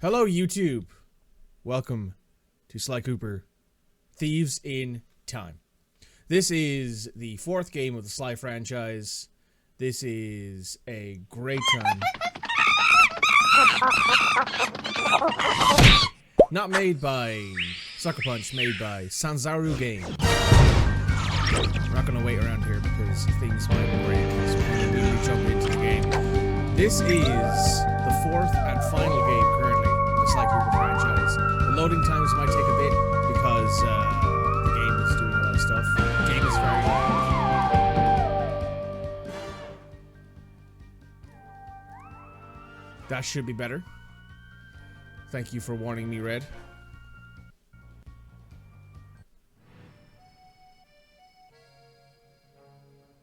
Hello, YouTube. Welcome to Sly Cooper, Thieves in Time. This is the fourth game of the Sly franchise. This is a great time. Not made by Sucker Punch, made by Sanzaru Game. We're not going to wait around here because things might break as we really jump into the game. This is the fourth and final game currently in the Sly Cooper franchise. The loading times might take a bit because the game is doing a lot of stuff. The game is very long. That should be better. Thank you for warning me, Red.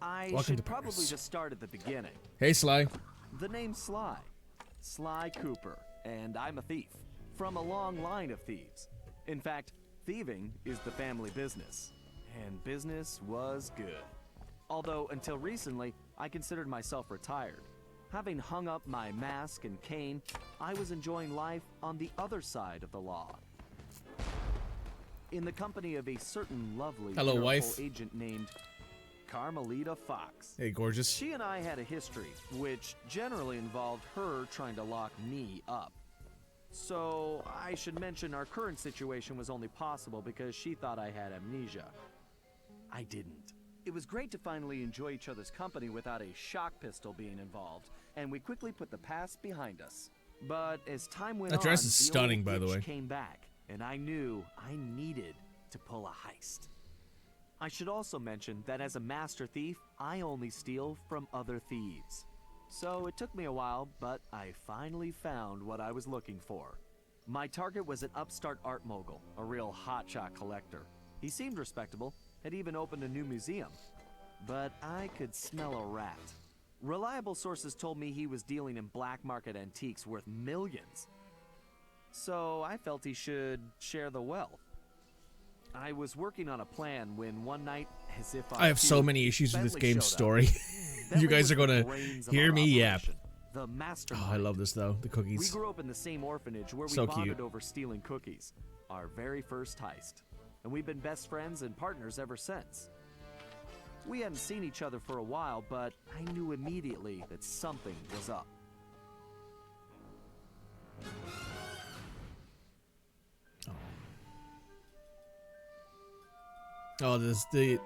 I should probably just start at the beginning. Hey, Sly. The name's Sly. Sly Cooper, and I'm a thief. From a long line of thieves. In fact, thieving is the family business. And business was good. Although, until recently, I considered myself retired. Having hung up my mask and cane, I was enjoying life on the other side of the law. In the company of a certain lovely wife. agent named Carmelita Fox. Hey, gorgeous. She and I had a history, which generally involved her trying to lock me up. So, I should mention our current situation was only possible because she thought I had amnesia. I didn't. It was great to finally enjoy each other's company without a shock pistol being involved, and we quickly put the past behind us. But as time went on, that dress is stunning, by the way. Came back, and I knew I needed to pull a heist. I should also mention that as a master thief, I only steal from other thieves. So it took me a while, but I finally found what I was looking for. My target was an upstart art mogul, a real hotshot collector. He seemed respectable, had even opened a new museum. But I could smell a rat. Reliable sources told me he was dealing in black market antiques worth millions. So I felt he should share the wealth. I was working on a plan when one night, as if I have so many issues with this game's story. You guys are gonna hear me yap. The mastermind. Oh, I love this though. The cookies. We grew up in the same orphanage where we So bonded cute. over stealing cookies. Our very first heist. And we've been best friends and partners ever since. We hadn't seen each other for a while, but I knew immediately that something was up. Oh, this the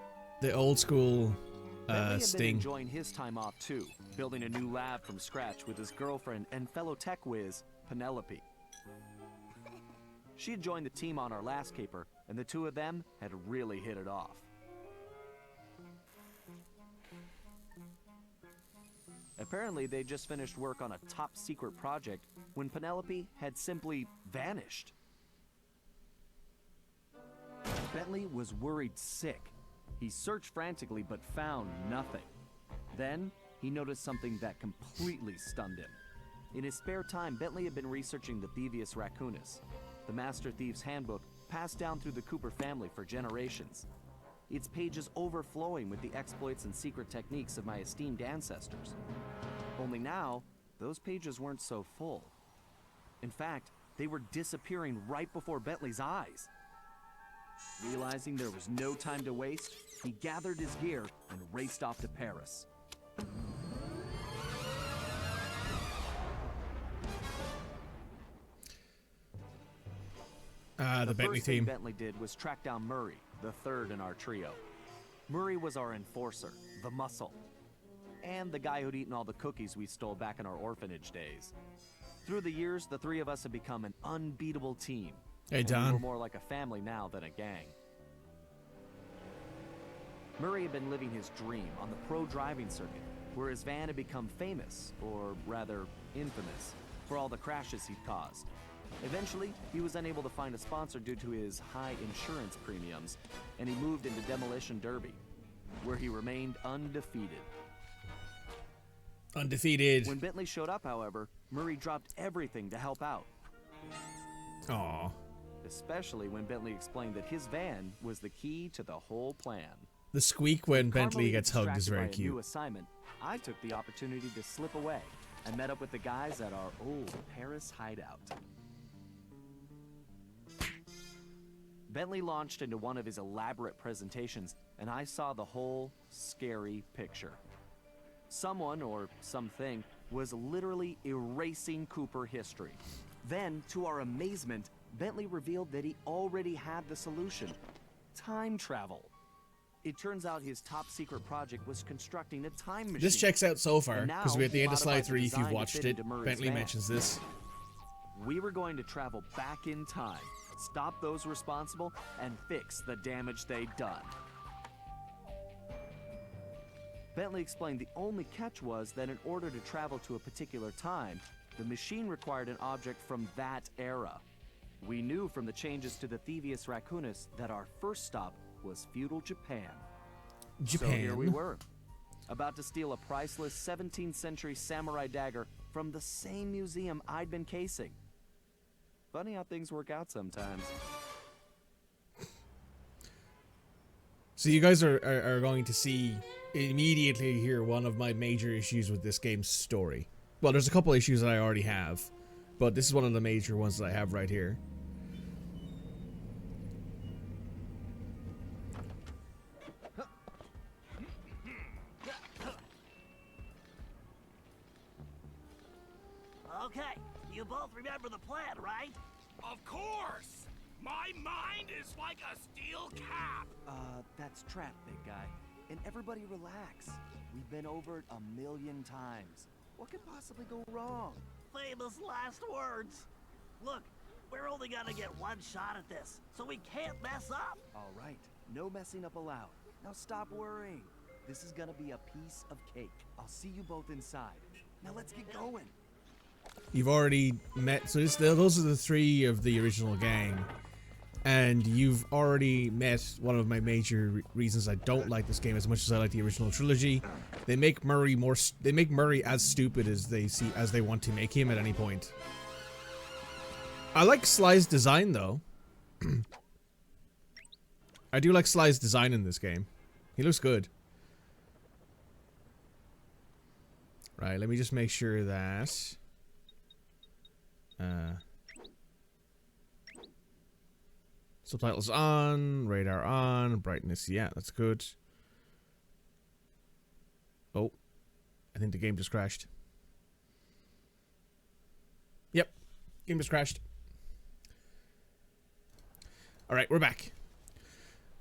old school Bentley had been Sting. enjoying his time off too, building a new lab from scratch with his girlfriend and fellow tech whiz, Penelope. She had joined the team on our last caper, and the two of them had really hit it off. Apparently, they just finished work on a top secret project when Penelope had simply vanished. Bentley was worried sick. He searched frantically but found nothing. Then, he noticed something that completely stunned him. In his spare time, Bentley had been researching the Thievius Raccoonus, the Master Thief's handbook passed down through the Cooper family for generations. Its pages overflowing with the exploits and secret techniques of my esteemed ancestors. Only now, those pages weren't so full. In fact, they were disappearing right before Bentley's eyes. Realizing there was no time to waste, he gathered his gear and raced off to Paris. The Bentley first thing theme. Bentley did was track down Murray, the third in our trio. Murray was our enforcer, the muscle, and the guy who'd eaten all the cookies we stole back in our orphanage days. Through the years, the three of us had become an unbeatable team. Hey, and Don. we were more like a family now than a gang. Murray had been living his dream on the pro driving circuit, where his van had become famous, or rather, infamous, for all the crashes he'd caused. Eventually, he was unable to find a sponsor due to his high insurance premiums, and he moved into Demolition Derby, where he remained undefeated. Undefeated. When Bentley showed up, however, Murray dropped everything to help out. Aw. Especially when Bentley explained that his van was the key to the whole plan. The squeak when Bentley Carmelita gets hugged is distracted very by a new cute. assignment, I took the opportunity to slip away and met up with the guys at our old Paris hideout. Bentley launched into one of his elaborate presentations, and I saw the whole scary picture. Someone, or something, was literally erasing Cooper history. Then, to our amazement, Bentley revealed that he already had the solution: time travel. It turns out his top secret project was constructing a time machine. This checks out so far, And now because we're at the he end of slide modified the 3 if you've design to watched fit it. into Murray's Bentley van. mentions this. We were going to travel back in time, stop those responsible, and fix the damage they'd done. Bentley explained the only catch was that in order to travel to a particular time, the machine required an object from that era. We knew from the changes to the Thieves Raccoons that our first stop was feudal Japan. So here we were, about to steal a priceless 17th century samurai dagger from the same museum I'd been casing. Funny how things work out sometimes. So you guys are going to see immediately here one of my major issues with this game's story. Well, there's a couple issues that I already have, but this is one of the major ones that I have right here. Okay, you both remember the plan, right? Of course! My mind is like a steel cap! That's trap, big guy. And everybody relax. We've been over it a million times. What could possibly go wrong? Famous last words. Look, we're only gonna get one shot at this, so we can't mess up. All right, no messing up allowed. Now stop worrying. This is gonna be a piece of cake. I'll see you both inside. Now let's get going. You've already met, so those are the 3 of the original gang, and you've already met one of my major reasons I don't like this game as much as I like the original trilogy. They make Murray as stupid as they want to make him at any point. I like Sly's design though. I do like Sly's design in this game. He looks good. Right, let me just make sure that subtitles on, radar on, brightness, yeah, that's good. Oh, I think the game just crashed. Yep, game just crashed. Alright, we're back.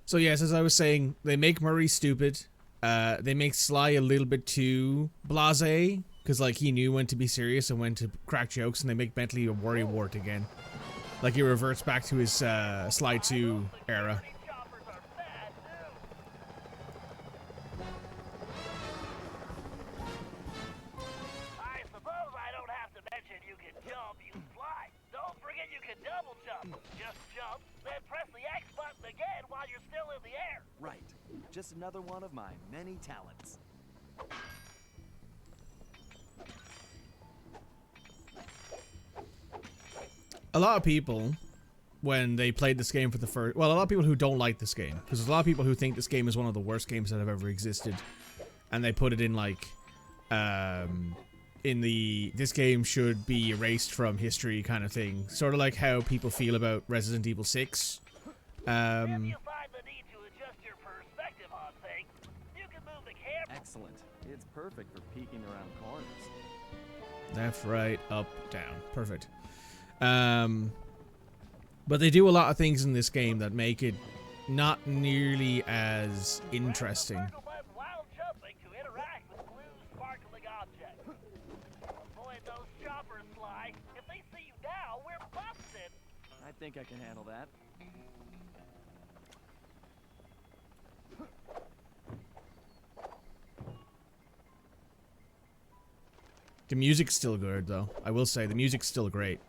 So yes, as I was saying, they make Murray stupid. They make Sly a little bit too blasé, because like he knew when to be serious and when to crack jokes, and they make Bentley a worrywart again. Like he reverts back to his Sly 2 era. I suppose I don't have to mention you can jump, you fly. Don't forget you can double jump. Just jump, then press the X button again while you're still in the air. Right. Just another one of my many talents. A lot of people, when they played this game for the first... Well, a lot of people who don't like this game. Because there's a lot of people who think this game is one of the worst games that have ever existed. And they put it in, like... in the... This game should be erased from history kind of thing. Sort of like how people feel about Resident Evil 6. If you find the need to adjust your perspective on things, you can move the camera. Excellent. It's perfect for peeking around corners. Left, right, up, down. Perfect. But they do a lot of things in this game that make it not nearly as interesting. While jumping to interact with blue sparkling objects. Avoid those choppers, Sly. If they see you now, we're busted. I think I can handle that. The music's still good, though. I will say, the music's still great.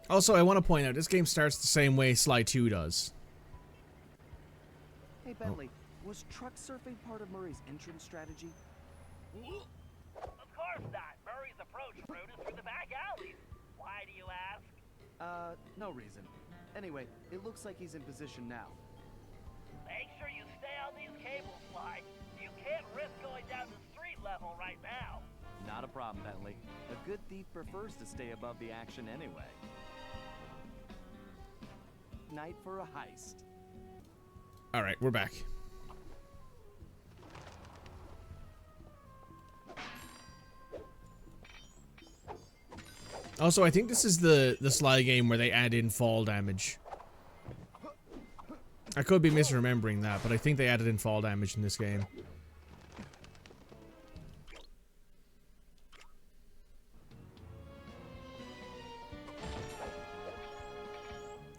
Also, I want to point out, this game starts the same way Sly 2 does. Hey, Bentley, was truck surfing part of Murray's entrance strategy? Of course not. Murray's approach route is through the back alleys. Why do you ask? No reason. Anyway, it looks like he's in position now. Make sure you stay on these cables, Sly. You can't risk going down to street level right now. Not a problem, Bentley. A good thief prefers to stay above the action anyway. Night for a heist. Alright, we're back. Also, I think this is the Sly game where they add in fall damage. I could be misremembering that, but I think they added in fall damage in this game.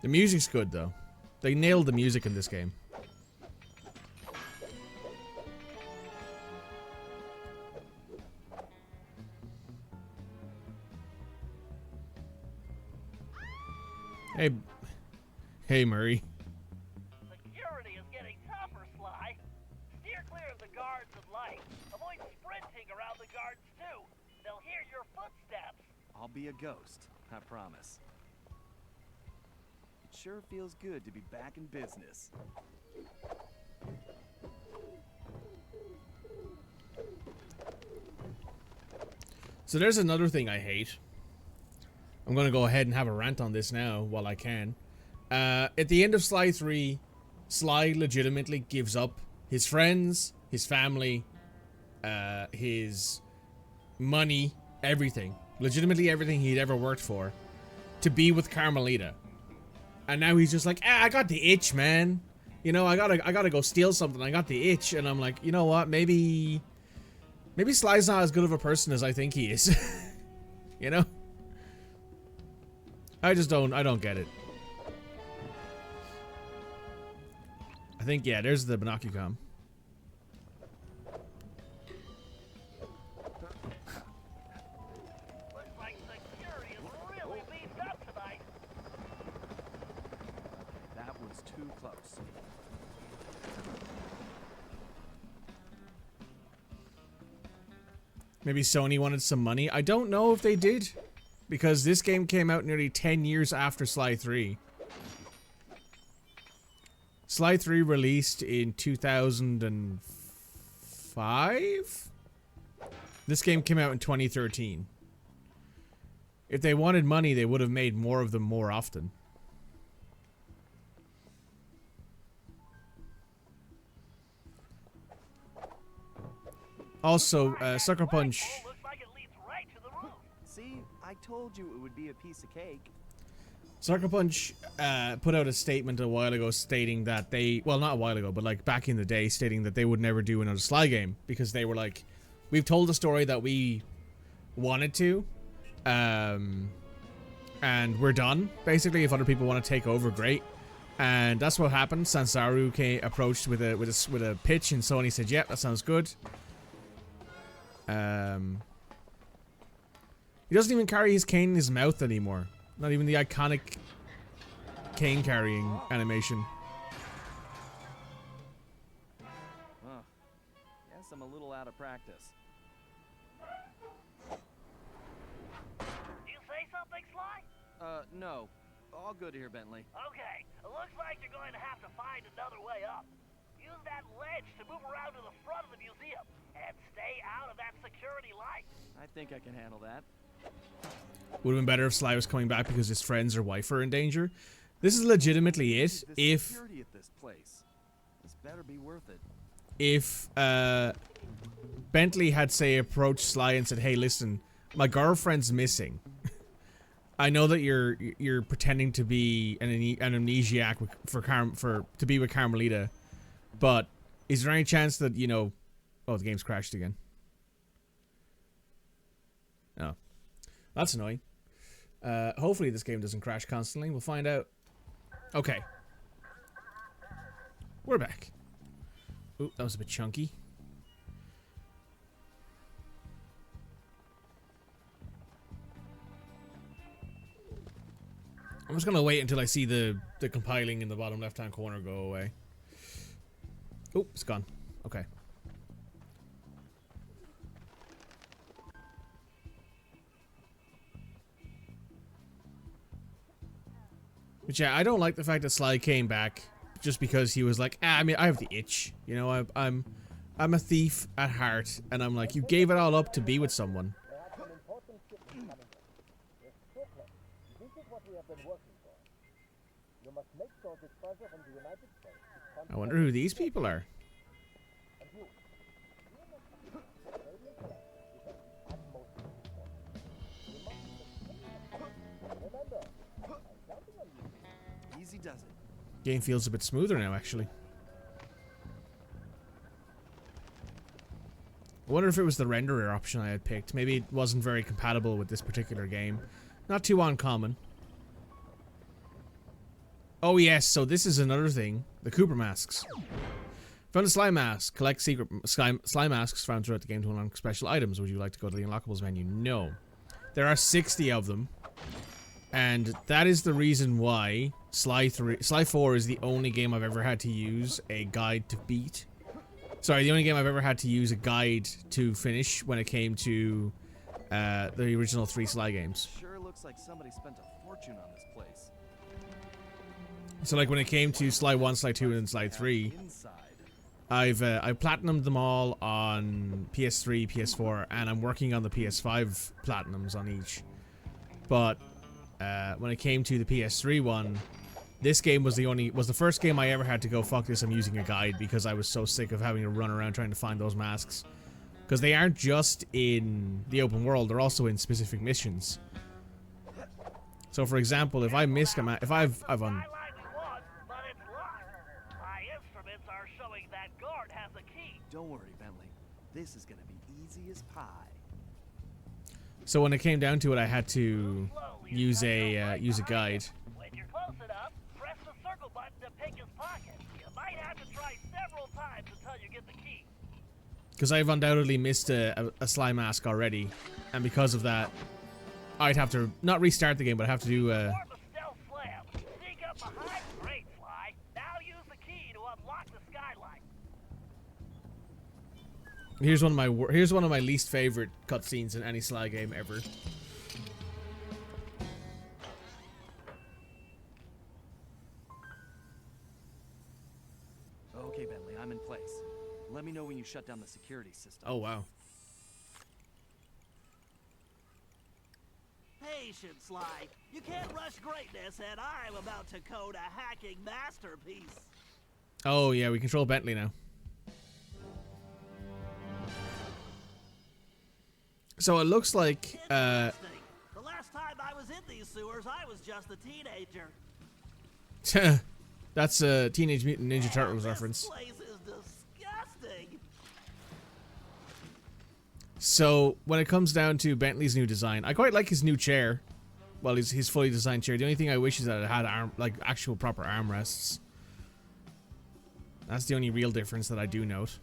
The music's good, though. They nailed the music in this game. Hey, Murray. Security is getting tougher, Sly. Steer clear of the guards and lights. Avoid sprinting around the guards, too. They'll hear your footsteps. I'll be a ghost, I promise. It sure feels good to be back in business. So there's another thing I hate. I'm gonna go ahead and have a rant on this now while I can. At the end of Sly 3, Sly legitimately gives up his friends, his family, his money, everything. Legitimately everything he'd ever worked for to be with Carmelita. And now he's just like, I got the itch, man. You know, I gotta go steal something. I got the itch. And I'm like, you know what? Maybe Sly's not as good of a person as I think he is. You know? I don't get it. I think, yeah, there's the Binocucom. Looks like security is really beefed up tonight. That was too close. Maybe Sony wanted some money. I don't know if they did. Because this game came out nearly 10 years after Sly 3. Sly 3 released in 2005? This game came out in 2013. If they wanted money, they would have made more of them more often. Also, Sucker Punch... Looks like it leads right to the roof. See, I told you it would be a piece of cake. Sucker Punch put out a statement a while ago stating that they... Well, not a while ago, but like back in the day, stating that they would never do another Sly game. Because they were like, we've told the story that we wanted to. And we're done, basically. If other people want to take over, great. And that's what happened. Sansaru approached with a pitch, and Sony said, "Yep, that sounds good." He doesn't even carry his cane in his mouth anymore. Not even the iconic cane carrying animation. Huh. Guess I'm a little out of practice. You say something, Sly? No. All good here, Bentley. Okay, it looks like you're going to have to find another way up. Use that ledge to move around to the front of the museum and stay out of that security light. I think I can handle that. Would have been better if Sly was coming back because his friends or wife are in danger. This is legitimately it. The If security at this place. This better be worth it. if Bentley had, say, approached Sly and said, "Hey, listen, my girlfriend's missing. I know that you're pretending to be an amnesiac to be with Carmelita, but is there any chance that, you know..." Oh, the game's crashed again. Oh. That's annoying. Hopefully this game doesn't crash constantly. We'll find out. Okay. We're back. Ooh, that was a bit chunky. I'm just gonna wait until I see the compiling in the bottom left-hand corner go away. Oh, it's gone. Okay. But yeah, I don't like the fact that Sly came back just because he was like, I mean, I have the itch. You know, I'm a thief at heart, and I'm like, you gave it all up to be with someone. I wonder who these people are. Easy does it. Game feels a bit smoother now, actually. I wonder if it was the renderer option I had picked. Maybe it wasn't very compatible with this particular game. Not too uncommon. Oh yes, so this is another thing. The Cooper masks. Found a slime mask. Collect secret slime masks found throughout the game to unlock special items. Would you like to go to the unlockables menu? No. There are 60 of them. And that is the reason why Sly 4 is the only game I've ever had to use a guide to beat. Sorry, the only game I've ever had to use a guide to finish when it came to the original 3 Sly games. Sure looks like somebody spent a fortune on this place. So like when it came to Sly 1, Sly 2, and Sly 3, I platinumed them all on PS3, PS4, and I'm working on the PS5 platinums on each. But when it came to the PS3 one, this game was the first game I ever had to go, fuck this, I'm using a guide, because I was so sick of having to run around trying to find those masks. Because they aren't just in the open world, they're also in specific missions. So for example, if I miss a if I've on Don't worry, Bentley. This is gonna be easy as pie. So when it came down to it, I had to use a guide. When you're close enough, press the circle button to pick his pocket. You might have to try several times until you get the key. Because I've undoubtedly missed a Sly mask already, and because of that, I'd have to not restart the game, but I'd have to do Form a stealth slam. Sneak up behind. Great, Sly. Now use the key to unlock the skylight. Here's one of my least favorite cutscenes in any Sly game ever. Okay, Bentley, I'm in place. Let me know when you shut down the security system. Oh wow. Patience, Sly. You can't rush greatness, and I'm about to code a hacking masterpiece. Oh yeah, we control Bentley now. So it looks like The last time I was in these sewers, I was just a teenager. that's a Teenage Mutant Ninja Turtles reference. This place is disgusting. So when it comes down to Bentley's new design, I quite like his new chair. Well, his fully designed chair. The only thing I wish is that it had actual proper armrests. That's the only real difference that I do note.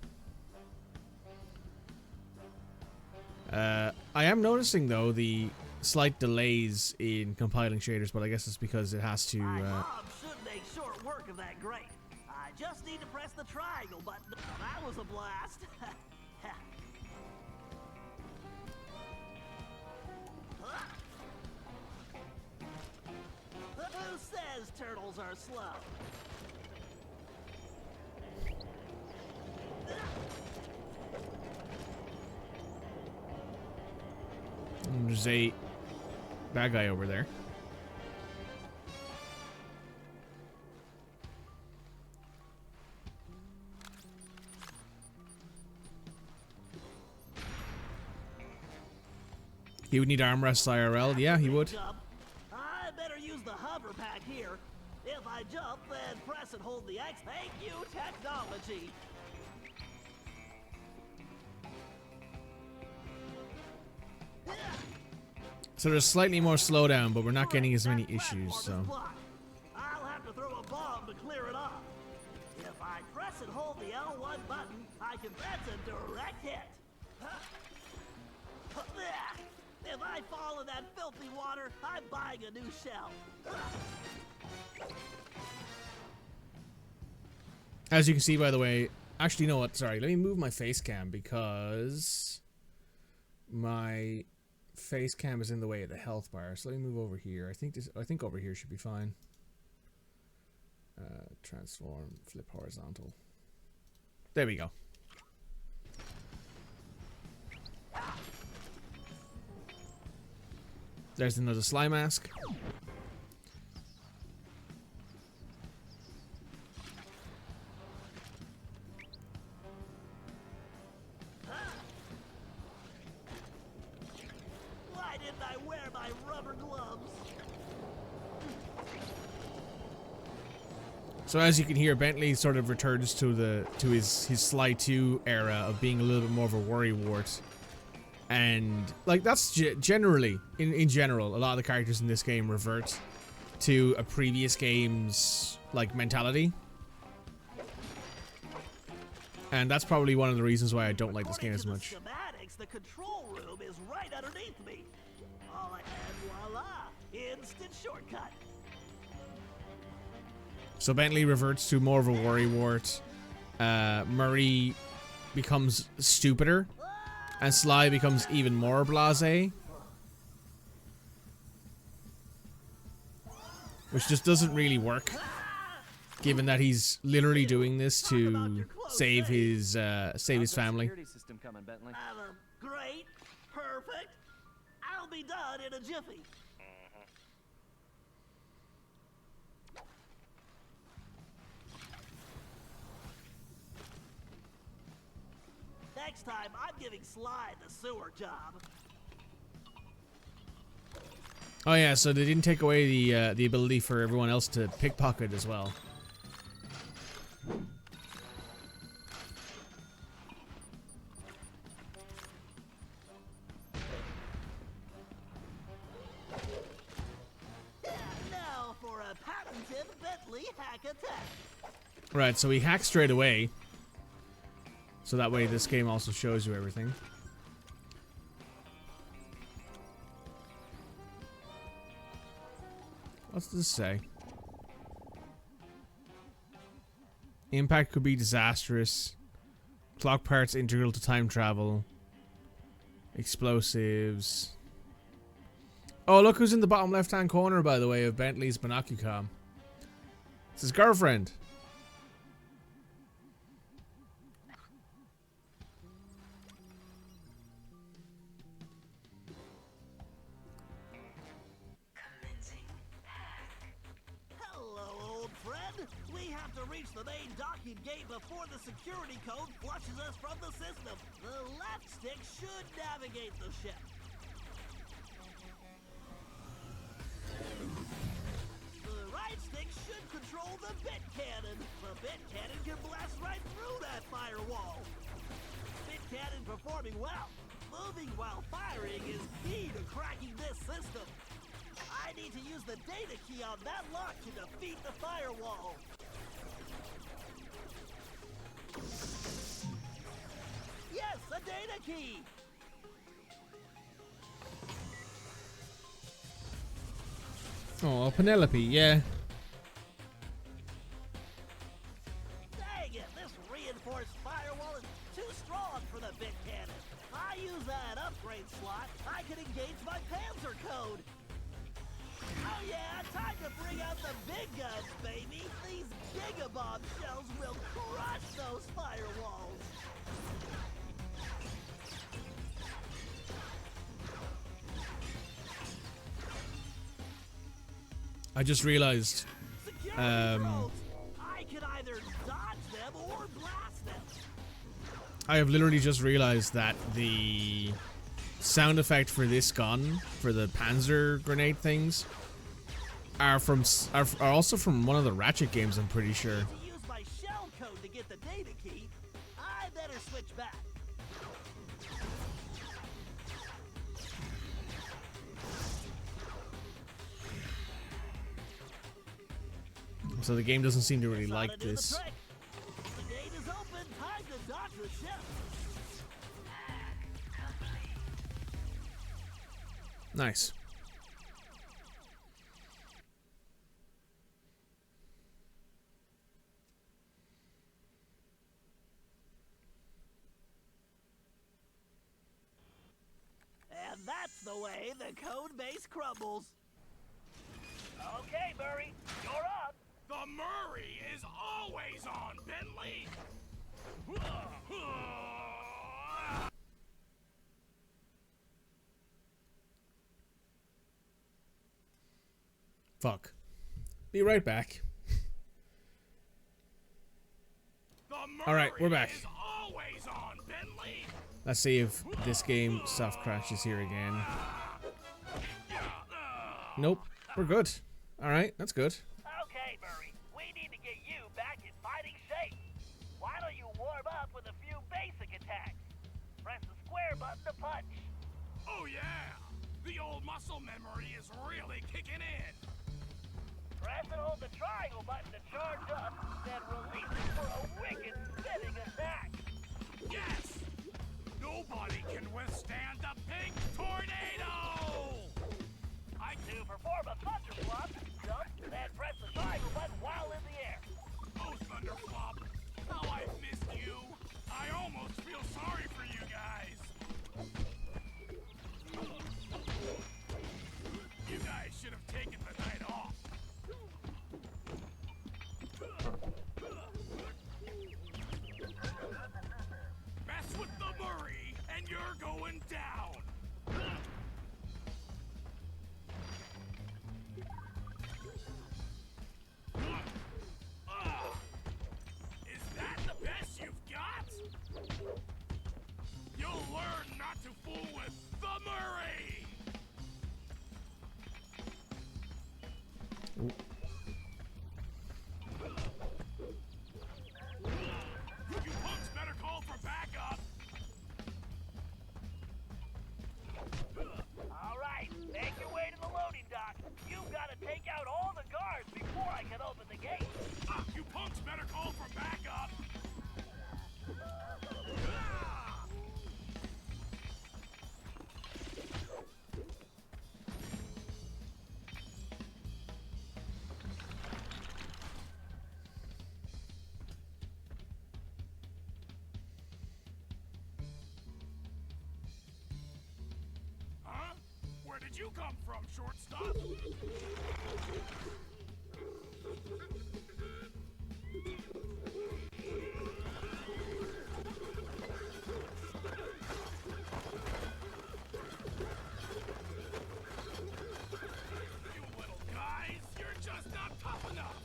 I am noticing though the slight delays in compiling shaders, but I guess it's because it has to. My mom should make short work of that grate. I just need to press the triangle button. That was a blast. Who says turtles are slow? There's a bad guy over there. He would need armrests IRL. Yeah, he would. I better use the hover pack here. If I jump, then press and hold the X. Thank you, technology. So there's slightly more slowdown, but we're not getting as many issues, so. I'll have to throw a bomb to clear it off. If I press and hold the L1 button, I can that's a direct hit. If I fall in that filthy water, I'm buying a new shell. As you can see, by the way, actually, you know what? Sorry, let me move my face cam because my face cam is in the way of the health bar. So let me move over here. I think over here should be fine. Transform, flip horizontal. There we go. There's another Sly Mask. Why didn't I wear my rubber gloves? So as you can hear, Bentley sort of returns to his Sly 2 era of being a little bit more of a worrywart. And like that's generally in general, a lot of the characters in this game revert to a previous game's like mentality. And that's probably one of the reasons why I don't like this game as much. Schematics, the control room is right underneath me. And voila, instant shortcut. So Bentley reverts to more of a worrywart. Murray becomes stupider, and Sly becomes even more blasé, which just doesn't really work, given that he's literally doing this to save his family. Security system coming, Bentley. Great, perfect. I'll be done in a jiffy. Next time, I'm giving Sly the sewer job. Oh yeah, so they didn't take away the ability for everyone else to pickpocket as well. Now for a patented Bentley hack attack. Right, so he hacks straight away. So that way this game also shows you everything. What's this say? Impact could be disastrous. Clock parts integral to time travel. Explosives. Oh, look who's in the bottom left-hand corner, by the way, of Bentley's Binocucom. It's his girlfriend. Reach the main docking gate before the security code flushes us from the system. The left stick should navigate the ship. The right stick should control the bit cannon. The bit cannon can blast right through that firewall. Bit cannon performing well. Moving while firing is key to cracking this system. I need to use the data key on that lock to defeat the firewall. Yes, a data key! Oh, Penelope, yeah. Dang it, this reinforced firewall is too strong for the bit cannon. I use that upgrade slot, I can engage my Panzer code. Oh yeah, time to bring out the big guns, baby! These gigabomb shells will crush those firewalls! I just realized. I can either dodge them or blast them. I have literally just realized that the sound effect for this gun, for the Panzer grenade things, are also from one of the Ratchet games, I'm pretty sure. To use my shell code to get the data key, I better switch back. So the game doesn't seem to really That's how like to do the this. trick. The gate is open, time to dodge the ship. Nice. And that's the way the code base crumbles. Okay, Murray, you're up. The Murray is always on, Bentley! Fuck. Be right back. Alright, we're back. Is always on, Bentley. Let's see if this game soft crashes here again. Nope. We're good. Alright, that's good. Okay, Murray, we need to get you back in fighting shape. Why don't you warm up with a few basic attacks? Press the square button to punch. Oh yeah, the old muscle memory is really kicking in. Press and hold the triangle button to charge up, then release it for a wicked spinning attack. Yes! Nobody can withstand the pink tornado! To perform a thunder flop, jump, then press the triangle button while in the air. Oh, Thunderflop, how I've missed you. I almost feel sorry for you guys. You guys should have taken the night off. Mess with the Murray, and you're going down. Is that the best you've got? You'll learn not to fool with the Murray! Ooh. You punks better call for backup! All right, make your way to the loading dock. You've got to take out all the guards before I can open the gate. You punks better call for backup! Huh? Where did you come from, shortstop? You little guys, you're just not tough enough.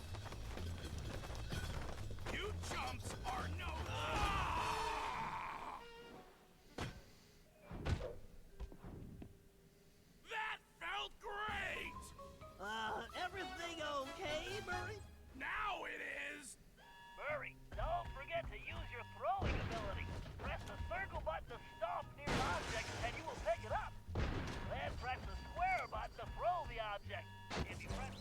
You chumps are no. That felt great! Everything okay, Murray? Now it is! Murray, don't forget to use your throwing ability. Press the circle button to stomp near an object, and you will pick it up. Then press the square button to throw the object. If you press...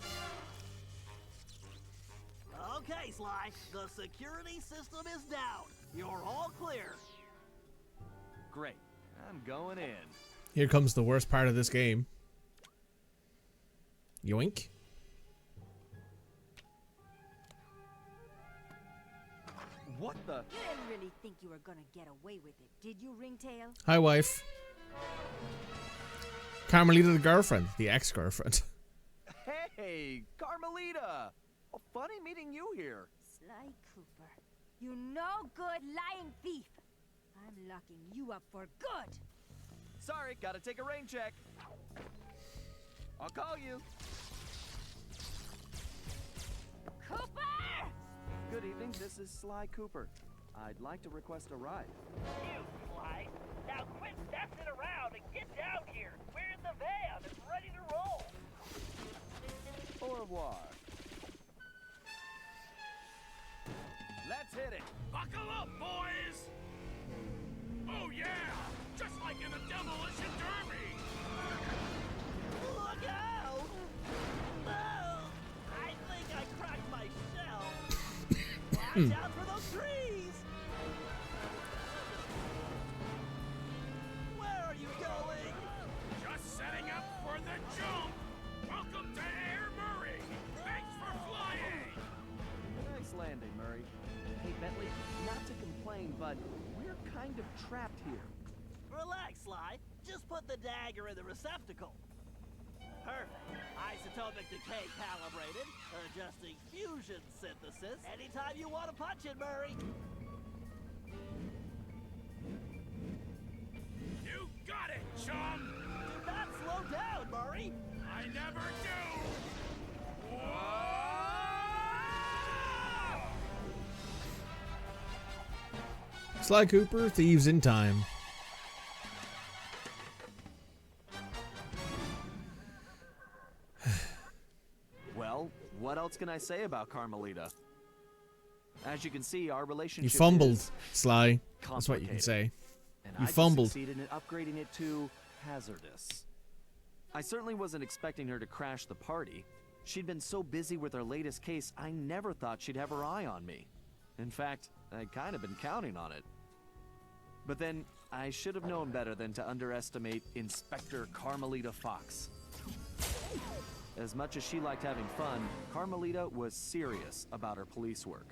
Okay, Sly. The security system is down. You're all clear. Great. I'm going in. Here comes the worst part of this game. Yoink. What the? You didn't really think you were gonna get away with it, did you, Ringtail? Hi, wife. Carmelita, the girlfriend. The ex-girlfriend. Hey, Carmelita! Oh, funny meeting you here. Sly Cooper, you no good lying thief. I'm locking you up for good. Sorry, gotta take a rain check. I'll call you. Cooper! Good evening, this is Sly Cooper. I'd like to request a ride. You, Sly. Now quit messing around and get down here. We're in the van and ready to roll. Au revoir. Let's hit it. Buckle up, boys! Oh yeah! Just like in the Demolition Derby! Look out! Oh, I think I cracked my shell. Watch out for those trees! Where are you going? Just setting up for the jump! Welcome to Air Murray! Thanks for flying! Nice landing, Murray. Hey, Bentley, not to complain, but we're kind of trapped here. Relax, Sly. Just put the dagger in the receptacle. Perfect. Isotopic decay calibrated. Adjusting fusion synthesis. Anytime you want to punch it, Murray. You got it, chum! Do not slow down, Murray. I never do! Sly Cooper, Thieves in Time. Well, what else can I say about Carmelita? As you can see, our relationship You fumbled, is Sly. That's what you can complicated. say. And You I just fumbled. succeeded in upgrading it to hazardous. I certainly wasn't expecting her to crash the party. She'd been so busy with her latest case, I never thought she'd have her eye on me. In fact, I'd kind of been counting on it. But then, I should have known better than to underestimate Inspector Carmelita Fox. As much as she liked having fun, Carmelita was serious about her police work.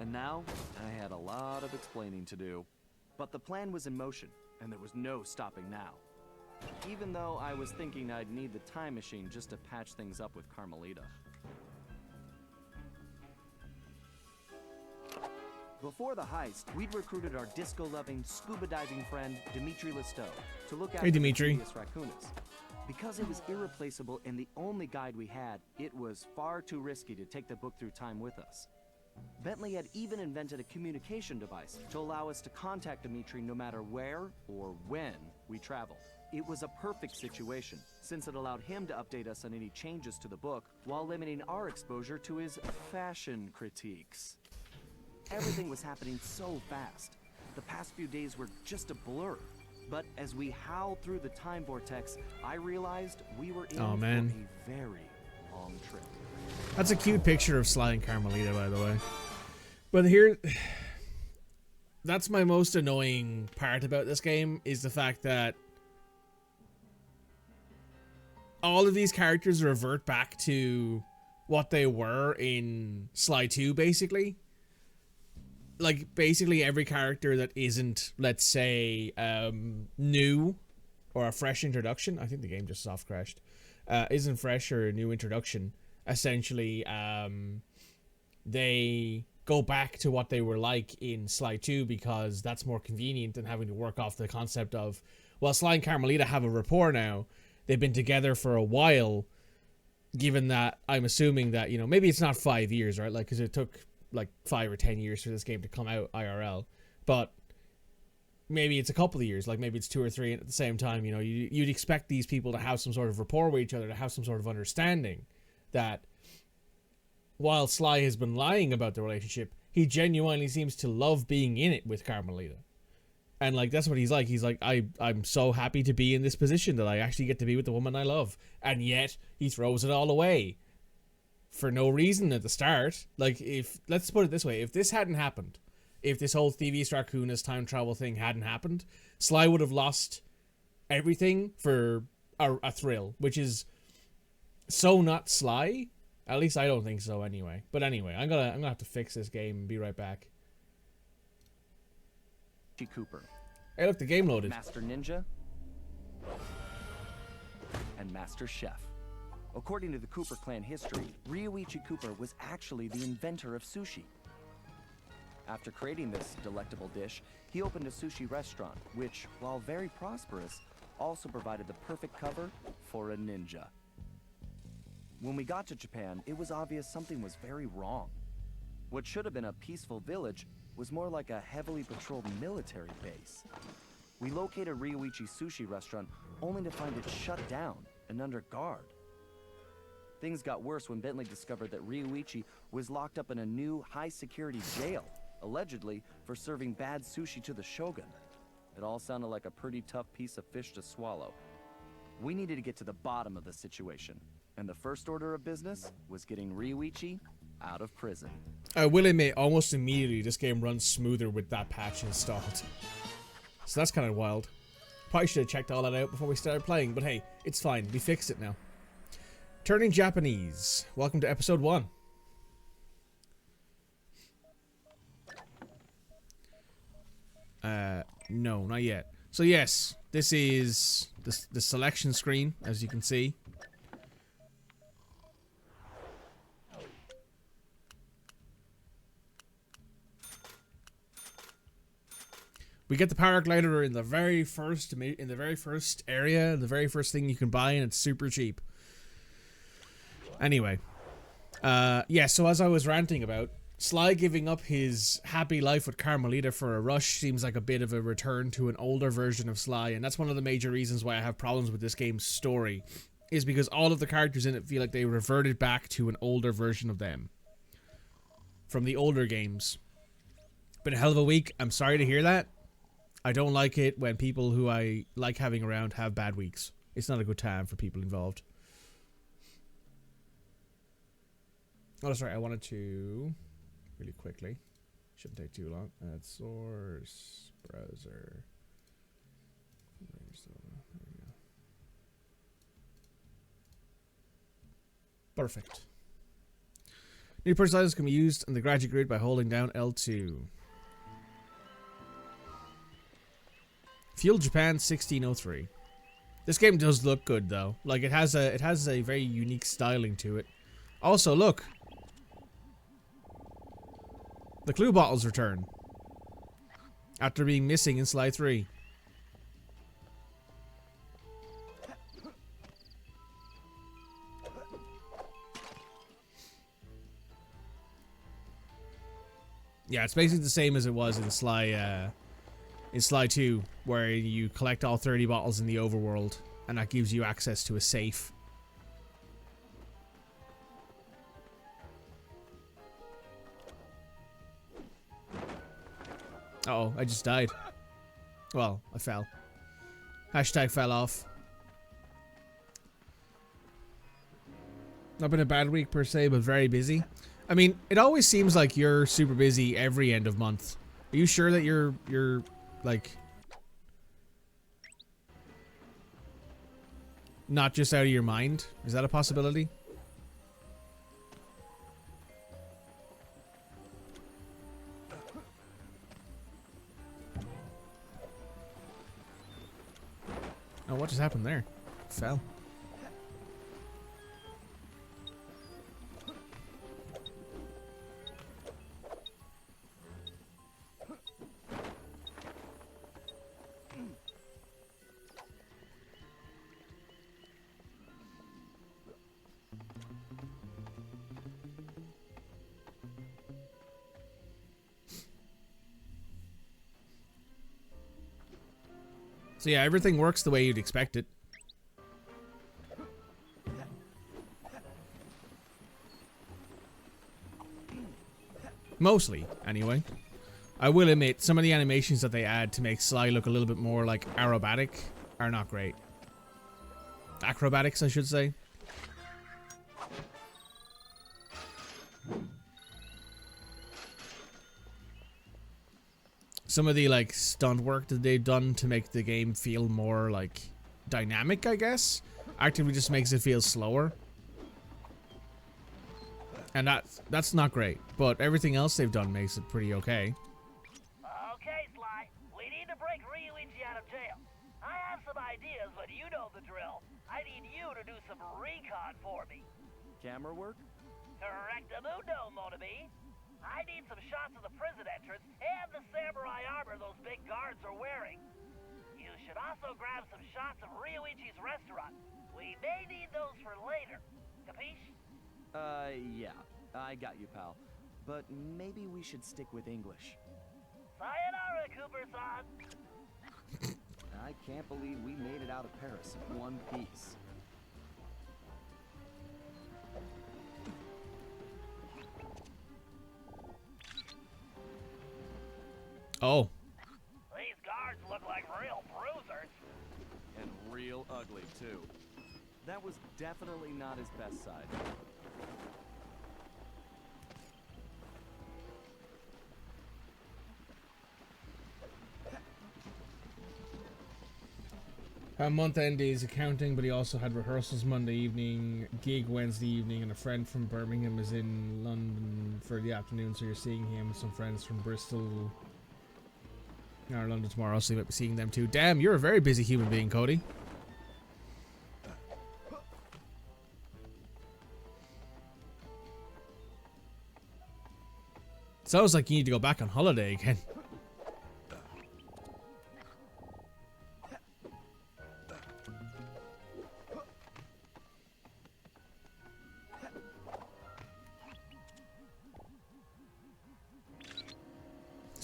And now, I had a lot of explaining to do. But the plan was in motion, and there was no stopping now. Even though I was thinking I'd need the time machine just to patch things up with Carmelita. Before the heist, we'd recruited our disco-loving, scuba diving friend, Dimitri Listeau, to look after Dimitri. the previous Raccoons. Because it was irreplaceable and the only guide we had, it was far too risky to take the book through time with us. Bentley had even invented a communication device to allow us to contact Dimitri no matter where or when we travel. It was a perfect situation, since it allowed him to update us on any changes to the book while limiting our exposure to his fashion critiques. Everything was happening so fast. The past few days were just a blur. But as we howled through the time vortex, I realized we were in for a very long trip. That's a cute picture of Sly and Carmelita, by the way. But here, that's my most annoying part about this game, is the fact that all of these characters revert back to what they were in Sly 2, basically. Like, basically every character that isn't, let's say, new or a fresh introduction. I think the game just soft crashed. Isn't fresh or a new introduction. Essentially, they go back to what they were like in Sly 2 because that's more convenient than having to work off the concept of, well, Sly and Carmelita have a rapport now. They've been together for a while, given that I'm assuming that, you know, maybe it's not 5 years, right? Like, because it took like 5 or 10 years for this game to come out IRL, but maybe it's a couple of years, like maybe it's 2 or 3, and at the same time, you know, you'd expect these people to have some sort of rapport with each other, to have some sort of understanding that while Sly has been lying about the relationship, he genuinely seems to love being in it with Carmelita. And like, that's what he's like. He's like, I'm so happy to be in this position that I actually get to be with the woman I love. And yet he throws it all away for no reason at the start. Like, if, let's put it this way, if this hadn't happened, if this whole Thieves Raccoons time travel thing hadn't happened, Sly would have lost everything for a thrill, which is so not Sly. At least I don't think so anyway. But anyway, I'm gonna have to fix this game and be right back. Cooper. Hey, look, the game loaded. Master Ninja and Master Chef. According to the Cooper clan history, Ryuichi Cooper was actually the inventor of sushi. After creating this delectable dish, he opened a sushi restaurant, which, while very prosperous, also provided the perfect cover for a ninja. When we got to Japan, it was obvious something was very wrong. What should have been a peaceful village was more like a heavily patrolled military base. We located Ryuichi's sushi restaurant only to find it shut down and under guard. Things got worse when Bentley discovered that Ryuichi was locked up in a new high-security jail, allegedly for serving bad sushi to the shogun. It all sounded like a pretty tough piece of fish to swallow. We needed to get to the bottom of the situation, and the first order of business was getting Ryuichi out of prison. I will admit, almost immediately, this game runs smoother with that patch installed. So that's kind of wild. Probably should have checked all that out before we started playing, but hey, it's fine. We fixed it now. Turning Japanese. Welcome to episode 1. No, not yet. So yes, this is the selection screen, as you can see. We get the paraglider in the very first area, the very first thing you can buy, and it's super cheap. Anyway, yeah. So as I was ranting about, Sly giving up his happy life with Carmelita for a rush seems like a bit of a return to an older version of Sly, and that's one of the major reasons why I have problems with this game's story, is because all of the characters in it feel like they reverted back to an older version of them from the older games. Been a hell of a week. I'm sorry to hear that. I don't like it when people who I like having around have bad weeks. It's not a good time for people involved. Oh, sorry. I wanted to really quickly. Shouldn't take too long. Add source browser. There we go. Perfect. New personalities can be used in the graduate grid by holding down L2. Fuel Japan 1603. This game does look good though. Like it has a very unique styling to it. Also, look. The clue bottles return after being missing in Sly 3. Yeah, it's basically the same as it was in Sly 2, where you collect all 30 bottles in the overworld, and that gives you access to a safe. Uh-oh, I just died. Well, I fell. Hashtag fell off. Not been a bad week per se, but very busy. I mean, it always seems like you're super busy every end of month. Are you sure that you're like not just out of your mind? Is that a possibility? Oh, what just happened there? Fell. So yeah, everything works the way you'd expect it. Mostly, anyway. I will admit, some of the animations that they add to make Sly look a little bit more like aerobatic are not great. Acrobatics, I should say. Some of the like stunt work that they've done to make the game feel more like dynamic, I guess, actively just makes it feel slower. And that's not great, but everything else they've done makes it pretty okay. Okay, Sly. We need to break Ryuichi out of jail. I have some ideas, but you know the drill. I need you to do some recon for me. Camera work? Correctamundo, Motobi. I need some shots of the prison entrance and the samurai armor those big guards are wearing. You should also grab some shots of Ryuichi's restaurant. We may need those for later. Capiche? Yeah. I got you, pal. But maybe we should stick with English. Sayonara, Cooper-san. I can't believe we made it out of Paris in one piece. Oh. These guards look like real bruisers. And real ugly, too. That was definitely not his best side. Month end is accounting, but he also had rehearsals Monday evening, gig Wednesday evening, and a friend from Birmingham is in London for the afternoon, so you're seeing him with some friends from Bristol or London tomorrow, so you might be seeing them too. Damn, you're a very busy human being, Cody. Sounds like you need to go back on holiday again.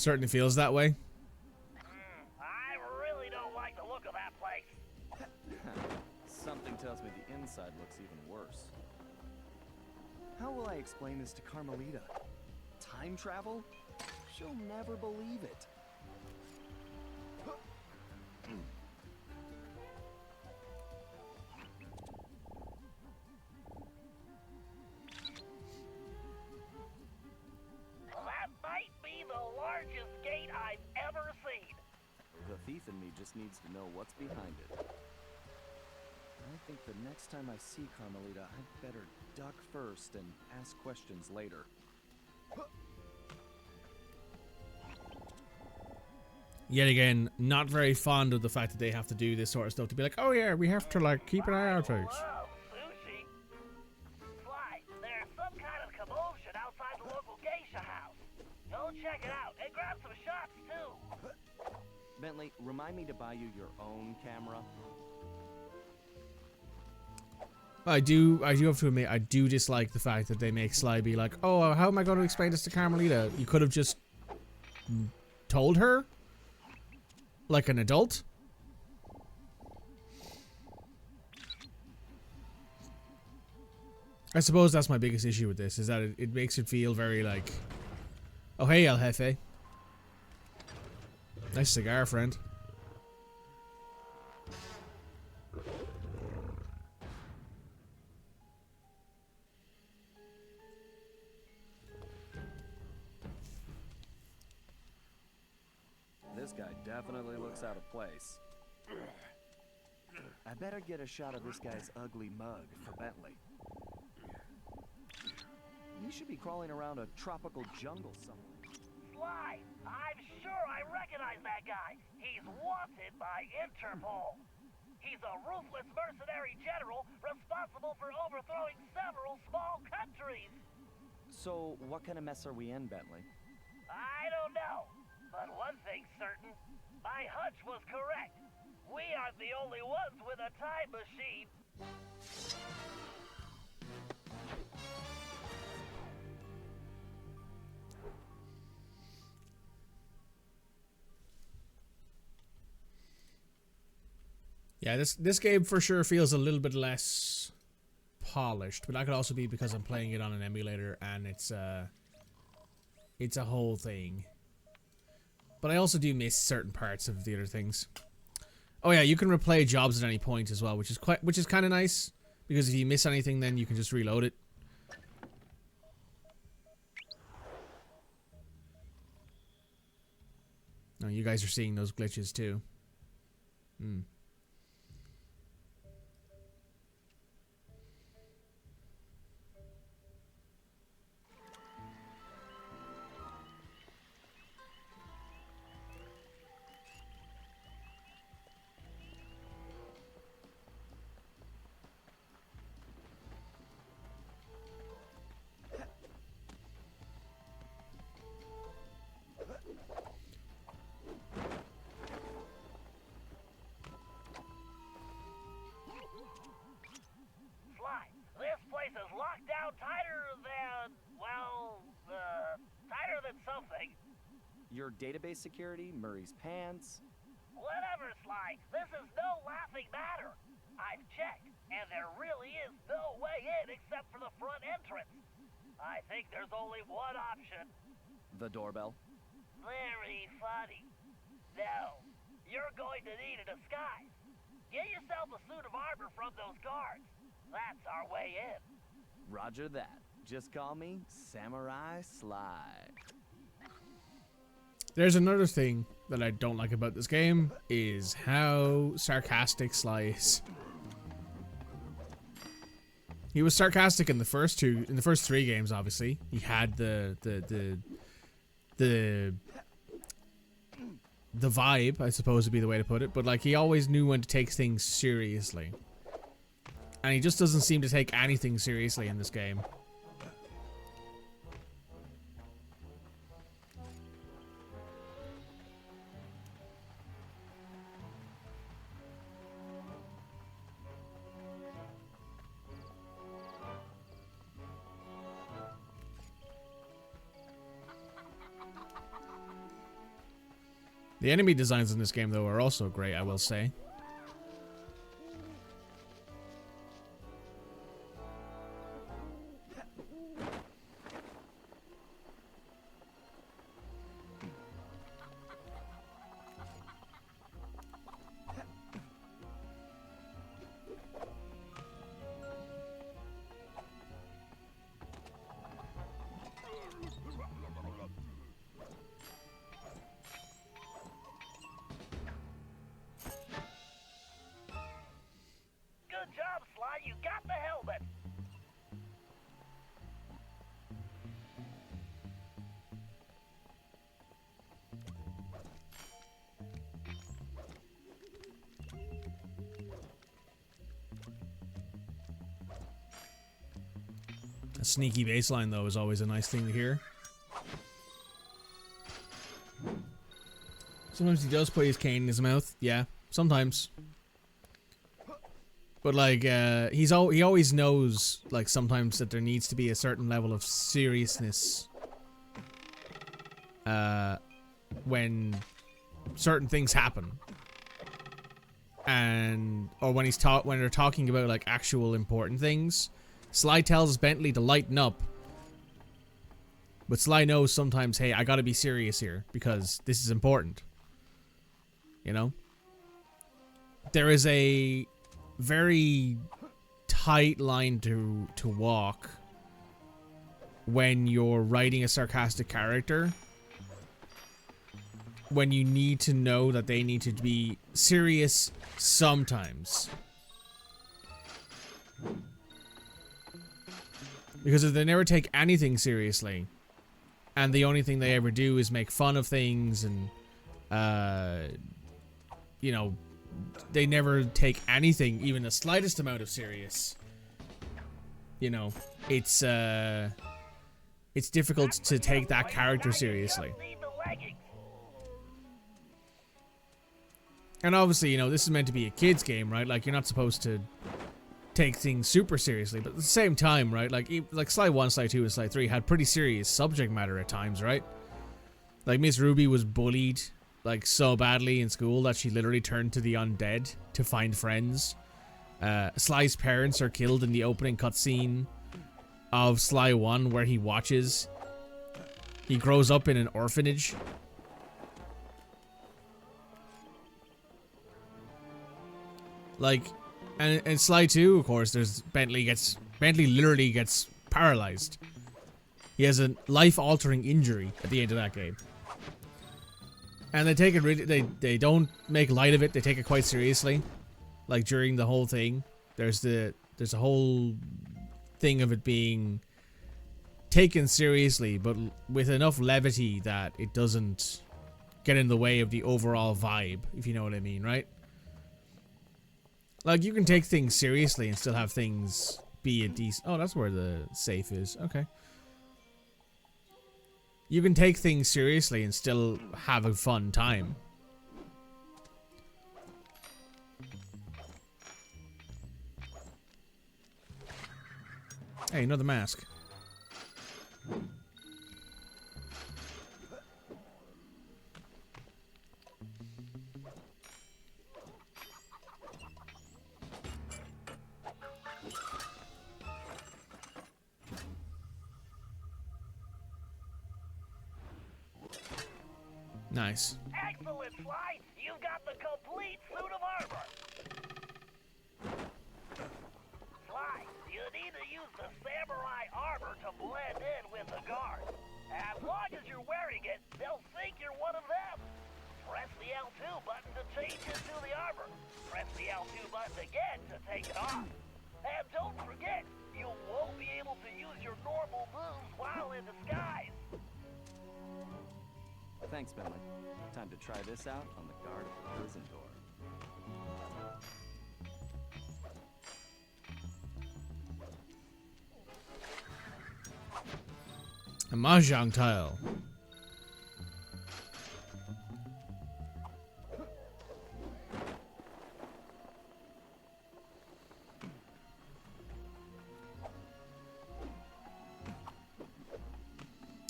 Certainly feels that way. I really don't like the look of that place. Something tells me the inside looks even worse. How will I explain this to Carmelita? Time travel? She'll never believe it. That might be the largest gate I've ever seen. The thief in me just needs to know what's behind it. I think the next time I see Carmelita, I'd better duck first and ask questions later. Yet again, not very fond of the fact that they have to do this sort of stuff to be like, oh yeah, we have to like keep an eye out for it. Whoa, sushi. Sly, there's some kind of commotion outside the local geisha house. Go check it out and grab some shots too. Bentley, remind me to buy you your own camera. I do have to admit, I do dislike the fact that they make Sly be like, oh, how am I going to explain this to Carmelita? You could have just told her? Like an adult? I suppose that's my biggest issue with this, is that it makes it feel very like, oh hey El Jefe. Nice cigar, friend. This guy definitely looks out of place. I better get a shot of this guy's ugly mug for Bentley. He should be crawling around a tropical jungle somewhere. Sly, I'm sure I recognize that guy. He's wanted by Interpol. He's a ruthless mercenary general responsible for overthrowing several small countries. So, what kind of mess are we in, Bentley? I don't know, but one thing's certain. My hunch was correct. We aren't the only ones with a time machine. Yeah, this game for sure feels a little bit less polished, but that could also be because I'm playing it on an emulator and it's a whole thing. But I also do miss certain parts of the other things. Oh yeah, you can replay jobs at any point as well, which is kind of nice, because if you miss anything, then you can just reload it. Oh, you guys are seeing those glitches too. Hmm. Sly, this place is locked down tighter than, well, tighter than something. Your database security, Murray's pants. Whatever, Sly. This is no laughing matter. I've checked, and there really is no way in except for the front entrance. I think there's only one option. The doorbell. Very funny. No, you're going to need a disguise. Get yourself a suit of armor from those guards. That's our way in. Roger that. Just call me Samurai Sly. There's another thing that I don't like about this game, is how sarcastic Sly is. He was sarcastic in the first three games, obviously. He had the vibe, I suppose would be the way to put it, but like he always knew when to take things seriously. And he just doesn't seem to take anything seriously in this game. The enemy designs in this game, though, are also great, I will say. Good job, Sly. You got the helmet. A sneaky baseline, though, is always a nice thing to hear. Sometimes he does put his cane in his mouth. Yeah, sometimes. But like, he always knows, like, sometimes that there needs to be a certain level of seriousness when certain things happen, and or when they're talking about like actual important things. Sly tells Bentley to lighten up, but Sly knows sometimes, hey, I gotta be serious here because this is important. You know? There is a very tight line to walk when you're writing a sarcastic character, when you need to know that they need to be serious sometimes. Because if they never take anything seriously, and the only thing they ever do is make fun of things, and, you know, they never take anything, even the slightest amount of serious, you know, it's difficult to take that character seriously. And obviously, you know, this is meant to be a kid's game, right? Like, you're not supposed to take things super seriously, but at the same time, right? Like Sly 1, Sly 2, and Sly 3 had pretty serious subject matter at times, right? Like, Miss Ruby was bullied, like, so badly in school that she literally turned to the undead to find friends. Sly's parents are killed in the opening cutscene of Sly 1, where he watches. He grows up in an orphanage. Like, and Sly 2, of course, there's Bentley literally gets paralyzed. He has a life-altering injury at the end of that game. And they take it really, they don't make light of it, they take it quite seriously. Like, during the whole thing, there's a whole thing of it being taken seriously, but with enough levity that it doesn't get in the way of the overall vibe, if you know what I mean, right? Like, you can take things seriously and still have things be a decent... Oh, that's where the safe is. Okay. You can take things seriously and still have a fun time. Hey, another mask. Nice. Excellent, Sly! You've got the complete suit of armor! Sly, you need to use the samurai armor to blend in with the guards. As long as you're wearing it, they'll think you're one of them. Press the L2 button to change into the armor. Press the L2 button again to take it off. And don't forget, you won't be able to use your normal moves while in disguise. Thanks, Bentley. Time to try this out on the guard of the prison door. A mahjong tile.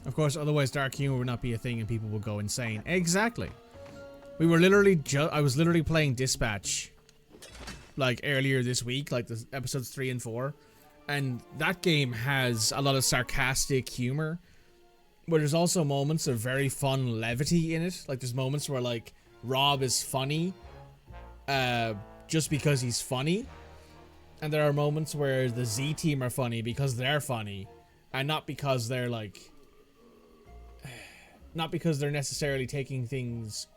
Of course, otherwise dark humor would not be a thing and people would go insane. Exactly. We were literally I was literally playing Dispatch like earlier this week, like the episodes 3 and 4, and that game has a lot of sarcastic humor, but there's also moments of very fun levity in it. Like there's moments where like Rob is funny just because he's funny, and there are moments where the Z team are funny because they're funny, and not because they're like necessarily taking things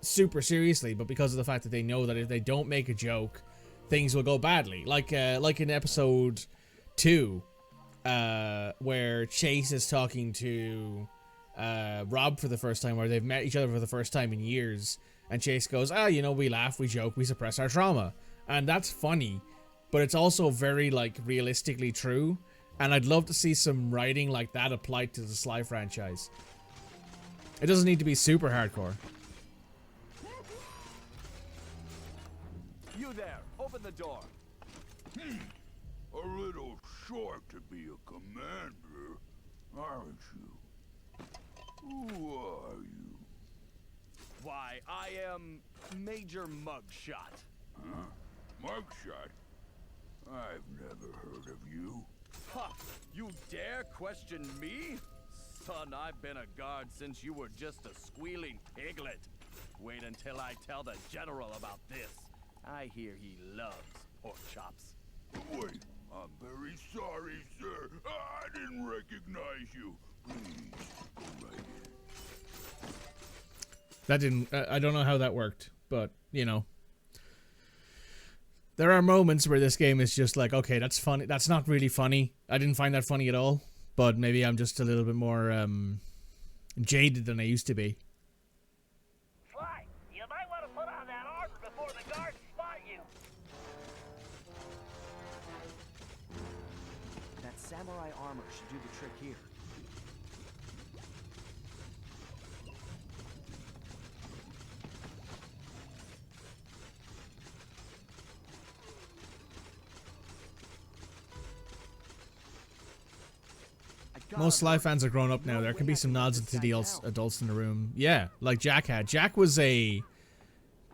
super seriously, but because of the fact that they know that if they don't make a joke, things will go badly. Like in episode 2, where Chase is talking to Rob for the first time, where they've met each other for the first time in years, and Chase goes, you know, we laugh, we joke, we suppress our trauma. And that's funny, but it's also very like realistically true, and I'd love to see some writing like that applied to the Sly franchise. It doesn't need to be super hardcore. You there, open the door. A little short to be a commander, aren't you? Who are you? Why, I am Major Mugshot. Huh? Mugshot? I've never heard of you. Ha! You dare question me? Son, I've been a guard since you were just a squealing piglet. Wait until I tell the general about this. I hear he loves pork chops. Wait, I'm very sorry, sir. I didn't recognize you. Please, go right in. That didn't, I don't know how that worked, but, you know. There are moments where this game is just like, okay, that's funny. That's not really funny. I didn't find that funny at all, but maybe I'm just a little bit more jaded than I used to be. Sly, you might want to put on that armor before the guards spot you. That samurai armor should do the trick here. Most Sly fans are grown up now. There can be some nods to the adults in the room. Yeah, like Jack had. Jack was a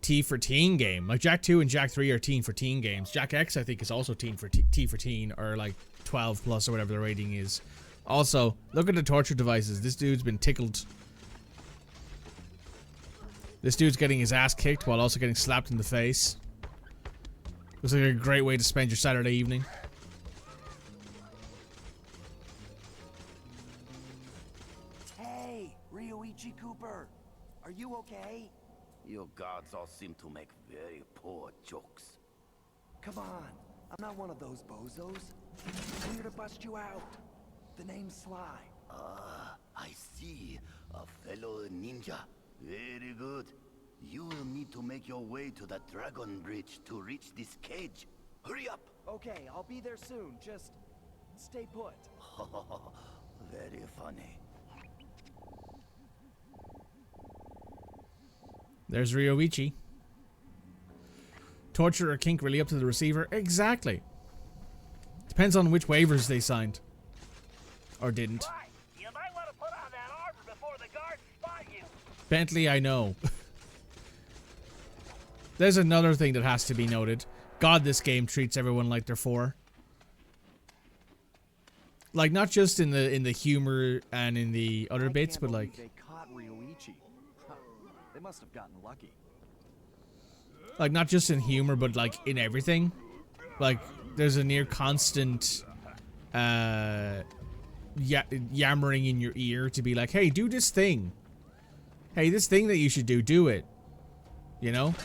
T for teen game. Like Jack 2 and Jack 3 are teen for teen games. Jack X, I think, is also T for teen, or like 12 plus or whatever the rating is. Also, look at the torture devices. This dude's been tickled. This dude's getting his ass kicked while also getting slapped in the face. Looks like a great way to spend your Saturday evening. Cooper, are you okay? You guards all seem to make very poor jokes. Come on, I'm not one of those bozos. I'm here to bust you out. The name's Sly. Ah, I see. A fellow ninja. Very good. You will need to make your way to the Dragon Bridge to reach this cage. Hurry up! Okay, I'll be there soon. Just stay put. Very funny. There's Ryoichi. Torture or kink really up to the receiver? Exactly. Depends on which waivers they signed. Or didn't. Sly, you might want to put on that armor before the guards spot you. Bentley, I know. There's another thing that has to be noted. God, this game treats everyone like they're 4. Like, not just in the humor and in the other bits, but like... They caught Ryoichi. They must have gotten lucky. Like, not just in humor, but like in everything. Like, there's a near constant yammering in your ear to be like, hey, do this thing. Hey, this thing that you should do it. You know?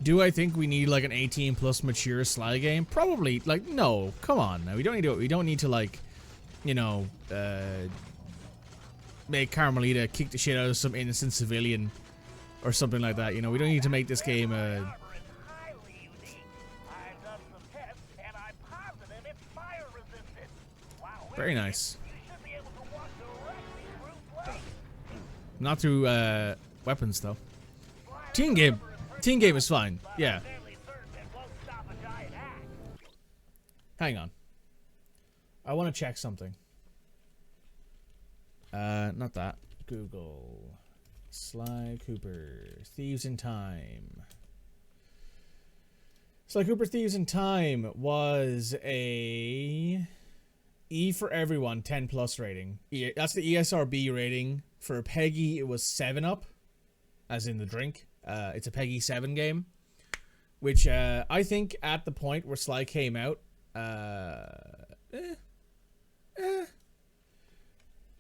Do I think we need like an 18 plus mature Sly game? Probably. Like, no, come on. Now we don't need to. We don't need to like, you know, make Carmelita kick the shit out of some innocent civilian or something like that. You know, we don't need to make this game Armor is highly unique. I've done some tests, and I'm positive it's fire resistant. Wow, very nice. you should be able to walk directly through flames. Not through weapons though. Team game is fine. Yeah. Fairly certain it won't stop a giant axe. Hang on. I want to check something. Not that. Google. Sly Cooper. Thieves in Time. Sly Cooper Thieves in Time was a E for everyone 10 plus rating. That's the ESRB rating. For Peggy, it was 7-up, as in the drink. It's a Peggy 7 game, which I think at the point where Sly came out,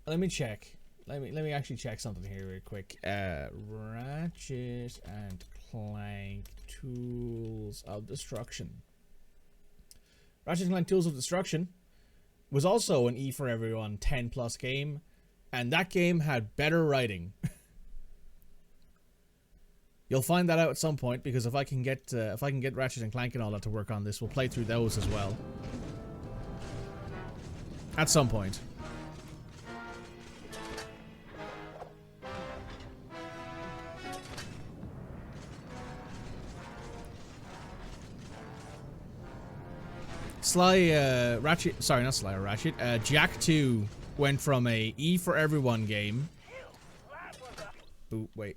let me check. Let me actually check something here real quick. Ratchet and Clank Tools of Destruction. Ratchet and Clank Tools of Destruction was also an E for everyone 10 plus game, and that game had better writing. You'll find that out at some point, because if I can get Ratchet and Clank and all that to work on this, we'll play through those as well. At some point. Ratchet, sorry, not Sly or Ratchet, Jack 2 went from a E for everyone game. Ooh, wait.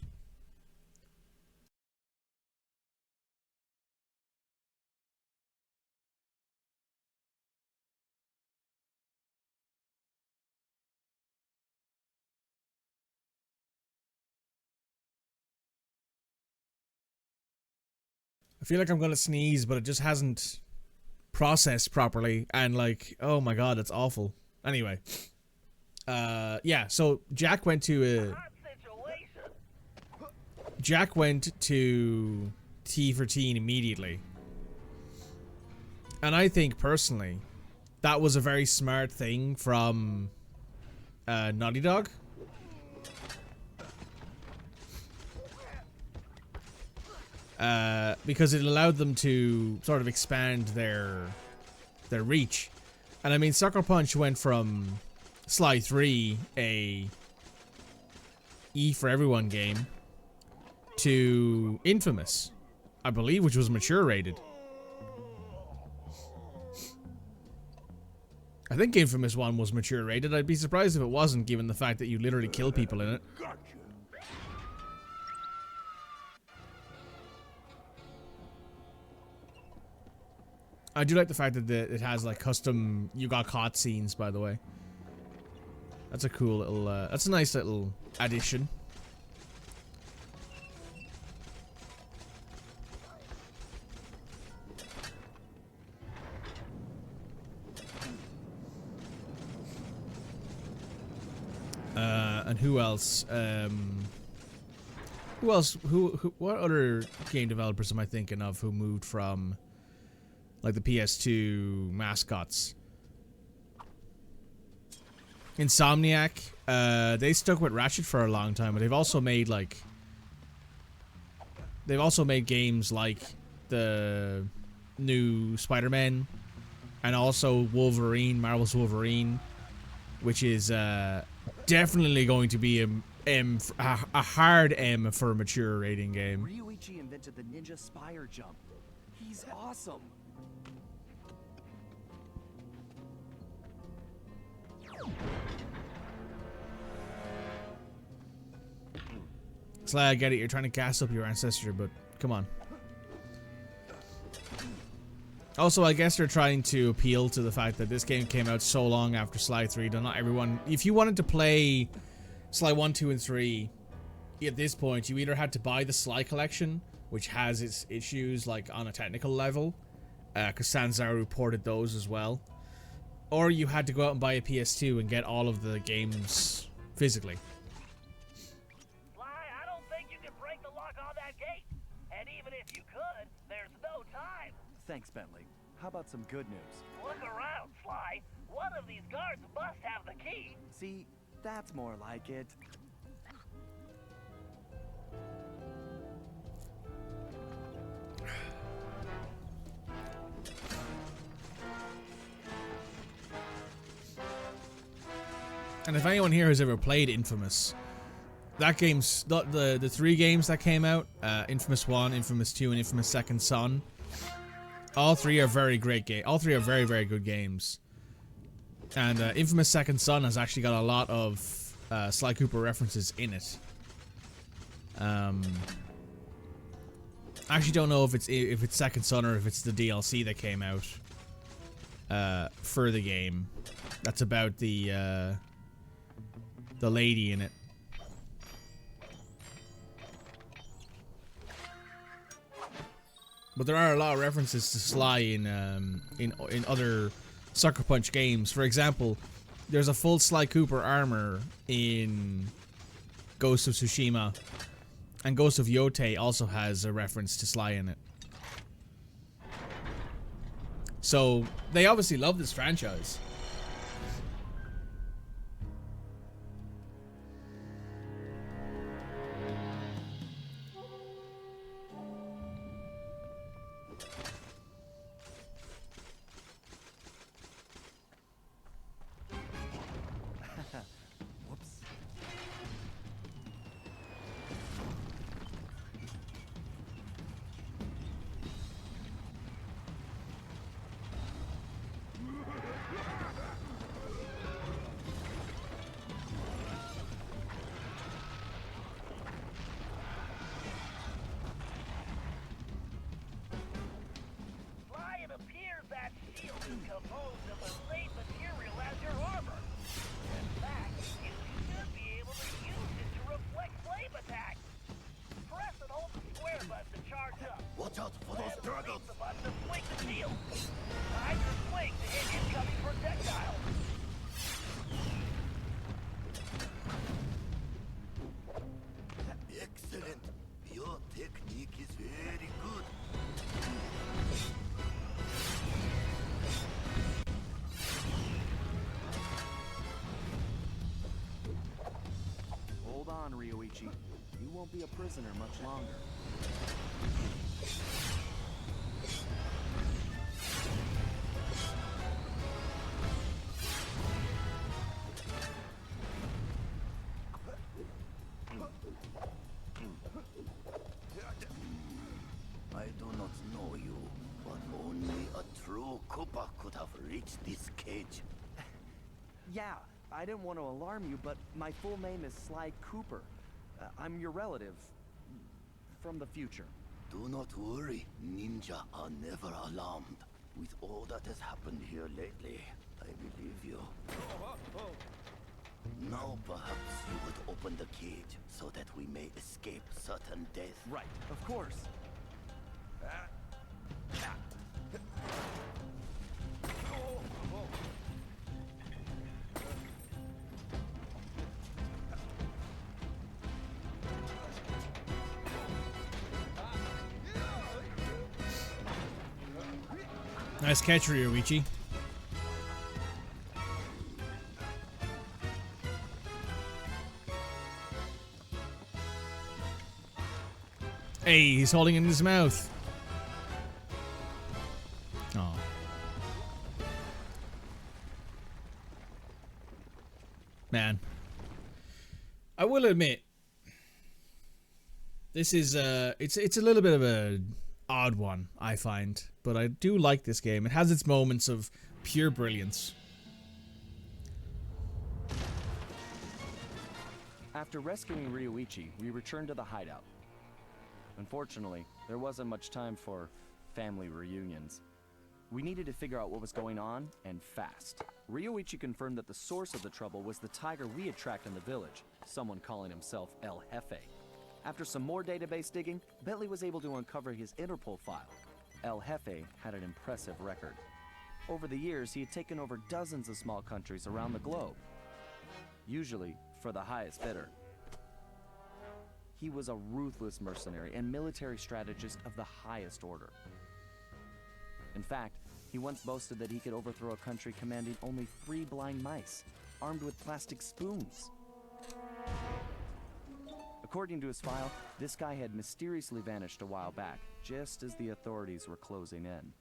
I feel like I'm gonna sneeze, but it just hasn't processed properly, and like, oh my god, that's awful. Anyway, yeah. So Jack went to T for Teen immediately, and I think personally that was a very smart thing from Naughty Dog. Because it allowed them to sort of expand their reach. And I mean, Sucker Punch went from Sly 3, a E for everyone game, to Infamous, I believe, which was mature rated. I think Infamous 1 was mature rated. I'd be surprised if it wasn't, given the fact that you literally kill people in it. I do like the fact that it has like custom "you got caught" scenes, by the way. That's a cool little, that's a nice little addition. And who else? What other game developers am I thinking of who moved from, like, the PS2 mascots? Insomniac, they stuck with Ratchet for a long time, but they've also made, like, games like the new Spider-Man, and also Wolverine, Marvel's Wolverine, which is definitely going to be a hard M for a mature rating game. Ryuichi invented the ninja spire jump. He's awesome. Sly, I get it, you're trying to gas up your ancestor, but come on. Also, I guess they're trying to appeal to the fact that this game came out so long after Sly 3 that not everyone... If you wanted to play Sly 1, 2, and 3, at this point, you either had to buy the Sly collection, which has its issues, like, on a technical level, because Sanzaru ported those as well, or you had to go out and buy a PS2 and get all of the games physically. Sly, I don't think you can break the lock on that gate. And even if you could, there's no time. Thanks, Bentley. How about some good news? Look around, Sly. One of these guards must have the key. See, That's more like it. And if anyone here has ever played Infamous, that game's the 3 games that came out, Infamous 1, Infamous 2, and Infamous Second Son. All 3 are very great games. All 3 are very, very good games. And Infamous Second Son has actually got a lot of Sly Cooper references in it. I actually don't know if it's Second Son or if it's the DLC that came out for the game. That's about the lady in it. But there are a lot of references to Sly in other Sucker Punch games. For example, there's a full Sly Cooper armor in Ghost of Tsushima, and Ghost of Yotei also has a reference to Sly in it. So they obviously love this franchise. Whoops. Sly, it appears that shield is composed of the same material as your armor. In fact, you should be able to use it to reflect flame attacks. Press and hold the square button to charge up. Watch out for those Then dragons! release the button to swing the shield. Time your swing to hit incoming projectiles. Excellent! Your technique is very good. Hold on, Ryoichi. You won't be a prisoner much longer. I do not know you, but only a true Koopa could have reached this cage. Yeah, I didn't want to alarm you, but my full name is Sly Cooper. I'm your relative from the future. Do not worry, ninja are never alarmed. With all that has happened here lately, I believe you. Now perhaps you would open the cage so that we may escape certain death. Right, of course. Nice catch, Ryoichi. Hey, he's holding it in his mouth. Oh. Man. I will admit, this is it's a little bit of a odd one, I find, but I do like this game. It has its moments of pure brilliance. After rescuing Ryoichi, we returned to the hideout. Unfortunately, there wasn't much time for family reunions. We needed to figure out what was going on, and fast. Ryoichi confirmed that the source of the trouble was the tiger we had tracked in the village, someone calling himself El Jefe. After some more database digging, Bentley was able to uncover his Interpol file. El Jefe had an impressive record. Over the years, he had taken over dozens of small countries around the globe, usually for the highest bidder. He was a ruthless mercenary and military strategist of the highest order. In fact, he once boasted that he could overthrow a country commanding only 3 blind mice. armed with plastic spoons. According to his file, this guy had mysteriously vanished a while back, just as the authorities were closing in.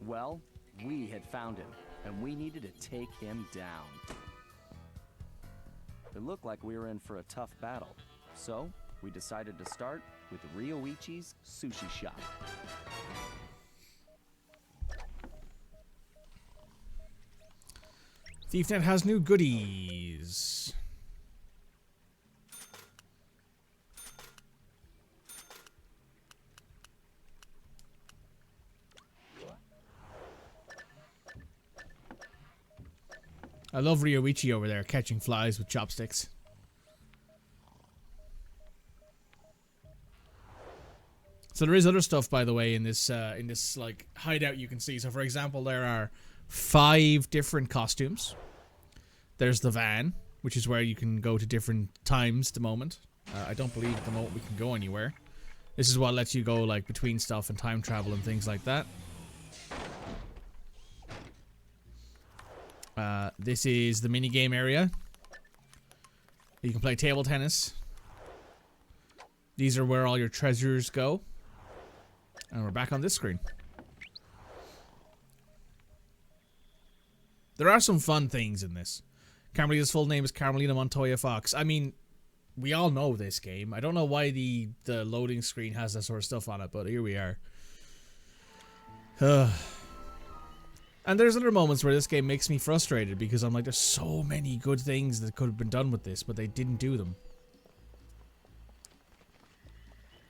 Well, we had found him, and we needed to take him down. It looked like we were in for a tough battle, so we decided to start with Ryoichi's sushi shop. ThiefNet has new goodies. I love Ryoichi over there catching flies with chopsticks. So there is other stuff, by the way, in this like hideout you can see. So for example, there are 5 different costumes. There's the van, which is where you can go to different times at the moment. I don't believe at the moment we can go anywhere. This is what lets you go like between stuff and time travel and things like that. This is the minigame area. You can play table tennis. These are where all your treasures go. And we're back on this screen. There are some fun things in this. Carmelita's full name is Carmelita Montoya Fox. I mean, we all know this game. I don't know why the loading screen has that sort of stuff on it, but here we are. And there's other moments where this game makes me frustrated because I'm like, there's so many good things that could have been done with this, but they didn't do them.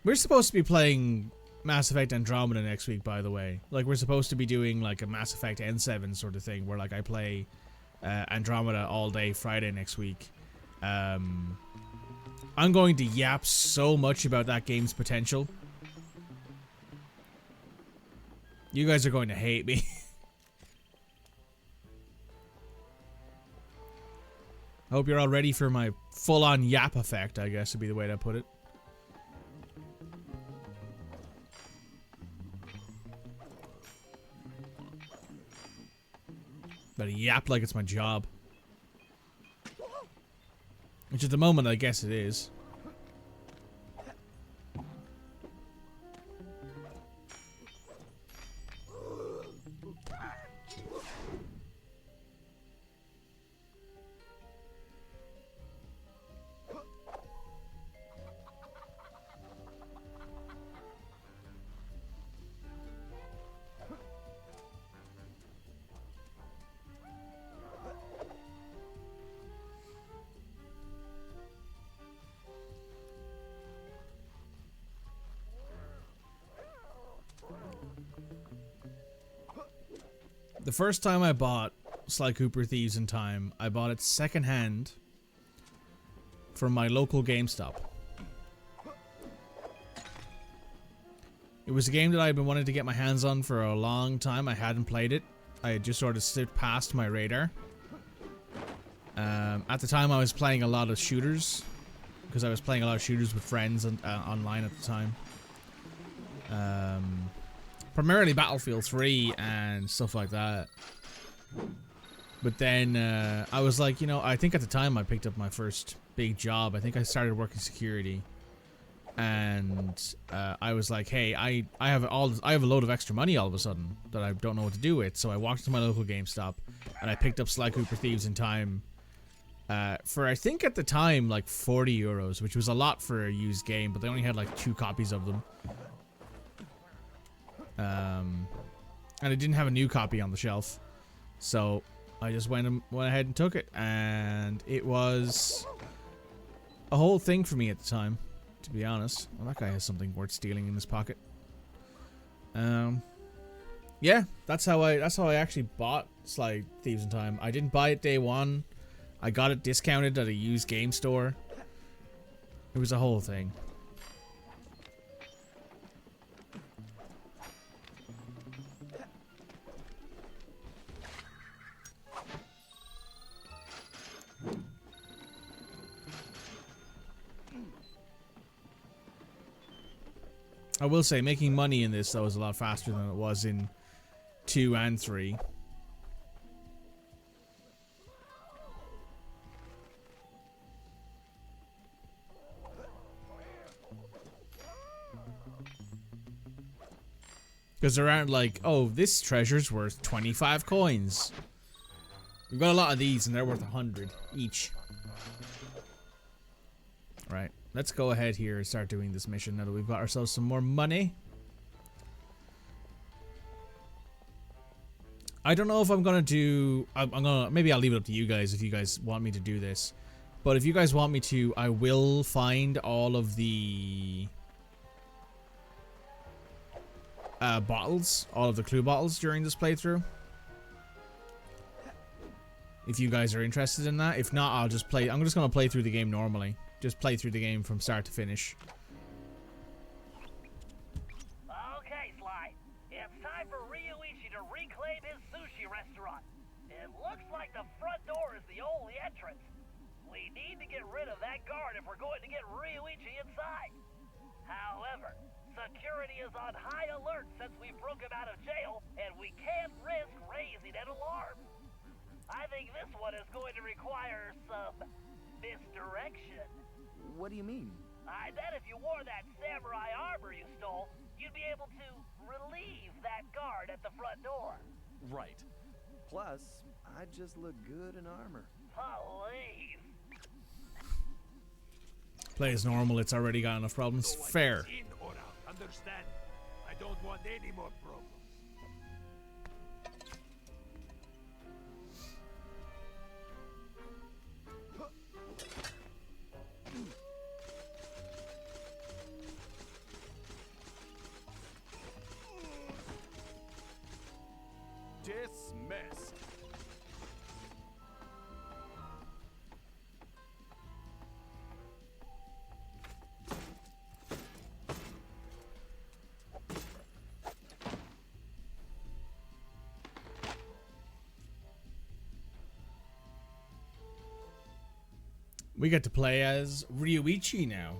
We're supposed to be playing Mass Effect Andromeda next week, by the way. Like, we're supposed to be doing like a Mass Effect N7 sort of thing, where like I play Andromeda all day Friday next week. I'm going to yap so much about that game's potential. You guys are going to hate me. I hope you're all ready for my full-on yap effect, I guess would be the way to put it. But I yap like it's my job. Which at the moment, I guess it is. The first time I bought Sly Cooper Thieves in Time, I bought it secondhand from my local GameStop. It was a game that I'd been wanting to get my hands on for a long time. I hadn't played it. I had just sort of slipped past my radar. At the time, I was playing a lot of shooters, because I was playing a lot of shooters with friends and, online at the time. Primarily Battlefield 3 and stuff like that. But then I was like, you know, I think at the time I picked up my first big job. I think I started working security, and I was like, hey, I have a load of extra money all of a sudden that I don't know what to do with. So I walked to my local GameStop and I picked up Sly Cooper Thieves in Time for, I think at the time, like 40 euros, which was a lot for a used game, but they only had like 2 copies of them. And I didn't have a new copy on the shelf, so I just went ahead and took it, and it was a whole thing for me at the time, to be honest. Well, that guy has something worth stealing in his pocket. Yeah, that's how I actually bought Sly Thieves in Time. I didn't buy it day one. I got it discounted at a used game store. It was a whole thing. I will say, making money in this, though, is a lot faster than it was in 2 and 3. Because there aren't like, oh, this treasure's worth 25 coins. We've got a lot of these and they're worth 100 each. Right, let's go ahead here and start doing this mission now that we've got ourselves some more money. I don't know if I'm gonna do, maybe I'll leave it up to you guys if you guys want me to do this. But if you guys want me to, I will find all of the bottles, all of the clue bottles during this playthrough. If you guys are interested in that. If not, I'll just play, I'm just gonna play through the game normally. Just play through the game from start to finish. Okay, Sly. It's time for Ryuichi to reclaim his sushi restaurant. It looks like the front door is the only entrance. We need to get rid of that guard if we're going to get Ryuichi inside. However, security is on high alert since we broke him out of jail, and we can't risk raising an alarm. I think this one is going to require some misdirection. What do you mean? I bet if you wore that samurai armor you stole, you'd be able to relieve that guard at the front door. Right. Plus, I just look good in armor. Please. Play as normal, it's already got enough problems. Fair. In or out, understand? I don't want any more problems. Dismissed. We get to play as Ryuichi now.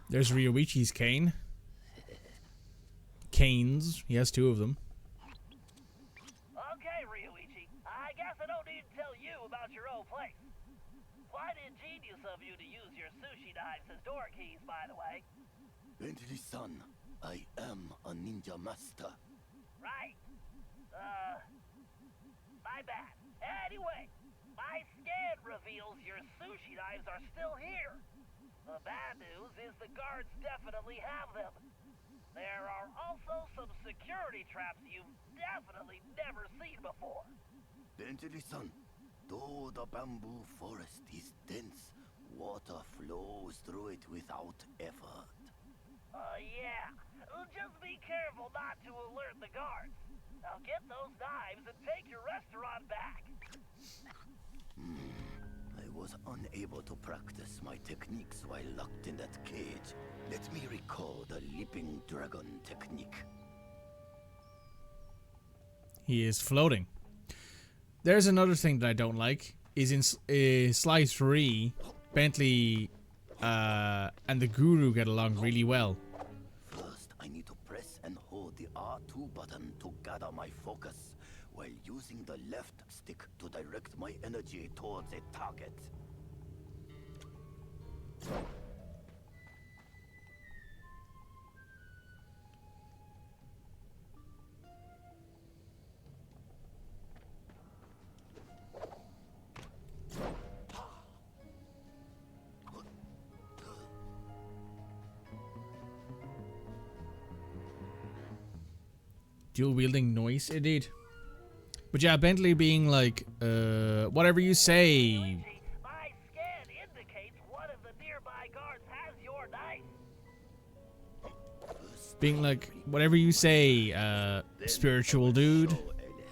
There's Ryuichi's cane. Canes. He has two of them. Okay, Ryuichi. I guess I don't need to tell you about your old place. Quite ingenious of you to use your sushi knives as door keys, by the way. Bentley-san, I am a ninja master. Right. My bad. Anyway, my scan reveals your sushi knives are still here. The bad news is the guards definitely have them. There are also some security traps you've definitely never seen before. Bentley-san, though the bamboo forest is dense, water flows through it without effort. Yeah. Just be careful not to alert the guards. Now get those knives and take your restaurant back. I was unable to practice my techniques while locked in that cage. Let me recall the leaping dragon technique. He is floating. There's another thing that I don't like. Is in Sly 3, Bentley and the Guru get along really well. First, I need to press and hold the R2 button to gather my focus, while using the left stick to direct my energy towards a target. Dual wielding noise, indeed. But yeah, Bentley being like, whatever you say. My scan indicates one of the nearby guards has your knife. Being like, whatever you say, spiritual dude. So, El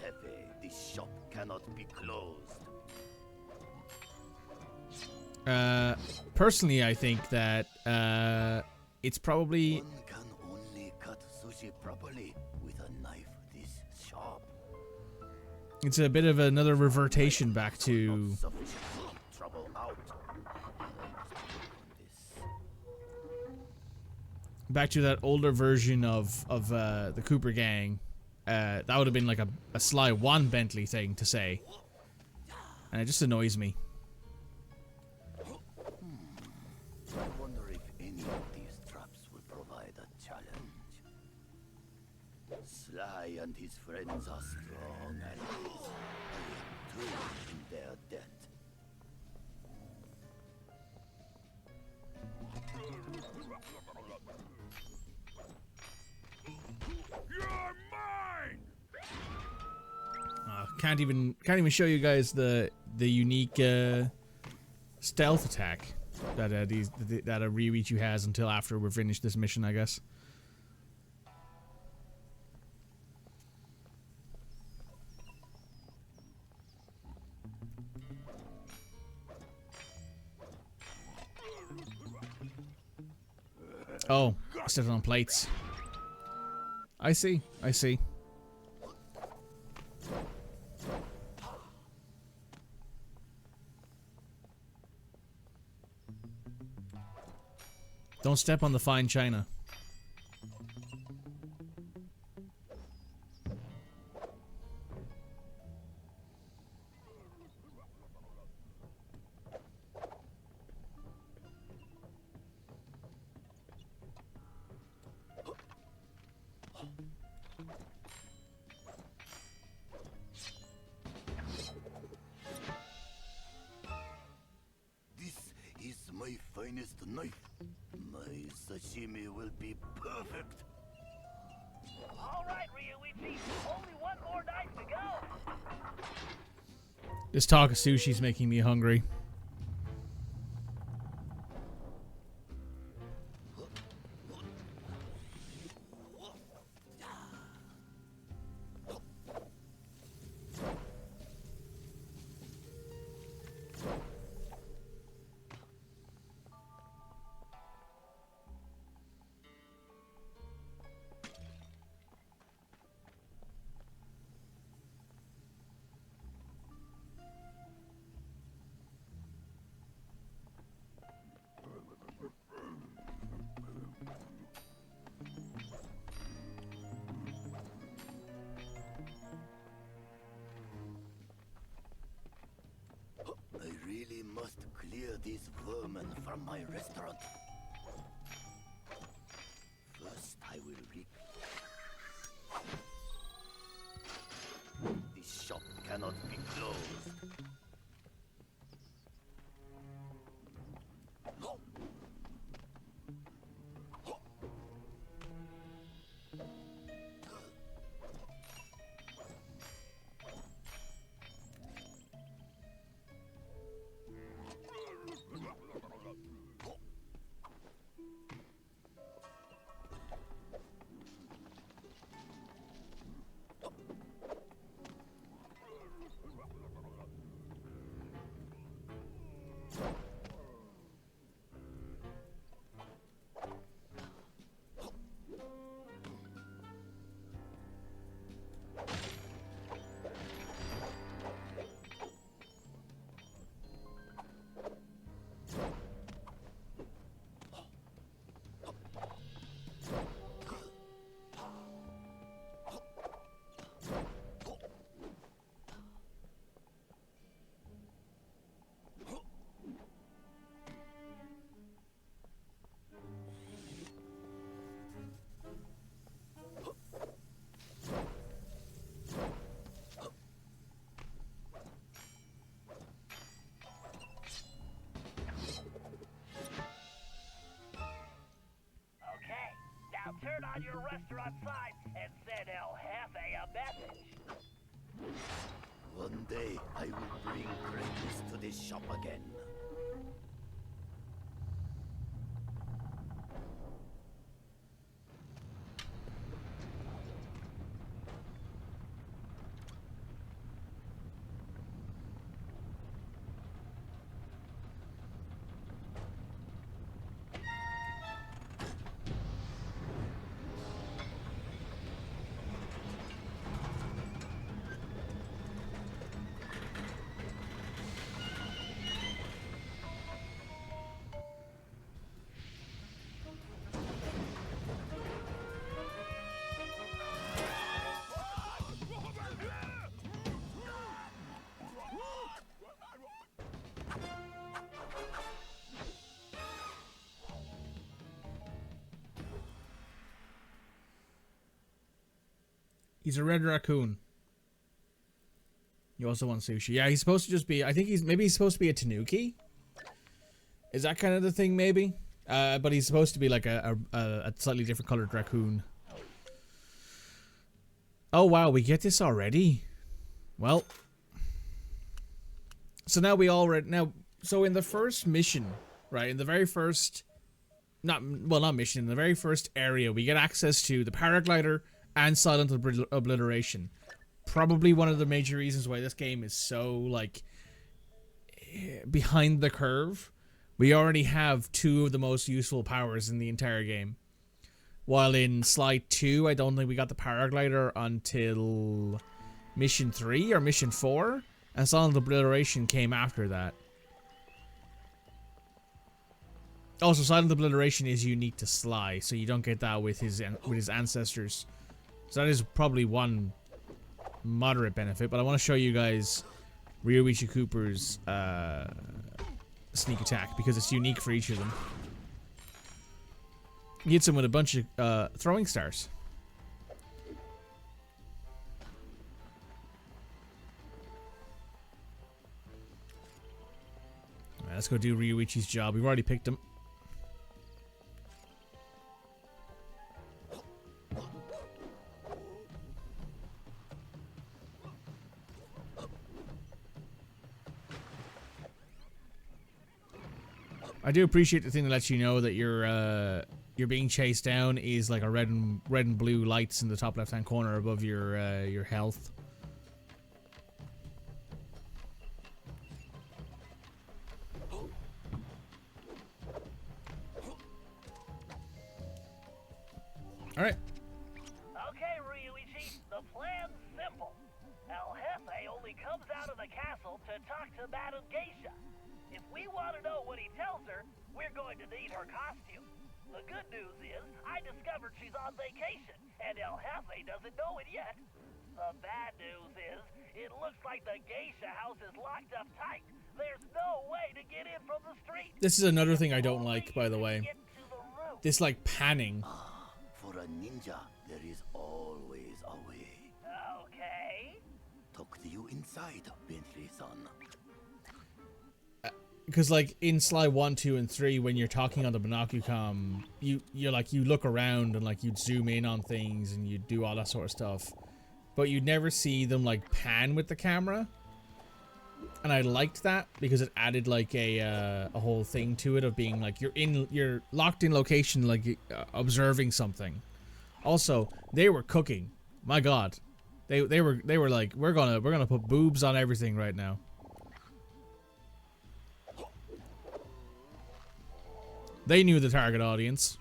Jefe, this shop cannot be closed. Personally, I think that it's probably One can only cut sushi properly with a knife this sharp. it's a bit of another revertation back to Sufficient trouble out. Let's work on this. Back to that older version of the Cooper gang. That would have been like a sly one Bentley thing to say. And it just annoys me. I wonder if any of these traps will provide a challenge. Sly and his friends are strong allies. I am too in their debt. You're mine! Can't even show you guys the unique stealth attack that that a Ririchu has until after we're finished this mission, I guess. Oh, I stepped on plates. I see. I see. Don't step on the fine china. This is my finest knife. My sashimi will be perfect. All right, Ryuichi. Only one more night to go. This talk of sushi's making me hungry. I really must clear these vermin from my restaurant. First, I will This shop cannot be closed. Okay, now turn on your restaurant sign and send El Jefe a message. One day, I will bring greatness to this shop again. He's a red raccoon. You also want sushi. Yeah, he's supposed to just be... I think he's supposed to be a tanuki. Is that kind of the thing, maybe? But he's supposed to be like a slightly different colored raccoon. Oh, wow. We get this already? Well. So now we already... Now, so in the first mission, right? In the very first... Not mission. In the very first area, we get access to the paraglider and silent obliteration. Probably one of the major reasons why this game is so, like, behind the curve. We already have two of the most useful powers in the entire game. While in Sly 2, I don't think we got the paraglider until Mission 3 or Mission 4. And silent obliteration came after that. Also, silent obliteration is unique to Sly, so you don't get that with his ancestors. So that is probably one moderate benefit, but I want to show you guys Ryoichi Cooper's sneak attack because it's unique for each of them. He hits him with a bunch of throwing stars. Alright, let's go do Ryoichi's job. We've already picked him. I do appreciate the thing that lets you know that you're being chased down is like a red and blue lights in the top left hand corner above your health. All right. Okay, Ryoichi, the plan's simple. El Jefe only comes out of the castle to talk to Madame Geisha. If we want to know what he tells her, we're going to need her costume. The good news is, I discovered she's on vacation, and El Jefe doesn't know it yet. The bad news is, it looks like the Geisha house is locked up tight. There's no way to get in from the street. This is another thing I don't like, by the way. This, like, panning. For a ninja, there is always a way. Okay. Talk to you inside, Bentley-san. Because, like, in Sly 1, 2, and 3, when you're talking on the binocucom, you look around and, like, you'd zoom in on things and you'd do all that sort of stuff. But you'd never see them, like, pan with the camera. And I liked that because it added, like, a whole thing to it of being, like, you're locked in location, like, observing something. Also, they were cooking. My God. They were like, we're gonna put boobs on everything right now. They knew the target audience.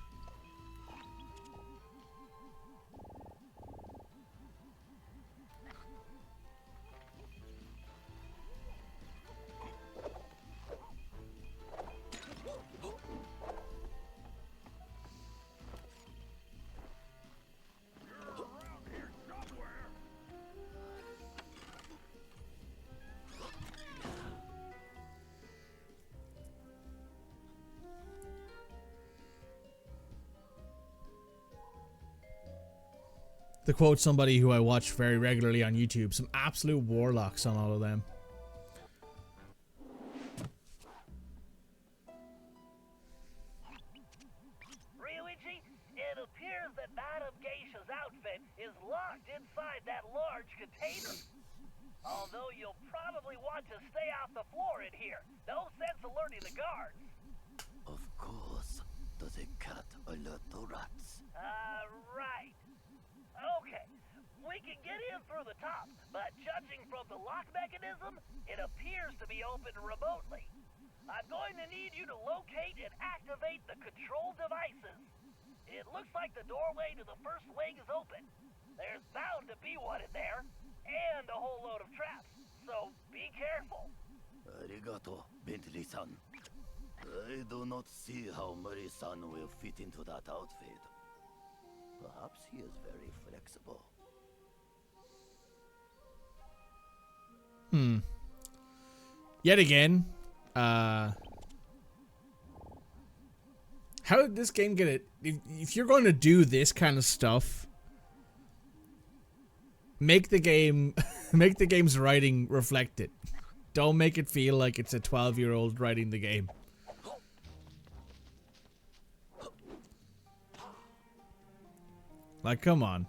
To quote somebody who I watch very regularly on YouTube, some absolute warlocks on all of them. Ryoichi, it appears that Madame Geisha's outfit is locked inside that large container. Although you'll probably want to stay off the floor in here. No sense alerting the guards. Of course. Does a cat alert the rats? Right. Okay, we can get in through the top, but judging from the lock mechanism, it appears to be opened remotely. I'm going to need you to locate and activate the control devices. It looks like the doorway to the first wing is open. There's bound to be one in there, and a whole load of traps, so be careful. Arigato, Bentley-san. I do not see how Murray-san will fit into that outfit. Perhaps he is very flexible. Yet again, how did this game get it? If you're going to do this kind of stuff, make the game, make the game's writing reflect it. Don't make it feel like it's a 12-year-old writing the game. Like, come on.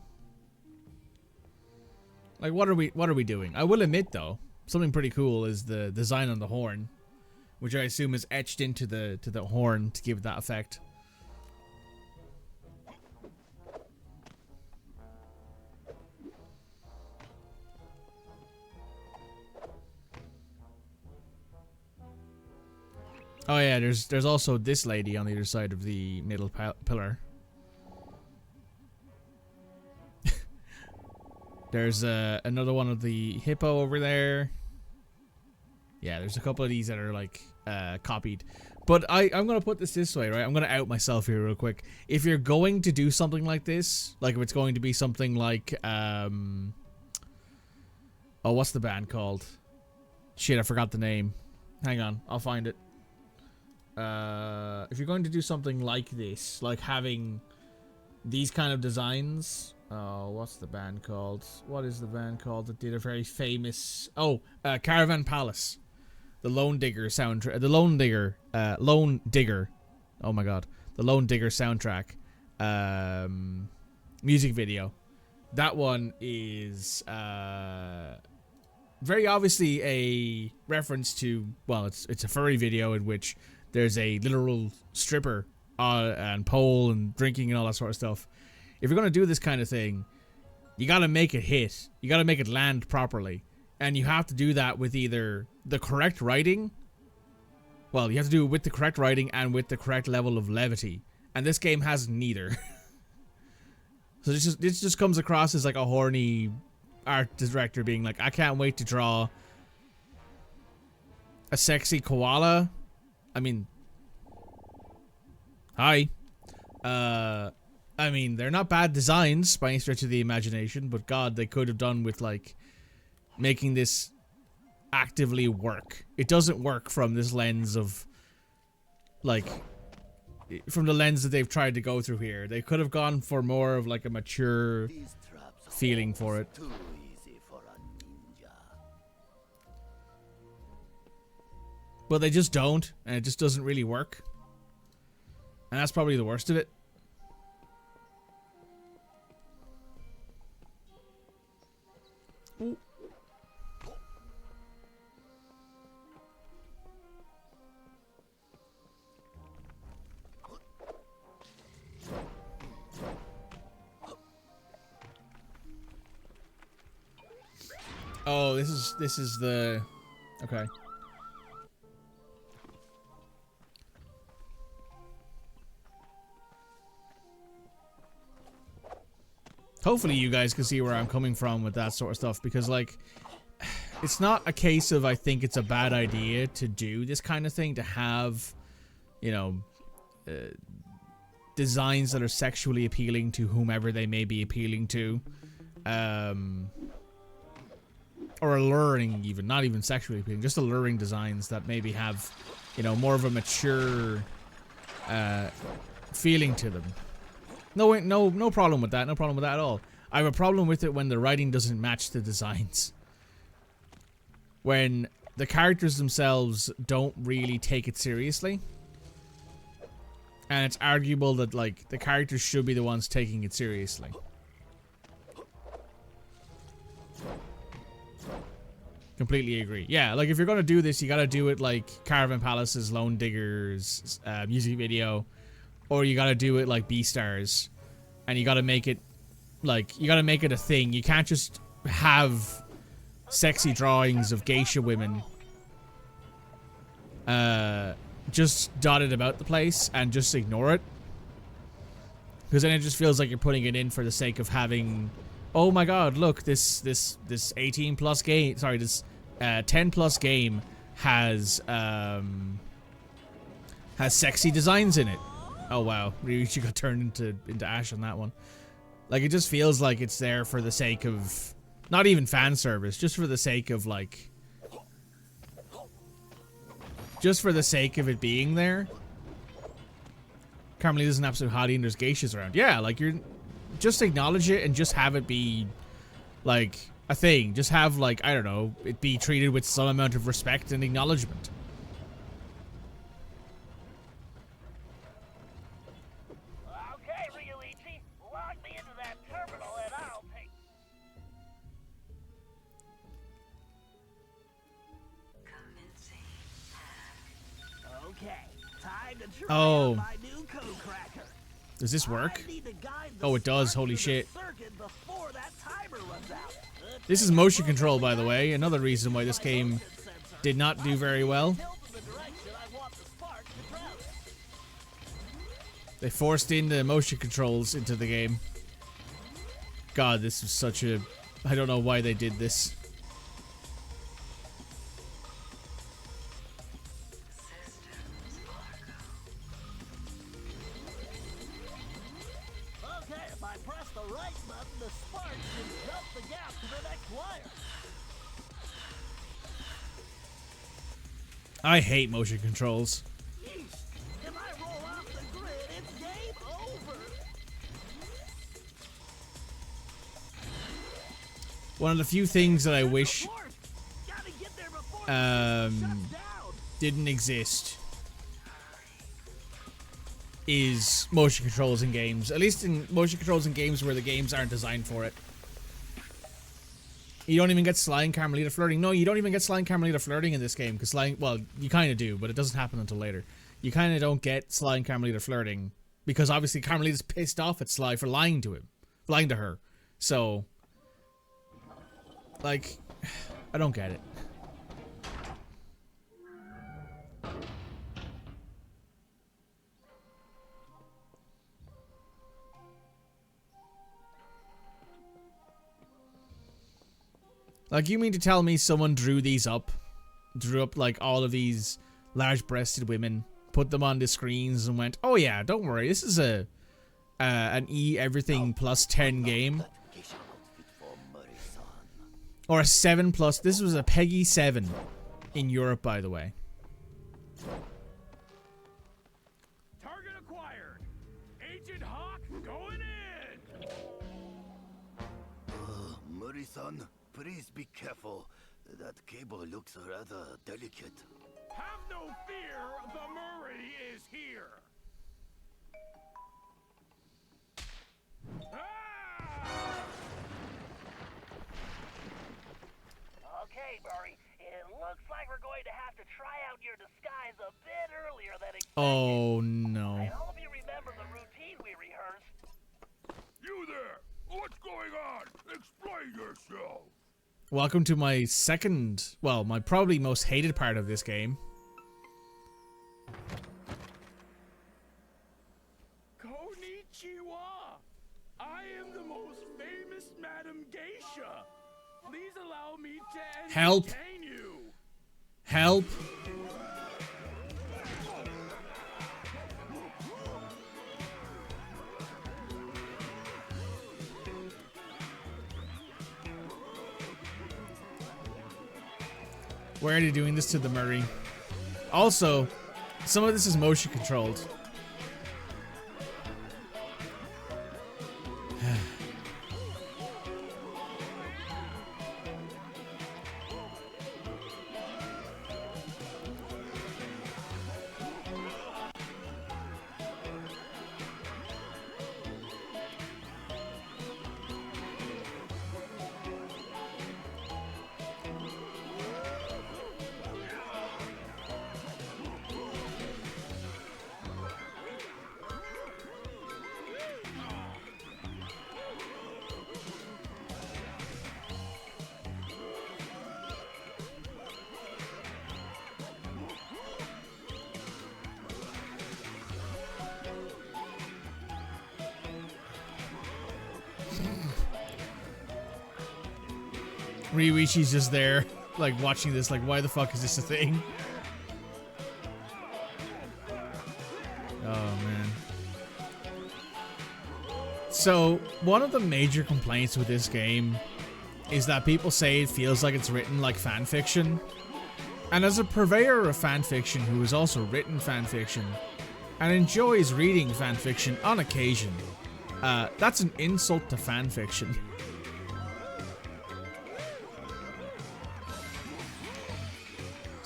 Like, what are we doing? I will admit, though, something pretty cool is the design on the horn, which I assume is etched into the horn to give it that effect. Oh yeah, there's also this lady on the other side of the middle pillar. There's another one of the hippo over there. Yeah, there's a couple of these that are like copied. But I'm gonna put this way, right? I'm gonna out myself here real quick. If you're going to do something like this, like if it's going to be something like oh, what's the band called? Shit, I forgot the name. Hang on, I'll find it. If you're going to do something like this, like having these kind of designs, oh, what's the band called? What is the band called that did a very famous? Oh, Caravan Palace, the Lone Digger soundtrack, the Lone Digger. Oh my God, the Lone Digger soundtrack, music video. That one is very obviously a reference to, well, it's a furry video in which there's a literal stripper and pole and drinking and all that sort of stuff. If you're going to do this kind of thing, you got to make it hit. You got to make it land properly. And you have to do that with either the correct writing. Well, you have to do it with the correct writing and with the correct level of levity. And this game has neither. So this just comes across as like a horny art director being like, I can't wait to draw a sexy koala. I mean, hi. I mean, they're not bad designs by any stretch of the imagination, but God, they could have done with, like, making this actively work. It doesn't work from this lens of, like, from the lens that they've tried to go through here. They could have gone for more of, like, a mature feeling for it. Too easy for a ninja. But they just don't, and it just doesn't really work. And that's probably the worst of it. Ooh. Oh, this is the... Okay. Hopefully you guys can see where I'm coming from with that sort of stuff, because, like, it's not a case of I think it's a bad idea to do this kind of thing, to have, you know, designs that are sexually appealing to whomever they may be appealing to, or alluring, even, not even sexually appealing, just alluring designs that maybe have, you know, more of a mature feeling to them. No problem with that. No problem with that at all. I have a problem with it when the writing doesn't match the designs. When the characters themselves don't really take it seriously. And it's arguable that, like, the characters should be the ones taking it seriously. Completely agree. Yeah, like, if you're gonna do this, you gotta do it like Caravan Palace's Lone Digger's music video. Or you gotta do it like Beastars, and you gotta make it, like, you gotta make it a thing. You can't just have sexy drawings of geisha women just dotted about the place and just ignore it. Because then it just feels like you're putting it in for the sake of having, oh my god, look, this 18 plus game, sorry, this 10 plus game has sexy designs in it. Oh wow, she got turned into ash on that one. Like, it just feels like it's there for the sake of, not even fan service, just for the sake of, like, just for the sake of it being there. Carmelita's an absolute hottie and there's geishas around. Yeah, like, you're, just acknowledge it and just have it be like a thing. Just have like, I don't know, it be treated with some amount of respect and acknowledgement. Okay, Ryuichi, log me into that terminal and I'll take... Okay, time to try out my new code cracker. Does this work? I need to guide the Oh, it does. spark Holy through the shit. circuit before that timer runs out. This is motion control, by the way. Another reason why this game did not do very well. Tilt in the direction I want the spark to travel. They forced in the motion controls into the game. God, this was such a... I don't know why they did this. Okay, if I press the right button, the spark should jump the gap to the next wire. I hate motion controls. Yeesh. If I roll off the grid, it's game over. One of the few things that I wish Fourth, gotta get there before the shuts down. didn't exist is motion controls in games. At least in motion controls in games where the games aren't designed for it. You don't even get slime Carmelita flirting. No, you don't even get slime Carmelita flirting in this game, because slime, well, you kind of do, but it doesn't happen until later. You kind of don't get slime Carmelita flirting, because obviously Carmelita's pissed off at Sly for lying to her. So, like, I don't get it. Like, you mean to tell me someone drew up like all of these large-breasted women, put them on the screens and went, oh yeah, don't worry, this is an E everything plus 10 game. Or a 7+, this was a Peggy 7 in Europe, by the way. Target acquired. Agent Hawk going in. Murray-san, please be careful. That cable looks rather delicate. Have no fear, the Murray is here. Ah! Okay, Murray, it looks like we're going to have to try out your disguise a bit earlier than expected. Oh no. I hope you remember the routine we rehearsed. You there! What's going on? Explain yourself! Welcome to my second, well, my probably most hated part of this game. Konnichiwa! I am the most famous Madam Geisha. Please allow me to Help. entertain you. Help. Why are they doing this to the Murray? Also, some of this is motion controlled. Ryuichi's just there, like, watching this, like, why the fuck is this a thing? Oh, man. So, one of the major complaints with this game is that people say it feels like it's written like fanfiction. And as a purveyor of fanfiction who has also written fanfiction and enjoys reading fanfiction on occasion, that's an insult to fanfiction.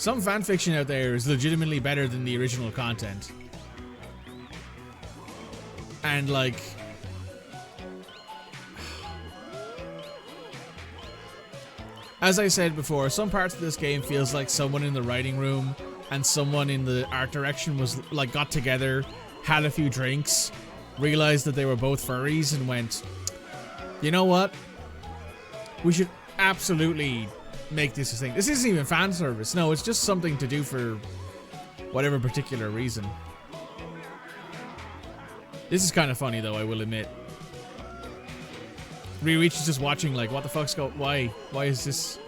Some fan fiction out there is legitimately better than the original content. And like, as I said before, some parts of this game feels like someone in the writing room and someone in the art direction was like got together, had a few drinks, realized that they were both furries and went, you know what? We should absolutely make this a thing. This isn't even fan service. No, it's just something to do for whatever particular reason. This is kind of funny though, I will admit. Ryuichi's is just watching like, what the fuck's going, why is this?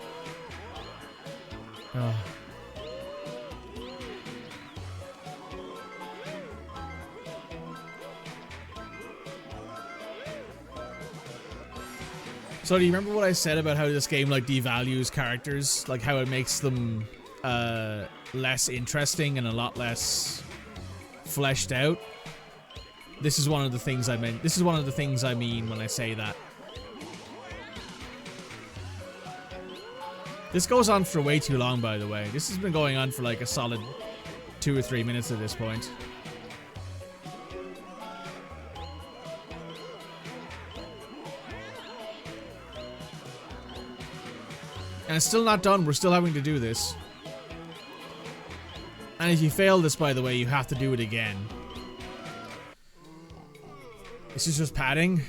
Oh. So do you remember what I said about how this game like devalues characters? Like how it makes them less interesting and a lot less fleshed out? This is one of the things I meant. This is one of the things I mean when I say that. This goes on for way too long, by the way. This has been going on for like a solid 2 or 3 minutes at this point. And it's still not done. We're still having to do this. And if you fail this, by the way, you have to do it again. This is just padding.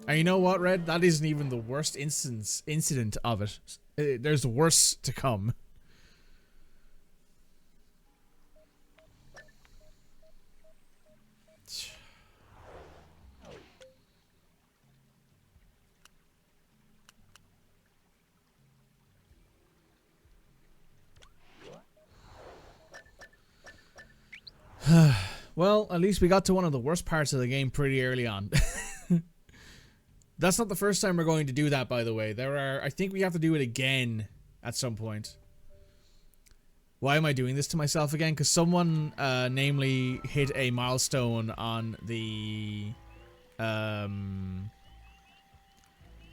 And you know what, Red? That isn't even the worst incident of it. There's worse to come. Well, at least we got to one of the worst parts of the game pretty early on. That's not the first time we're going to do that, by the way. I think we have to do it again at some point. Why am I doing this to myself again? Because someone, namely, hit a milestone on the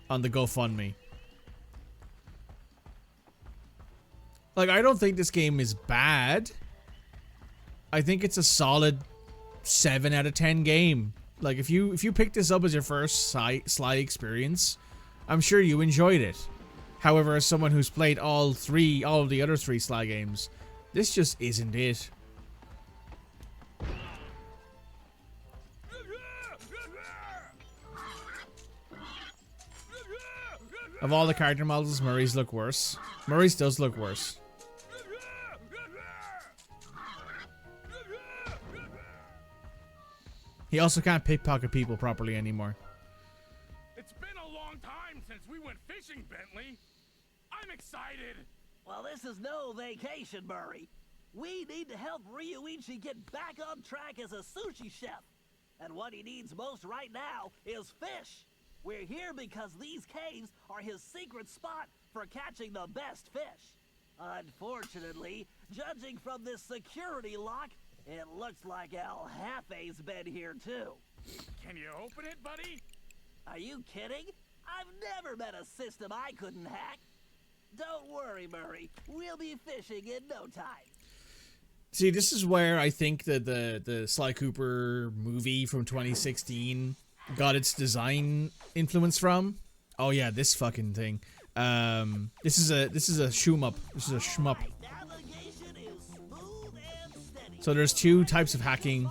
GoFundMe. Like, I don't think this game is bad. I think it's a solid 7 out of 10 game. Like, if you pick this up as your first Sly experience, I'm sure you enjoyed it. However, as someone who's played all of the other 3 Sly games, this just isn't it. Of all the character models, Murray's look worse. Murray's does look worse. He also can't pickpocket people properly anymore. It's been a long time since we went fishing, Bentley. I'm excited. Well, this is no vacation, Murray. We need to help Ryuichi get back on track as a sushi chef. And what he needs most right now is fish. We're here because these caves are his secret spot for catching the best fish. Unfortunately, judging from this security lock, it looks like El Jefe's been here too. Can you open it, buddy? Are you kidding? I've never met a system I couldn't hack. Don't worry, Murray. We'll be fishing in no time. See, this is where I think that the Sly Cooper movie from 2016 got its design influence from. Oh yeah, this fucking thing. This is a shmup. This is a shmup. So there's 2 types of hacking.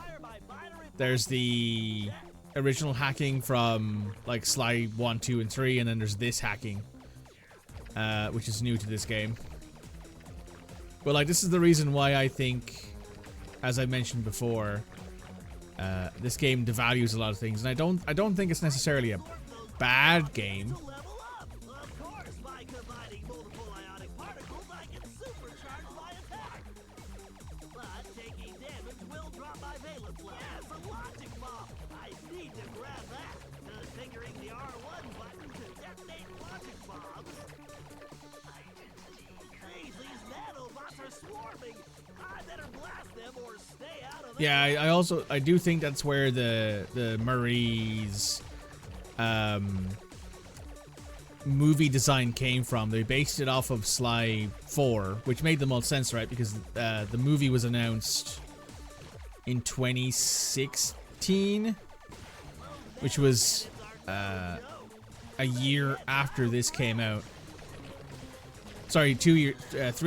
There's the original hacking from like Sly 1, 2, and 3, and then there's this hacking, which is new to this game. But like, this is the reason why I think, as I mentioned before, this game devalues a lot of things, and I don't think it's necessarily a bad game. are swarming. I better blast them or stay out of Yeah, I do think that's where the Murray's movie design came from. They based it off of Sly 4, which made the most sense, right? Because the movie was announced in 2016, which was a year after this came out. Sorry, 3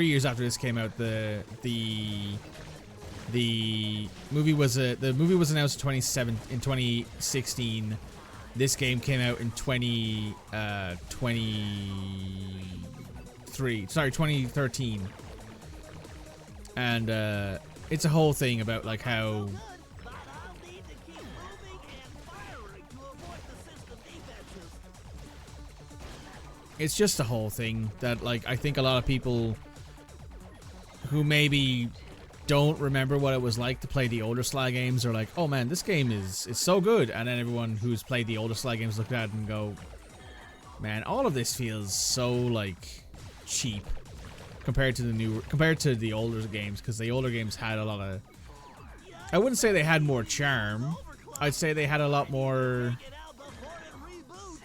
years after this came out. The movie was announced in 2016. This game came out in 2013. And it's a whole thing about like how but I'll need to keep moving and firing to avoid the system defenses. it's just a whole thing that like I think a lot of people who maybe don't remember what it was like to play the older Sly games are like, oh man, this game is so good, and then everyone who's played the older Sly games look at it and go, man, all of this feels so like cheap compared to the older games, because the older games had a lot of, I wouldn't say they had more charm, I'd say they had a lot more. Get out before it reboots.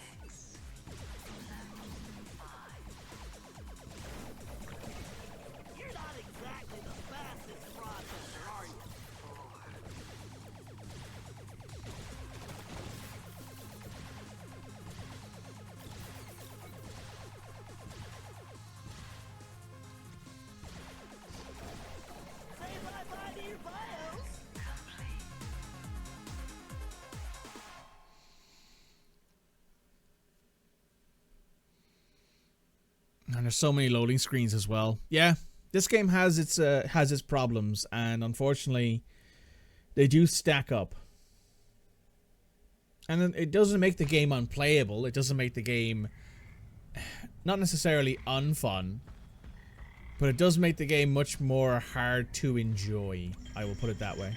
You're not exactly the fastest processor, are you? Say bye-bye to your bios. And there's so many loading screens as well. Yeah, this game has its problems, and unfortunately, they do stack up. And then it doesn't make the game unplayable. It doesn't make the game not necessarily unfun, but it does make the game much more hard to enjoy. I will put it that way.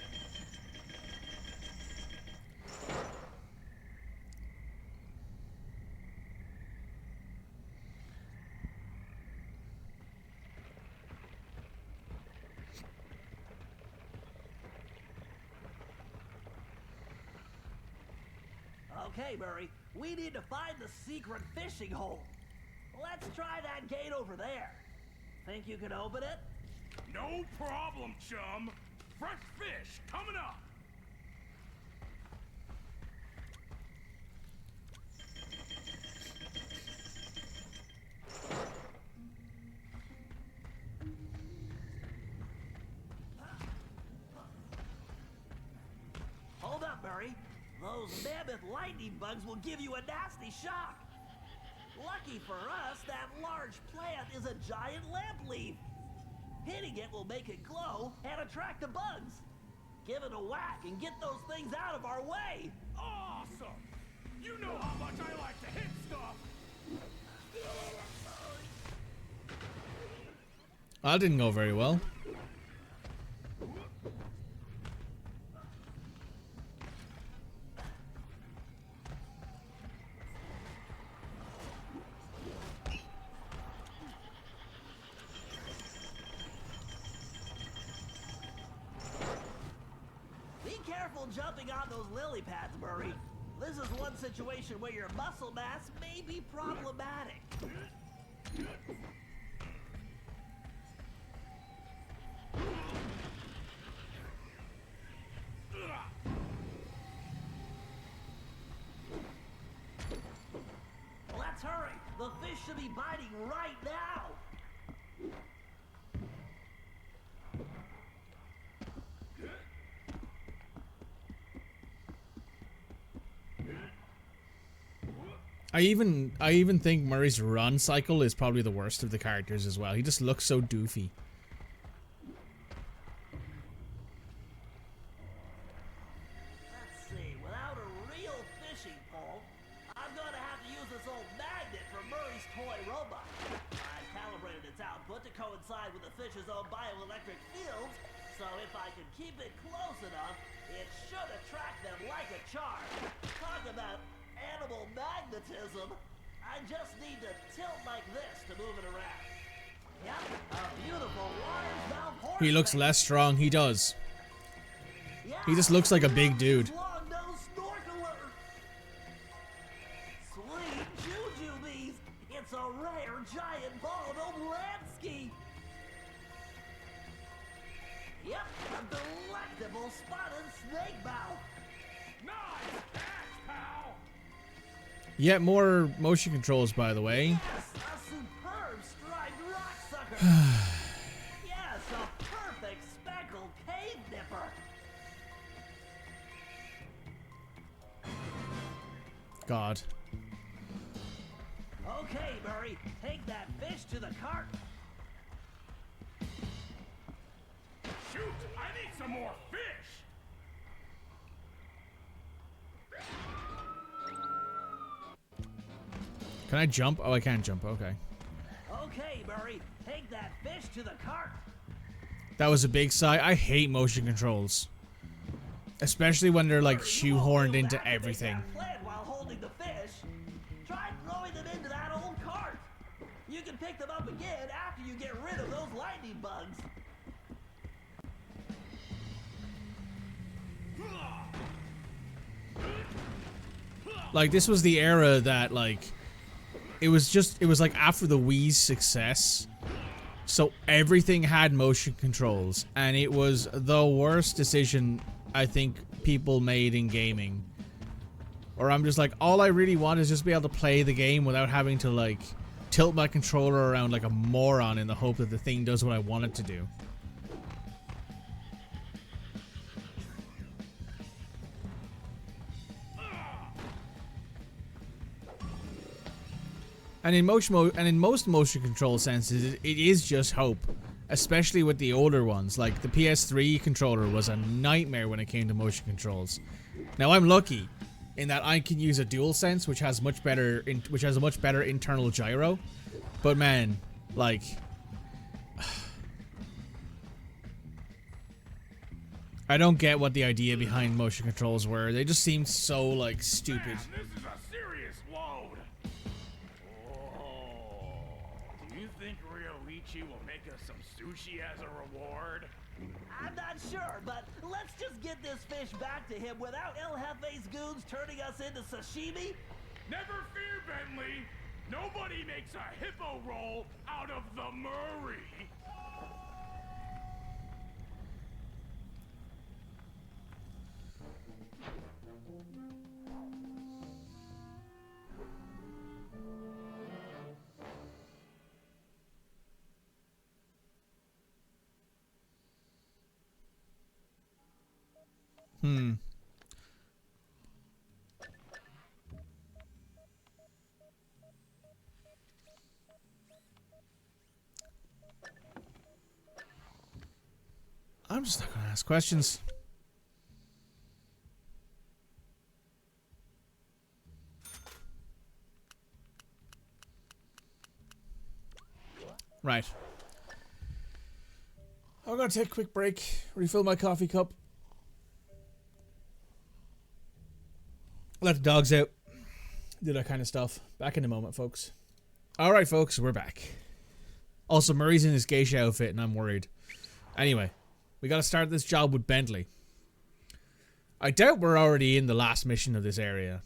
Okay, Murray, we need to find the secret fishing hole. Let's try that gate over there. Think you can open it? No problem, chum. Fresh fish coming up. Hold up, Murray. Those mammoth lightning bugs will give you a nasty shock. Lucky for us, that large plant is a giant lamp leaf. Hitting it will make it glow and attract the bugs. Give it a whack and get those things out of our way. Awesome. You know how much I like to hit stuff. That didn't go very well. Be careful jumping on those lily pads, Murray. This is one situation where your muscle mass may be problematic. Let's hurry. The fish should be biting right now. I even think Murray's run cycle is probably the worst of the characters as well. He just looks so doofy. Let's see, without a real fishing pole, I'm gonna have to use this old magnet from Murray's toy robot. I calibrated its output to coincide with the fish's own bioelectric fields, so if I can keep it close enough, it should attract them like a charm. Talk about animal magnetism. I just need to tilt like this to move it around. Yep, a beautiful largemouth horse. He looks less strong. He does. Yeah, He just looks like a big dude. long-nosed snorkeler. Sweet juju bees. It's a rare giant bald Oblansky. Yep, a delectable spotted snakemouth. Nice catch, pal! Yet more motion controls, by the way. Yes, a superb striped rocksucker. Yes, a perfect speckled cave dipper. God. Okay, Murray, take that fish to the cart. Shoot! I need some more fish! Can I jump? Oh, I can't jump. Okay. Okay, Murray, take that fish to the cart. That was a big sigh. I hate motion controls. Especially when they're like You won't shoehorned be able into to activate everything. that plan while holding the fish. Try throwing them into that old cart. You can pick them up again after you get rid of those lightning bugs. Like, this was the era that, like, it was like after the Wii's success. So everything had motion controls, and it was the worst decision I think people made in gaming. Or I'm just like, all I really want is just be able to play the game without having to, like, tilt my controller around like a moron in the hope that the thing does what I want it to do. And in most motion control senses, it is just hope, especially with the older ones. Like the PS3 controller was a nightmare when it came to motion controls. Now I'm lucky in that I can use a DualSense, which has a much better internal gyro. But man, like, I don't get what the idea behind motion controls were. They just seem so like stupid. Man, this is a serious load! Oh, do you think Ryoichi will make us some sushi as a reward? I'm not sure, but let's just get this fish back to him without El Jefe's goons turning us into sashimi. Never fear, Bentley! Nobody makes a hippo roll out of the Murray! I'm just not gonna ask questions. Right. I'm gonna take a quick break, refill my coffee cup, let the dogs out, do that kind of stuff. Back in a moment, folks. Alright, folks, we're back. Also, Murray's in his geisha outfit, and I'm worried. Anyway, we gotta start this job with Bentley. I doubt we're already in the last mission of this area.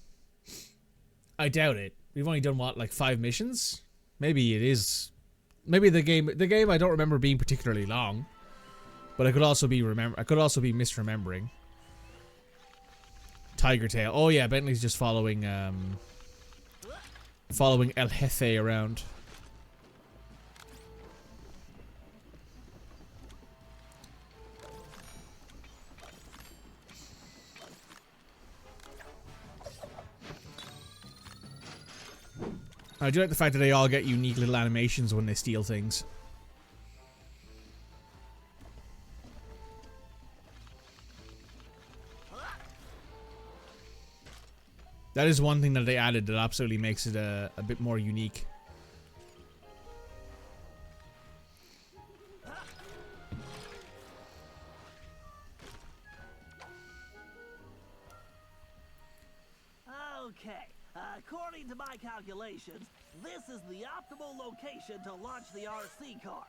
I doubt it. We've only done, what, like 5 missions? Maybe it is. Maybe the game I don't remember being particularly long. But I could also be misremembering. Tiger Tail. Oh yeah, Bentley's just following El Jefe around. I do like the fact that they all get unique little animations when they steal things. That is one thing that they added that absolutely makes it a bit more unique. Okay, According to my calculations, this is the optimal location to launch the RC car.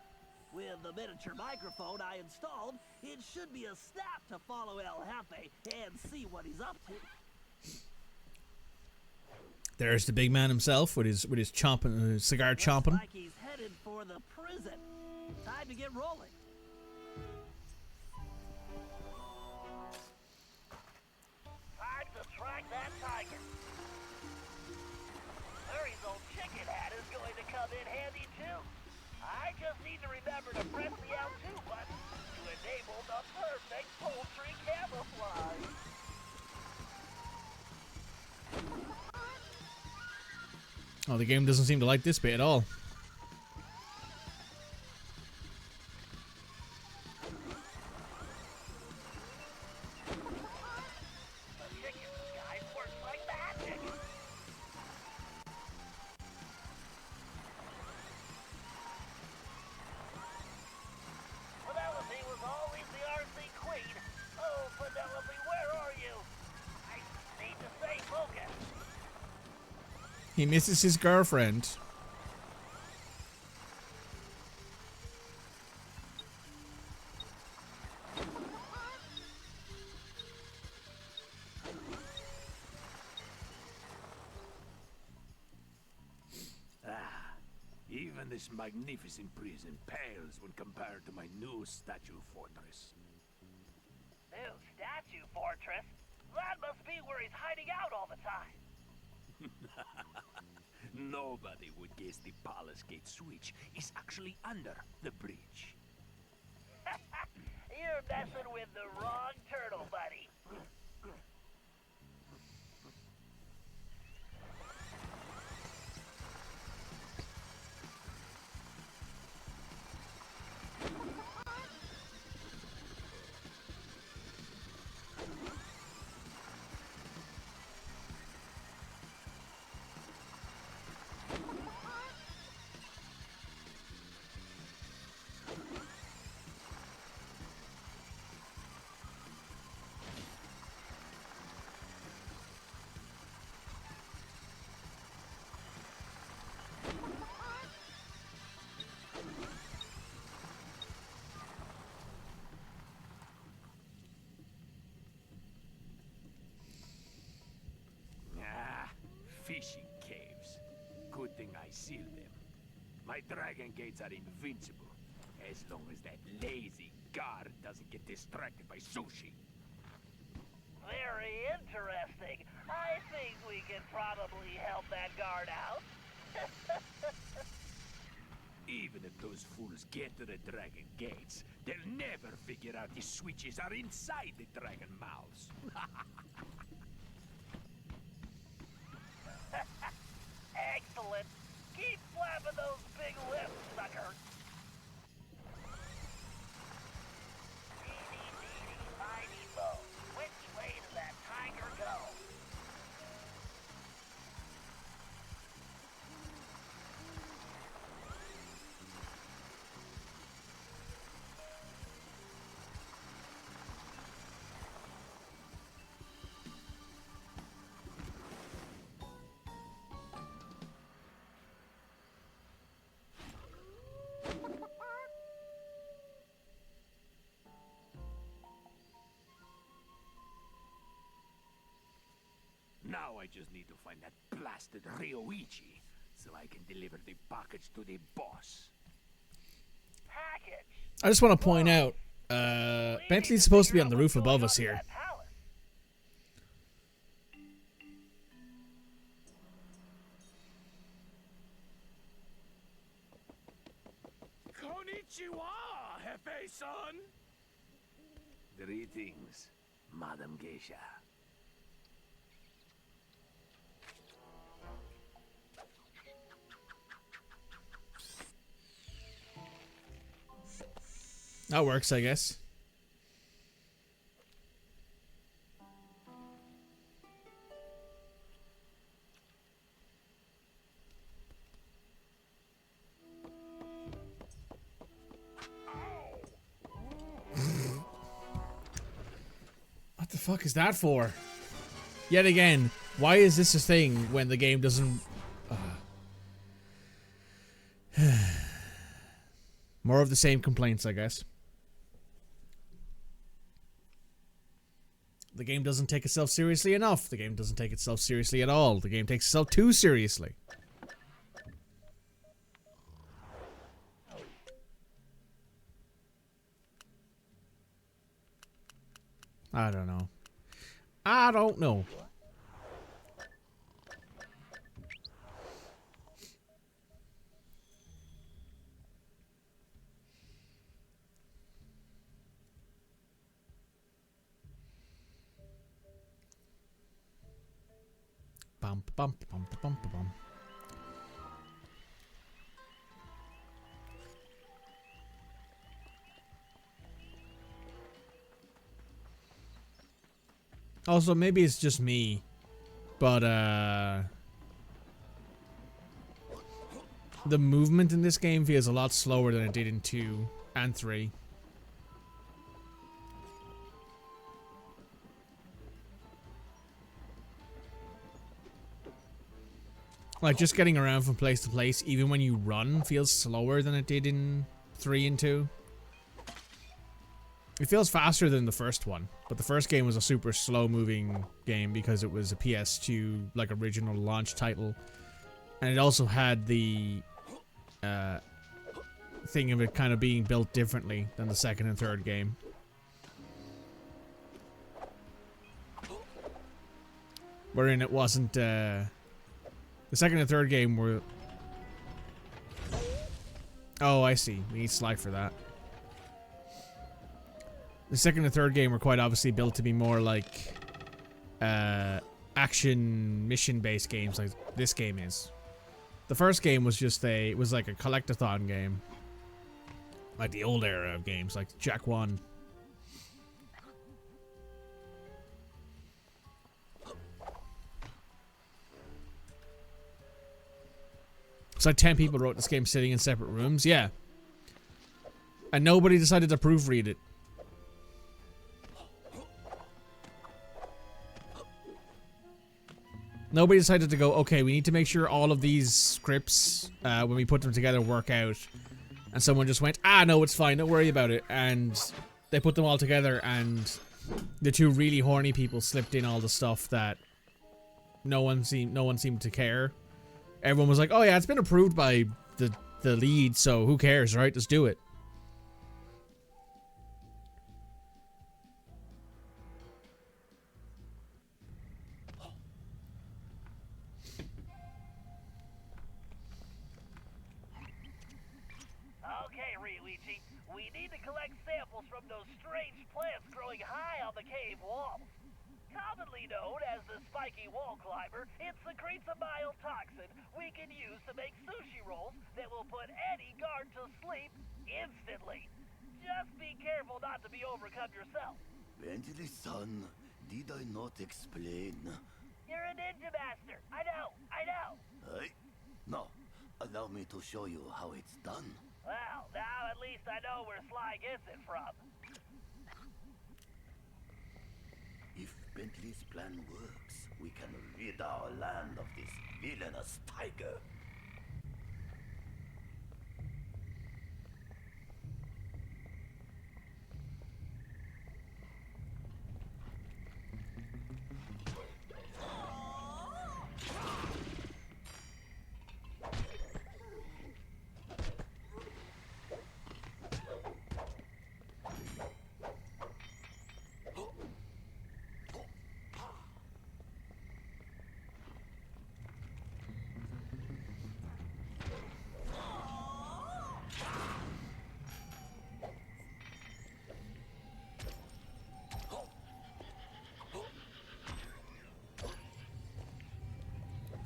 With the miniature microphone I installed, it should be a snap to follow El Jefe and see what he's up to. There's the big man himself with his chomping cigar chomping. Looks like he's headed for the prison. Time to get rolling. Time to track that tiger. Murray's old chicken hat is going to come in handy too. I just need to remember to press the L2 button to enable the perfect poultry camouflage. Oh, the game doesn't seem to like this bit at all. The chicken disguise works like magic. Penelope was always the RC queen. Oh, Penelope, where are you? I need to stay focused. He misses his girlfriend. Even this magnificent prison pales when compared to my new statue fortress. New statue fortress? That must be where he's hiding out all the time. Nobody would guess the Palace Gate switch is actually under the bridge. You're messing with the wrong turtle, buddy. Fishing caves. Good thing I sealed them. My dragon gates are invincible, as long as that lazy guard doesn't get distracted by sushi. Very interesting. I think we can probably help that guard out. Even if those fools get to the dragon gates, they'll never figure out the switches are inside the dragon mouths. Excellent. Keep flapping those big lips, sucker. Teeny, teeny, tiny mo. Which way does that tiger go? Now I just need to find that blasted Ryoichi, so I can deliver the package to the boss. Package. I just want to point out, Bentley's supposed to be on the roof above us here. Konnichiwa, Hefe-san! Greetings, Madam Geisha. That works, I guess. What the fuck is that for? Yet again, Why is this a thing when the game doesn't... More of the same complaints, I guess. The game doesn't take itself seriously enough. The game doesn't take itself seriously at all. The game takes itself too seriously. I don't know. I don't know. Bum bum bum bum bum bum. Also, maybe it's just me, but the movement in this game feels a lot slower than it did in 2 and 3. Like, just getting around from place to place, even when you run, feels slower than it did in 3 and 2. It feels faster than the first one, but the first game was a super slow-moving game because it was a PS2, like, original launch title. And it also had the thing of it kind of being built differently than the second and third game. Wherein it wasn't, the second and third game were... Oh, I see. We need Sly for that. The second and third game were quite obviously built to be more like action mission-based games like this game is. The first game was just it was like a collectathon game. Like the old era of games, like Jack 1. It's like 10 people wrote this game sitting in separate rooms, yeah. And nobody decided to proofread it. Nobody decided to go, okay, we need to make sure all of these scripts, when we put them together, work out. And someone just went, ah, no, it's fine, don't worry about it. And they put them all together, and the two really horny people slipped in all the stuff that no one seemed to care. Everyone was like, oh yeah, it's been approved by the lead, so who cares, right? Just do it. Okay, Ryuichi, we need to collect samples from those strange plants growing high on the cave walls. Commonly known as the spiky wall climber, it secretes a mild toxin we can use to make sushi rolls that will put any guard to sleep instantly. Just be careful not to be overcome yourself. Bentley-san, did I not explain? You're a ninja master. I know. Hey? No. Allow me to show you how it's done. Well, now at least I know where Sly gets it from. If Bentley's plan works, we can rid our land of this villainous tiger.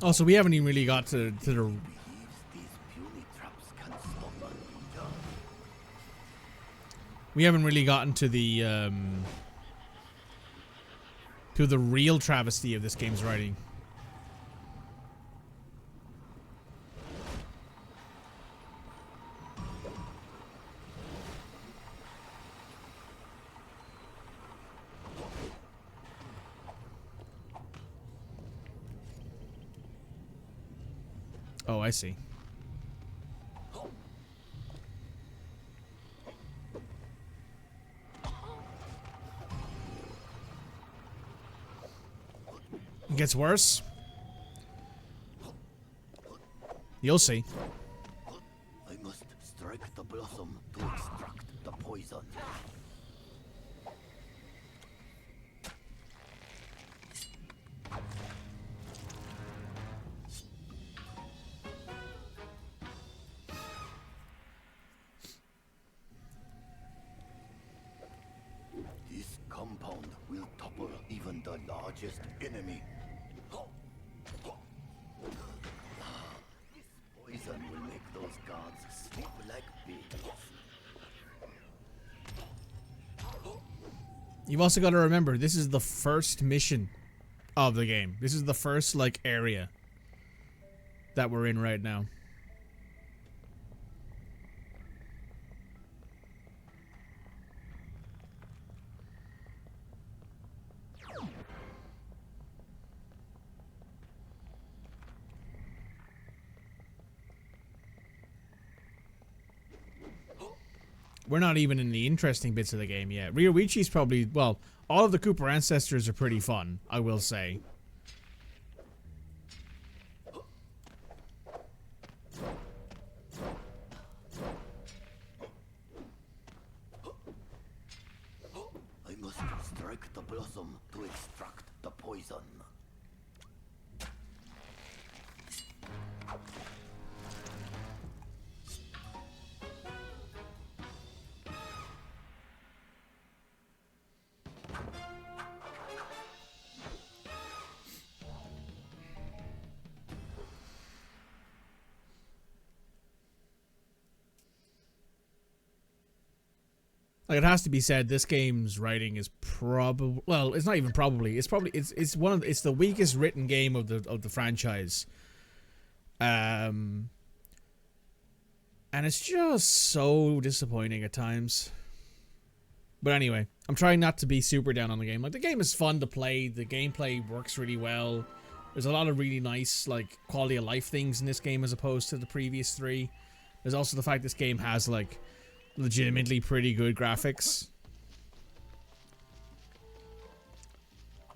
Also, we haven't even really got to the... These puny traps can stop a ninja. We haven't really gotten to the real travesty of this game's writing. Oh, I see. It gets worse. You'll see. I must strike the blossom to extract the poison. This compound will topple even the largest enemy. This poison will make those guards sleep like babies. You've also got to remember, this is the first mission of the game. This is the first, like, area that we're in right now. We're not even in the interesting bits of the game yet. Ryoichi's probably, well, all of the Cooper ancestors are pretty fun, I will say. I must strike the blossom to extract the poison. Like, it has to be said, this game's writing is probably, well, it's not even probably, it's one of it's the weakest written game of the franchise. And it's just so disappointing at times. But anyway, I'm trying not to be super down on the game. Like, the game is fun to play, the gameplay works really well. There's a lot of really nice, like, quality of life things in this game as opposed to the previous three. There's also the fact this game has, like, legitimately pretty good graphics.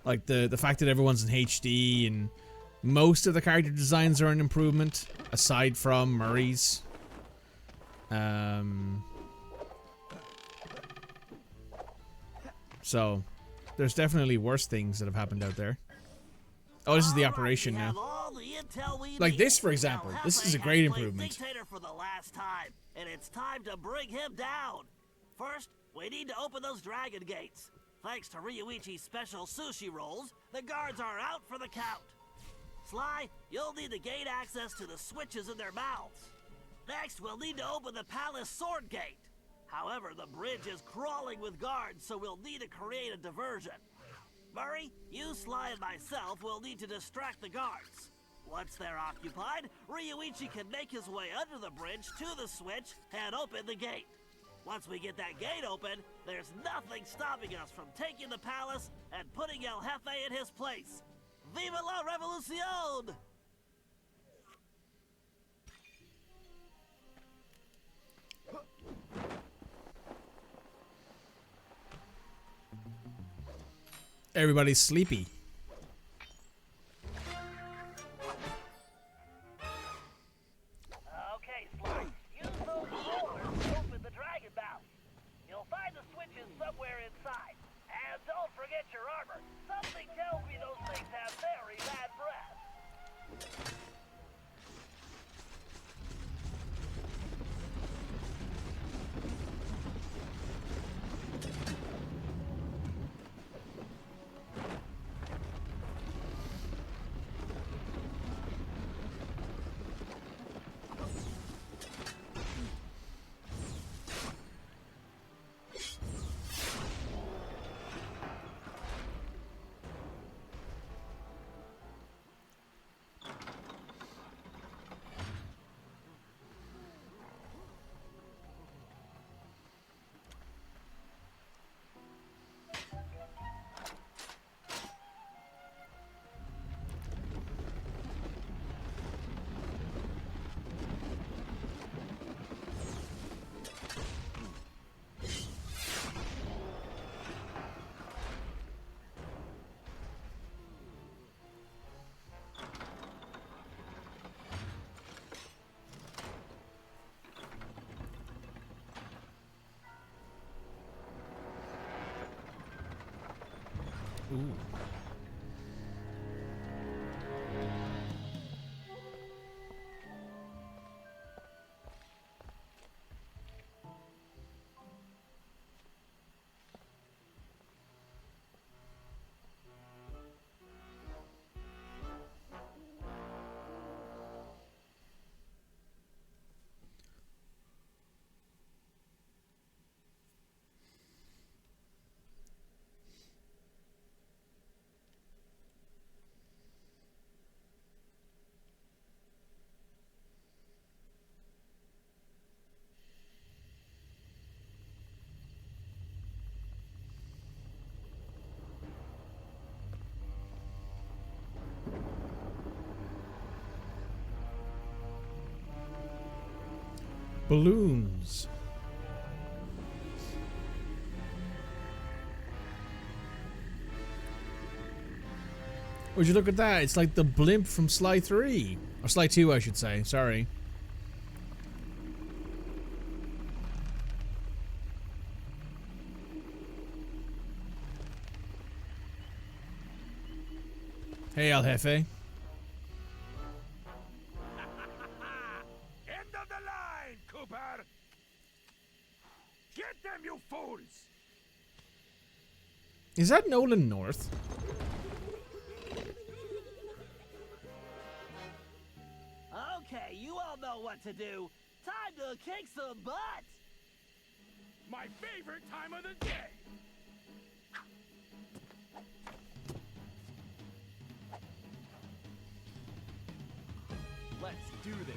Like the fact that everyone's in HD and most of the character designs are an improvement aside from Murray's. So there's definitely worse things that have happened out there. Oh, this is the operation now. Like this, for example. This is a great improvement. Dictator for the last time, and it's time to bring him down. First, we need to open those dragon gates. Thanks to Ryoichi's special sushi rolls, the guards are out for the count. Sly, you'll need to gain access to the switches in their mouths. Next, we'll need to open the palace sword gate. However, the bridge is crawling with guards, so we'll need to create a diversion. Murray, you, Sly, and myself will need to distract the guards. Once they're occupied, Ryoichi can make his way under the bridge to the switch and open the gate. Once we get that gate open, there's nothing stopping us from taking the palace and putting El Jefe in his place. Viva la revolucion! Everybody's sleepy. Okay, Sly. Use those rollers to open the dragon mouth. You'll find the switches somewhere inside. And don't forget your armor. Something tells me those things have very bad breath. Ooh. Balloons. Would you look at that? It's like the blimp from Sly 3. Or Sly 2, I should say. Sorry. Hey, El Jefe. End of the line, Cooper! Get them, you fools! Is that Nolan North? Okay, you all know what to do. Time to kick some butt! My favorite time of the day! Let's do this.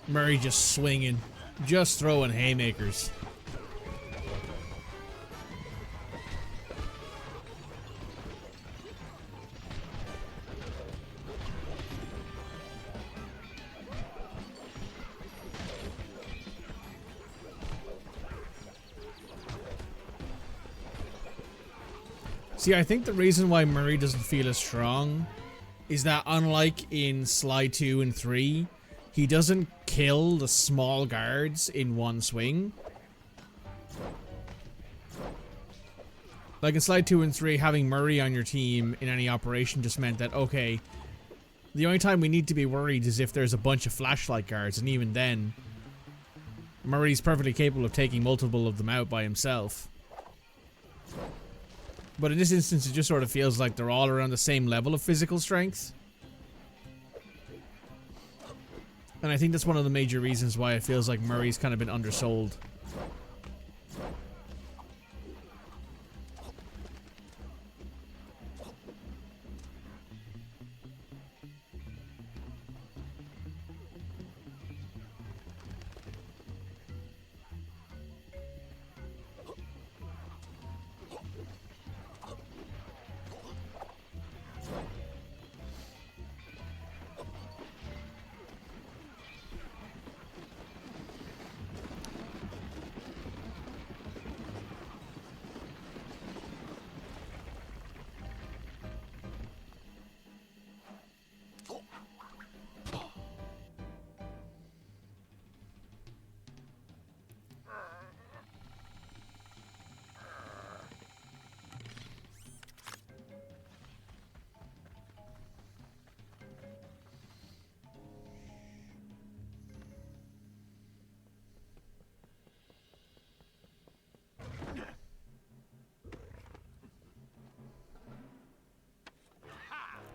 Murray just swinging. Just throwing haymakers. See, I think the reason why Murray doesn't feel as strong is that unlike in Sly 2 and 3, he doesn't kill the small guards in one swing. Like in Sly 2 and 3, having Murray on your team in any operation just meant that, okay, the only time we need to be worried is if there's a bunch of flashlight guards, and even then, Murray's perfectly capable of taking multiple of them out by himself. But in this instance, it just sort of feels like they're all around the same level of physical strength. And I think that's one of the major reasons why it feels like Murray's kind of been undersold.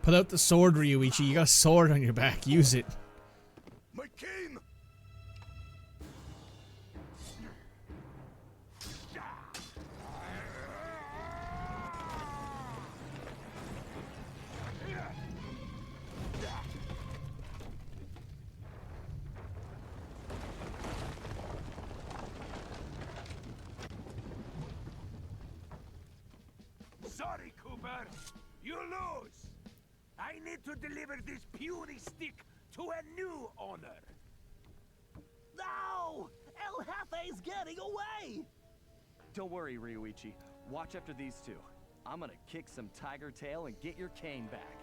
Pull out the sword, Ryuichi. You got a sword on your back. Use it. My cane! Sorry, Cooper. You lose. I need to deliver this puny stick to a new owner. No! El Jefe's getting away! Don't worry, Ryuichi. Watch after these two. I'm gonna kick some tiger tail and get your cane back.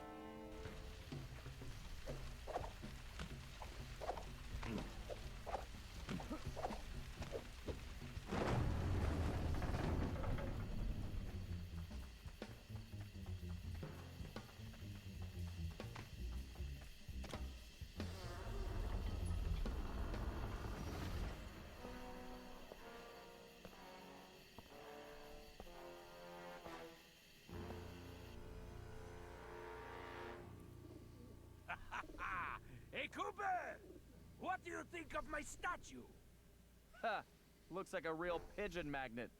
Hey, Cooper! What do you think of my statue? Ha! Looks like a real pigeon magnet.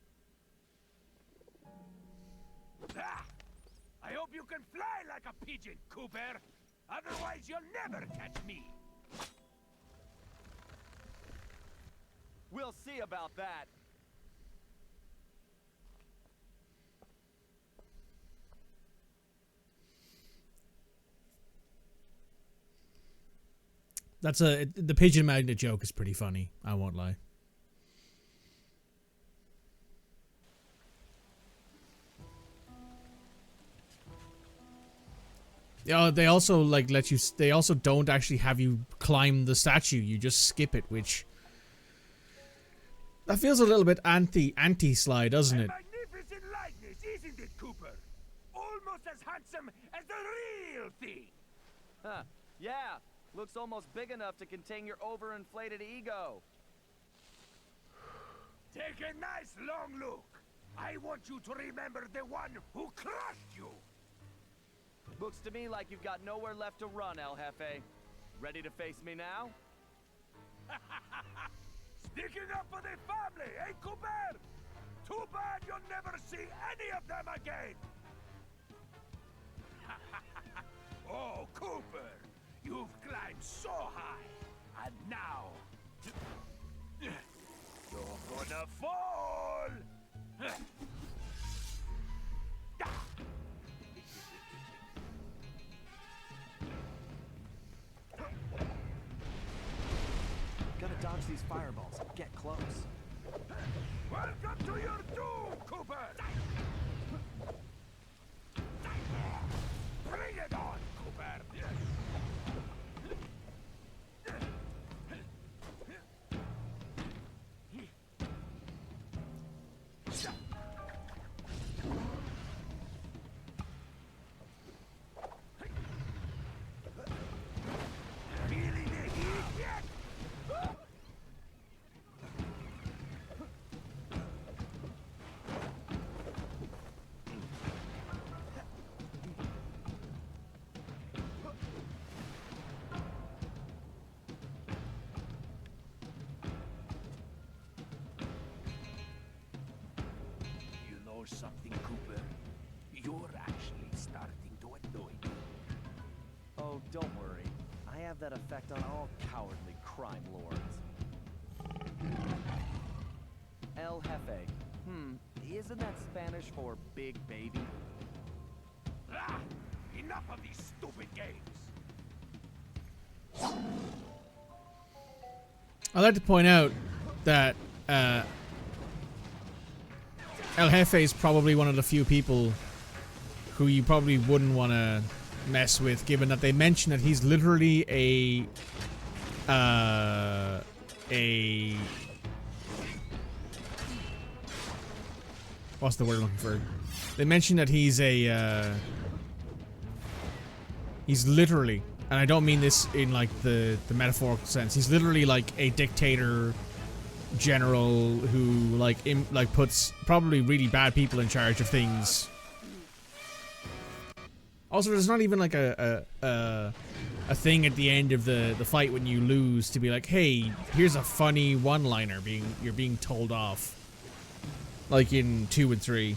Ah! I hope you can fly like a pigeon, Cooper! Otherwise, you'll never catch me! We'll see about that. The pigeon magnet joke is pretty funny. I won't lie. Yeah, they also like let you. They also don't actually have you climb the statue. You just skip it, which that feels a little bit anti-Sly, doesn't A it? magnificent likeness, isn't it, Cooper? Almost as handsome as the real thing! Huh. Yeah. Looks almost big enough to contain your overinflated ego. Take a nice long look. I want you to remember the one who crushed you. Looks to me like you've got nowhere left to run, El Jefe. Ready to face me now? Sticking up for the family, eh, Cooper? Too bad you'll never see any of them again. Oh, Cooper, you've climbed so high, and now you're gonna fall. Gotta dodge these fireballs. Get close. Welcome to your doom, Cooper! Bring it on, Cooper! Feeling the heat yet? You know something, Cooper? You're actually starting to annoy me. Oh, don't worry. I have that effect on all cowardly crime lords. El Jefe. Isn't that Spanish for big baby? Ah! Enough of these stupid games! I'd like to point out that El Jefe is probably one of the few people who you probably wouldn't want to mess with, given that they mention that he's literally a what's the word I'm looking for? They mention that he's he's literally, and I don't mean this in like the metaphorical sense, he's literally like a dictator general who like puts probably really bad people in charge of things. Also, there's not even like a thing at the end of the fight when you lose to be like, hey, here's a funny one-liner you're being told off, like in 2 and 3.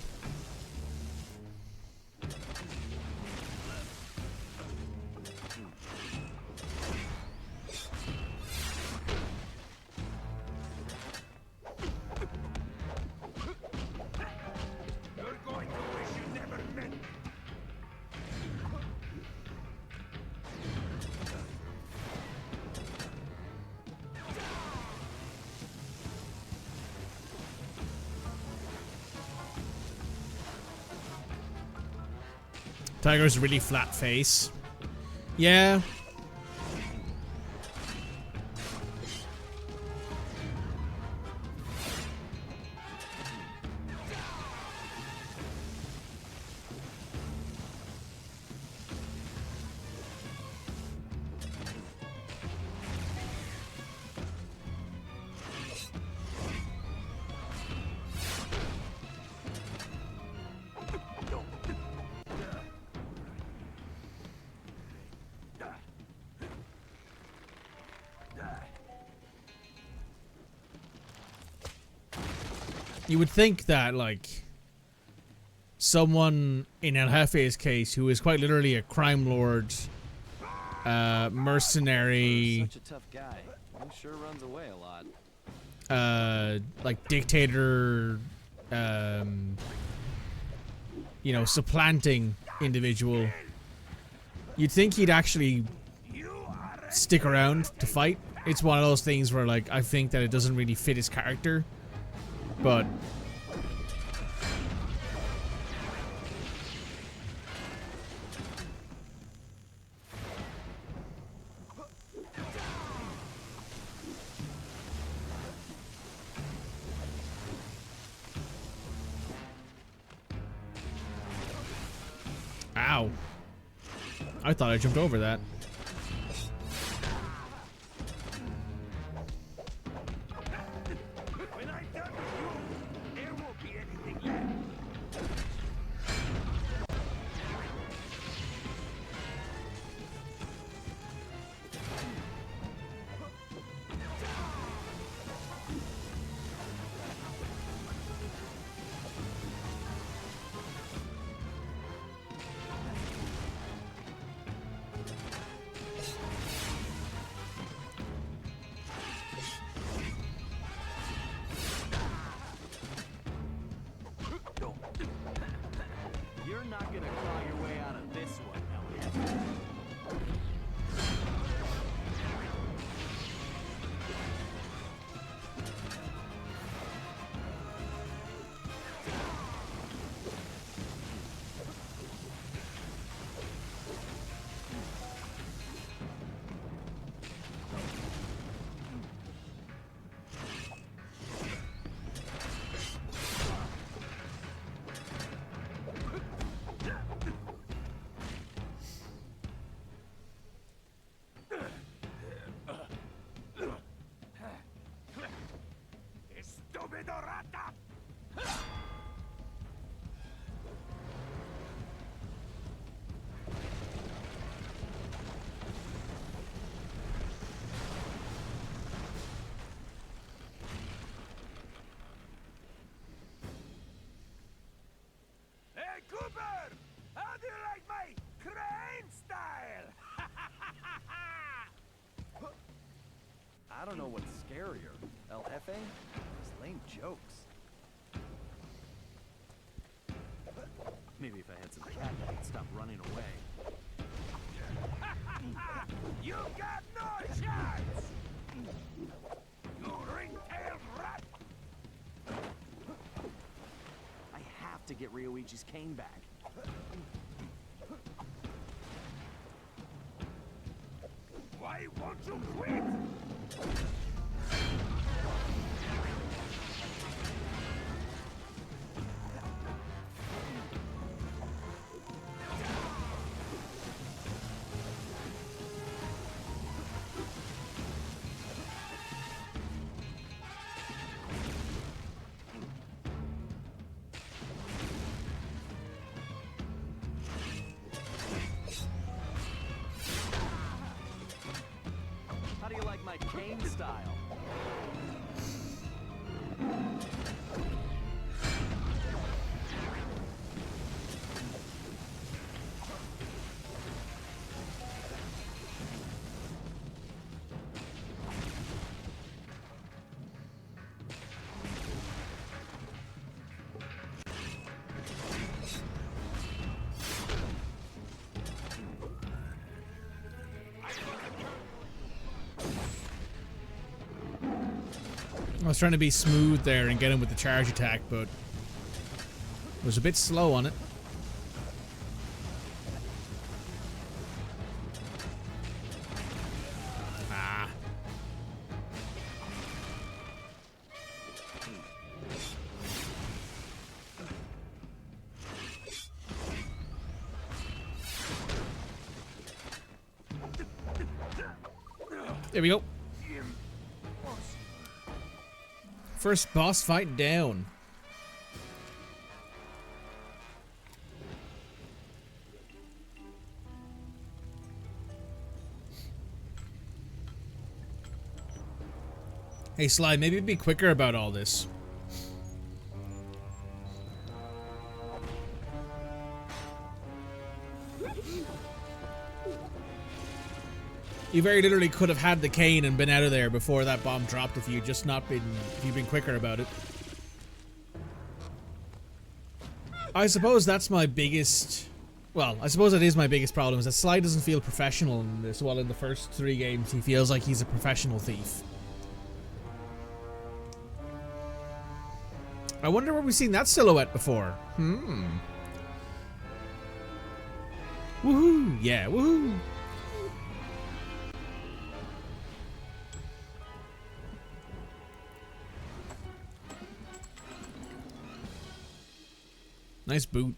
You're going to wish you never met me. Tiger's really flat face. Yeah. You would think that, like, someone in El Jefe's case, who is quite literally a crime lord, mercenary, Such a tough guy. He sure runs away a lot. like dictator, you know, supplanting individual, you'd think he'd actually stick around to fight. It's one of those things where, like, I think that it doesn't really fit his character, but ow. I thought I jumped over that. When I'm done with you, there won't be anything left. You're not gonna claw your way out of this one, Elliot. Estúpido rata! Hey, Cooper! How do you like my crane style? I don't know what's scarier, El Jefe or his lame jokes. Maybe if I had some cat, I'd stop running away. You got no chance! You ring-tailed rat! I have to get Ryoichi's cane back. Why won't you quit? How do you like my cane style? I was trying to be smooth there and get him with the charge attack, but was a bit slow on it. Ah. There we go. First boss fight down. Hey, Sly, maybe be quicker about all this. You very literally could have had the cane and been out of there before that bomb dropped if you'd been quicker about it. I suppose that's my biggest, well, I suppose it is my biggest problem, is that Sly doesn't feel professional in this. While in the first 3 games he feels like he's a professional thief. I wonder where we've seen that silhouette before. Woohoo! Yeah, woohoo! Nice boot.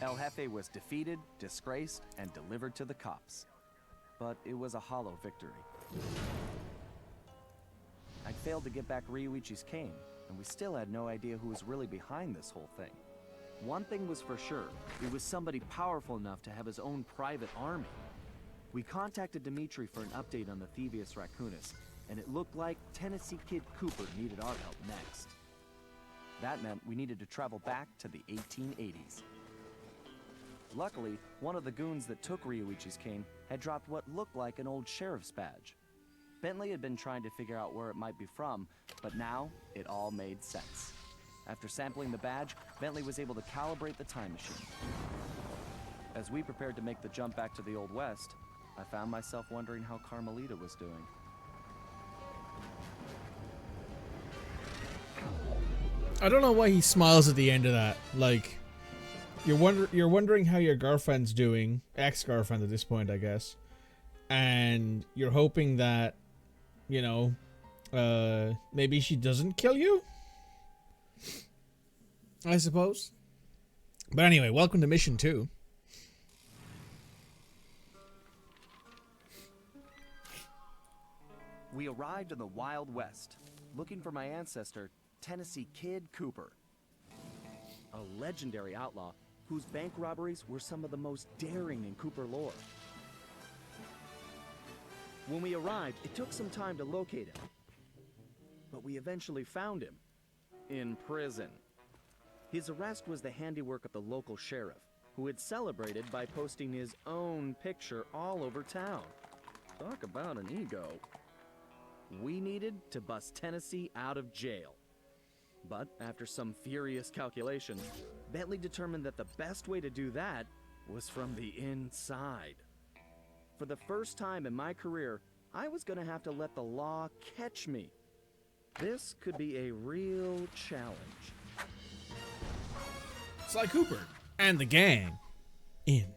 El Jefe was defeated, disgraced, and delivered to the cops. But it was a hollow victory. I'd failed to get back Ryuichi's cane, and we still had no idea who was really behind this whole thing. One thing was for sure, it was somebody powerful enough to have his own private army. We contacted Dimitri for an update on the Thieves Raccoons, and it looked like Tennessee Kid Cooper needed our help next. That meant we needed to travel back to the 1880s. Luckily, one of the goons that took Ryuichi's cane had dropped what looked like an old sheriff's badge. Bentley had been trying to figure out where it might be from, but now it all made sense. After sampling the badge, Bentley was able to calibrate the time machine. As we prepared to make the jump back to the Old West, I found myself wondering how Carmelita was doing. I don't know why he smiles at the end of that. Like, you're wondering how your girlfriend's doing, ex-girlfriend at this point, I guess, and you're hoping that, you know, maybe she doesn't kill you, I suppose. But anyway, welcome to Mission 2. We arrived in the Wild West, looking for my ancestor, Tennessee Kid Cooper. A legendary outlaw whose bank robberies were some of the most daring in Cooper lore. When we arrived, it took some time to locate him. But we eventually found him. In prison. His arrest was the handiwork of the local sheriff, who had celebrated by posting his own picture all over town. Talk about an ego. We needed to bust Tennessee out of jail. But after some furious calculation, Bentley determined that the best way to do that was from the inside. For the first time in my career, I was going to have to let the law catch me. This could be a real challenge. Sly Cooper and the gang in.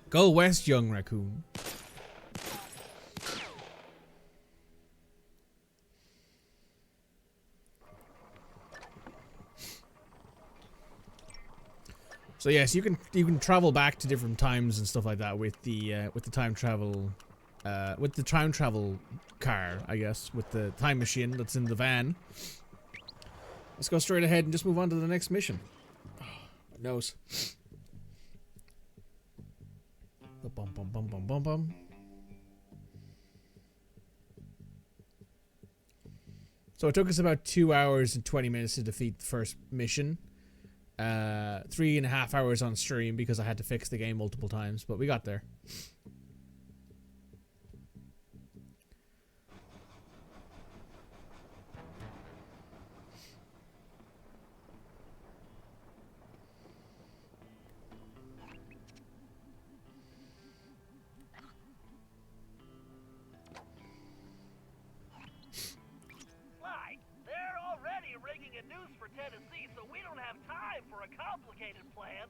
Go west, young raccoon. So yes, you can travel back to different times and stuff like that with the time travel car, I guess, with the time machine that's in the van. Let's go straight ahead and just move on to the next mission. Oh, my nose. Bum bum bum bum bum bum. So it took us about 2 hours and 20 minutes to defeat the first mission. 3.5 hours on stream because I had to fix the game multiple times, but we got there. They're already rigging a noose for Tennessee, so we don't have time for a complicated plan.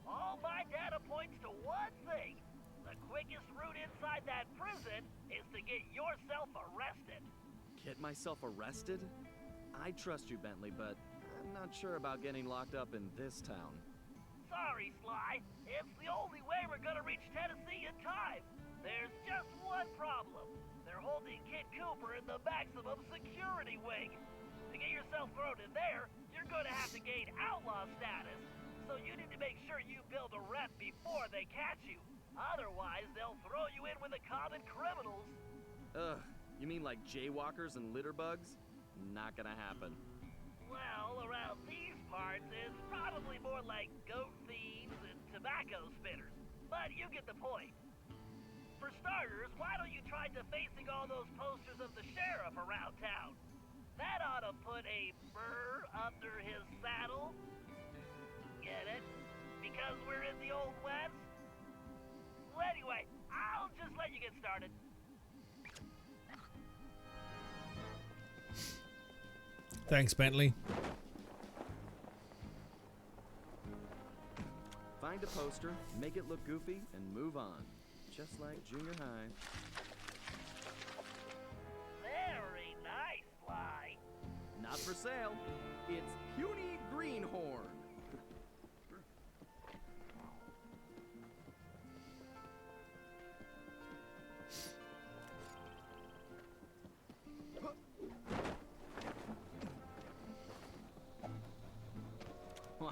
All my data points to one thing. The quickest route inside that prison is to get yourself arrested. Get myself arrested? I trust you, Bentley, but I'm not sure about getting locked up in this town. Sorry, Sly. It's the only way we're gonna reach Tennessee in time. There's just one problem. They're holding Kid Cooper in the maximum security wing. To get yourself thrown in there, you're going to have to gain outlaw status. So you need to make sure you build a rep before they catch you. Otherwise, they'll throw you in with the common criminals. Ugh, you mean like jaywalkers and litter bugs? Not gonna happen. Well, around these parts, it's probably more like goat thieves and tobacco spitters. But you get the point. For starters, why don't you try defacing all those posters of the sheriff around town? That ought to put a burr under his saddle. Get it? Because we're in the Old West? Well, anyway, I'll just let you get started. Thanks, Bentley. Find a poster, make it look goofy, and move on. Just like junior high. Very nice, Sly. Not for sale. It's Puny Greenhorn. Wow.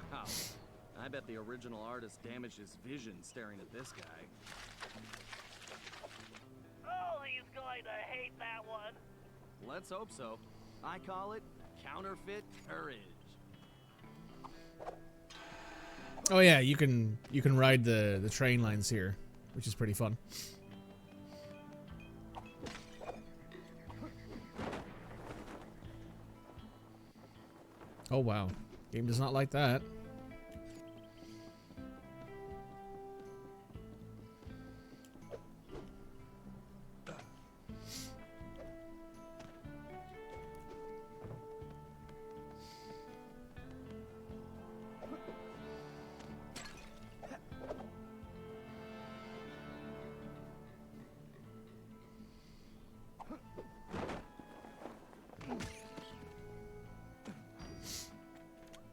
I bet the original artist damaged his vision staring at this guy. Oh, he's going to hate that one. Let's hope so. I call it counterfeit courage. Oh yeah, you can ride the train lines here, which is pretty fun. Oh wow, game does not like that.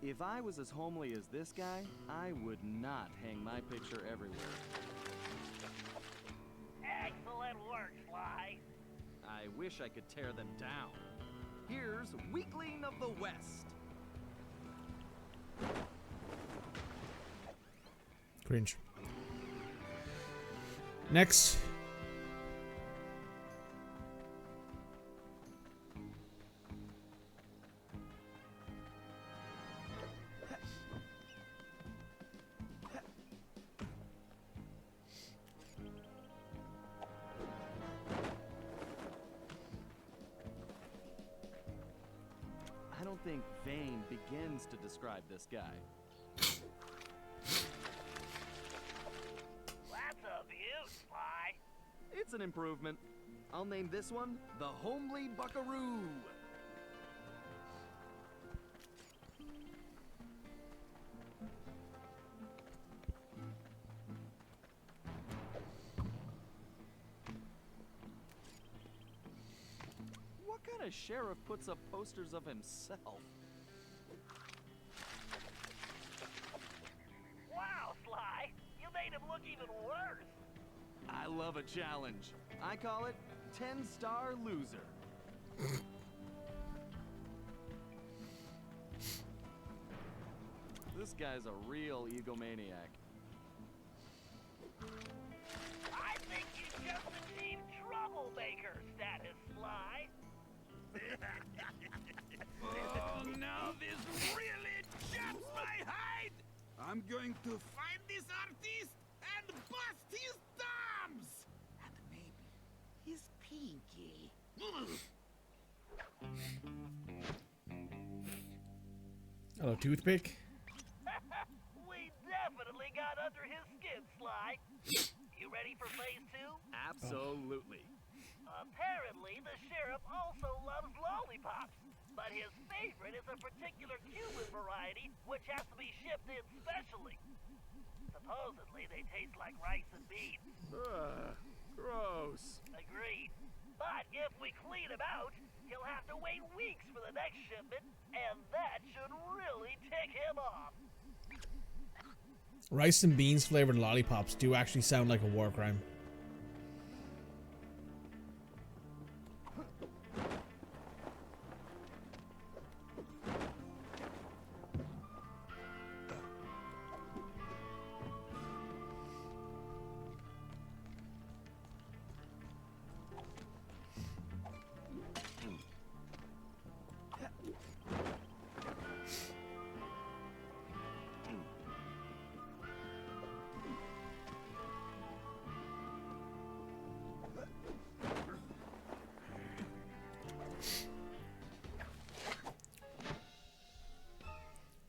If I was as homely as this guy, I would not hang my picture everywhere. Excellent work, Sly. I wish I could tear them down. Here's Weakling of the West. Cringe. Next. I don't think vain begins to describe this guy. That's a view, Sly. It's an improvement. I'll name this one the Homely Buckaroo. What kind of sheriff puts up posters of himself? Wow, Sly. You made him look even worse. I love a challenge. I call it 10-star loser. This guy's a real egomaniac. I think you just achieved troublemaker status, Sly. Oh, now this really chaps my hide! I'm going to find this artist and bust his thumbs! And maybe his pinky. Hello, toothpick. We definitely got under his skin, Sly. You ready for phase 2? Absolutely. Apparently, the sheriff also loves lollipops, but his favorite is a particular Cuban variety which has to be shipped in specially. Supposedly, they taste like rice and beans. Ugh, gross. Agreed. But if we clean him out, he'll have to wait weeks for the next shipment, and that should really tick him off. Rice and beans flavored lollipops do actually sound like a war crime.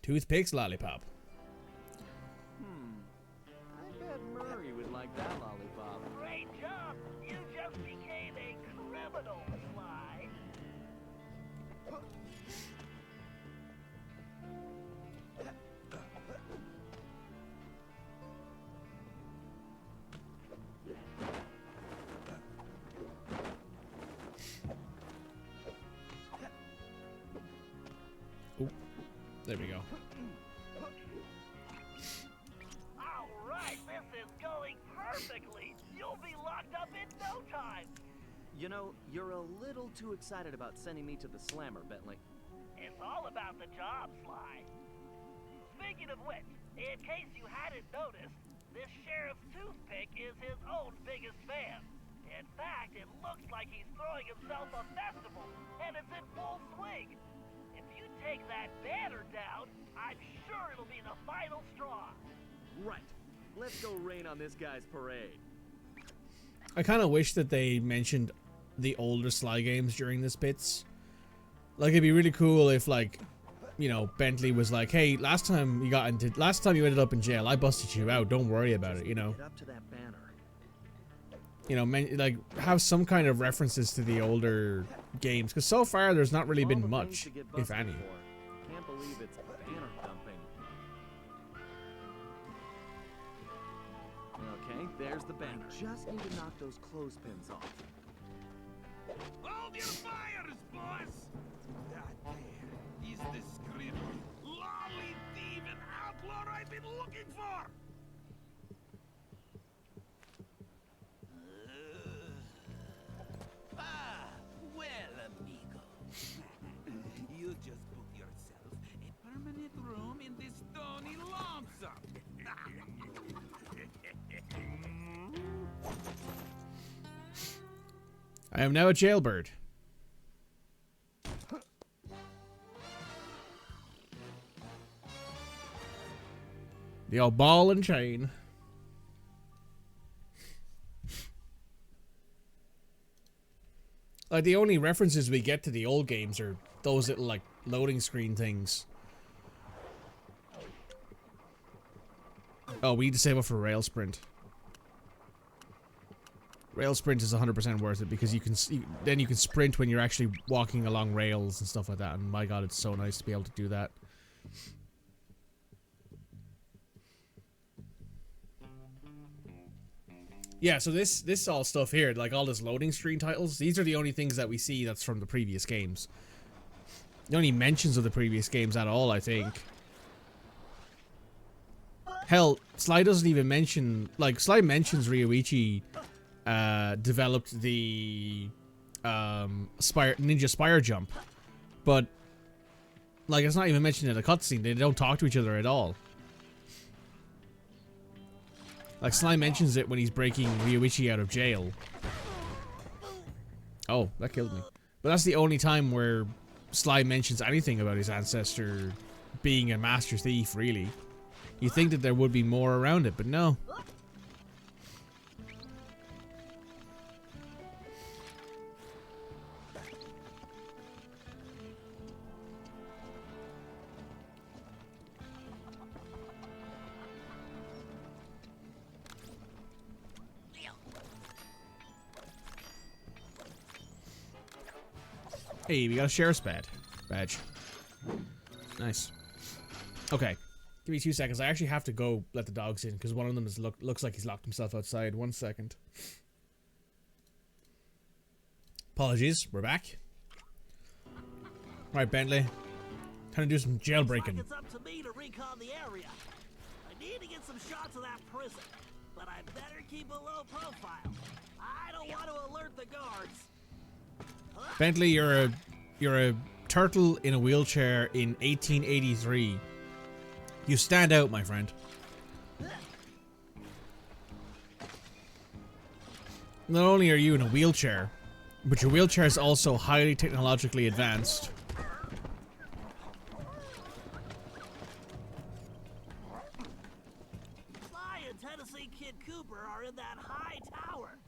Toothpicks lollipop. I bet Murray would like that lollipop. Great job! You just became a criminal, Sly. There we go. All right, this is going perfectly. You'll be locked up in no time. You know, you're a little too excited about sending me to the slammer, Bentley. It's all about the job, Sly. Speaking of which, in case you hadn't noticed, this sheriff's toothpick is his own biggest fan. In fact, it looks like he's throwing himself a festival, and it's in full swing. If you take that banner down, I'm sure it'll be the final straw. Right. Let's go rain on this guy's parade. I kind of wish that they mentioned the older Sly games during this bits. Like, it'd be really cool if, like, you know, Bentley was like, hey, last time you ended up in jail, I busted you out, don't worry about it, you know. Get up to that banner. You know, like, have some kind of references to the older games, because so far there's not really All been the much, things to get if busted any. for. Can't believe it's banner dumping. Okay, there's the banner. Just need to knock those clothespins off. Hold your fires, boss! That there is the script. Lolly thief and outlaw I've been looking for! Well, amigo. You just booked yourself a permanent room in this stony lonesome. I am now a jailbird. The old ball and chain. Like, the only references we get to the old games are those little, like, loading screen things. Oh, we need to save up for rail sprint. Rail sprint is 100% worth it because you can then you can sprint when you're actually walking along rails and stuff like that. And my god, it's so nice to be able to do that. Yeah, so this all stuff here, like all this loading screen titles, these are the only things that we see that's from the previous games. The only mentions of the previous games at all, I think. Hell, Sly doesn't even mention, like, Sly mentions Ryoichi developed the Ninja Spire Jump, but like, it's not even mentioned in the cutscene. They don't talk to each other at all. Like, Sly mentions it when he's breaking Ryoichi out of jail. Oh, that killed me. But that's the only time where Sly mentions anything about his ancestor being a master thief, really. You'd think that there would be more around it, but no. Hey, we got a sheriff's badge. Nice. Okay. Give me 2 seconds. I actually have to go let the dogs in because one of them looks like he's locked himself outside. 1 second. Apologies. We're back. Alright, Bentley. Time to do some jailbreaking. It's up to me to recon the area. I need to get some shots of that prison, but I better keep a low profile. I don't want to alert the guards. Bentley, you're a turtle in a wheelchair in 1883. You stand out, my friend. Not only are you in a wheelchair, but your wheelchair is also highly technologically advanced. Sly and Tennessee Kid Cooper are in that high tower.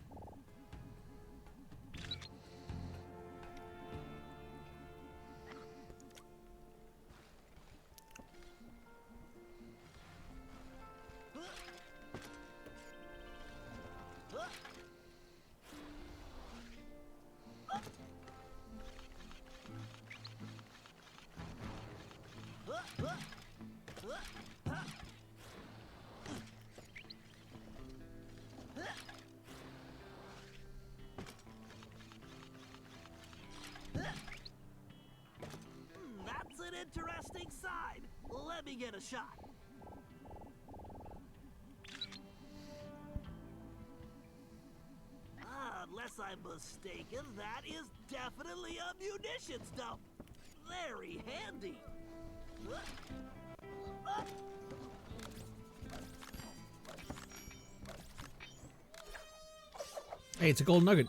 That's an interesting sign. Let me get a shot. Unless I'm mistaken, that is definitely a munitions dump. Very handy. Hey, it's a gold nugget.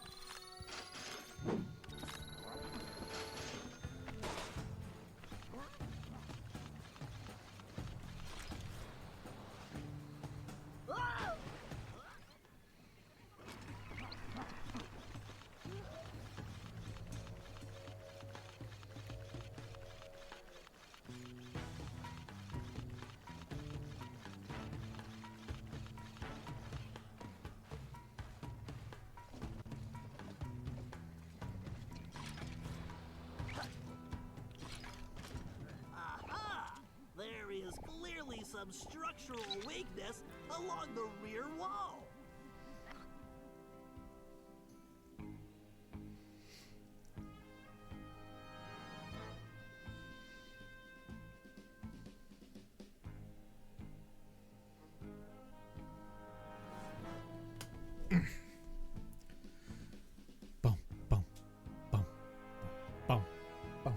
There is clearly some structural weakness along the rear wall. Bum, bum, bum, bum, bum.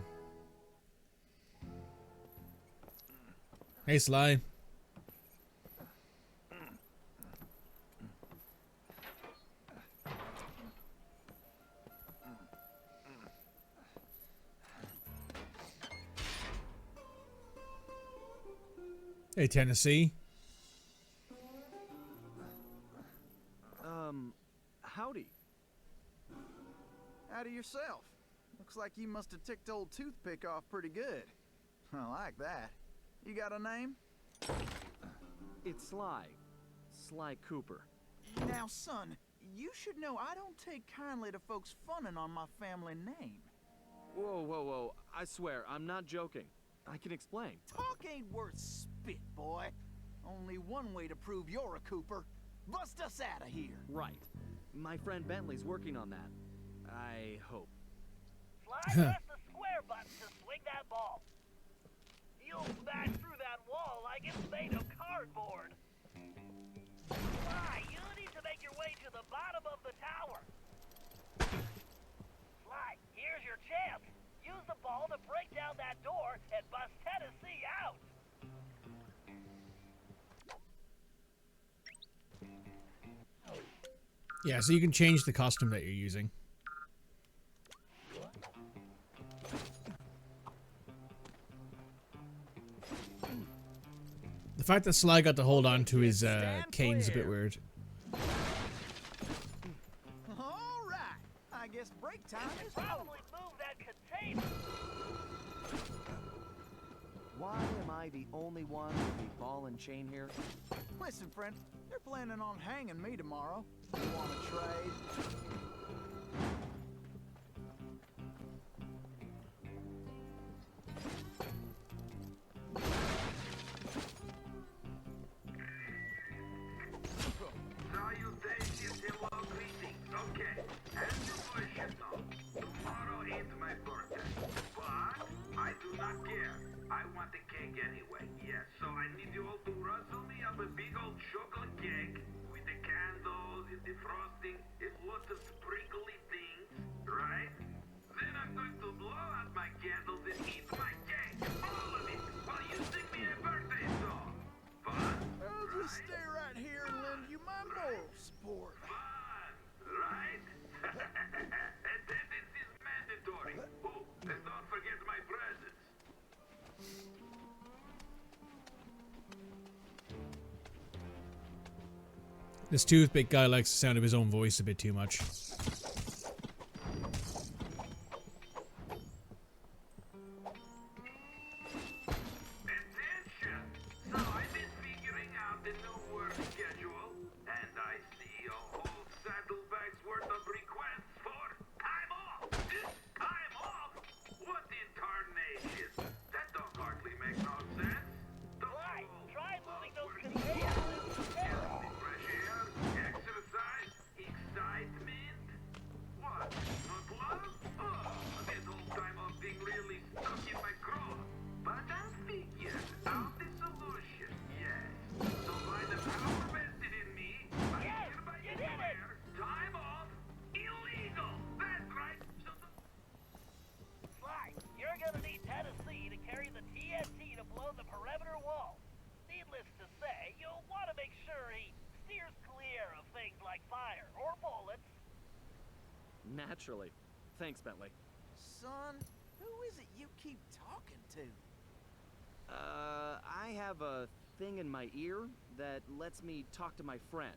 Hey, Sly. Hey, Tennessee. Howdy. Howdy yourself. Looks like you must have ticked old Toothpick off pretty good. I like that. You got a name? It's Sly. Sly Cooper. Now, son, you should know I don't take kindly to folks funning on my family name. Whoa, whoa, whoa. I swear, I'm not joking. I can explain. Talk ain't worth spit, boy. Only one way to prove you're a Cooper. Bust us out of here. Right. My friend Bentley's working on that. I hope. Slide press the square button to swing that ball. You'll smash through that wall like it's made of cardboard. Sly, you need to make your way to the bottom of the tower. Sly, here's your chance. Use the ball to break down that door and bust Tennessee out. Yeah, so you can change the costume that you're using. The fact that Sly got to hold on to his cane's a bit weird. All right. I guess break time is Probably move that container. Why am I the only one with the ball and chain here? Listen, friend, they're planning on hanging me tomorrow. You want to trade? Salutations and well greetings. Okay, as you boys should know, tomorrow is my birthday. But I do not care. I want the cake anyway. Yes, so I need you all to rustle me up a big old chocolate cake with the candles and the frosting and lots of sprinkly things, right? Then I'm going to blow out my candles and eat my cake, all of it, while you sing me a birthday song. Fun, I'll just right? stay right here and lend you my moral support. Fun, right? Attendance is mandatory. Oh, and don't forget my presents. This toothpick guy likes the sound of his own voice a bit too much. Attention! So I've been figuring out the new work schedule, and I see a whole saddlebag's worth of requests for time off! Time off? What in tarnation? That don't hardly make no sense. things like fire or bullets. Naturally. Thanks, Bentley. Son, who is it you keep talking to? I have a thing in my ear that lets me talk to my friend.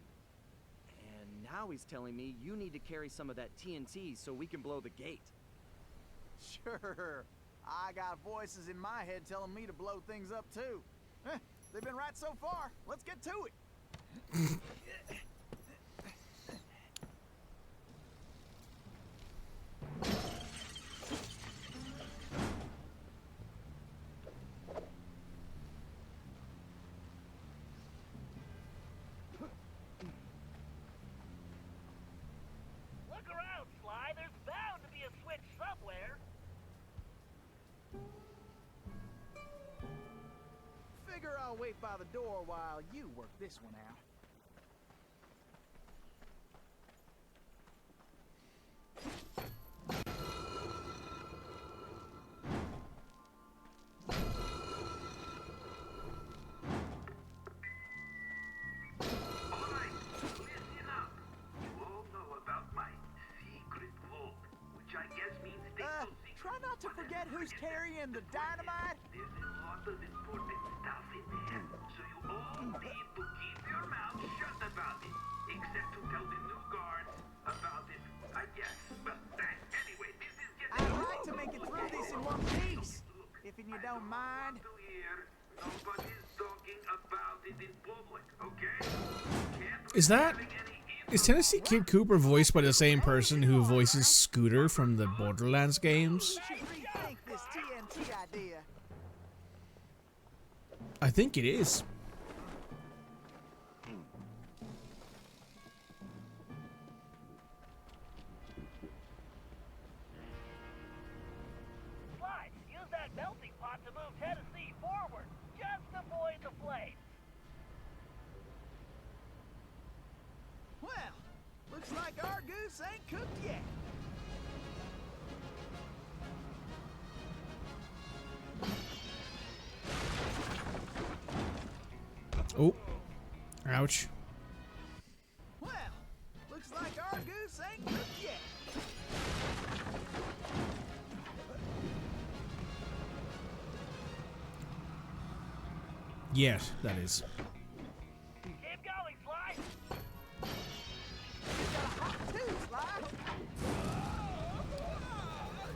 And now he's telling me you need to carry some of that TNT so we can blow the gate. Sure. I got voices in my head telling me to blow things up too. They've been right so far. Let's get to it. Look around, Sly. There's bound to be a switch somewhere. Figure I'll wait by the door while you work this one out. Alright, listen up. You all know about my secret vault, which I guess means stay so secret. Try not to forget who's carrying the dynamite. There's a lot of important stuff in there, so you all need to keep your mouth shut about it, except to tell the new guards about it, I guess. But anyway, this is getting... I'd like to make it through this in one piece, if you don't mind. To hear nobody's talking about it in public, okay? Is that... Is Tennessee Kid Cooper voiced by the same person who voices Scooter from the Borderlands games? We should rethink this TNT idea. I think it is. Sly, use that melting pot to move Tennessee forward. Just avoid the flames. Well, looks like our goose ain't cooked yet. Oh. Ouch. Well, looks like our goose ain't cooked yet. Yes, that is. Keep going, Sly. You got a hot tooth, Sly.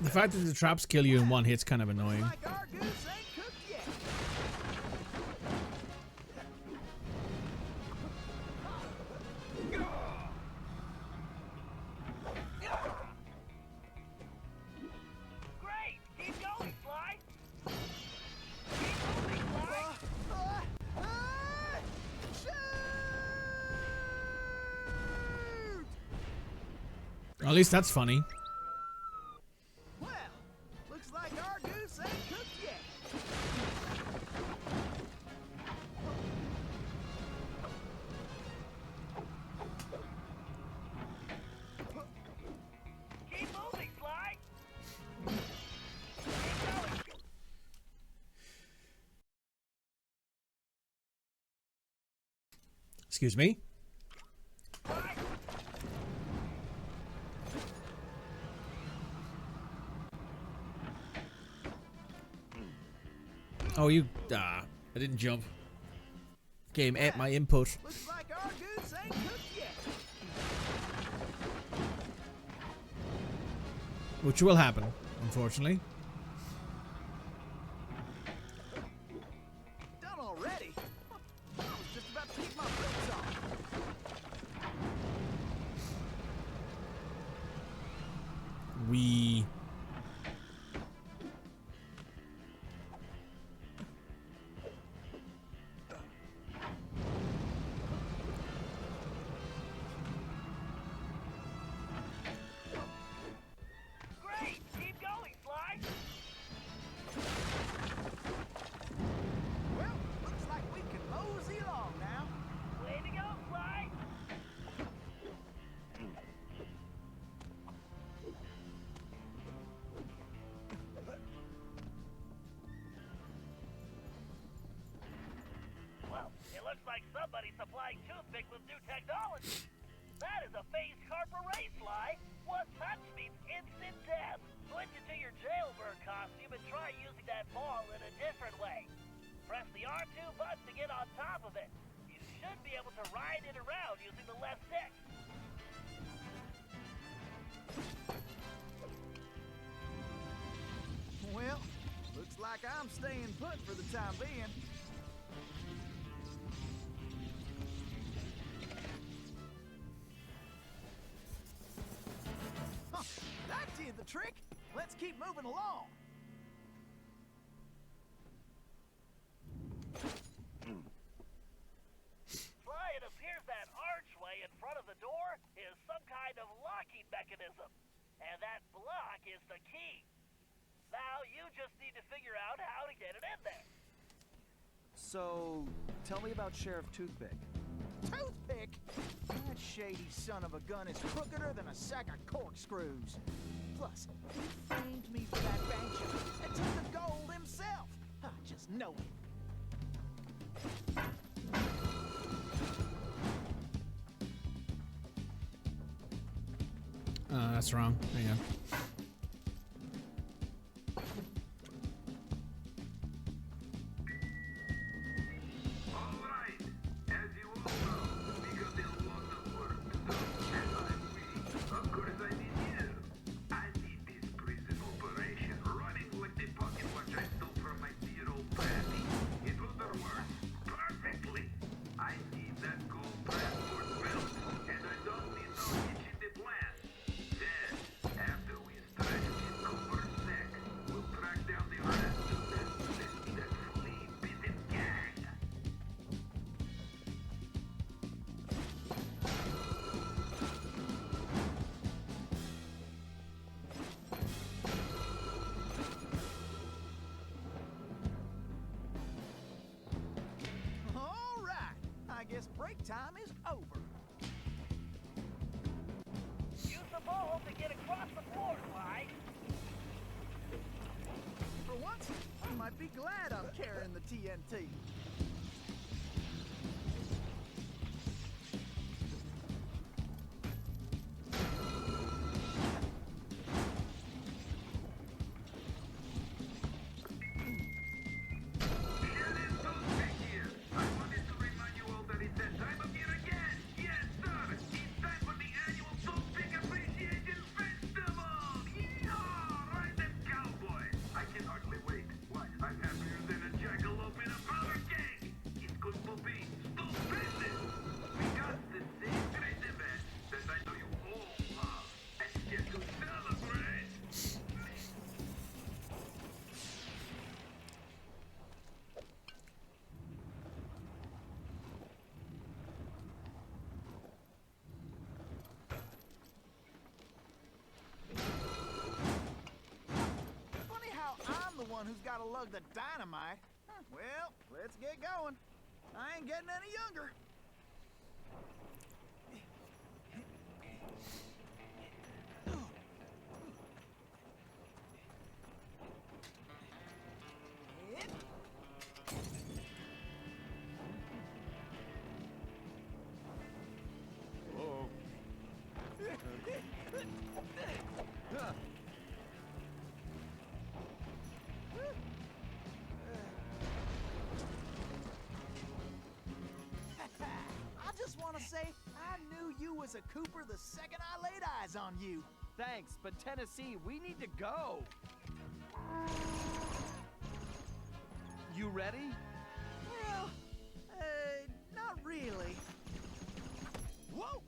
The fact that the traps kill you in one hit's kind of annoying. Like our goose ain't cooked yet. Great. Keep going, Sly. Keep moving, Sly. Shoot! At least that's funny. Well, looks like our goose ain't cooked yet. Keep moving, Sly. Keep going. Excuse me. Oh, you... I didn't jump. Game ate my input. Looks like our goose ain't cooked yet. Which will happen, unfortunately. Done already? I was just about to keep my boots on. We... Great. Keep going, Sly. Well, looks like we can mosey along now. Way to go, Sly. Well, it looks like somebody's supplying toothpick with new technology. That is a face carper race fly. One touch means instant death. Switch into your jailbird costume and try using that ball in a different way. Press the R2 button to get on top of it. You should be able to ride it around using the left stick. Well, looks like I'm staying put for the time being. Huh, that did the trick. Let's keep moving along. Sly, it appears that archway in front of the door is some kind of locking mechanism. And that block is the key. Now you just need to figure out how to get it in there. So, tell me about Sheriff Toothpick. Toothpick? That shady son of a gun is crookeder than a sack of corkscrews. Plus, he framed me for that bank job and took the gold himself. I just know it. That's wrong. There you go. I guess break time is over. Use the ball to get across the floor, Sly. For once, I might be glad I'm carrying the TNT. One who's got to lug the dynamite. Well, let's get going. I ain't getting any younger. Want to say I knew you was a Cooper the second I laid eyes on you. Thanks, but Tennessee, we need to go. You ready? Well, not really. Whoa!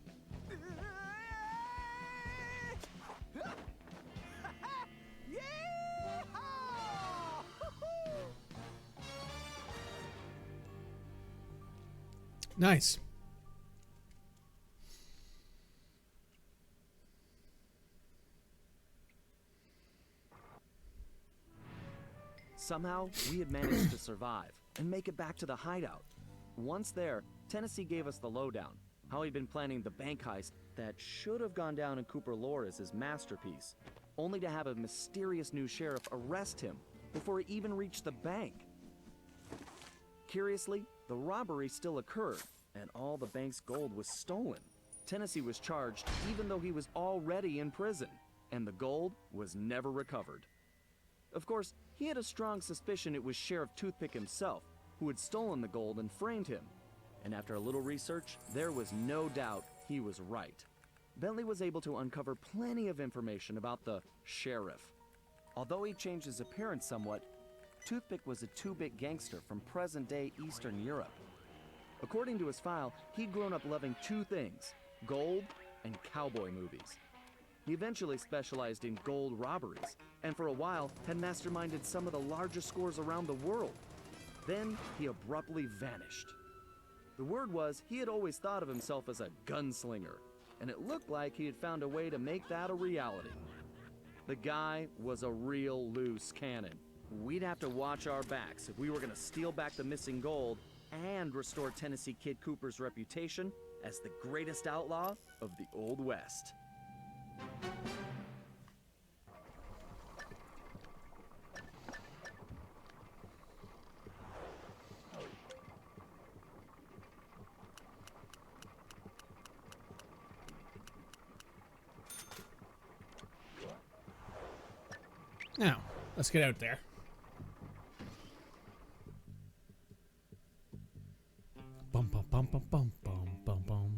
Yeah! Nice. Somehow, we had managed to survive and make it back to the hideout. Once there, Tennessee gave us the lowdown, how he'd been planning the bank heist that should have gone down in Cooper lore as his masterpiece, only to have a mysterious new sheriff arrest him before he even reached the bank. Curiously, the robbery still occurred, and all the bank's gold was stolen. Tennessee was charged even though he was already in prison, and the gold was never recovered. Of course, he had a strong suspicion it was Sheriff Toothpick himself who had stolen the gold and framed him. And after a little research, there was no doubt he was right. Bentley was able to uncover plenty of information about the sheriff. Although he changed his appearance somewhat, Toothpick was a two-bit gangster from present-day Eastern Europe. According to his file, he'd grown up loving two things: gold and cowboy movies. He eventually specialized in gold robberies, and for a while had masterminded some of the largest scores around the world. Then he abruptly vanished. The word was he had always thought of himself as a gunslinger, and it looked like he had found a way to make that a reality. The guy was a real loose cannon. We'd have to watch our backs if we were going to steal back the missing gold and restore Tennessee Kid Cooper's reputation as the greatest outlaw of the Old West. Now, let's get out there. Bum bum bum bum bum bum bum bum.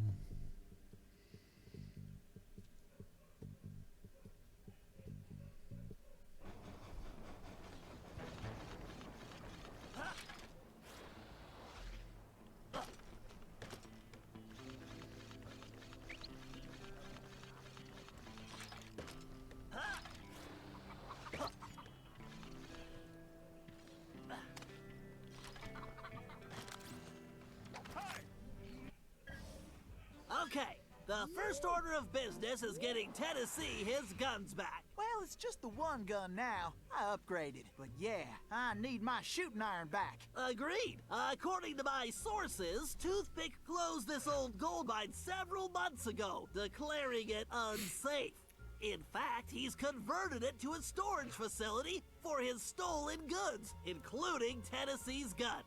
Okay, the first order of business is getting Tennessee his guns back. Well, it's just the one gun now. I upgraded. But yeah, I need my shooting iron back. Agreed. According to my sources, Toothpick closed this old gold mine several months ago, declaring it unsafe. In fact, he's converted it to a storage facility for his stolen goods, including Tennessee's gun.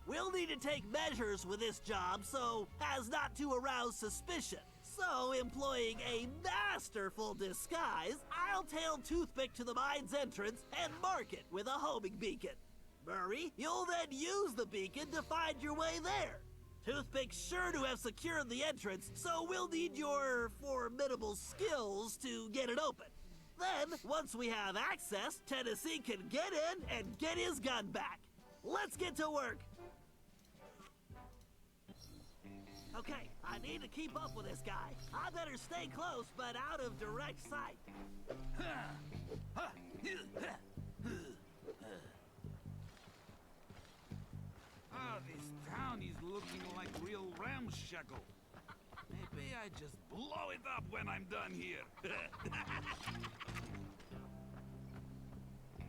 We'll need to take measures with this job so as not to arouse suspicion. So, employing a masterful disguise, I'll tail Toothpick to the mine's entrance and mark it with a homing beacon. Murray, you'll then use the beacon to find your way there. Toothpick's sure to have secured the entrance, so we'll need your formidable skills to get it open. Then, once we have access, Tennessee can get in and get his gun back. Let's get to work. Okay, I need to keep up with this guy. I better stay close, but out of direct sight. This town is looking like real ramshackle. Maybe I just blow it up when I'm done here.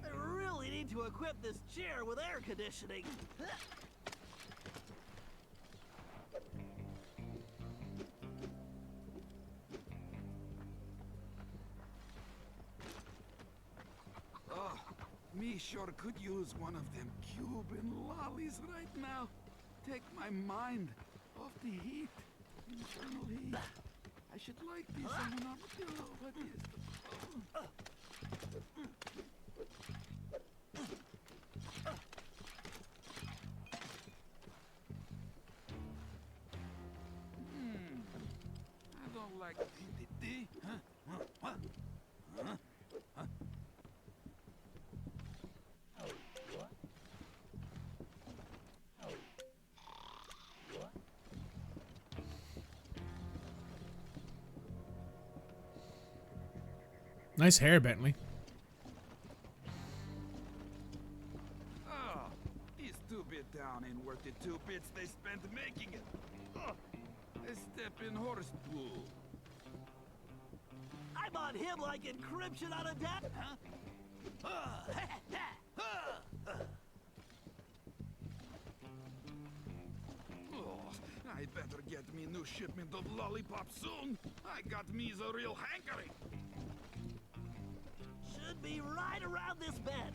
I really need to equip this chair with air conditioning. Me sure could use one of them Cuban lollies right now. Take my mind off the heat. Internal heat. I should like this on an armadillo, but I don't like tea. Huh? Nice hair, Bentley. Oh, this 2-bit town ain't worth the 2 bits they spent making it. Oh, a step in horse pool. I'm on him like encryption on a deck. Oh, I better get me new shipment of lollipops soon. I got me's a real hankering. Should be right around this bed.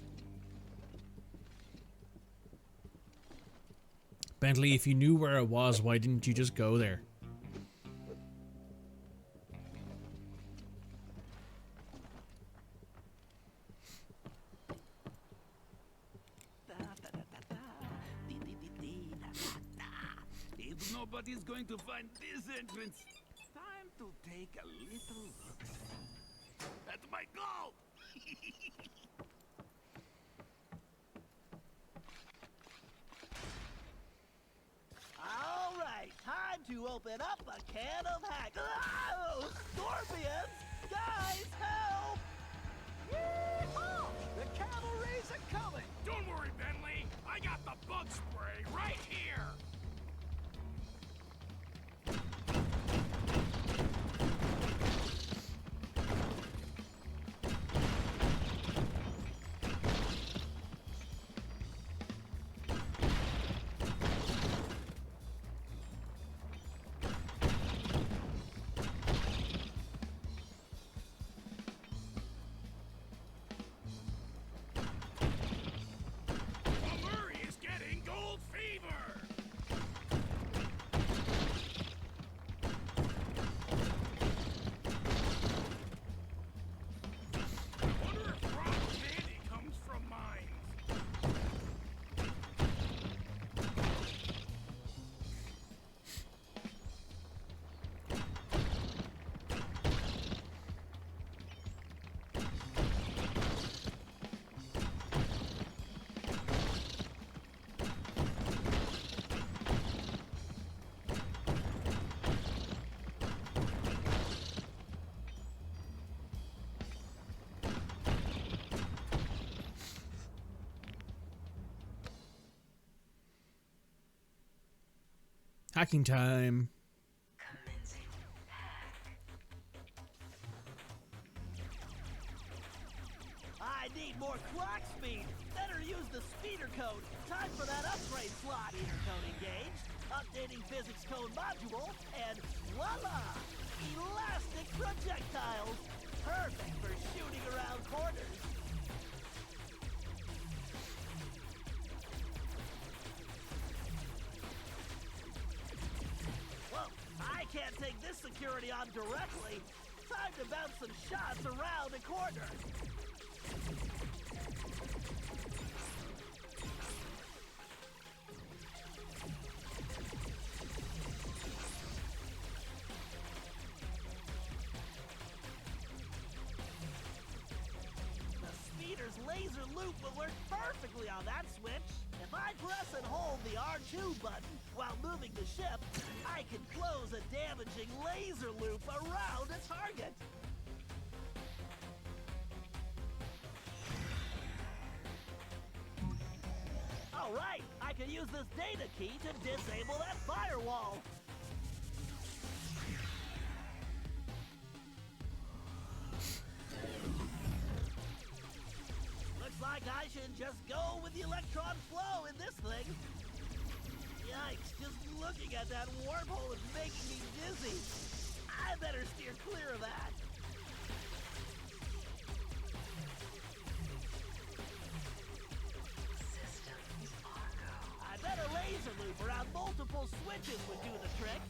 Bentley, if you knew where it was, why didn't you just go there? nobody's going to find this entrance. Time to take a little look. That's my goal! All right, time to open up a can of hack. Oh, scorpions! Guys, help! Yeehaw! The cavalry's a-coming! Don't worry, Bentley. I got the bug spray right here. Murray is getting gold fever. I wonder if rock candy comes from mines. Hacking time. I need more clock speed. Better use the speeder code. Time for that upgrade slot. Speeder code engaged. Updating physics code module. And voila! Elastic projectiles. Perfect for shooting around corners. Whoa, I can't take this security on directly. Time to bounce some shots around a corner. The speeder's laser loop will work perfectly on that switch. If I press and hold the R2 button while moving the ship, I can close a damaging laser loop around a target. All right, I can use this data key to disable that firewall. Looks like I should just go with the electron flow in this thing. Yikes, just looking at that wormhole is making me dizzy. I better steer clear of that. I bet a laser loop around multiple switches would do the trick.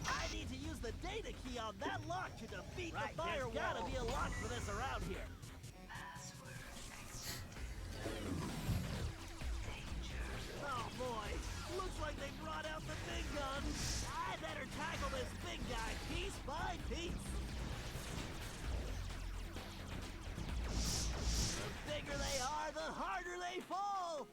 I need to use the data key on that lock to defeat the firewall. There's gotta be a lock for this around here. Oh boy, looks like they brought out the big guns. I better tackle this big guy piece by piece. The bigger they are, the harder they fall.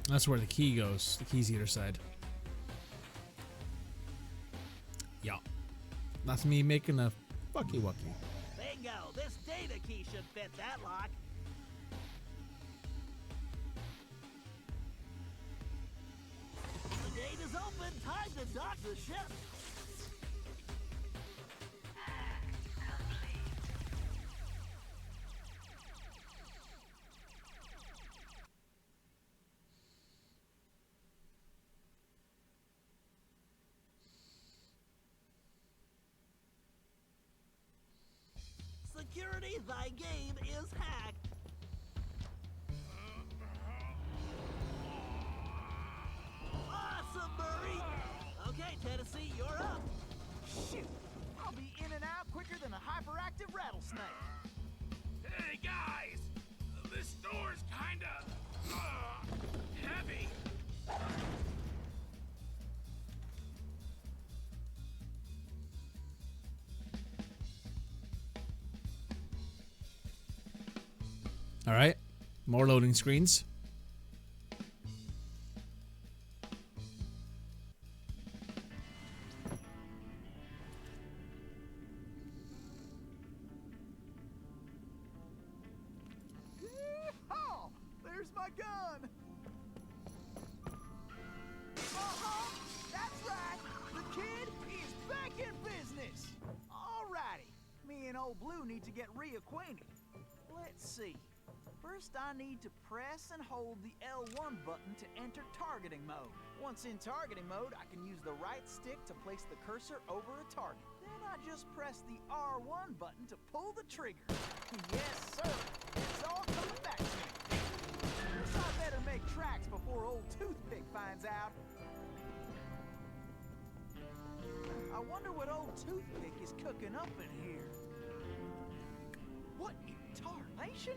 That's where the key goes. The key's either side. Yeah. That's me making a fucky wucky. Bingo! This data key should fit that lock. The gate is open. Time to dock the ship. Security, thy game is hacked. Awesome, Murray! Okay, Tennessee, you're up. Shoot! I'll be in and out quicker than a hyperactive rattlesnake. Hey guys, this door's kinda heavy. All right. More loading screens. Oh, there's my gun. That's right. The kid is back in business. Alrighty. Me and old Blue need to get reacquainted. Let's see. First, I need to press and hold the L1 button to enter targeting mode. Once in targeting mode, I can use the right stick to place the cursor over a target. Then I just press the R1 button to pull the trigger. Yes, sir. It's all coming back to me. Guess I better make tracks before old Toothpick finds out. I wonder what old Toothpick is cooking up in here. What in tarnation?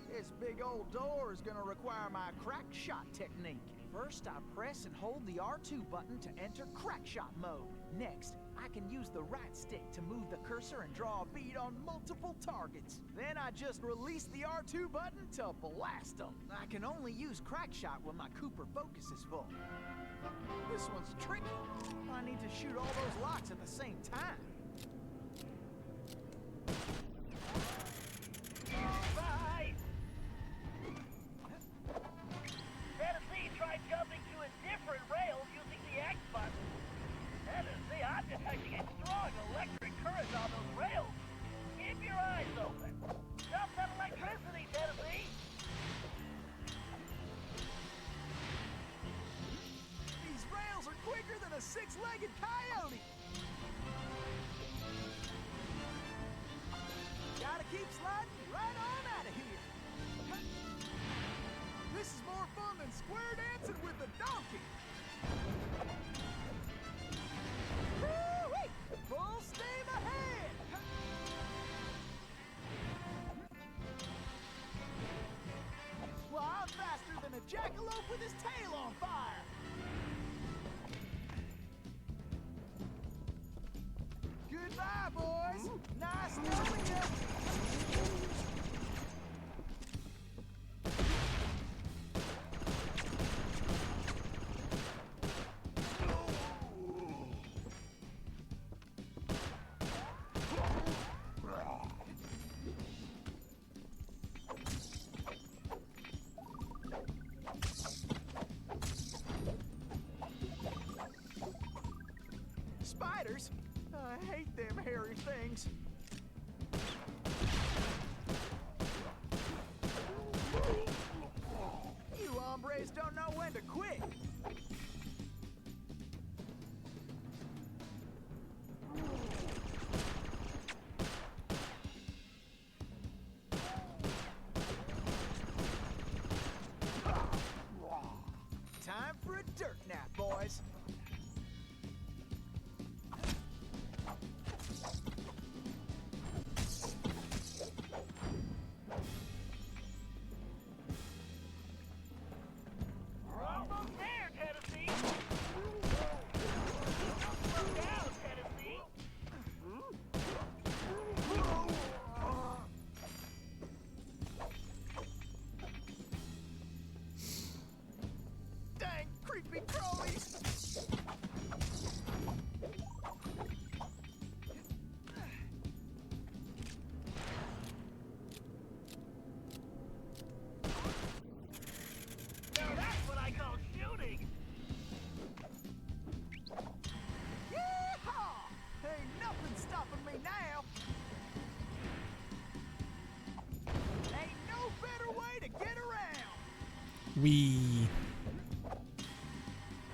This big old door is gonna require my crack shot technique. First, I press and hold the R2 button to enter crack shot mode. Next, I can use the right stick to move the cursor and draw a bead on multiple targets. Then I just release the R2 button to blast them. I can only use crack shot when my Cooper focus is full. This one's tricky. I need to shoot all those locks at the same time. Bye! Tennessee tried jumping to a different rail using the X button. Tennessee, I'm detecting a strong electric current on those rails. Keep your eyes open. Stop that electricity, Tennessee! These rails are quicker than a six-legged coyote. Gotta keep sliding right on out of here. This is more fun than square dancing with a donkey. Woo-wee! Full steam ahead. Well, I'm faster than a jackalope with his tail on fire. Goodbye, boys. Nice knowing you. Spiders? I hate them hairy things. You hombres don't know when to quit. Time for a dirt nap, boys. Wee.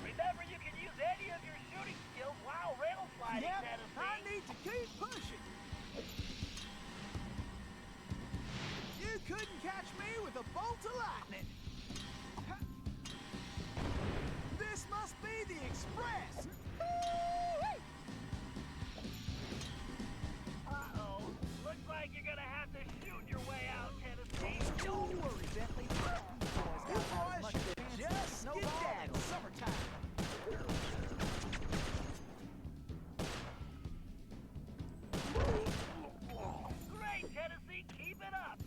Remember, you can use any of your shooting skills while rail sliding, Yep, Tennessee. I need to keep pushing. You couldn't catch me with a bolt of lightning. This must be the express. Uh-oh. Looks like you're gonna have to shoot your way out, Tennessee. Don't worry, Bentley. You boys should just skedaddle. Summertime. Great, Tennessee. Keep it up.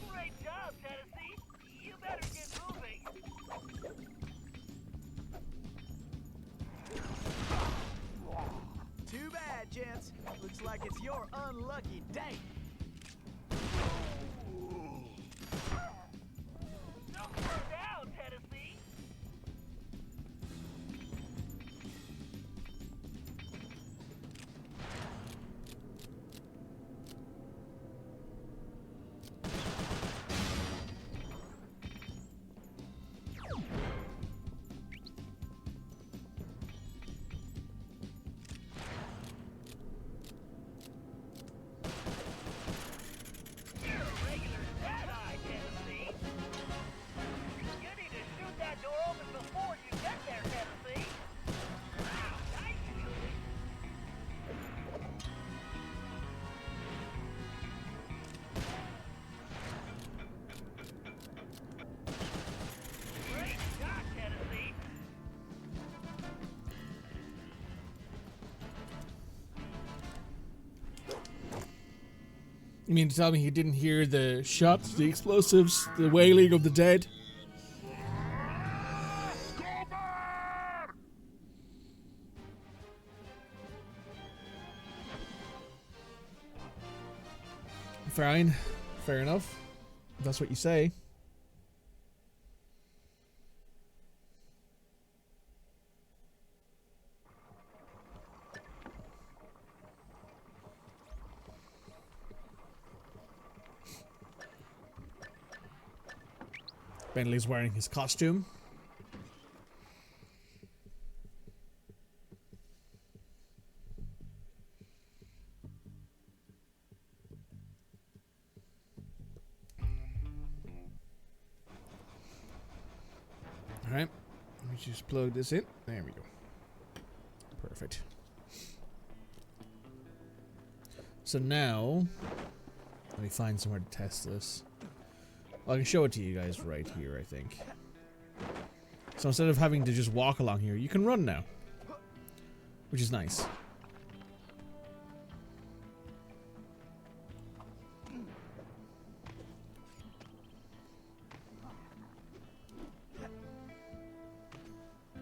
Great job, Tennessee. You better get moving. Too bad, gents. Looks like it's your unlucky day. Don't slow down, Tennessee. You're a regular dead-eye, Tennessee. You need to shoot that door open before you get there, Tennessee. Wow, nice shooting. Great shot, Tennessee. You mean to tell me he didn't hear the shots, the explosives, the wailing of the dead? Fine. Fair enough. If that's what you say. Bentley's wearing his costume. Alright, let me just plug this in. There we go. Perfect. So now, let me find somewhere to test this. Well, I can show it to you guys right here, I think. So instead of having to just walk along here, you can run now. Which is nice.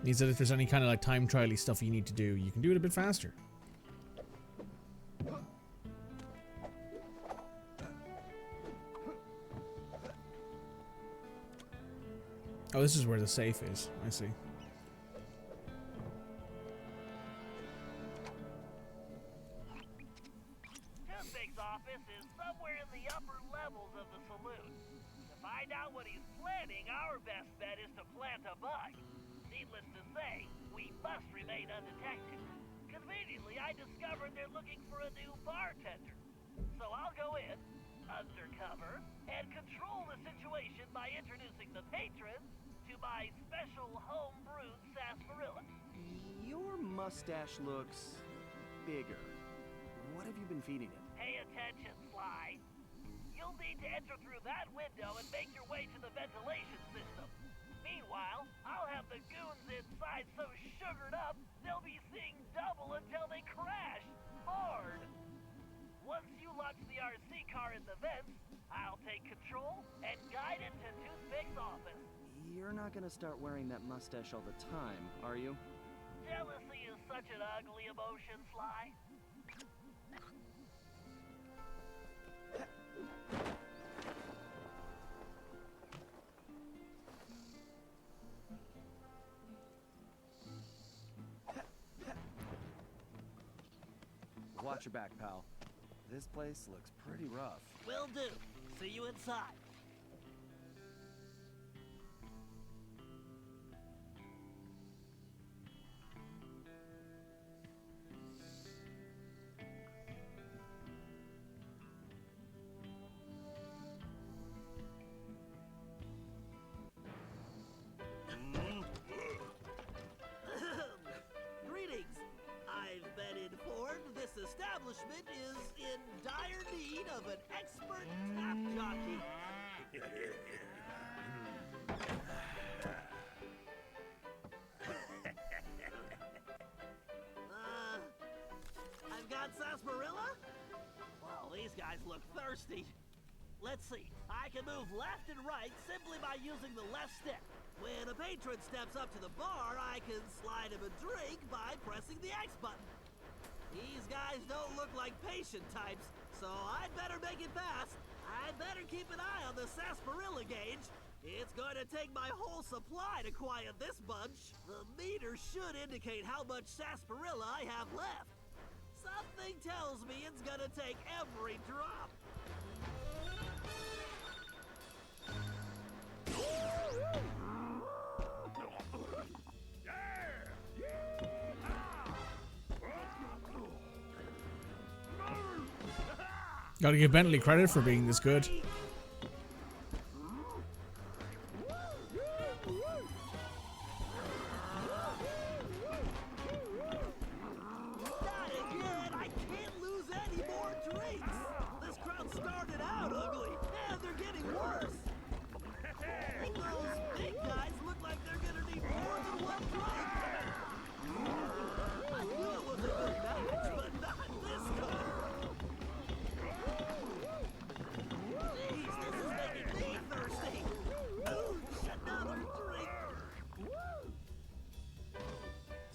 Means that if there's any kind of like time trial-y stuff you need to do, you can do it a bit faster. Oh, this is where the safe is. I see. Toothpick's office is somewhere in the upper levels of the saloon. To find out what he's planning, our best bet is to plant a bug. Needless to say, we must remain undetected. Conveniently, I discovered they're looking for a new bartender. So I'll go in, undercover, and control the situation by introducing the patrons to my special home-brewed sarsaparilla. Your mustache looks bigger. What have you been feeding it? Pay attention, Sly. You'll need to enter through that window and make your way to the ventilation system. Meanwhile, I'll have the goons inside so sugared up, they'll be seeing double until they crash hard. Once you launch the RC car in the vents, I'll take control and guide it to Toothpick's office. You're not gonna start wearing that mustache all the time, are you? Jealousy is such an ugly emotion, Sly. Watch your back, pal. This place looks pretty rough. Will do. See you inside. Greetings. I've been informed this establishment is in dire need of an expert tap jockey. I've got sarsaparilla? Well, these guys look thirsty. Let's see. I can move left and right simply by using the left stick. When a patron steps up to the bar, I can slide him a drink by pressing the X button. These guys don't look like patient types, so I'd better make it fast. I'd better keep an eye on the sarsaparilla gauge. It's going to take my whole supply to quiet this bunch. The meter should indicate how much sarsaparilla I have left. Something tells me it's gonna take every drop. Gotta give Bentley credit for being this good.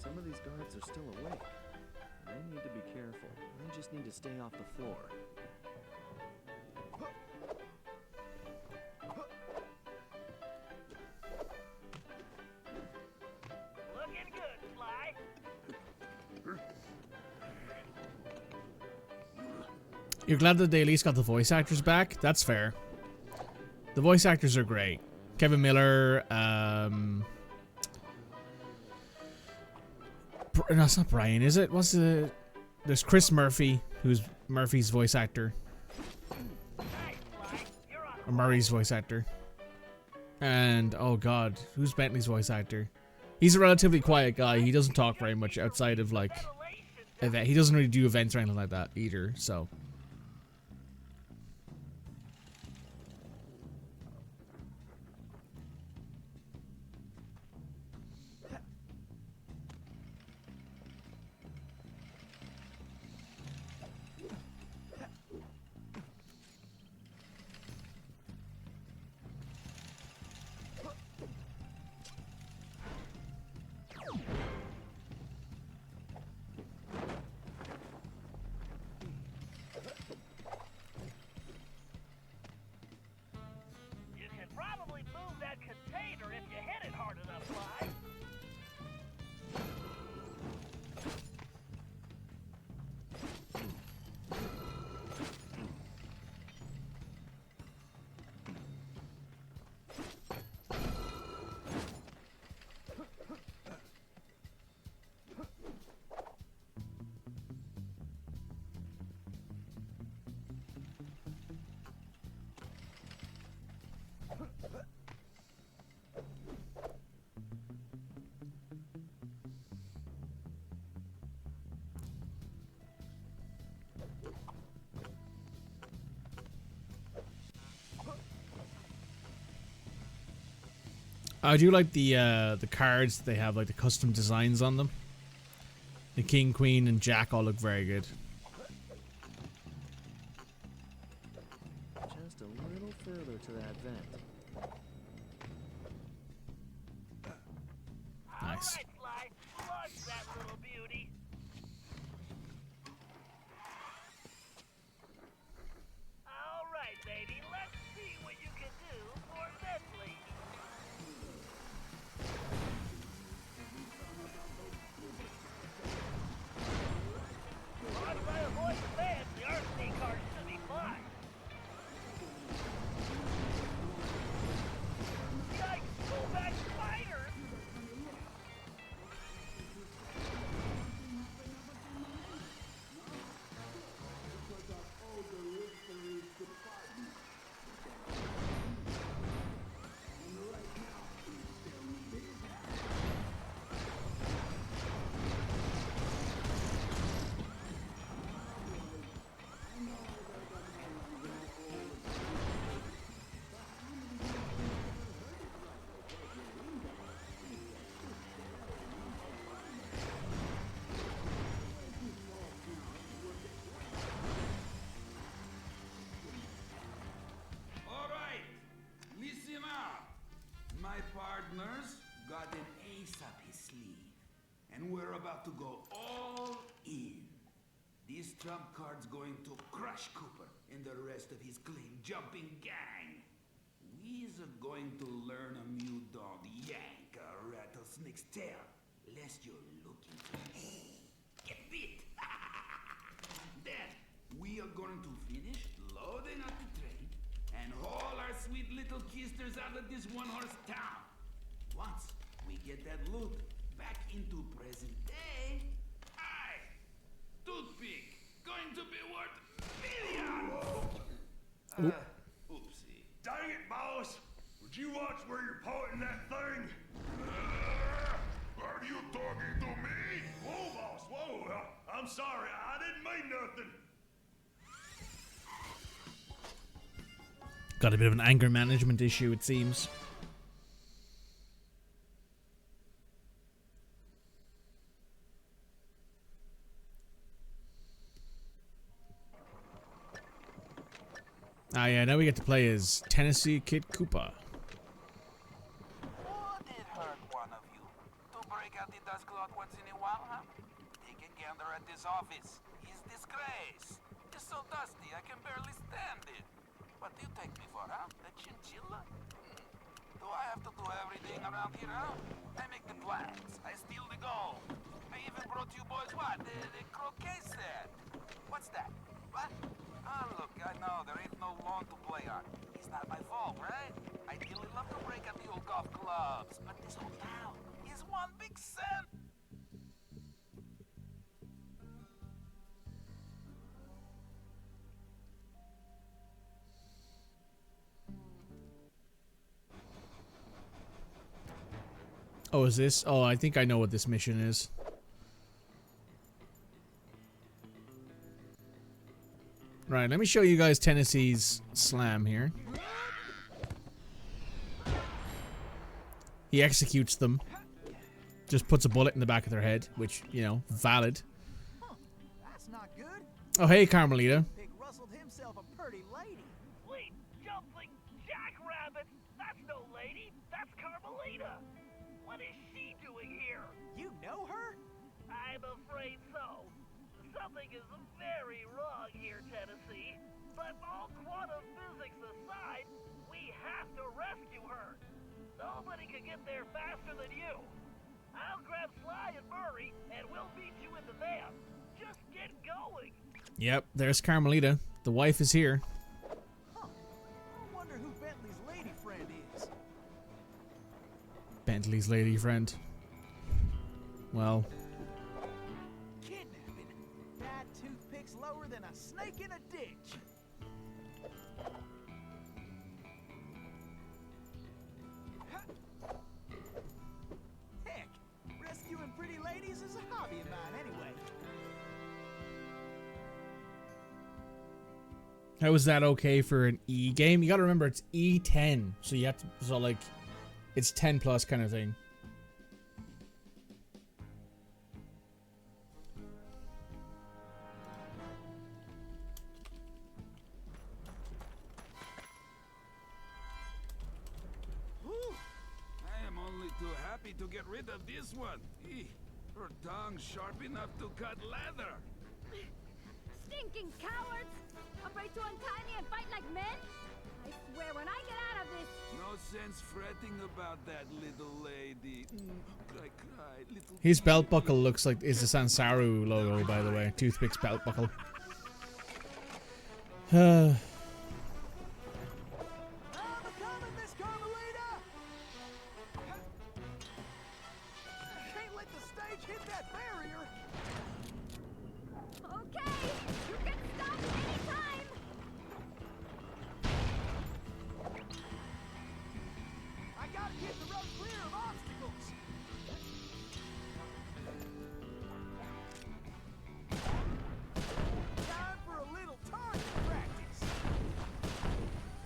Some of these guards are still awake. I need to be careful. I just need to stay off the floor. Looking good, Sly. You're glad that they at least got the voice actors back? That's fair. The voice actors are great. Kevin Miller, no, it's not Brian, is it? What's the... There's Chris Murphy, who's Murphy's voice actor. Or Murray's voice actor. And, oh god, who's Bentley's voice actor? He's a relatively quiet guy. He doesn't talk very much outside of, like, event. He doesn't really do events or anything like that either, so... I do like the cards. They have like the custom designs on them. The King, Queen, and Jack all look very good. Just a little further to that vent. Nice. That little beauty. All right, baby. Let's see what you can do for Bentley. Watch my much fancy, our snake cars should be fine. Yikes, go back spiders! All right, listen up. My partner's got an ace up his sleeve, and we're about to go all in. This trump card's going to crush Cooper and the rest of his claim-jumping gang. We're going to learn 'em you don't yank a rattlesnake's tail, lest you're looking to get bit. Then, we are going to finish loading up the train and haul our sweet little kisters out of this one-horse town. Once we get that loot back into present day, toothpick, going to be worth millions! Oopsie. Dang it, boss! Would you watch where you're pointing that thing? Are you talking to me? Whoa, boss, whoa! I'm sorry, I didn't mean nothing. Got a bit of an anger management issue, it seems. Ah, yeah, now we get to play as Tennessee Kid Cooper. Would it hurt one of you to break out the dust cloth once in a while, huh? Take a gander at this office. It's disgrace. It's so dusty, I can barely stand it. What do you take me for, huh? The chinchilla? Do I have to do everything around here, huh? I make the plans. I steal the gold. I even brought you boys what? The croquet set. What's that? What? Ah, look, I know there ain't no lawn to play on. It's not my fault, right? I really love to break out the old golf clubs, but this whole town is one big sin. Oh, is this? Oh, I think I know what this mission is. Right, let me show you guys Tennessee's slam here. He executes them. Just puts a bullet in the back of their head, which, you know, valid. That's not good. Oh, hey, Carmelita. Pig rustled himself a pretty lady. Sweet jumping jackrabbit! That's no lady, that's Carmelita! What is she doing here? You know her? I'm afraid so. Something is very wrong here, Tennessee. But all quantum physics aside, we have to rescue her. Nobody can get there faster than you. I'll grab Sly and Murray, and we'll meet you in the van. Just get going. Yep, there's Carmelita. The wife is here. Huh. I wonder who Bentley's lady friend is. Bentley's lady friend. Well, Kidnapping. That toothpick's lower than a snake in a ditch. Heck, rescuing pretty ladies is a hobby of mine anyway. how is that okay for an E game? You gotta remember it's E10, so you have to, so like, it's 10 plus kind of thing. Whew. I am only too happy to get rid of this one. Her tongue's sharp enough to cut leather. Stinking cowards! Afraid to untie me and fight like men? I swear when I get out of this... No sense fretting about that little lady. Cry, cry, little His belt buckle looks like is the Sansaru logo, by the way. Toothpick's belt buckle. I'm coming, Miss Carmelita! Can't let the stage hit that barrier! Okay, you can stop anytime. I gotta get the road clear of obstacles! Time for a little target practice!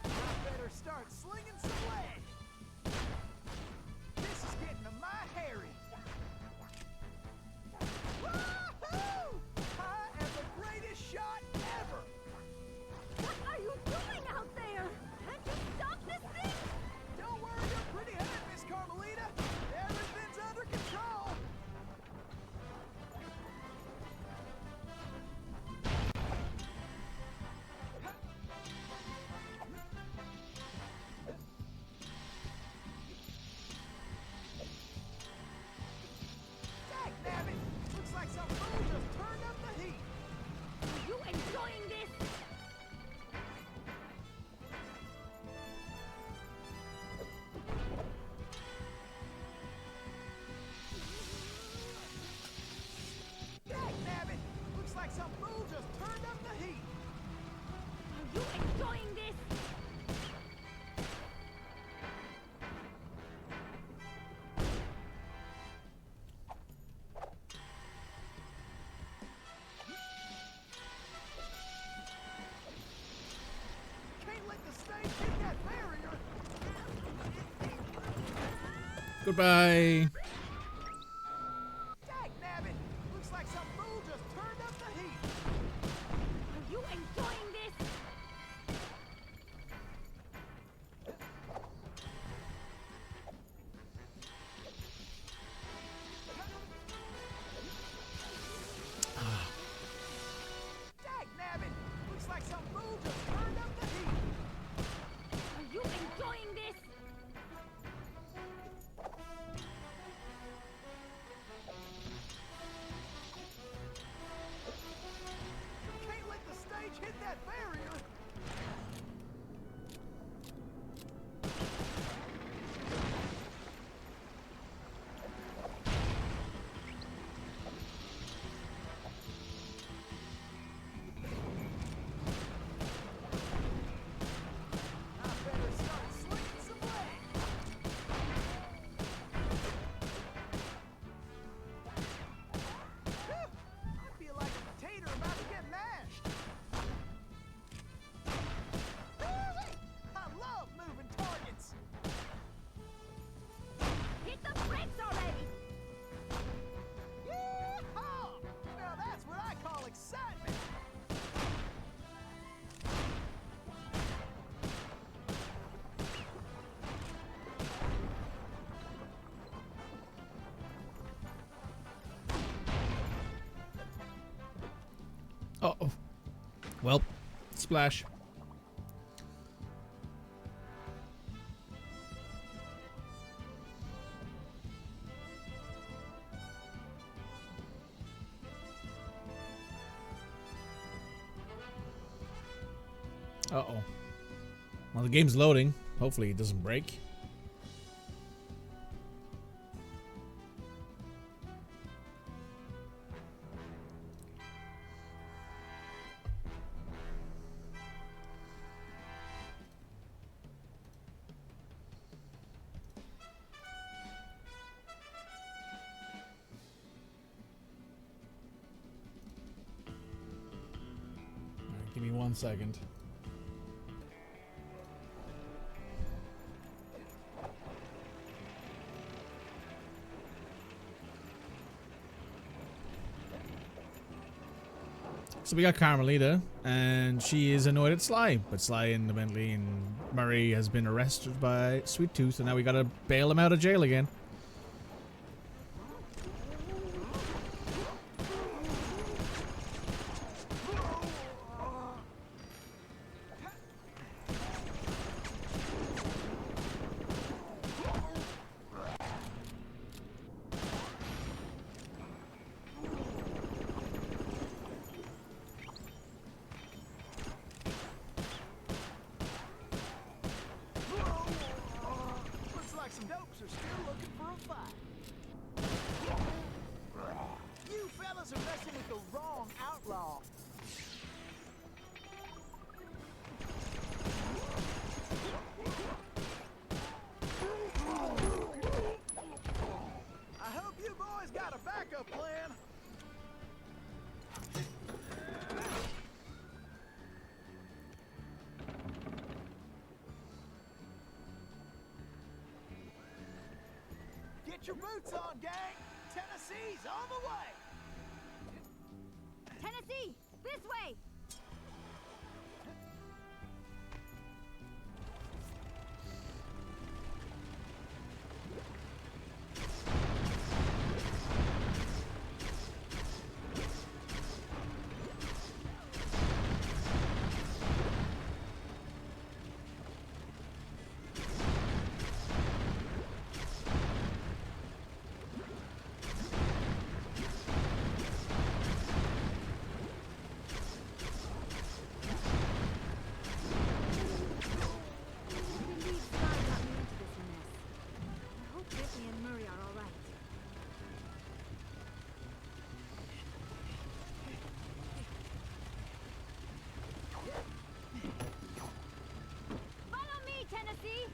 I better start slinging some lead! This is getting to my Harry! Woohoo! I am the greatest shot ever! What are you doing out there? Can't you stop this thing? Don't worry your pretty head, Miss Carmelita! Everything's under control! Dagnabbit! Looks like some fool just turned up the heat! Are you enjoying this? Dagnabbit! Looks like some fool just turned up the heat! Are you enjoying this? Can't let the stage hit that barrier! Goodbye. Dagnabbit! Looks like some fool just turned up the heat! Are you enjoying this? Dagnabbit! Looks like some fool just turned up the heat! Are you enjoying this? Can't let the stage hit that barrier! I better start slinging some lead! Whew! I feel like a potato about to get mashed! Woo-wee! I love moving targets! Hit the brakes already! Yeehaw! Now that's what I call excitement! Uh-oh. Well, splash. Uh-oh. Well, the game's loading. Hopefully it doesn't break. Alright, give me 1 second. So we got Carmelita, and she is annoyed at Sly, but Sly and Bentley and Murray has been arrested by Sweet Tooth, and now we gotta bail him out of jail again. a fight. You fellas are messing with the wrong outlaw. I hope you boys got a backup plan. Get your boots on, gang! Tennessee's on the way! Tennessee, this way! Tennessee!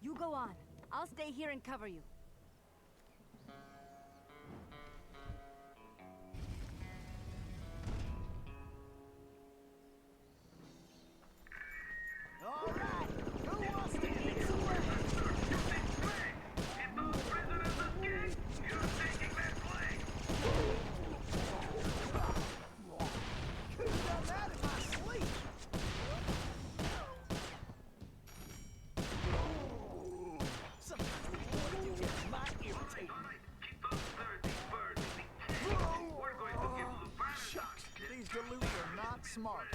You go on. I'll stay here and cover you. All right, who wants to eat some Could've done that in my sleep. Sometimes the more you get might irritate me. Shucks, these Duluths are not smart.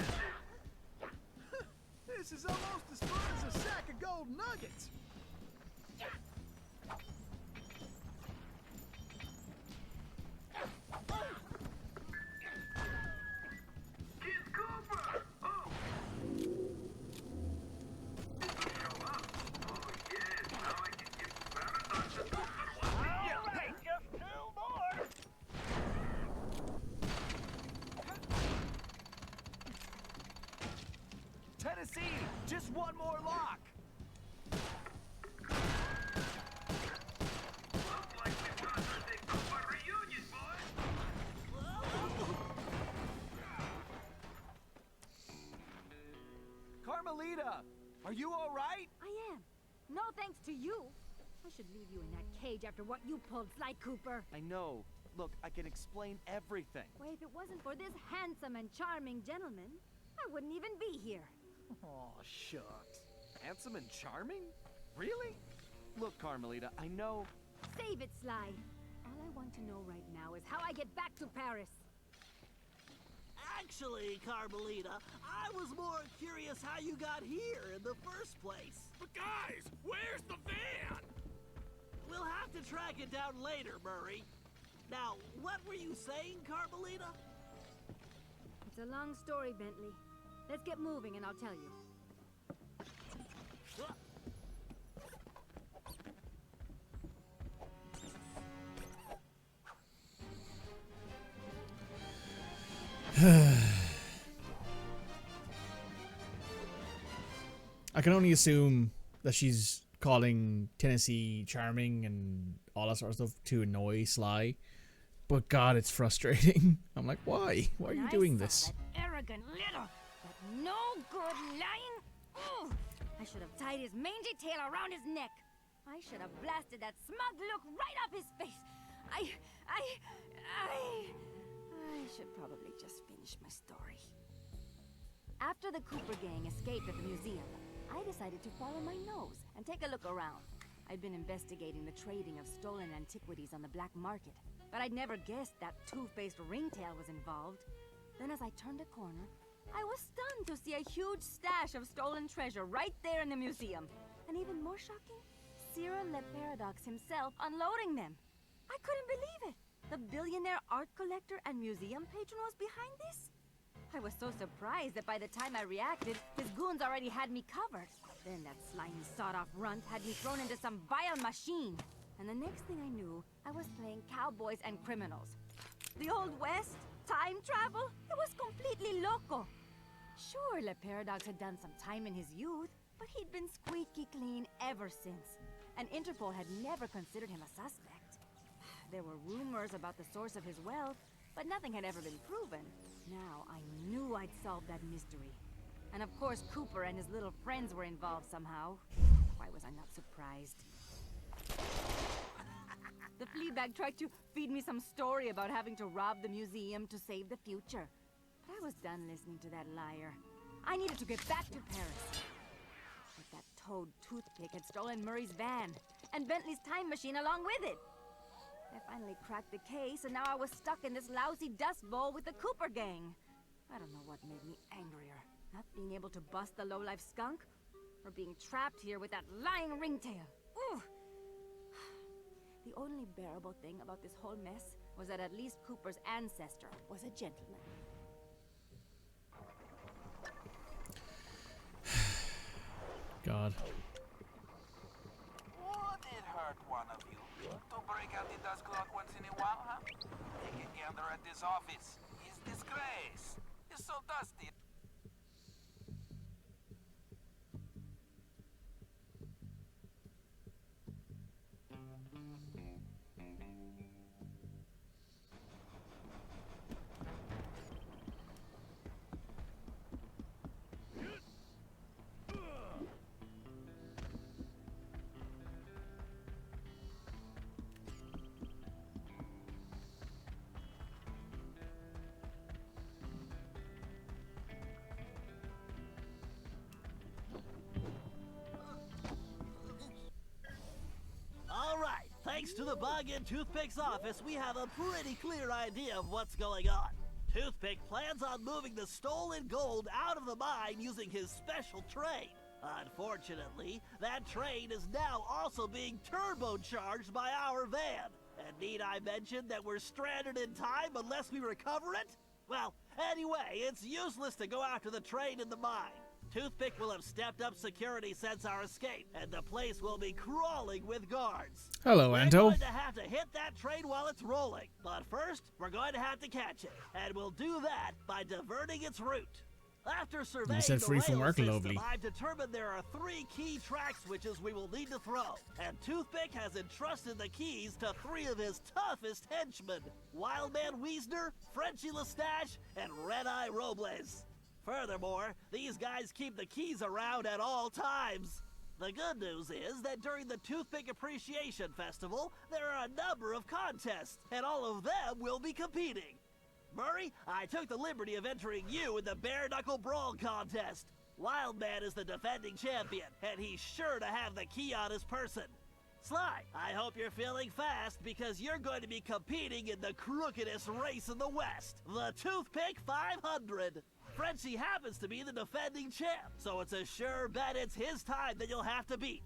This is almost as fun as a sack of gold nuggets. Tennessee, just one more lock. Looks like we've got the Cooper reunion, boys. Carmelita, are you all right? I am. No thanks to you. I should leave you in that cage after what you pulled, Sly Cooper. I know. Look, I can explain everything. Why, if it wasn't for this handsome and charming gentleman, I wouldn't even be here. Oh, shucks. Handsome and charming? Really? Look, Carmelita, I know... Save it, Sly. All I want to know right now is how I get back to Paris. Actually, Carmelita, I was more curious how you got here in the first place. But guys, where's the van? We'll have to track it down later, Murray. Now, what were you saying, Carmelita? It's a long story, Bentley. Let's get moving and I'll tell you. I can only assume that she's calling Tennessee charming and all that sort of stuff to annoy Sly. But God, it's frustrating. I'm like, why? Why are you doing this? That arrogant little, that no good lying. Ugh. I should have tied his mangy tail around his neck. I should have blasted that smug look right off his face. I should probably just finish my story. After the Cooper gang escaped at the museum, I decided to follow my nose and take a look around. I'd been investigating the trading of stolen antiquities on the black market, but I'd never guessed that two-faced ringtail was involved. Then as I turned a corner, I was stunned to see a huge stash of stolen treasure right there in the museum. And even more shocking, Cyril Le Paradox himself unloading them. I couldn't believe it. The billionaire art collector and museum patron was behind this? I was so surprised that by the time I reacted, his goons already had me covered. Then that slimy sawed-off runt had me thrown into some vile machine. And the next thing I knew, I was playing cowboys and criminals. The Old West? Time travel? It was completely loco. Sure, Le Paradox had done some time in his youth, but he'd been squeaky clean ever since. And Interpol had never considered him a suspect. There were rumors about the source of his wealth, but nothing had ever been proven. Now I knew I'd solved that mystery. And of course Cooper and his little friends were involved somehow. Why was I not surprised? The Fleabag tried to feed me some story about having to rob the museum to save the future. But I was done listening to that liar. I needed to get back to Paris. But that toad toothpick had stolen Murray's van, and Bentley's time machine along with it. I finally cracked the case, and now I was stuck in this lousy dust bowl with the Cooper gang. I don't know what made me angrier. Not being able to bust the lowlife skunk, or being trapped here with that lying ringtail. Ooh! The only bearable thing about this whole mess was that at least Cooper's ancestor was a gentleman. God. Would it hurt one of you to break out the dust clock once in a while, huh? They can gather at this office. It's disgrace. It's so dusty. All right, thanks to the bug in Toothpick's office, we have a pretty clear idea of what's going on. Toothpick plans on moving the stolen gold out of the mine using his special train. Unfortunately, that train is now also being turbocharged by our van. And need I mention that we're stranded in time unless we recover it? Well, anyway, it's useless to go after the train in the mine. Toothpick will have stepped up security since our escape, and the place will be crawling with guards. Hello, We're Anto. going to have to hit that train while it's rolling, but first, we're going to have to catch it, and we'll do that by diverting its route. After surveying said the free from rail work, system, lovely. I've determined there are 3 key track switches we will need to throw, and Toothpick has entrusted the keys to 3 of his toughest henchmen, Wildman Wiesner, Frenchie Lestage, and Red-Eye Robles. Furthermore, these guys keep the keys around at all times. The good news is that during the Toothpick Appreciation Festival, there are a number of contests, and all of them will be competing. Murray, I took the liberty of entering you in the Bare Knuckle Brawl contest. Wildman is the defending champion, and he's sure to have the key on his person. Sly, I hope you're feeling fast because you're going to be competing in the crookedest race in the West, the Toothpick 500. Frenchie happens to be the defending champ, so it's a sure bet it's his time that you'll have to beat.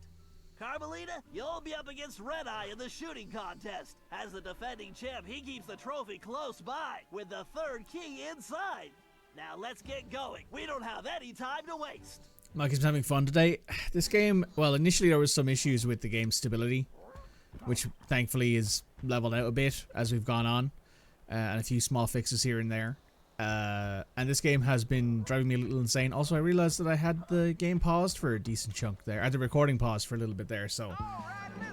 Carmelita, you'll be up against Red-Eye in the shooting contest. As the defending champ, he keeps the trophy close by, with the 3rd key inside. Now let's get going. We don't have any time to waste. Mike is having fun today. This game, well, initially there was some issues with the game's stability, which thankfully is leveled out a bit as we've gone on, and a few small fixes here and there. And this game has been driving me a little insane. Also, I realized that I had the game paused for a decent chunk there. I had the recording paused for a little bit there, so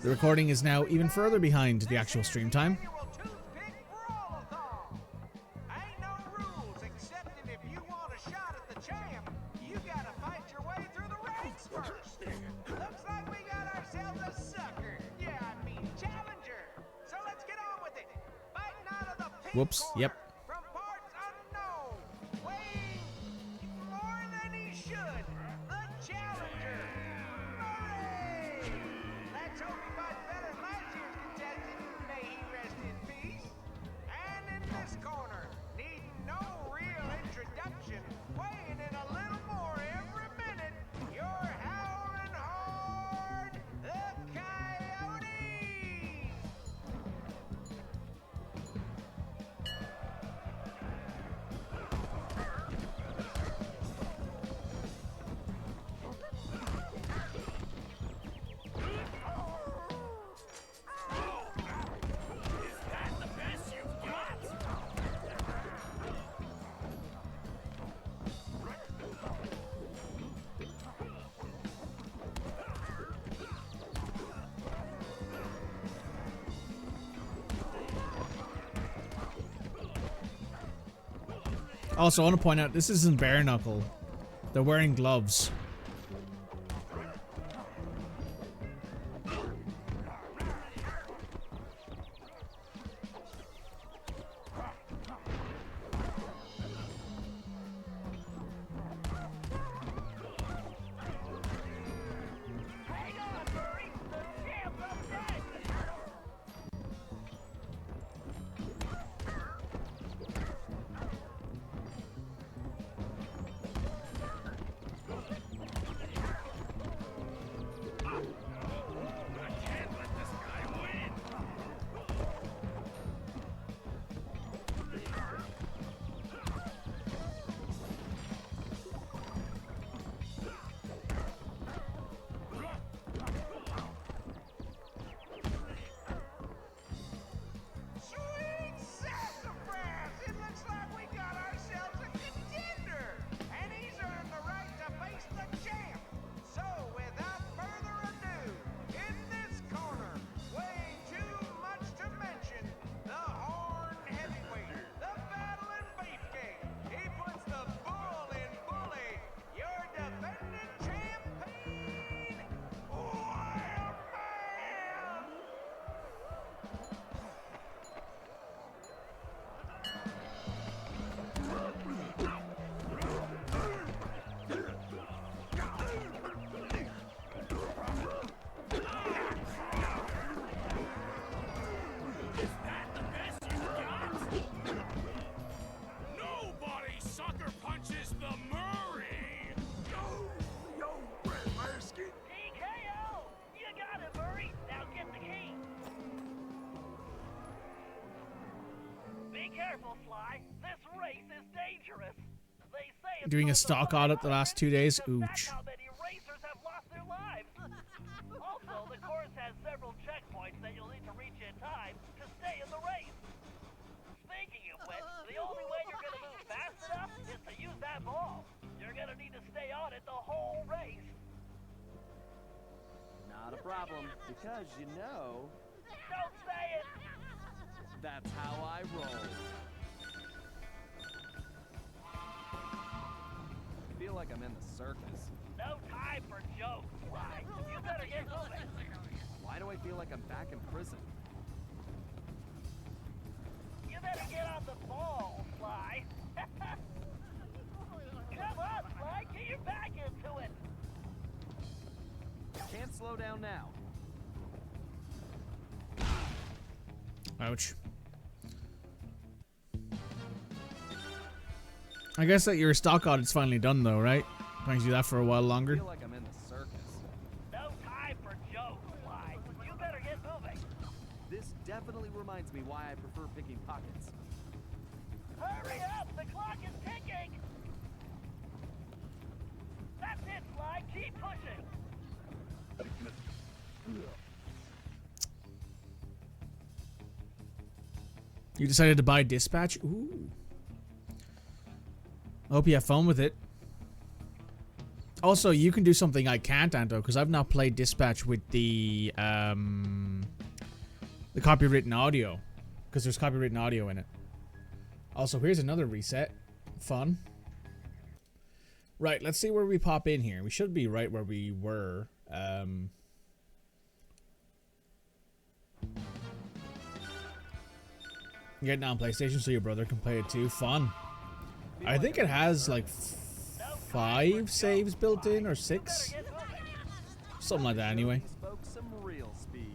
the recording is now even further behind the actual stream time. Ain't no rules, except that if you want a shot at the champ, you gotta fight your way through the ranks first. Looks like we got ourselves a sucker. Yeah, I mean challenger. So let's get on with it. Fighting out of the pink Whoops, corner. yep. From parts unknown, weighing more than he should, the challenger, Murray! Let's hope he fights better than last year's contestant. May he rest in peace. Also, I want to point out, this isn't bare knuckle. They're wearing gloves. Sweet sassafras! It looks like we got ourselves a contender! And he's earned the right to face the champ! So, without further ado, in this corner, weighing too much to mention, the Horn Heavyweight, the battling beefcake! He puts the bull in bully! Your defending champion, Wild Man! Nobody sucker punches the Murray! Yo, Marsky! TKO! You got it, Murray. Now get the key. Be careful, Sly. This race is dangerous. They say it's Doing a called the stock Fly audit the last 2 days. because that's Ooch. how many racers have lost their lives. Also, the course has several checkpoints that you'll need to reach in time to stay in the race. Speaking of which, the only way you're gonna move fast enough is to use that ball. You're gonna need to stay on it the whole race. Not a problem, because you know, Don't say it! that's how I roll. I feel like I'm in the circus. No time for jokes, Sly. You better get moving. Why do I feel like I'm back in prison? You better get on the ball, Sly. Come on, Sly. Get your back into it. Can't slow down now. Ouch. I guess that your stock audit's finally done though, right? Thanks to do that for a while I longer. feel like I'm in the circus. No time for jokes, Sly. You better get moving. This definitely reminds me why I prefer picking pockets. Hurry up! The clock is ticking. That's it, Sly. Keep pushing. You decided to buy Dispatch? Ooh. I hope you have fun with it. Also, you can do something I can't, Anto, because I've not played Dispatch with the copywritten audio. Because there's copywritten audio in it. Also, here's another reset. Fun. Right, let's see where we pop in here. We should be right where we were. Get it on PlayStation so your brother can play it too. Fun. I think it has like 5 saves built in, or 6. Something like that anyway. He spoke some real speed.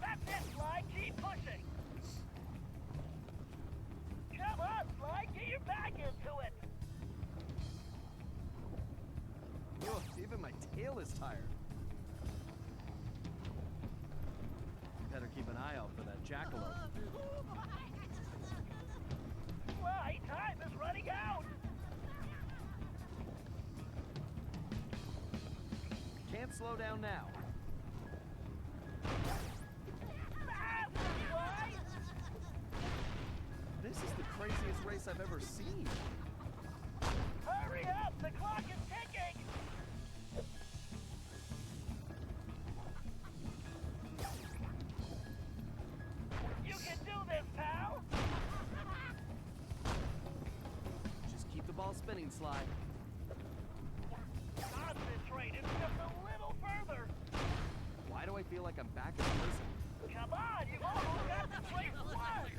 That's it, Sly. Keep pushing. Come on, Sly. Get your back into it. Ugh, even my tail is tired. Better keep an eye out for that jackalope. Sly, time is running out. Can't slow down now. Fast, Sly. This is the craziest race I've ever seen. Hurry up. The clock is ticking. You can do this, pal. all spinning, Sly. Concentrate, it's just a little further. Why do I feel like I'm back in prison? Come on, you almost got the place flush.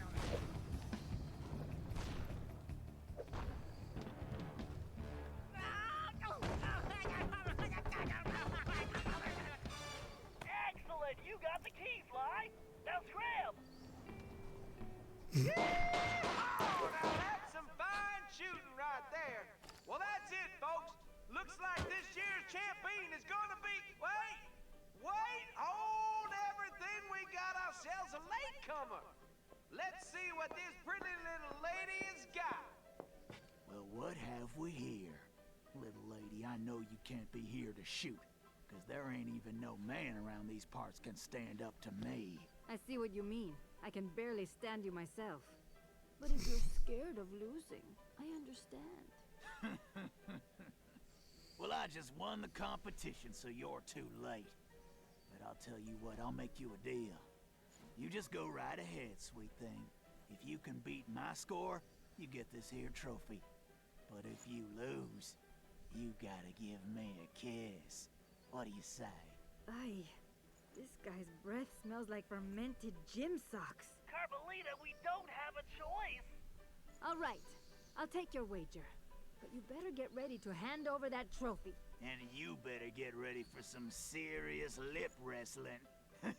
Excellent, you got the key, Sly. Now scram. Oh, now that's some fine shooting right there. Well, that's it, folks. Looks like this year's champion is gonna be... Wait, hold everything. We got ourselves a latecomer. Let's see what this pretty little lady has got. Well, what have we here? Little lady, I know you can't be here to shoot, because there ain't even no man around these parts can stand up to me. I see what you mean. I can barely stand you myself. But if you're scared of losing, I understand. Well, I just won the competition, so you're too late. But I'll tell you what, I'll make you a deal. You just go right ahead, sweet thing. If you can beat my score, you get this here trophy. But if you lose, you gotta give me a kiss. What do you say? Aye, this guy's breath smells like fermented gym socks. Carmelita, we don't have a choice. All right, I'll take your wager. But you better get ready to hand over that trophy. And you better get ready for some serious lip wrestling. The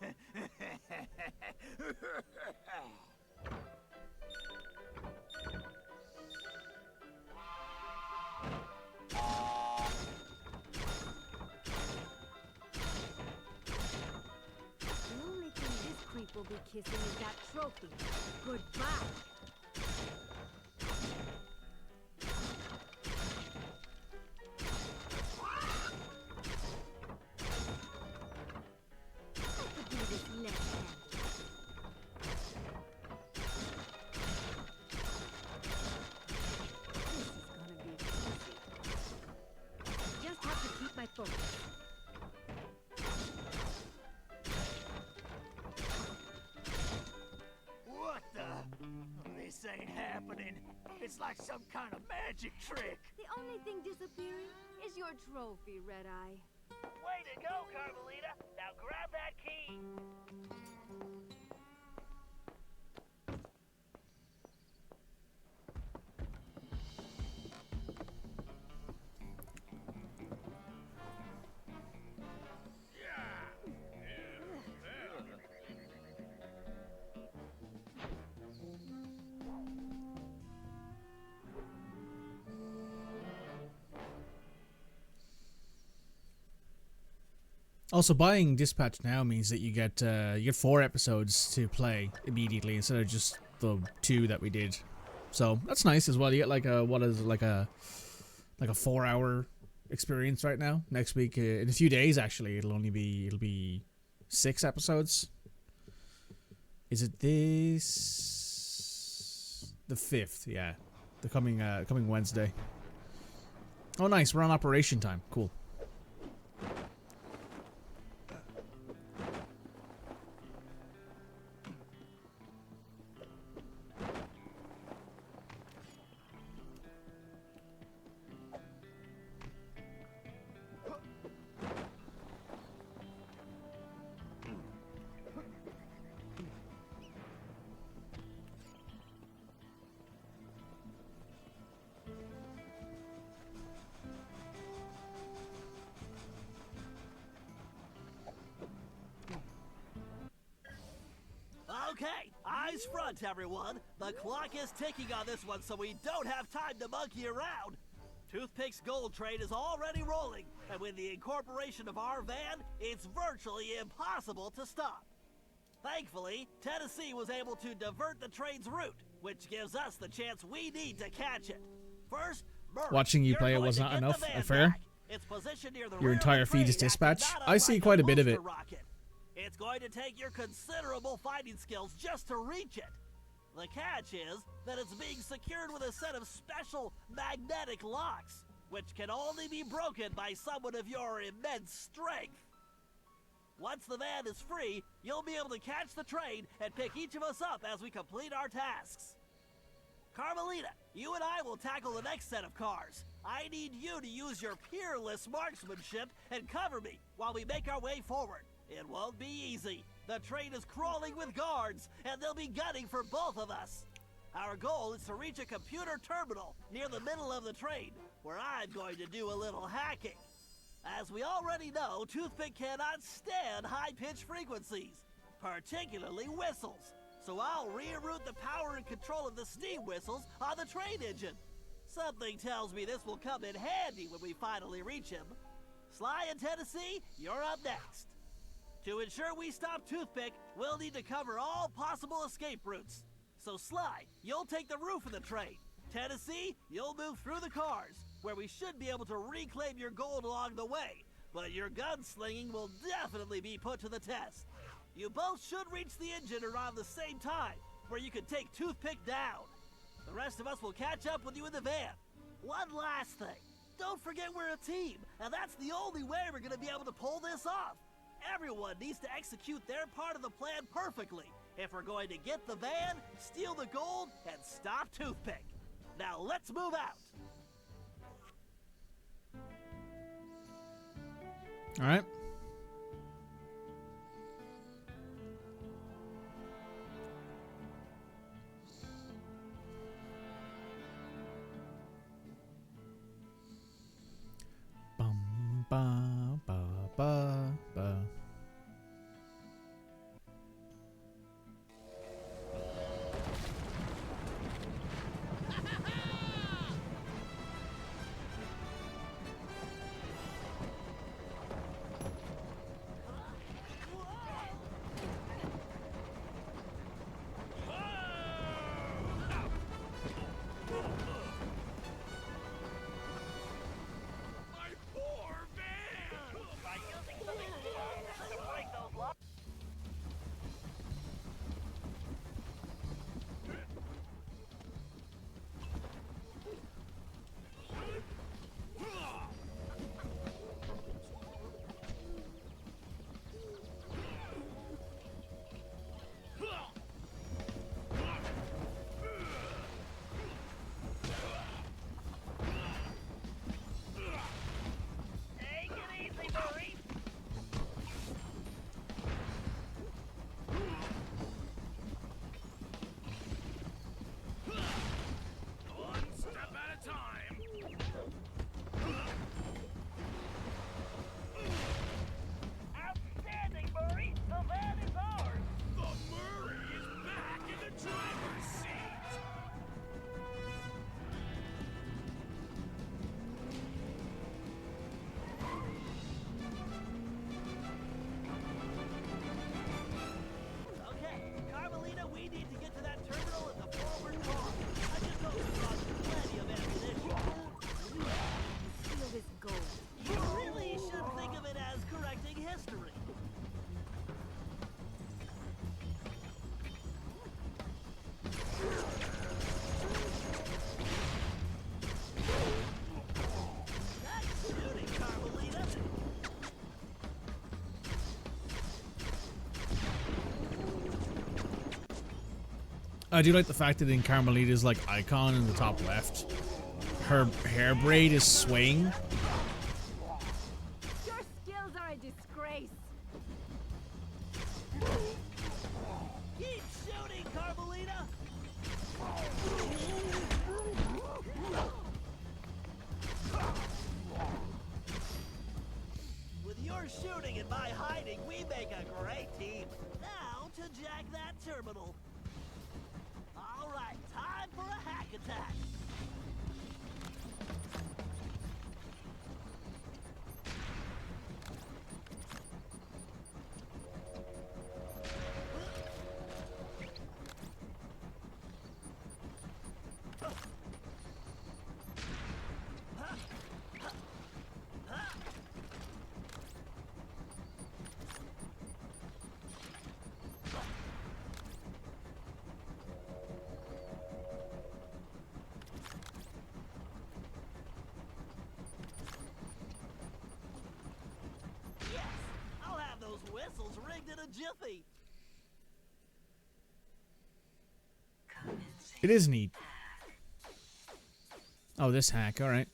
only thing this creep will be kissing is that trophy. Goodbye. Focus. What the? This ain't happening. It's like some kind of magic trick. The only thing disappearing is your trophy, Red Eye. Way to go, Carmelita. Now grab that key. Also, buying Dispatch now means that you get 4 episodes to play immediately instead of just the 2 that we did. So that's nice as well. You get like a 4-hour experience right now. Next week, in a few days, actually, it'll be 6 episodes. Is it this? The 5th, yeah, the coming Wednesday. Oh, nice. We're on operation time. Cool. Okay, eyes front, everyone. The clock is ticking on this one, so we don't have time to monkey around. Toothpick's gold train is already rolling, and with the incorporation of our van, it's virtually impossible to stop. Thankfully, Tennessee was able to divert the train's route, which gives us the chance we need to catch it. First, Murray, Watching you play it was not enough, fair? It's positioned near the Your rear entire of the feed is train, Dispatch? acting not I see unlike quite a bit of booster it. rocket. It's going to take your considerable fighting skills just to reach it. The catch is that it's being secured with a set of special magnetic locks, which can only be broken by someone of your immense strength. Once the van is free, you'll be able to catch the train and pick each of us up as we complete our tasks. Carmelita, you and I will tackle the next set of cars. I need you to use your peerless marksmanship and cover me while we make our way forward. It won't be easy. The train is crawling with guards, and they'll be gunning for both of us. Our goal is to reach a computer terminal near the middle of the train, where I'm going to do a little hacking. As we already know, Toothpick cannot stand high-pitched frequencies, particularly whistles. So I'll reroute the power and control of the steam whistles on the train engine. Something tells me this will come in handy when we finally reach him. Sly and Tennessee, you're up next. To ensure we stop Toothpick, we'll need to cover all possible escape routes. So Sly, you'll take the roof of the train. Tennessee, you'll move through the cars, where we should be able to reclaim your gold along the way. But your gunslinging will definitely be put to the test. You both should reach the engine around the same time, where you can take Toothpick down. The rest of us will catch up with you in the van. One last thing. Don't forget we're a team, and that's the only way we're going to be able to pull this off. Everyone needs to execute their part of the plan perfectly if we're going to get the van, steal the gold, and stop Toothpick. Now let's move out. All right. Bum ba ba ba ba. I do like the fact that in Carmelita's like icon in the top left, her hair braid is swaying. Your skills are a disgrace. Keep shooting, Carmelita! With your shooting and my hiding, we make a great team. Now to jack that terminal. All right, time for a hack attack. Whistles rigged in a jiffy. It is neat. Oh, this hack. All right.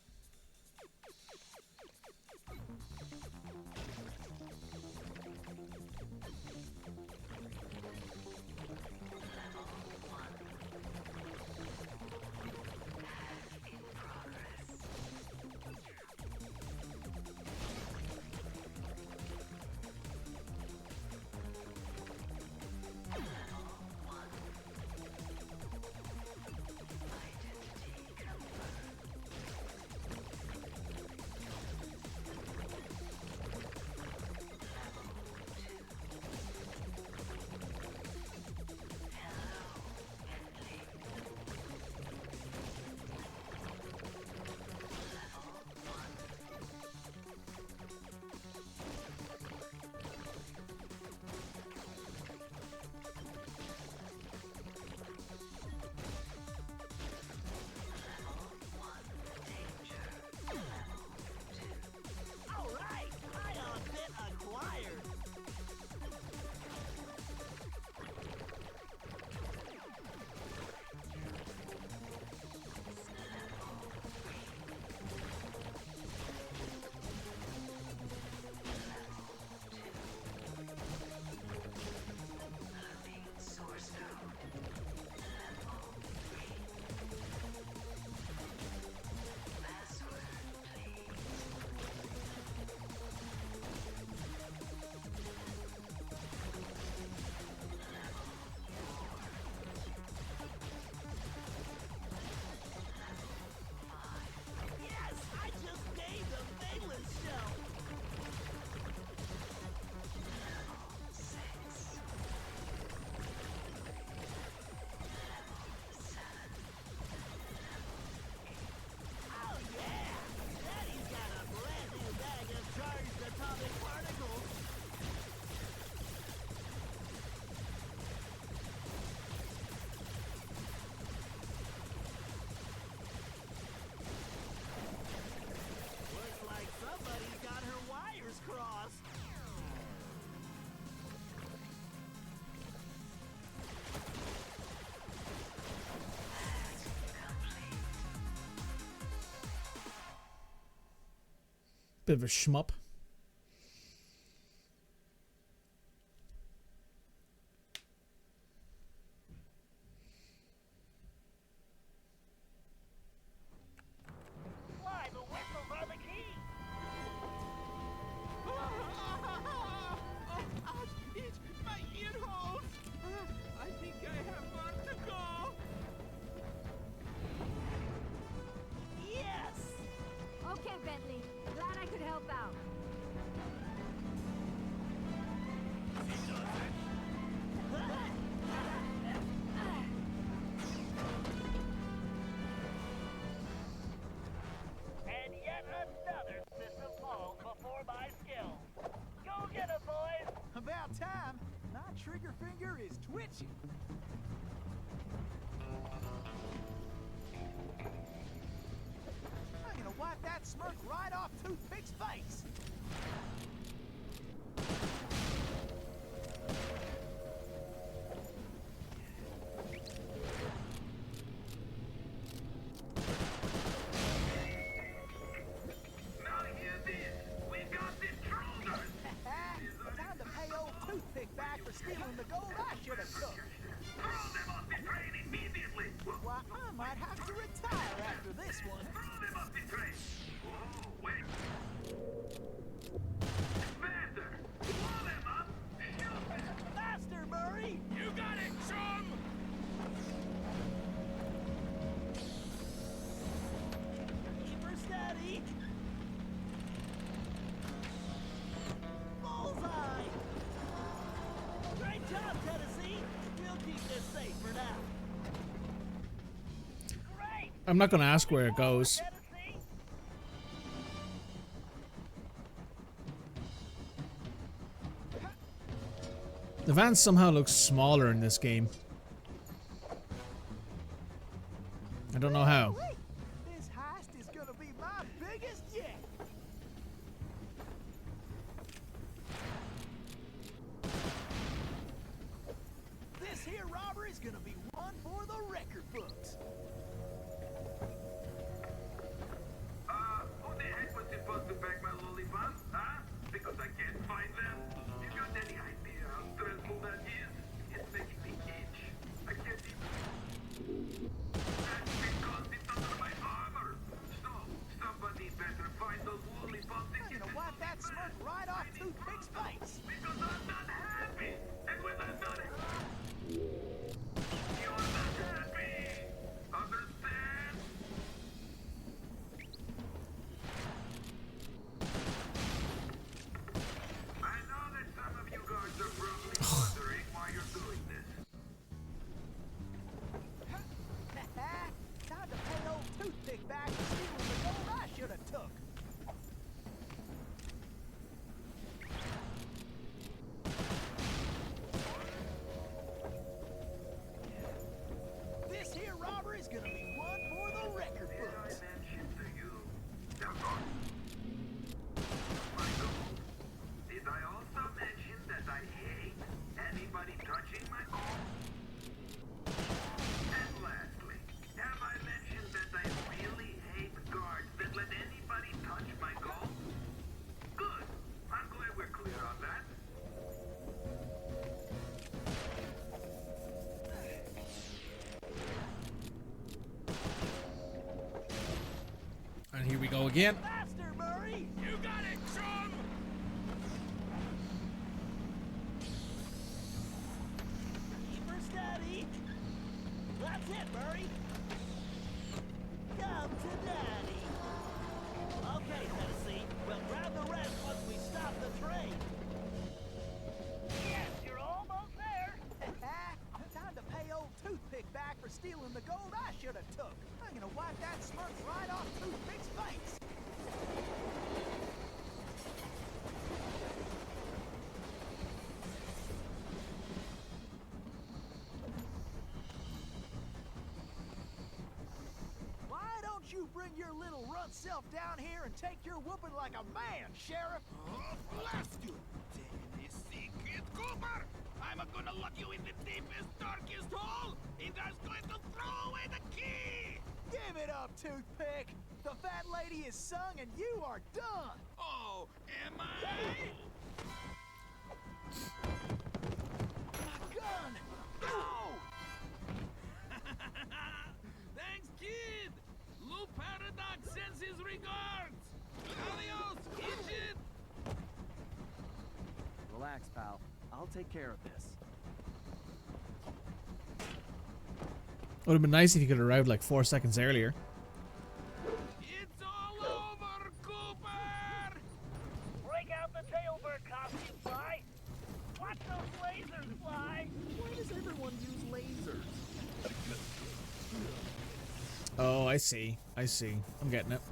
Alright, ion bit acquired. Yes, I just gained a Valence shell. Oh yeah! Daddy's got a brand new bag of charged atomic particles. Looks like somebody's got her wires crossed. Bit of a shmup. Why, the whistles are the key. Oh, ouch! Itch! My ear holes! I think I have far to go. Yes! Okay, Bentley. Glad I could help out. And yet another system falls before my skill. Go get 'em, boys! About time. My trigger finger is twitching. I'm gonna wipe that smirk right off Toothpick's face. Now hear this. We got intruders. Time to pay old Toothpick back for stealing the gold I should have took. Throw them off the train immediately. Why, I might have to retire after this one. Throw them off the train. Oh, wait. Faster. Pull them up. Shoot them. Faster, Murray! You got it, chum! Keep her steady! Bullseye! Great job, Tennessee! We'll keep this safe for now. Great! I'm not gonna ask where it goes. Tennessee! The van somehow looks smaller in this game. I don't know how. This heist is gonna be my biggest yet. This here robbery's gonna be one for the record books. touching my goal? And lastly, have I mentioned that I really hate guards that let anybody touch my goal? Good. I'm glad we're clear on that. And here we go again. Faster, Murray! You got it, chum! Keep her steady. That's it, Murray. Come to daddy. Okay, Tennessee. We'll grab the rest once we stop the train. Yes, you're almost there. Time to pay old Toothpick back for stealing the gold I should have took. I'm gonna wipe that smirk right off Toothpick's face. Why don't you bring your little runt self down here and take your whooping like a man, Sheriff? Oh, blast you! Tennessee Kid Cooper! I'm gonna lock you in the deepest, darkest hole, and I'm going to throw away the key! Give it up, Toothpick! The fat lady is sung and you are done! Oh, am I? My gun! Ow! Thanks, kid! Lou Paradox sends his regards! Adios, idiot! Relax, pal. I'll take care of this. Would have been nice if you could have arrived like 4 seconds earlier. It's all over, Cooper! Break out the tailbird costume, Fly. Watch those lasers fly. Why does everyone use lasers? Oh, I see. I see. I'm getting it.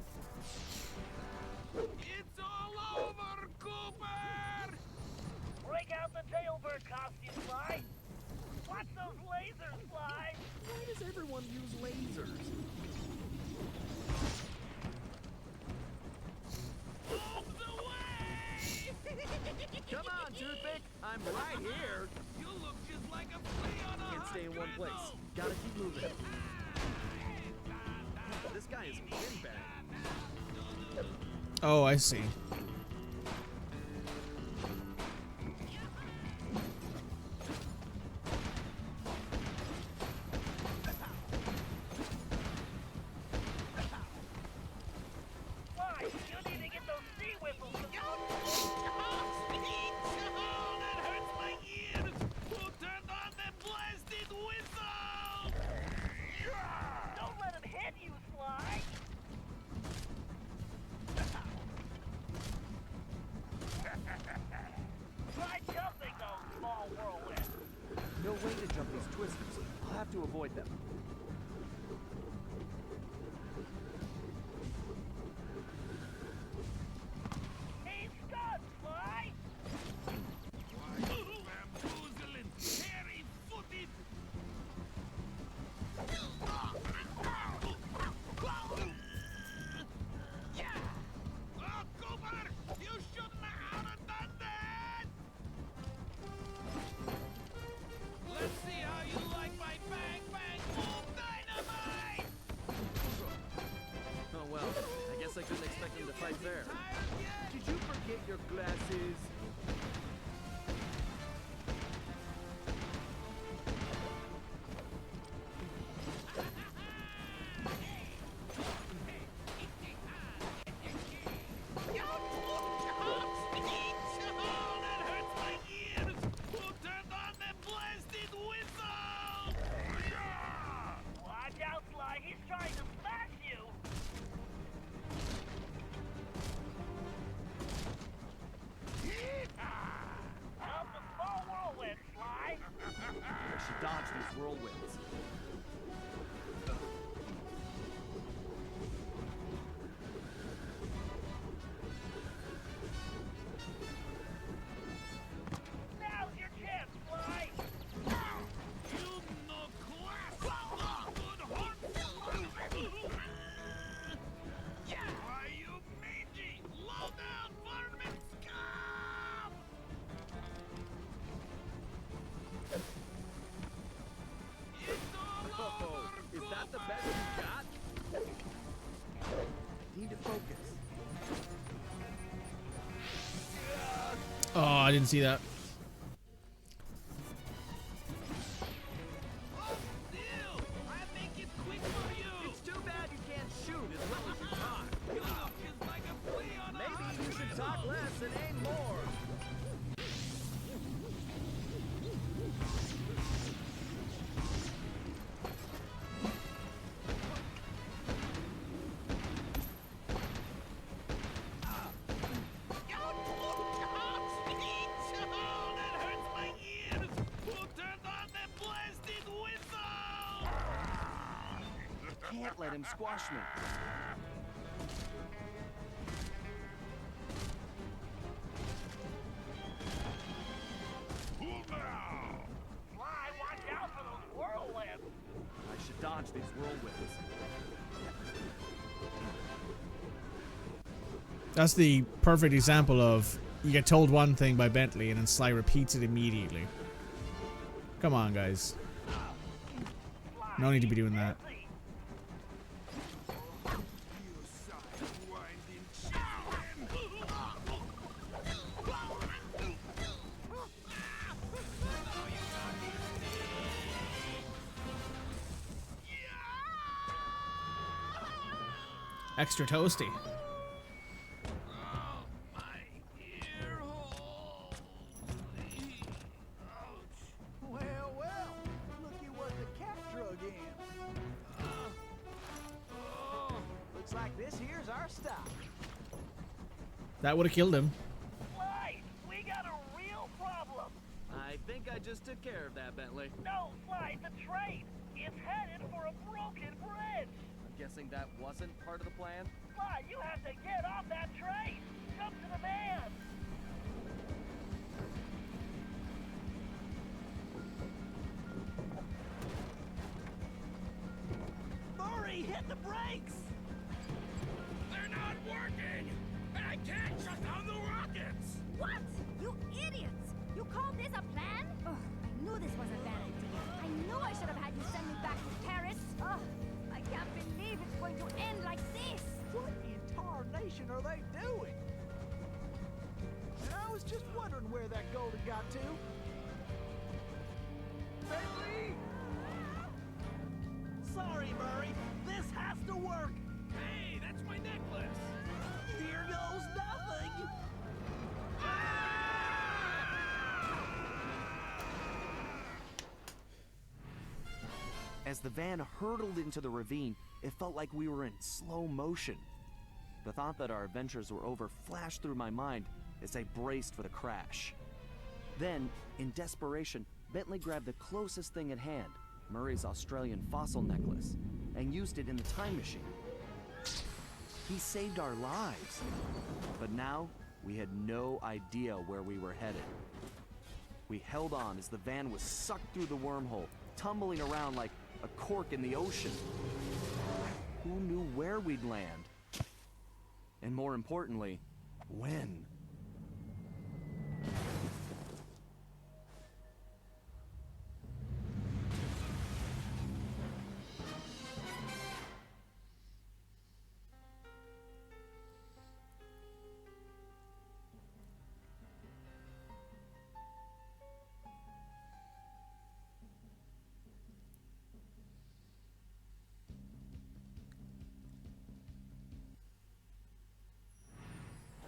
It's all over, Cooper! Break out the tailbird costume, Fly. Watch those lasers fly. Why does everyone use lasers? Out the way! Come on, Toothpick! I'm right here! You look just like a flea on a Can't stay in one place. griddle. Gotta keep moving. This guy is a windbag. Oh, I see. Fly, you need to get those sea whistles. That hurts my ears! Who turned on the blasted whistle? Don't let him hit you, Fly. Try jumping those small whirlwinds. No way to jump these twisters. I'll have to avoid them. He's stunned, Fly. Why you bamboozling, hairy-footed? Oh, Cooper! You shouldn't have done that! Let's see how you like my bang bang boom dynamite! Oh well, I guess I couldn't expect him to fight fair. Tired yet? Did you forget your glasses? That hurts my ears! Who turned on the blasted whistle? Watch out, Fly. He's trying to smash you. Jump the small whirlwind, Fly. I should dodge these whirlwinds. Now's your chance, Fly. You no class! Good horse! Why, you mangy, low-down varmint scum! I didn't see that. It's too bad you can't shoot as well as you talk. Maybe you should talk less and aim more. Can't let him squash me. Fly, watch out for those whirlwinds! I should dodge these whirlwinds. That's the perfect example of you get told one thing by Bentley and then Sly repeats it immediately. Come on, guys. No need to be doing that. Extra toasty. Well, well, looky what the cat drug in. Looks like this here's our stop. That would have killed him. Sly, we got a real problem. I think I just took care of that, Bentley. No, Sly, the train. It's headed for a broken bridge. I'm guessing that wasn't part of the plan? Sly, you have to get off that train. Jump to the van. Murray, hit the brakes. They're not working! And I can't shut down the rockets! What? You idiots! You call this a plan? Ugh, I knew this was a bad idea. I knew I should have had you send me back to Paris. Ugh, I can't believe it's going to end like this. What in tarnation are they doing? And I was just wondering where that gold had got to. Bentley! Sorry, Murray. This has to work. Hey, that's my necklace! Here goes nothing. As the van hurtled into the ravine, it felt like we were in slow motion. The thought that our adventures were over flashed through my mind as I braced for the crash. Then, in desperation, Bentley grabbed the closest thing at hand, Murray's Australian fossil necklace, and used it in the time machine. He saved our lives. But now, we had no idea where we were headed. We held on as the van was sucked through the wormhole, tumbling around like a cork in the ocean. Who knew where we'd land? And more importantly, when?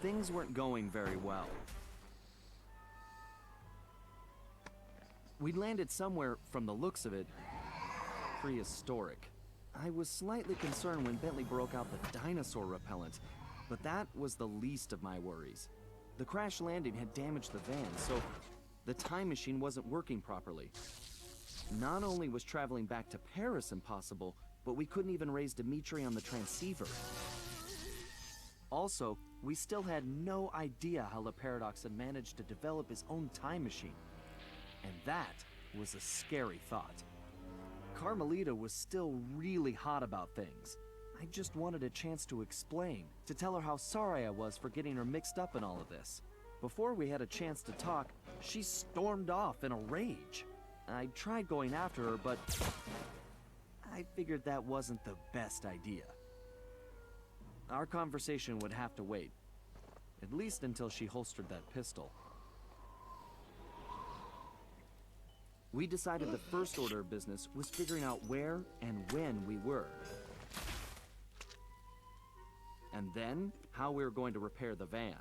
Things weren't going very well. We'd landed somewhere, from the looks of it, prehistoric. I was slightly concerned when Bentley broke out the dinosaur repellent, but that was the least of my worries. The crash landing had damaged the van, so the time machine wasn't working properly. Not only was traveling back to Paris impossible, but we couldn't even raise Dimitri on the transceiver. Also, we still had no idea how the Paradox had managed to develop his own time machine. And that was a scary thought. Carmelita was still really hot about things. I just wanted a chance to explain, to tell her how sorry I was for getting her mixed up in all of this. Before we had a chance to talk, she stormed off in a rage. I tried going after her, but I figured that wasn't the best idea. Our conversation would have to wait, at least until she holstered that pistol. We decided the first order of business was figuring out where and when we were. And then, how we were going to repair the van.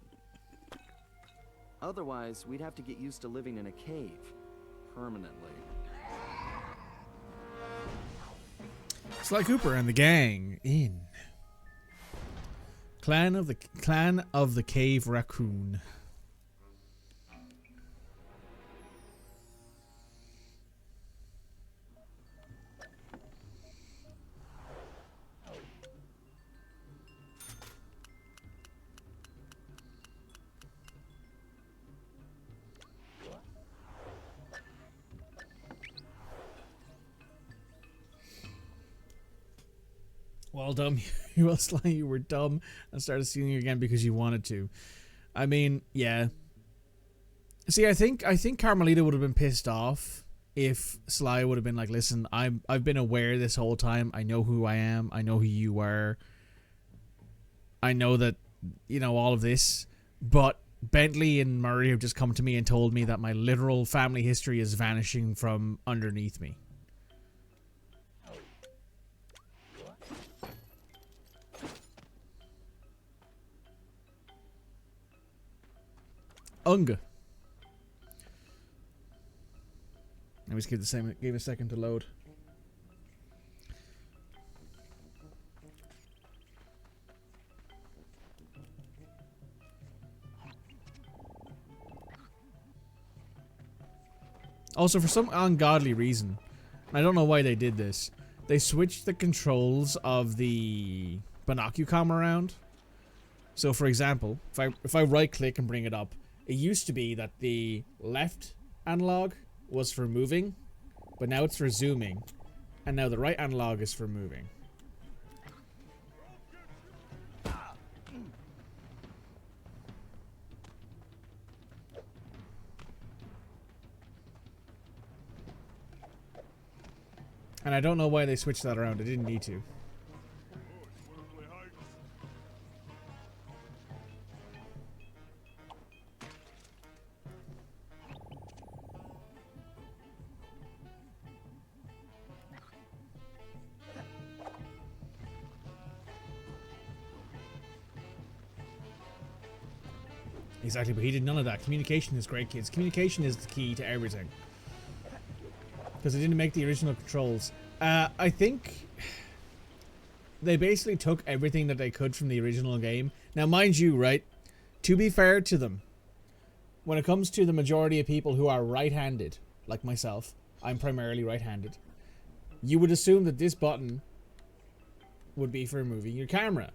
Otherwise, we'd have to get used to living in a cave. Permanently. Sly Cooper and the gang in Clan of the Cave Raccoon. Well, dumb. Well, Sly, you were dumb and started stealing again because you wanted to. I mean, yeah. See, I think Carmelita would have been pissed off if Sly would have been like, "Listen, I've been aware this whole time. I know who I am. I know who you are. I know that, you know, all of this. But Bentley and Murray have just come to me and told me that my literal family history is vanishing from underneath me." Unga. Let me just give a second to load. Also, for some ungodly reason, I don't know why they did this, they switched the controls of the Binocucom around. So, for example, if I right click and bring it up, it used to be that the left analog was for moving, but now it's for zooming, and now the right analog is for moving. And I don't know why they switched that around. They didn't need to. Exactly, but he did none of that. Communication is great, kids. Communication is the key to everything. Because they didn't make the original controls. I think they basically took everything that they could from the original game. Now, mind you, right, to be fair to them, when it comes to the majority of people who are right-handed, like myself, I'm primarily right-handed, you would assume that this button would be for moving your camera.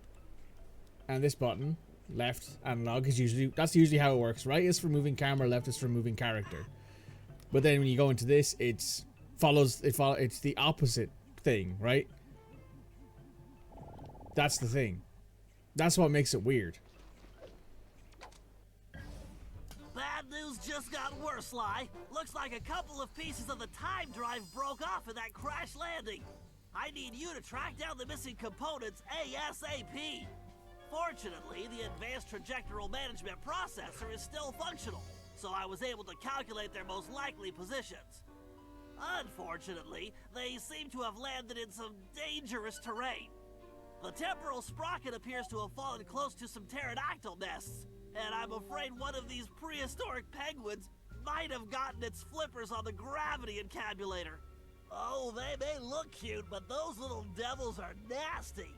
And this button, left analog, is that's usually how it works. Right is for moving camera, left is for moving character. But then when you go into this, it's the opposite thing, right? That's the thing. That's what makes it weird. Bad news just got worse, Sly. Looks like a couple of pieces of the time drive broke off in that crash landing. I need you to track down the missing components ASAP. Fortunately, the advanced trajectoral management processor is still functional, so I was able to calculate their most likely positions. Unfortunately, they seem to have landed in some dangerous terrain. The temporal sprocket appears to have fallen close to some pterodactyl nests, and I'm afraid one of these prehistoric penguins might have gotten its flippers on the gravity encabulator. Oh, they may look cute, but those little devils are nasty.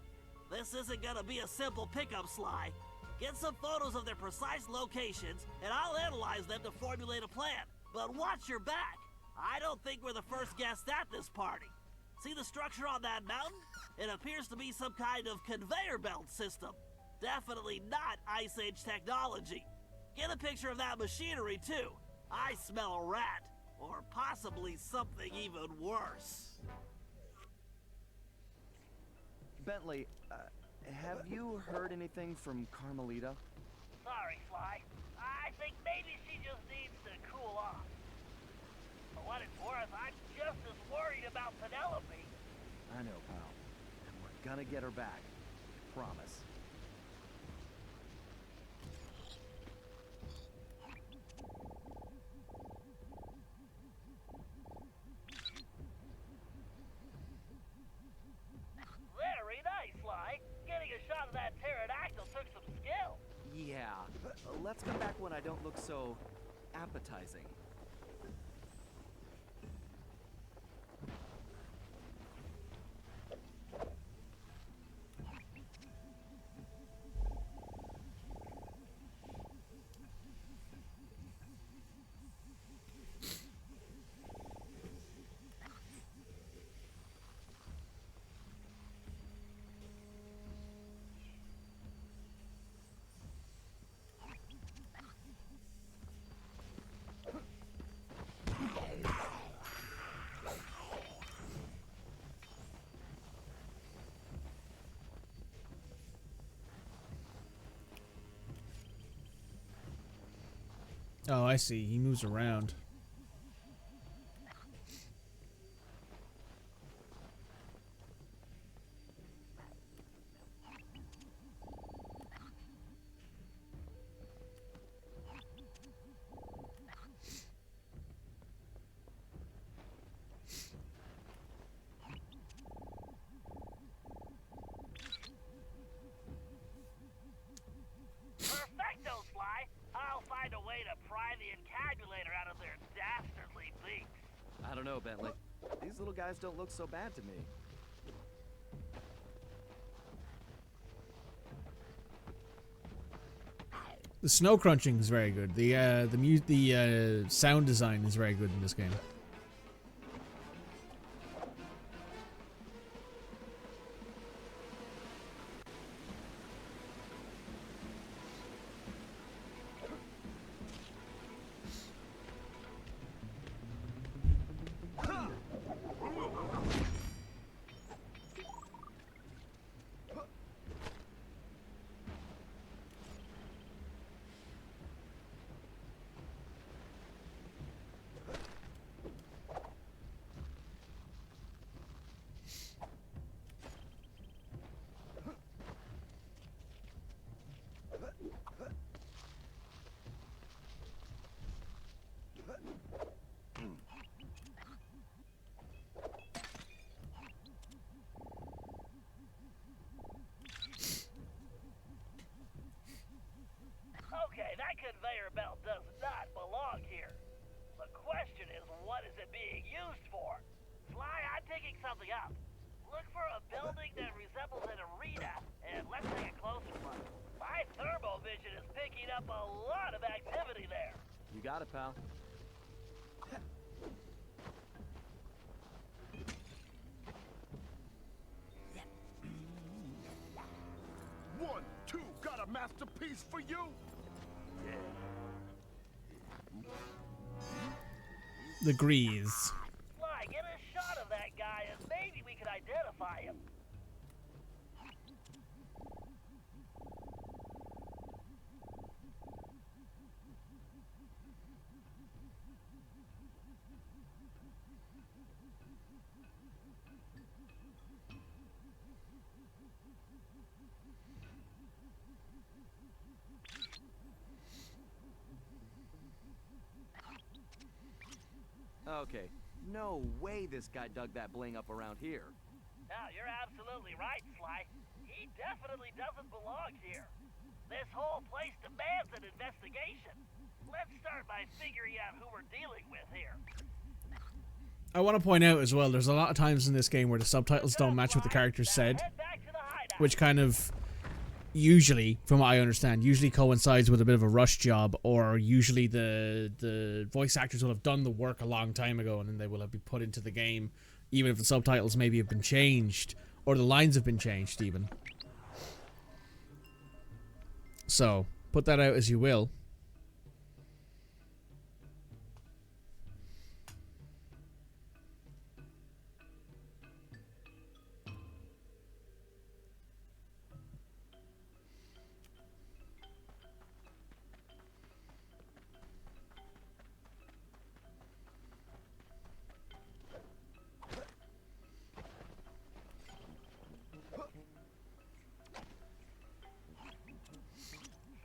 This isn't gonna be a simple pickup, Sly. Get some photos of their precise locations, and I'll analyze them to formulate a plan. But watch your back. I don't think we're the first guests at this party. See the structure on that mountain? It appears to be some kind of conveyor belt system. Definitely not Ice Age technology. Get a picture of that machinery, too. I smell a rat. Or possibly something even worse. Bentley, have you heard anything from Carmelita? Sorry, Sly. I think maybe she just needs to cool off. For what it's worth, I'm just as worried about Penelope. I know, pal. And we're gonna get her back. Promise. so appetizing. Oh, I see. He moves around. Perfecto, Sly! I'll find a way to pry the encabulator out of their dastardly beaks. I don't know, Bentley. These little guys don't look so bad to me. The snow crunching is very good. The sound design is very good in this game. Okay, that conveyor belt does not belong here. The question is, what is it being used for? Sly, I'm picking something up. Look for a building that resembles an arena, and let's take a closer look. My thermovision is picking up a lot of activity there. You got it, pal. One, two, got a masterpiece for you. The Grease. Sly, get a shot of that guy, and maybe we can identify him. Okay, no way this guy dug that bling up around here. Now, you're absolutely right, Sly. He definitely doesn't belong here. This whole place demands an investigation. Let's start by figuring out who we're dealing with here. I want to point out as well, there's a lot of times in this game where the subtitles don't match what the characters said, Head back to the hideout. which kind of usually, from what I understand, usually coincides with a bit of a rush job, or usually the voice actors will have done the work a long time ago and then they will have been put into the game, even if the subtitles maybe have been changed, or the lines have been changed even. So, put that out as you will.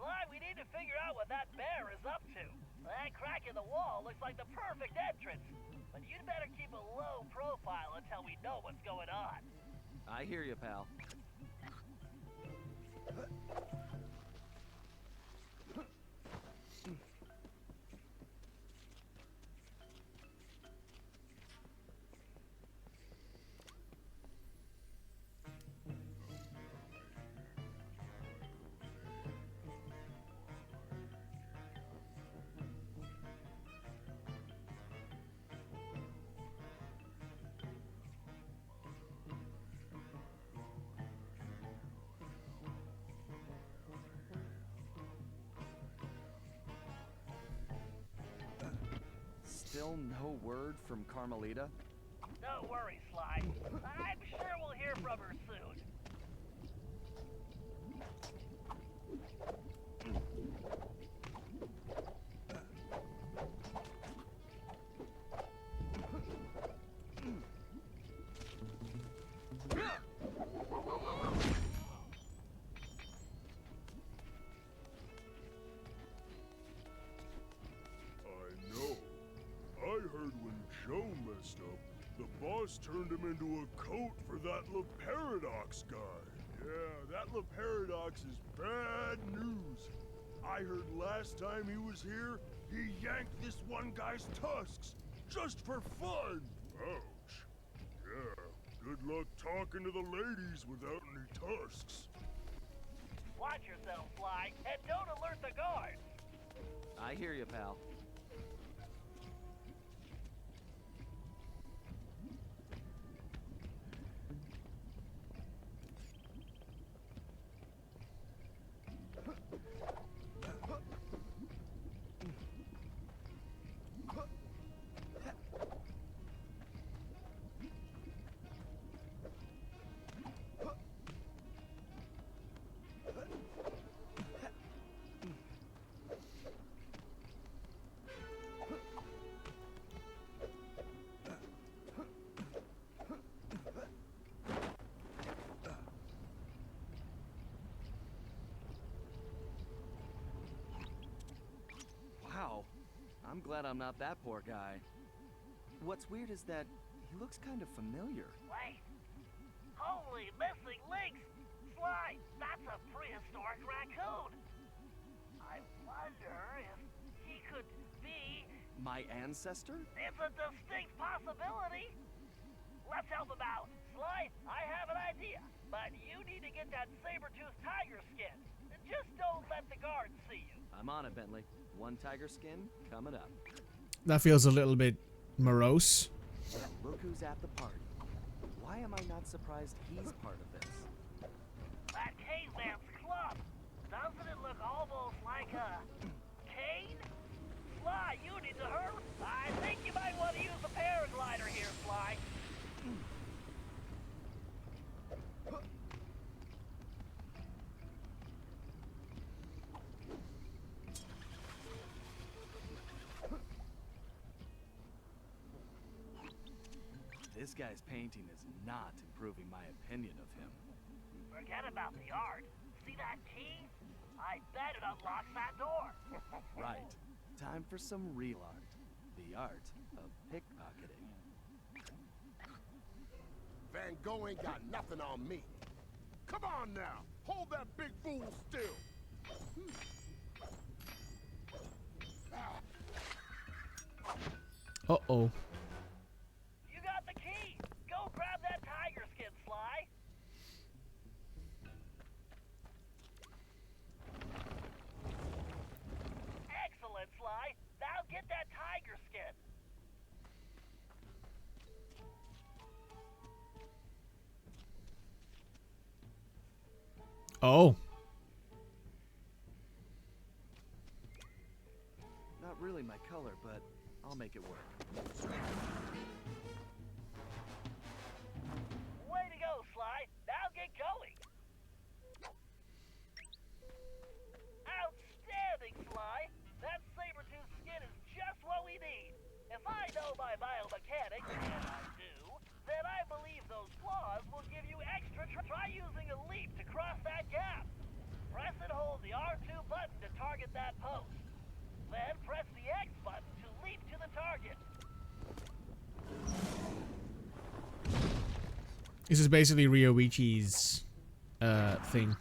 Sly, we need to figure out what that bear is up to. That crack in the wall looks like the perfect entrance. But you'd better keep a low profile until we know what's going on. I hear you, pal. Still no word from Carmelita? Don't worry, Sly. I'm sure we'll hear from her soon. I heard when Joe messed up, the boss turned him into a coat for that Paradox guy. Yeah, that Paradox is bad news. I heard last time he was here, he yanked this one guy's tusks, just for fun. Ouch. Yeah, good luck talking to the ladies without any tusks. Watch yourself, Sly, and don't alert the guards. I hear you, pal. Wow, I'm glad I'm not that poor guy. What's weird is that he looks kind of familiar. Wait. Holy missing links! Sly, that's a prehistoric raccoon. I wonder if he could be... My ancestor? It's a distinct possibility. Let's help him out. Sly, I have an idea, but you need to get that saber-toothed tiger skin. Just don't let the guards see you. I'm on it, Bentley. One tiger skin coming up. That feels a little bit morose. Look who's at the party. Why am I not surprised he's part of this? That caveman's club. Doesn't it look almost like a cane? Sly, you need to hurry. I think you might want to use the paraglider here, Sly. This guy's painting is not improving my opinion of him. Forget about the art. See that key? I bet it unlocks that door. Right. Time for some real art. The art of pickpocketing. Van Gogh ain't got nothing on me. Come on now, hold that big fool still. Uh-oh. You got the key. Go grab that tiger skin, Sly. Excellent, Sly. Now get that tiger skin. Oh. Not really my color, but I'll make it work. Way to go, Sly. Now get going. Outstanding, Sly. That saber-tooth skin is just what we need. If I know my biomechanics, and I do, then I believe those claws will give you extra. Try using a leap to cross that gap. Press and hold the R2 button to target that post. Then press the X button to leap to the target. This is basically Ryoichi's thing.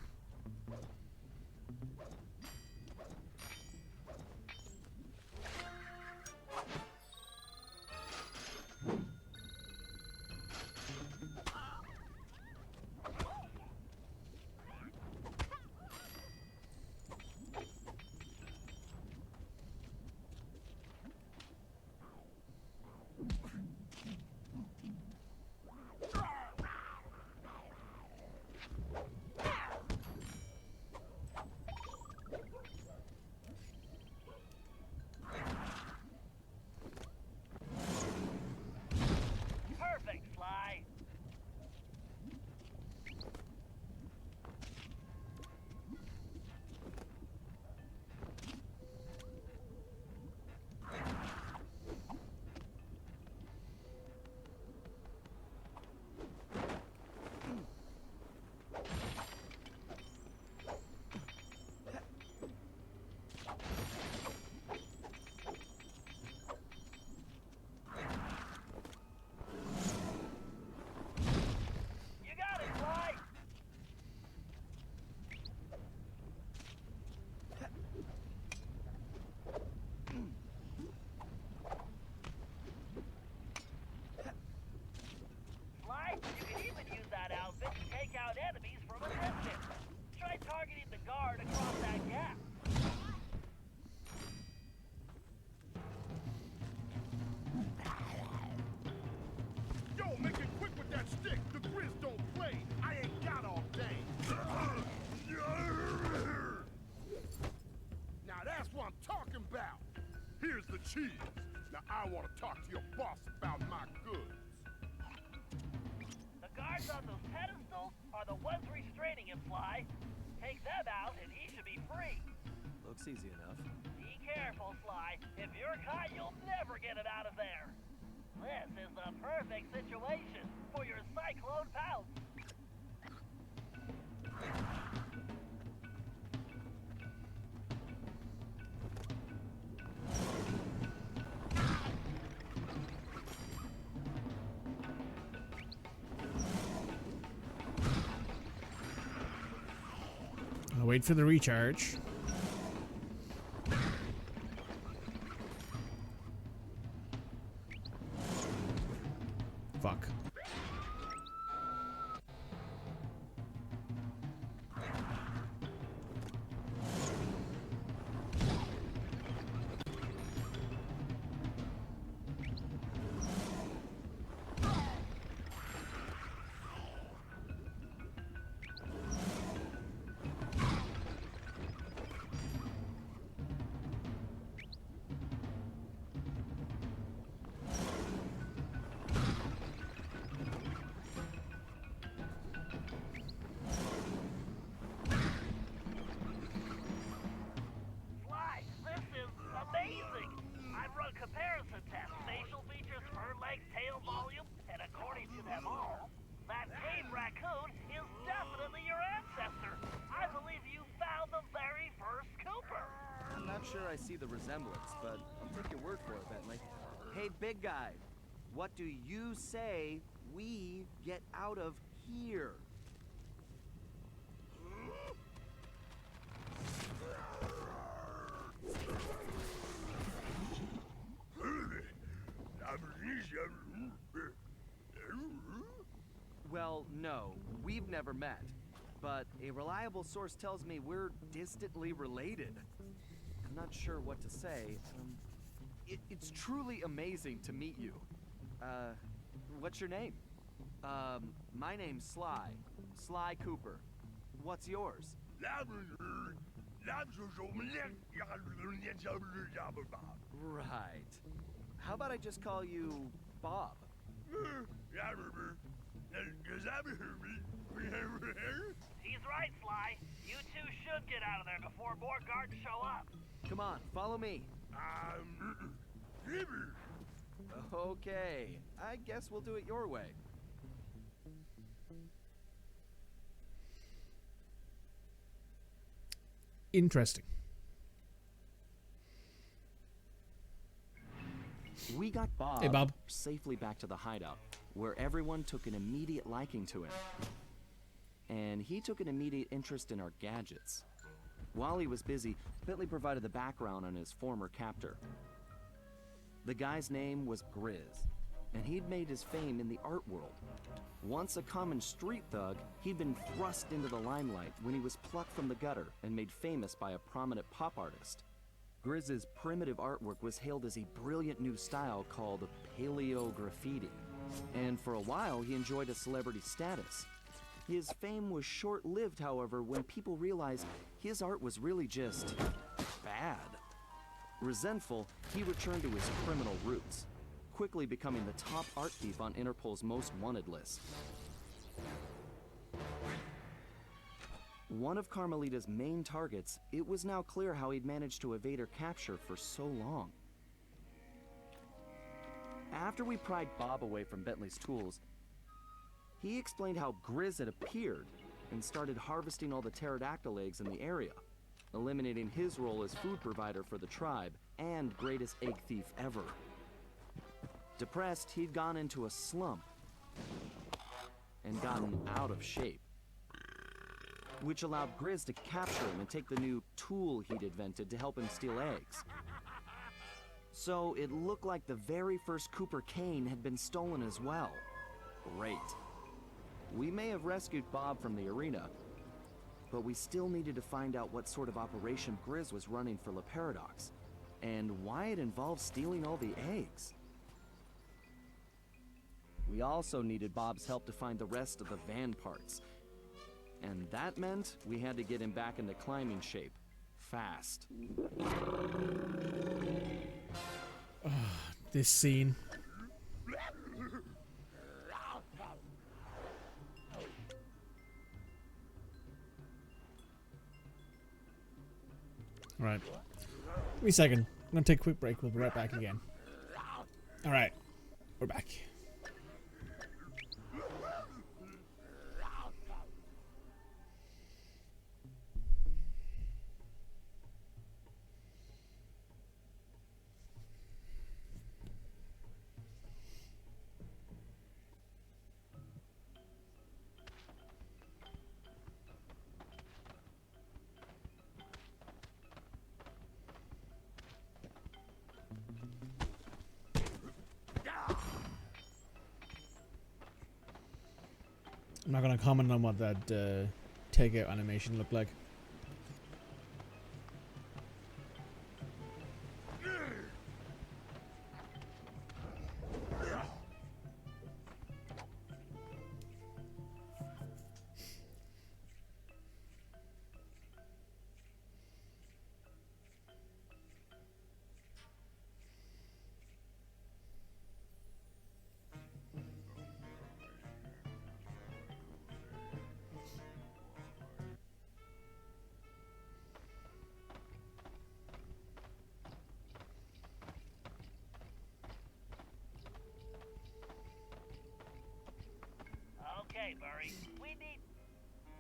cheese. Now I want to talk to your boss about my goods. The guards on those pedestals are the ones restraining him, Sly. Take them out and he should be free. Looks easy enough. Be careful, Sly. If you're caught, you'll never get it out of there. This is the perfect situation for your cyclone pounce. I'll wait for the recharge. Fuck. Sly, this is amazing. I've run comparison tests, facial features, fur length, tail volume, and according to them all, that cave raccoon is definitely your ancestor. I believe you found the very first Cooper. I'm not sure I see the resemblance, but I'll take your word for it, Bentley. Hey, big guy, what do you say we get out of here? Well, no, we've never met. But a reliable source tells me we're distantly related. I'm not sure what to say. It's truly amazing to meet you. What's your name? My name's Sly. Sly Cooper. What's yours? Right. How about I just call you Bob? He's right, Sly. You two should get out of there before more guards show up. Come on, follow me. Okay, I guess we'll do it your way. Interesting. We got Bob, Hey, Bob. safely back to the hideout, where everyone took an immediate liking to him. And he took an immediate interest in our gadgets. While he was busy, Bentley provided the background on his former captor. The guy's name was Grizz, and he'd made his fame in the art world. Once a common street thug, he'd been thrust into the limelight when he was plucked from the gutter and made famous by a prominent pop artist. Grizz's primitive artwork was hailed as a brilliant new style called paleo graffiti, and for a while he enjoyed a celebrity status. His fame was short-lived, however, when people realized his art was really just bad. Resentful, he returned to his criminal roots, quickly becoming the top art thief on Interpol's most wanted list. One of Carmelita's main targets, it was now clear how he'd managed to evade her capture for so long. After we pried Bob away from Bentley's tools, he explained how Grizz had appeared and started harvesting all the pterodactyl eggs in the area, eliminating his role as food provider for the tribe and greatest egg thief ever. Depressed, he'd gone into a slump and gotten out of shape, which allowed Grizz to capture him and take the new tool he'd invented to help him steal eggs. So it looked like the very first Cooper cane had been stolen as well. Great. We may have rescued Bob from the arena, but we still needed to find out what sort of operation Grizz was running for La Paradox, and why it involved stealing all the eggs. We also needed Bob's help to find the rest of the van parts, and that meant we had to get him back into climbing shape, fast. this scene. Right. Give me a second. I'm gonna take a quick break. We'll be right back again. Alright. We're back. I'm not gonna comment on what that takeout animation looked like. Okay, Murray, we need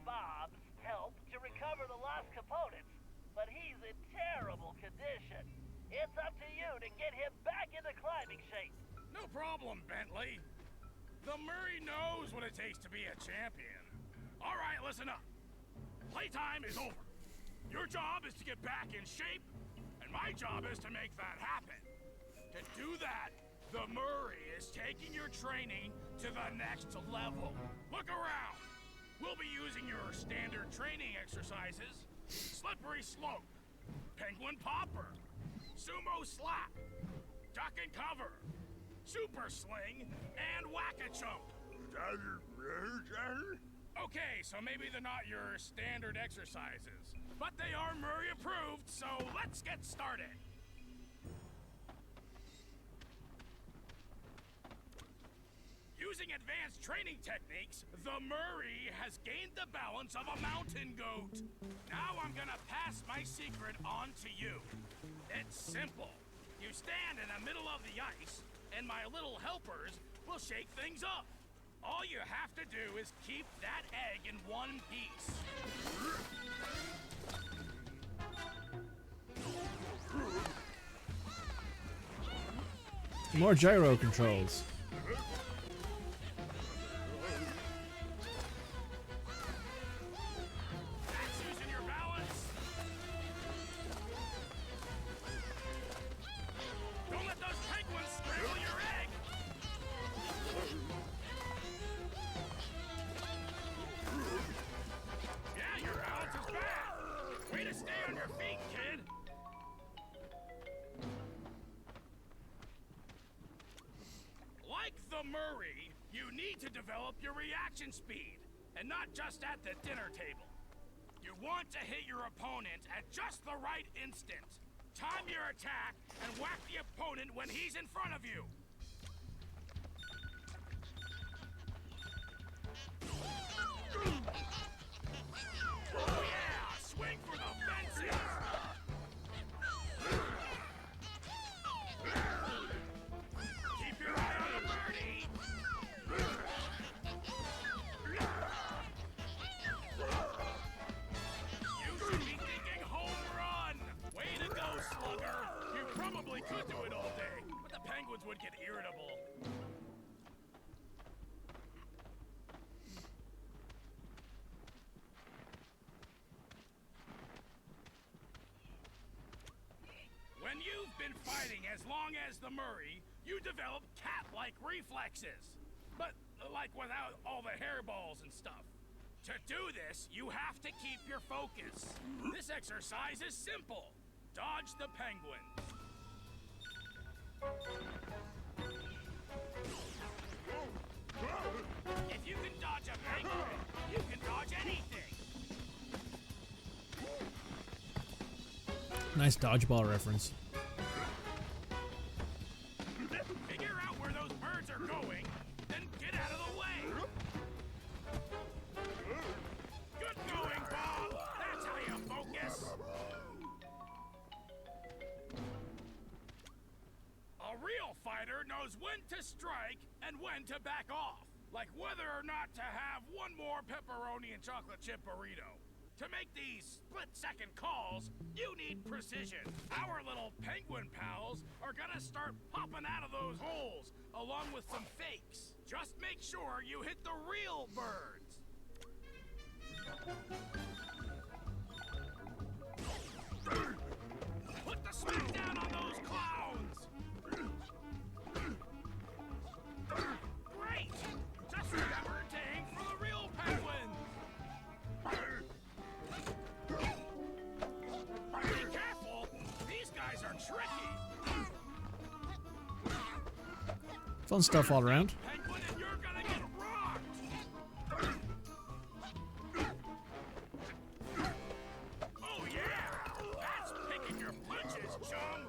Bob's help to recover the lost components, but he's in terrible condition. It's up to you to get him back into climbing shape. No problem, Bentley. The Murray knows what it takes to be a champion. All right, listen up. Playtime is over. Your job is to get back in shape, and my job is to make that happen. To do that, the Murray is taking your training to the next level. Look around. We'll be using your standard training exercises: slippery slope, penguin popper, sumo slap, duck and cover, super sling, and whack-a-chump. Okay, so maybe they're not your standard exercises, but they are Murray approved, so let's get started. Using advanced training techniques, the Murray has gained the balance of a mountain goat. Now I'm gonna pass my secret on to you. It's simple. You stand in the middle of the ice, and my little helpers will shake things up. All you have to do is keep that egg in one piece. More gyro controls. That's using your balance. Don't let those penguins scramble your egg. Yeah, your balance is bad. Way to stay on your feet, kid. Like the Murray, you need to develop your reaction speed, and not just at the dinner table. You want to hit your opponent at just the right instant. Time your attack and whack the opponent when he's in front of you. Oh yeah, swing for the fences. Keep your eye on the birdie. You should be thinking home run. Way to go, slugger. You probably could do it all day, but the Penguins would get irritable. When you've been fighting as long as the Murray, you develop cat-like reflexes. But, like, without all the hairballs and stuff. To do this, you have to keep your focus. This exercise is simple. Dodge the penguin. If you can dodge a penguin, you can dodge anything. Nice dodgeball reference. strike and when to back off. Like whether or not to have one more pepperoni and chocolate chip burrito. To make these split-second calls, you need precision. Our little penguin pals are gonna start popping out of those holes, along with some fakes. Just make sure you hit the real birds. Put the smack down on those clowns! Great! Just remember to aim for the real penguin! Be careful! These guys are tricky! Fun stuff all around. Penguin, and you're gonna get rocked! Oh yeah! That's picking your punches, chum!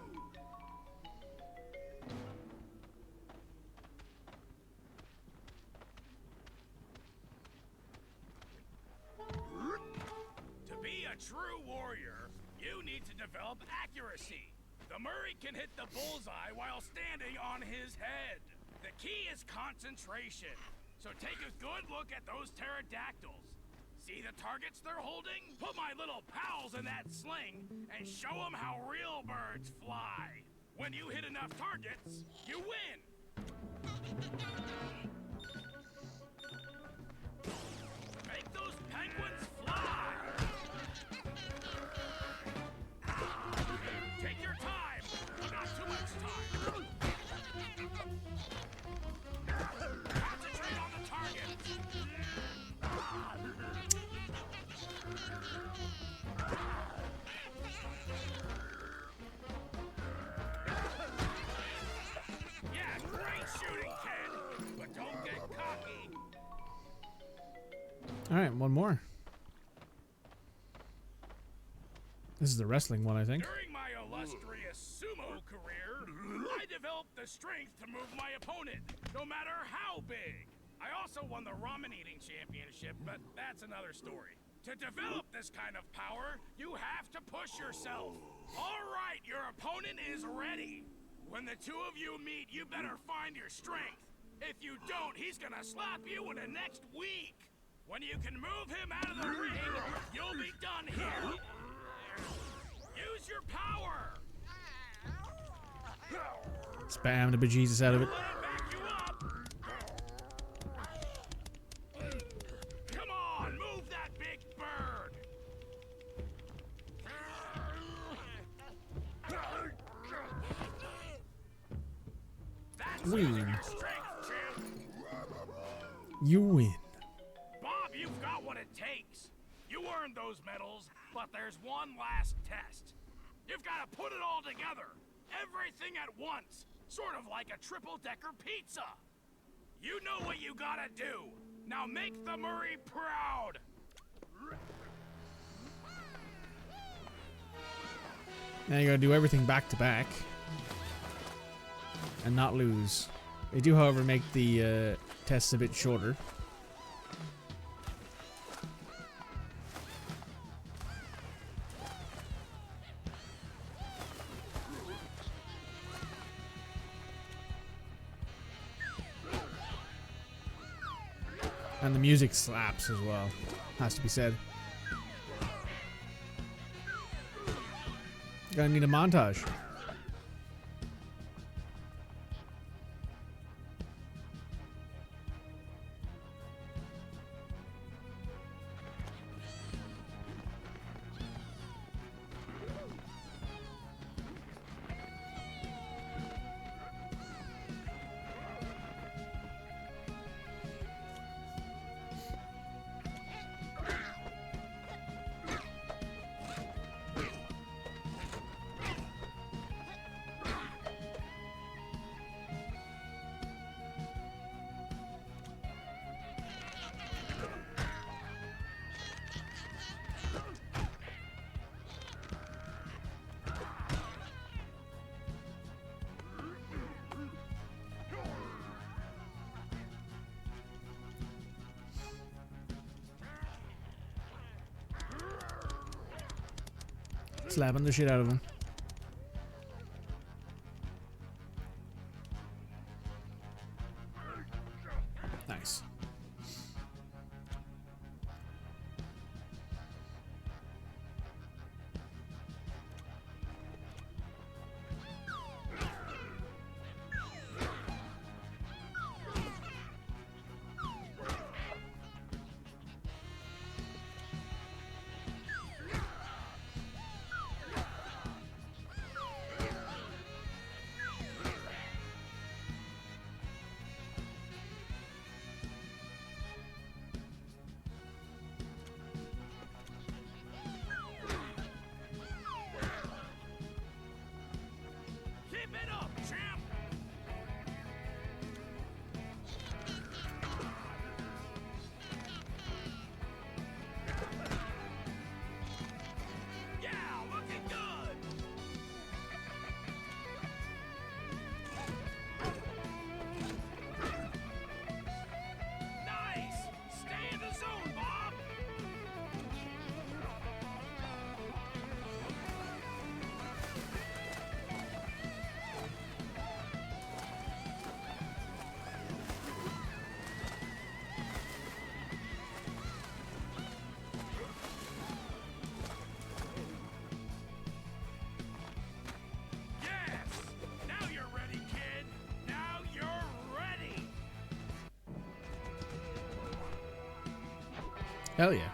To be a true warrior, you need to develop accuracy. The Murray can hit the bullseye while standing on his head. The key is concentration. So take a good look at those pterodactyls. See the targets they're holding? Put my little pals in that sling and show them how real birds fly. When you hit enough targets, you win. Make those penguins fly. Take your time, but not too much time. Concentrate on the target. Yeah, great shooting, kid, but don't get cocky. All right, one more. This is the wrestling one, I think. During my illustrious sumo career, I developed the strength to move my opponent, no matter how big. I also won the ramen eating championship, but that's another story. To develop this kind of power, you have to push yourself. All right, your opponent is ready. When the two of you meet, you better find your strength. If you don't, he's gonna slap you in the next week. When you can move him out of the ring, you'll be done here. Use your power. Spam the bejesus out of it. Let him back you up. Come on, move that big bird. That's Win. your strength, champ. You win. Bob, you've got what it takes. You earned those medals, but there's one last test. You've got to put it all together. Everything at once. Sort of like a triple-decker pizza. You know what you gotta do. Now make the Murray proud. Now you gotta do everything back to back. And not lose. They do, however, make the tests a bit shorter. And the music slaps as well, has to be said. Gonna need a montage. Slapping the shit out of him. Nice. Keep it up, champ! Yeah, looking good! Nice! Stay in the zone, Bob! Yes! Now you're ready, kid! Now you're ready! Hell yeah.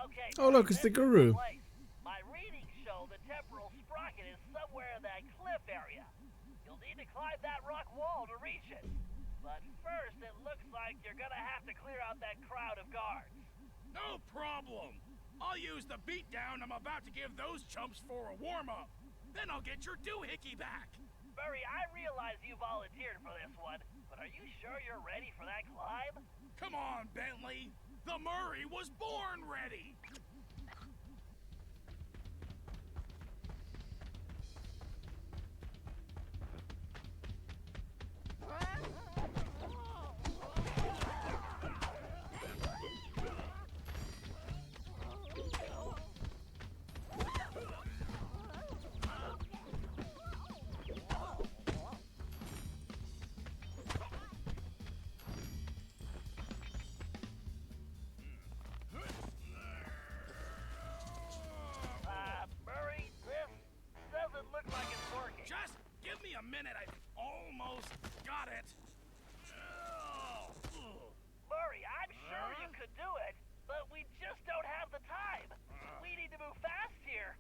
Okay, Oh, look, it's the guru. my readings show the temporal sprocket is somewhere in that cliff area. You'll need to climb that rock wall to reach it. But first, it looks like you're gonna have to clear out that crowd of guards. No problem! I'll use the beatdown I'm about to give those chumps for a warm-up. Then I'll get your doohickey back. Murray, I realize you volunteered for this one, but are you sure you're ready for that climb? Come on, Bentley. The Murray was born ready. Murray, this doesn't look like it's working. Just give me a minute. I almost got it. Murray, I'm sure you could do it, but we just don't have the time. We need to move fast here.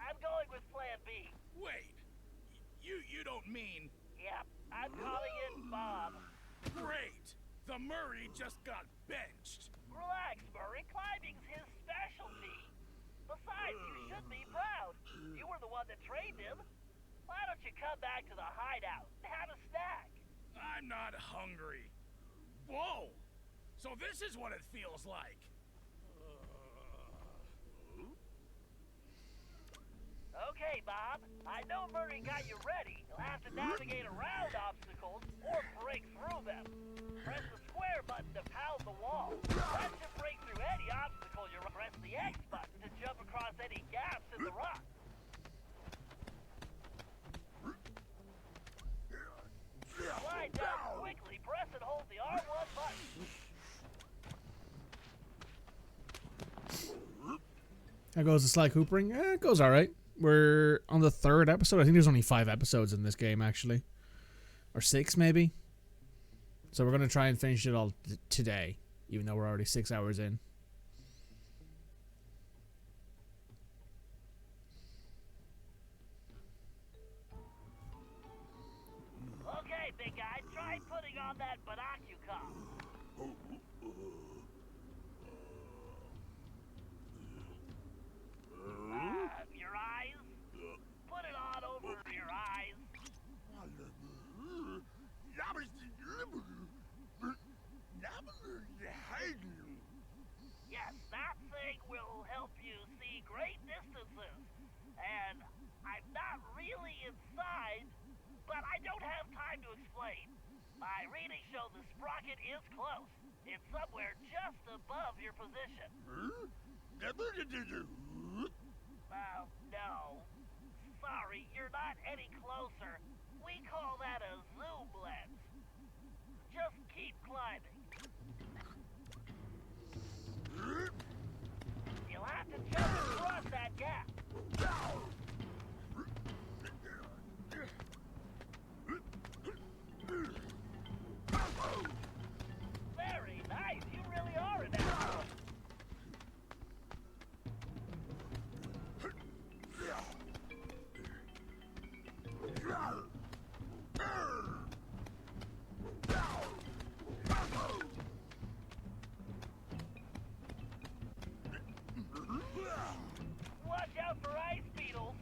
I'm going with Plan B. Wait. You don't mean... Yep, I'm calling it Bob. Great. The Murray just got benched. Relax, Murray. Climbing's his specialty. Besides, you should be proud. You were the one that trained him. Why don't you come back to the hideout and have a snack? I'm not hungry. Whoa! So this is what it feels like. Okay, Bob. I know Murray got you ready. You'll have to navigate around obstacles or break through them. Press the square button to pound the wall. Press to break through any obstacle. You press the X button to jump across any gaps in the rock. Slide down quickly. Press and hold the R1 button. How goes the Sly Coopering? It goes alright. We're on the 3rd episode. I think there's only 5 episodes in this game, actually. Or 6, maybe. So we're going to try and finish it all today, even though we're already 6 hours in. Okay, big guy. Try putting on that binocular. inside, but I don't have time to explain. My readings show the sprocket is close. It's somewhere just above your position. Well, no. Sorry, you're not any closer. We call that a zoom lens. Just keep climbing. You'll have to jump across that gap. Very nice. You really are an asshole. Watch out for ice beetles.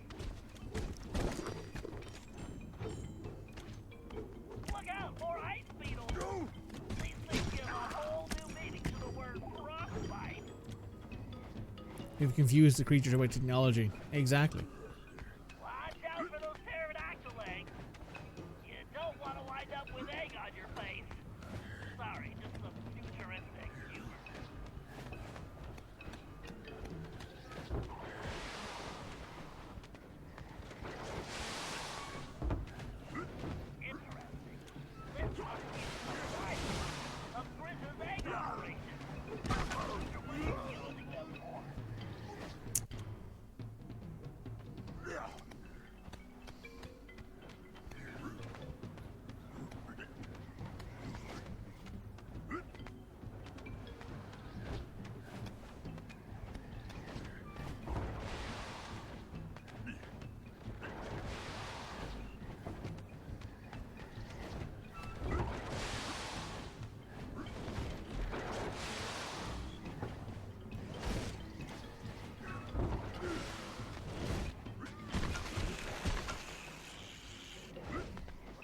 Look out, more ice beetles. These things give a whole new meaning to the word frostbite. You've confused the creatures with technology. Exactly. Watch out for those pterodactyl eggs. You don't want to wind up with egg on your face. Sorry, just some futuristic humor. Interesting. This must be the site of Griz's egg operation. Using them for.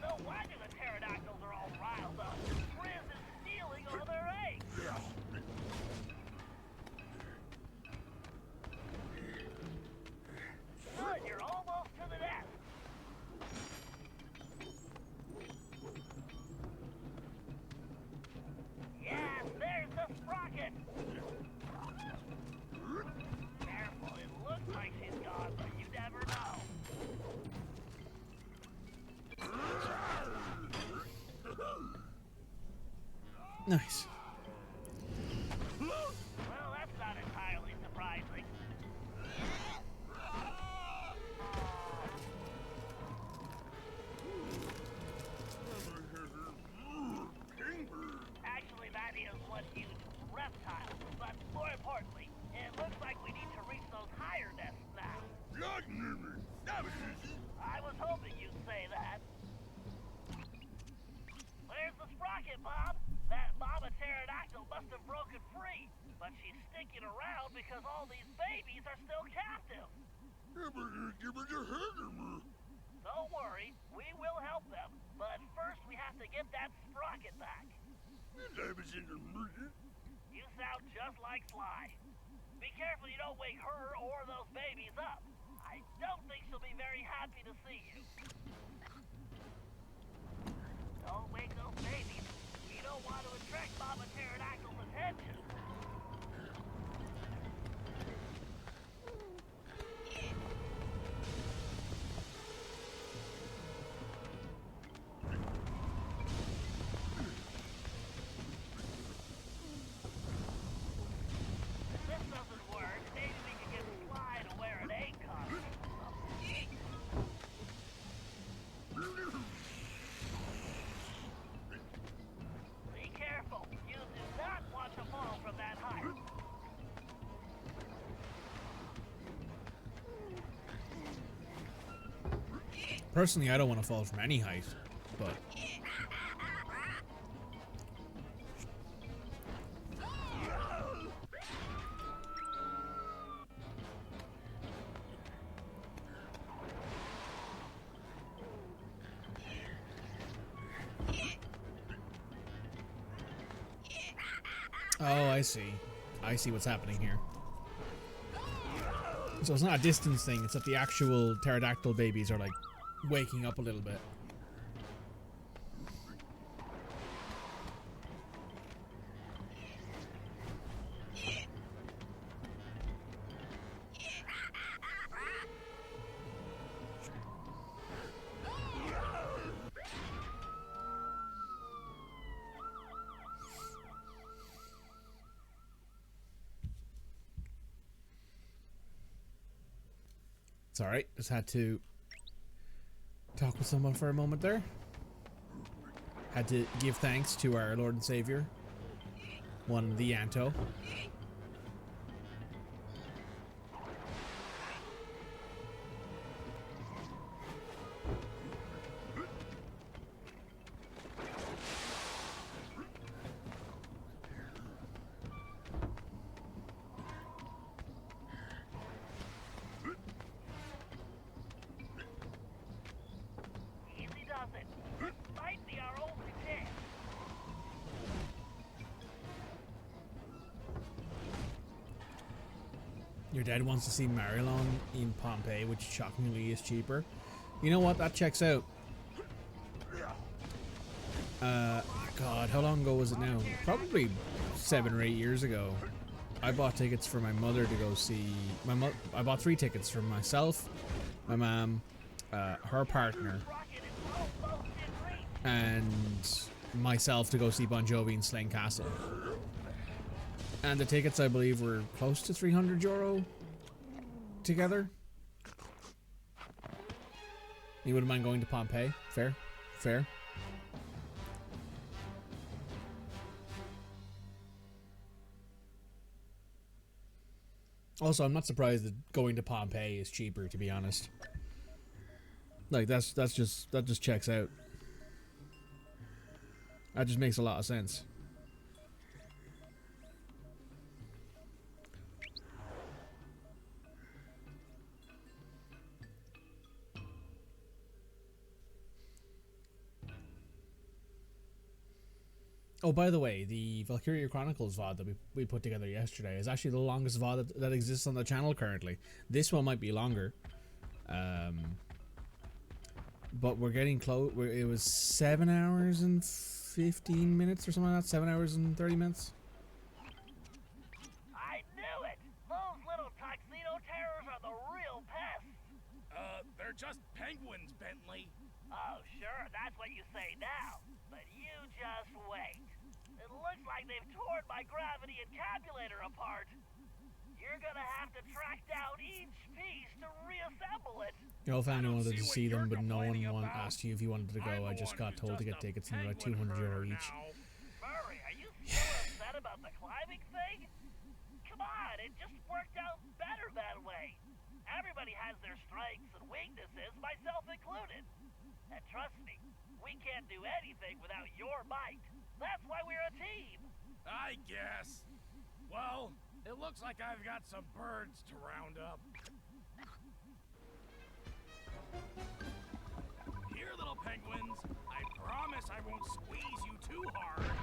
No wonder the pterodactyls are all riled up. Grizz is stealing all their eggs. Good, you're almost to the nest. Yes, there's the sprocket. Careful, it looks like she's gone, but you never know. Nice. Well, that's not entirely surprising. Actually, that is what you do, reptiles. But more importantly, it looks like we need to reach those higher nests now. I was hoping you'd say that. Where's the sprocket, Bob? That mama pterodactyl must have broken free, but she's sticking around because all these babies are still captive. Don't worry, we will help them, but first we have to get that sprocket back. You sound just like Sly. Be careful you don't wake her or those babies up. I don't think she'll be very happy to see you. Don't wake those babies. We don't want to attract Mama Pterodactyl's attention. If this doesn't work, maybe we can get Sly to wear an egg costume. Be careful. You do not want to fall from that height. Personally, I don't want to fall from any height, but oh, I see. I see what's happening here. So it's not a distance thing, it's that the actual pterodactyl babies are like waking up a little bit. It's alright, just had to talk with someone for a moment there. Had to give thanks to our Lord and Savior, one the Anto. Easy does it. Might be our only chance. Your dad wants to see Marilyn in Pompeii, which shockingly is cheaper. You know what? That checks out. God, how long ago was it now? Probably 7 or 8 years ago. I bought tickets for my mother to go see... I bought 3 tickets for myself, my mom, her partner, and myself to go see Bon Jovi in Slane Castle. And the tickets, I believe, were close to €300 together. You wouldn't mind going to Pompeii? Fair? Fair? Also, I'm not surprised that going to Pompeii is cheaper, to be honest. Like, that just checks out. That just makes a lot of sense. Oh, by the way, the Valkyria Chronicles VOD that we put together yesterday is actually the longest VOD that exists on the channel currently. This one might be longer. But we're getting close. It was 7 hours and 15 minutes or something like that. 7 hours and 30 minutes. I knew it! Those little tuxedo terrors are the real pests! They're just penguins, Bentley. Oh, sure, that's what you say now. But you just wait. It looks like they've torn my gravity encapsulator apart. You're gonna have to track down each piece to reassemble it. Your whole family wanted to see them, but no one asked you if you wanted to go. I just got told to get tickets and they're like €200 each. Murray, are you still upset about the climbing thing? Come on, it just worked out better that way. Everybody has their strengths and weaknesses, myself included. And trust me, we can't do anything without your might. That's why we're a team. I guess. Well, it looks like I've got some birds to round up. Here, little penguins. I promise I won't squeeze you too hard.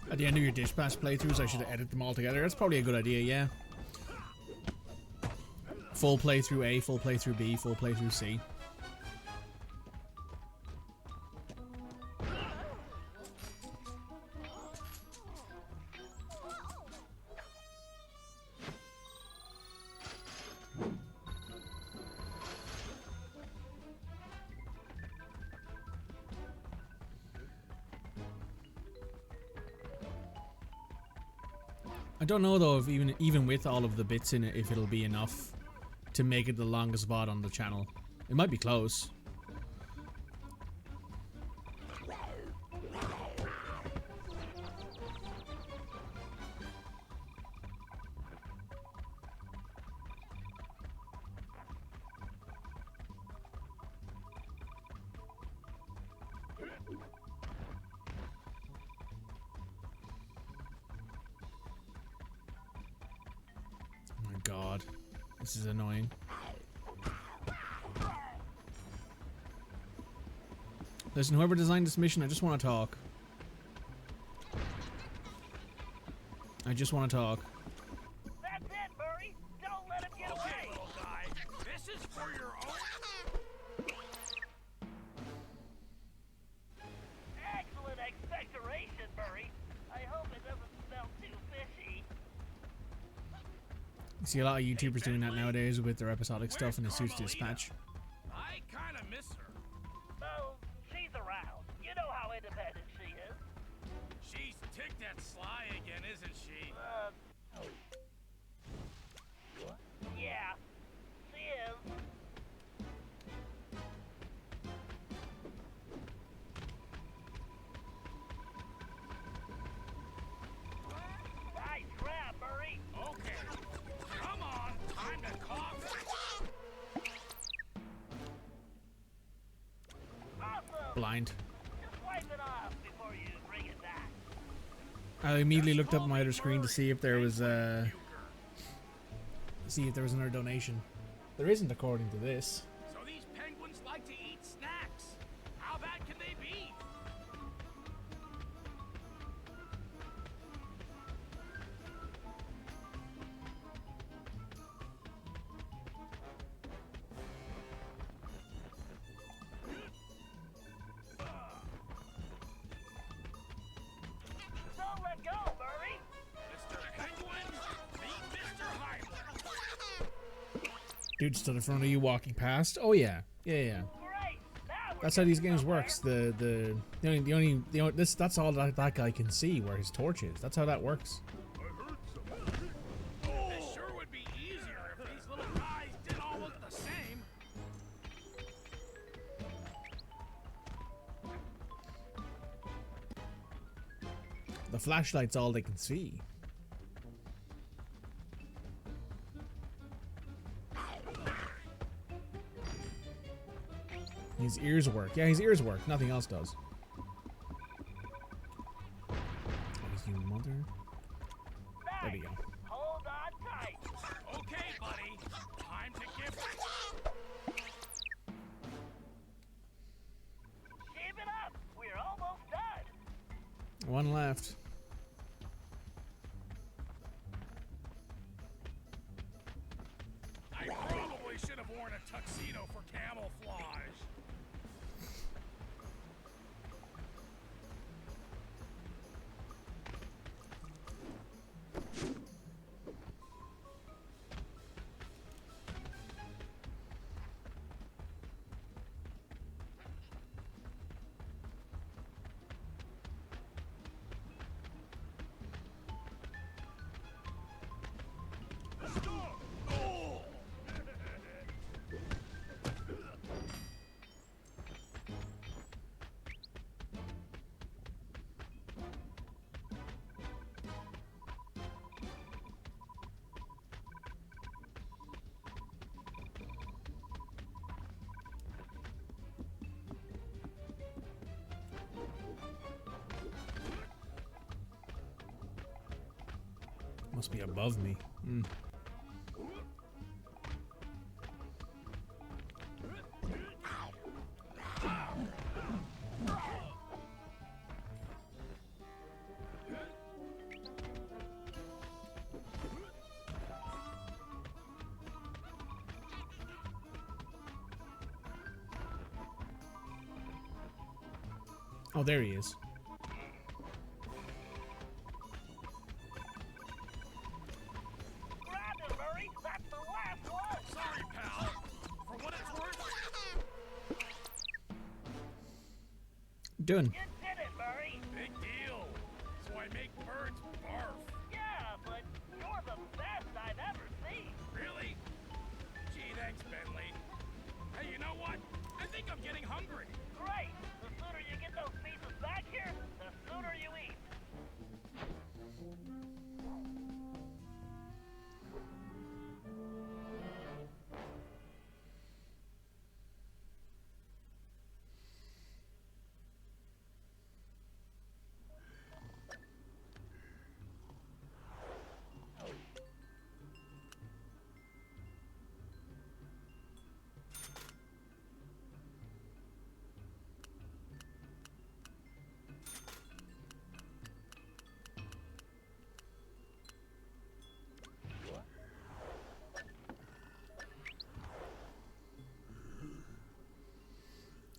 At the end of your Dispatch playthroughs, I should edit them all together. That's probably a good idea, yeah. Full playthrough A, full playthrough B, full playthrough C. I don't know though if even with all of the bits in it, if it'll be enough to make it the longest VOD on the channel. It might be close. This is annoying. Listen, whoever designed this mission, I just want to talk. I just want to talk. That's it, Murray. Don't let him get away. Little guy, this is for your own. Excellent expectoration, Murray. I hope it doesn't smell too fishy. You see a lot of YouTubers doing that nowadays with their episodic stuff and it suits this patch. I kind of miss her. Well, she's around. You know how independent she is. She's ticked at Sly again, isn't she? Yeah, she is. Nice grab, Murray. Okay. Come on, time to cough. Awesome. Blind. Just wipe it off before you bring it back. I immediately looked up my other screen to see if there was another donation. There isn't, according to this. So these penguins like to eat snacks. How bad can they be? Don't let go, Murray. Mr. Penguin, meet Mr. Heimler. Dude's to the front of you walking past. Oh yeah, yeah. Great. Now we're That's how these getting games works. The only that's all that guy can see where his torch is. That's how that works. I heard something. This sure would be easier if these little guys didn't all look the same. The flashlight's all they can see. His ears work. Yeah, his ears work. Nothing else does. Is you mother? There we go. Hold on tight. Okay, buddy. Time to give Keep it up. We're almost done. One left. I probably should have worn a tuxedo for camouflage. Must be above me. Hmm. Oh, there he is. Grab him, Murray. That's the last one. Sorry, pal. For what it's worth, Done. You did it, Murray. big deal. So I make birds barf. Yeah, but you're the best I've ever seen. Really? Gee, thanks, Bentley. Hey, you know what? I think I'm getting hungry. Great. The sooner you get those pieces back here, the sooner you eat.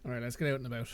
Alright, let's get out and about.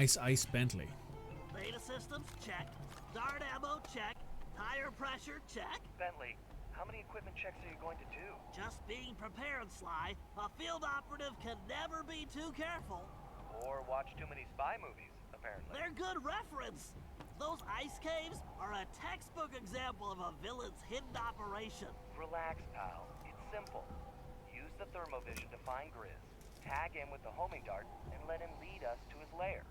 Ice Bentley. Beta systems, check. Dart ammo, check. Tire pressure, check. Bentley, how many equipment checks are you going to do? Just being prepared, Sly. A field operative can never be too careful. Or watch too many spy movies, apparently. They're good reference. Those ice caves are a textbook example of a villain's hidden operation. Relax, pal. It's simple. Use the thermovision to find Grizz, tag him with the homing dart, and let him lead us to his lair.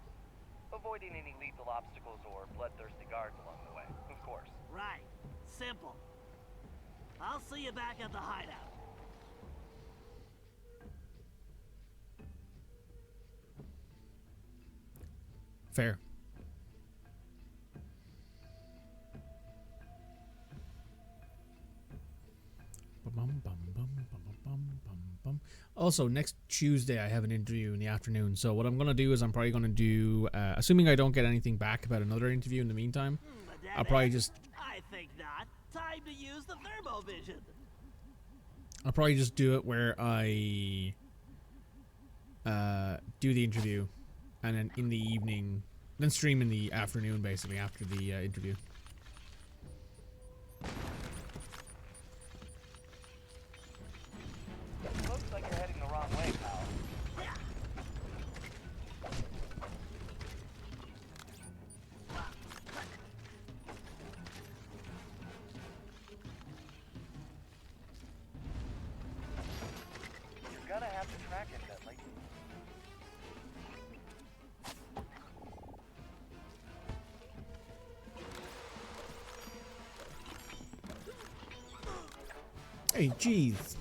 Avoiding any lethal obstacles or bloodthirsty guards along the way, of course. Right. Simple. I'll see you back at the hideout. Fair. Also, next Tuesday I have an interview in the afternoon. So what I'm going to do is I'm probably going to do, assuming I don't get anything back about another interview in the meantime, I'll probably just... I think not. Time to use the thermovision. I'll probably just do it where I do the interview, and then in the evening, then stream in the afternoon, basically, after the interview. Looks like you're heading the wrong way, pal. You're gonna have to track him, Bentley. Hey, jeez.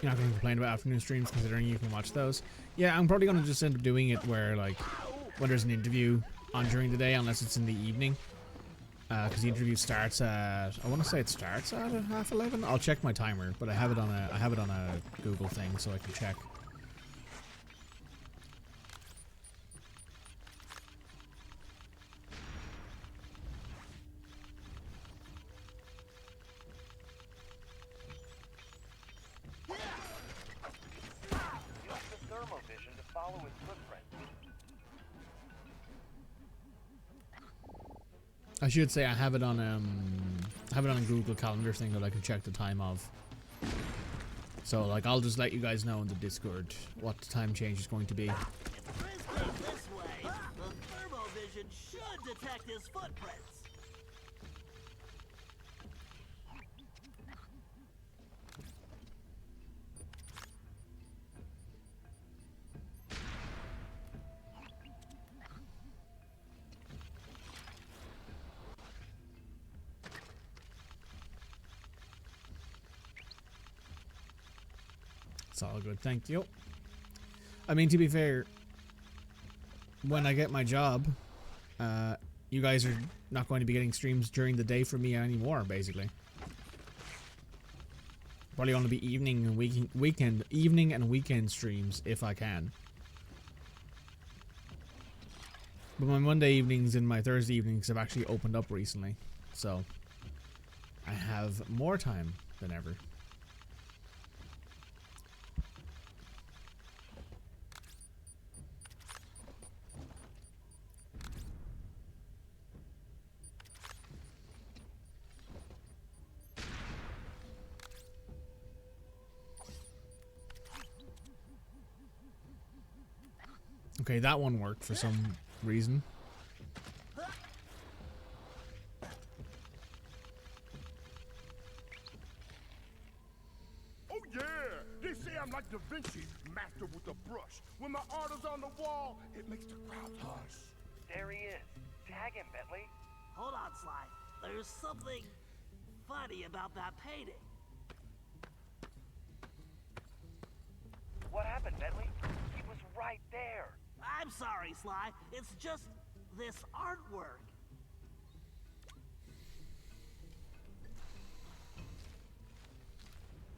You're not going to complain about afternoon streams considering you can watch those. Yeah, I'm probably going to just end up doing it where, like, when there's an interview on during the day, unless it's in the evening. Because the interview starts at, I want to say it starts at 11:30. I'll check my timer, but I have it on a Google thing so I can check. Use the thermovision to follow his footprint. I should say I have it on a Google Calendar thing that I can check the time of. So like I'll just let you guys know in the Discord what the time change is going to be. If Grizz came this way, the thermovision should detect his footprints. It's all good, thank you. I mean, to be fair, when I get my job, you guys are not going to be getting streams during the day for me anymore, basically. Probably going to be evening and weekend streams if I can. But my Monday evenings and my Thursday evenings have actually opened up recently, so I have more time than ever. Okay, that one worked for some reason. Like Da Vinci, master with the brush. When my art is on the wall, it makes the crowd hush. There he is. Tag him, Bentley. Hold on, Sly. There's something funny about that painting. What happened, Bentley? He was right there. I'm sorry, Sly. It's just this artwork.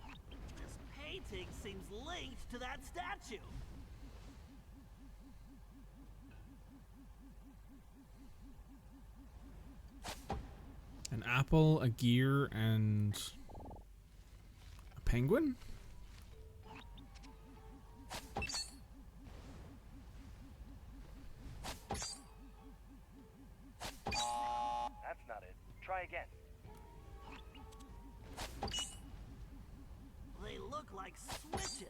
This painting seems linked to that statue. An apple, a gear, and a penguin? That's not it. Try again. They look like switches.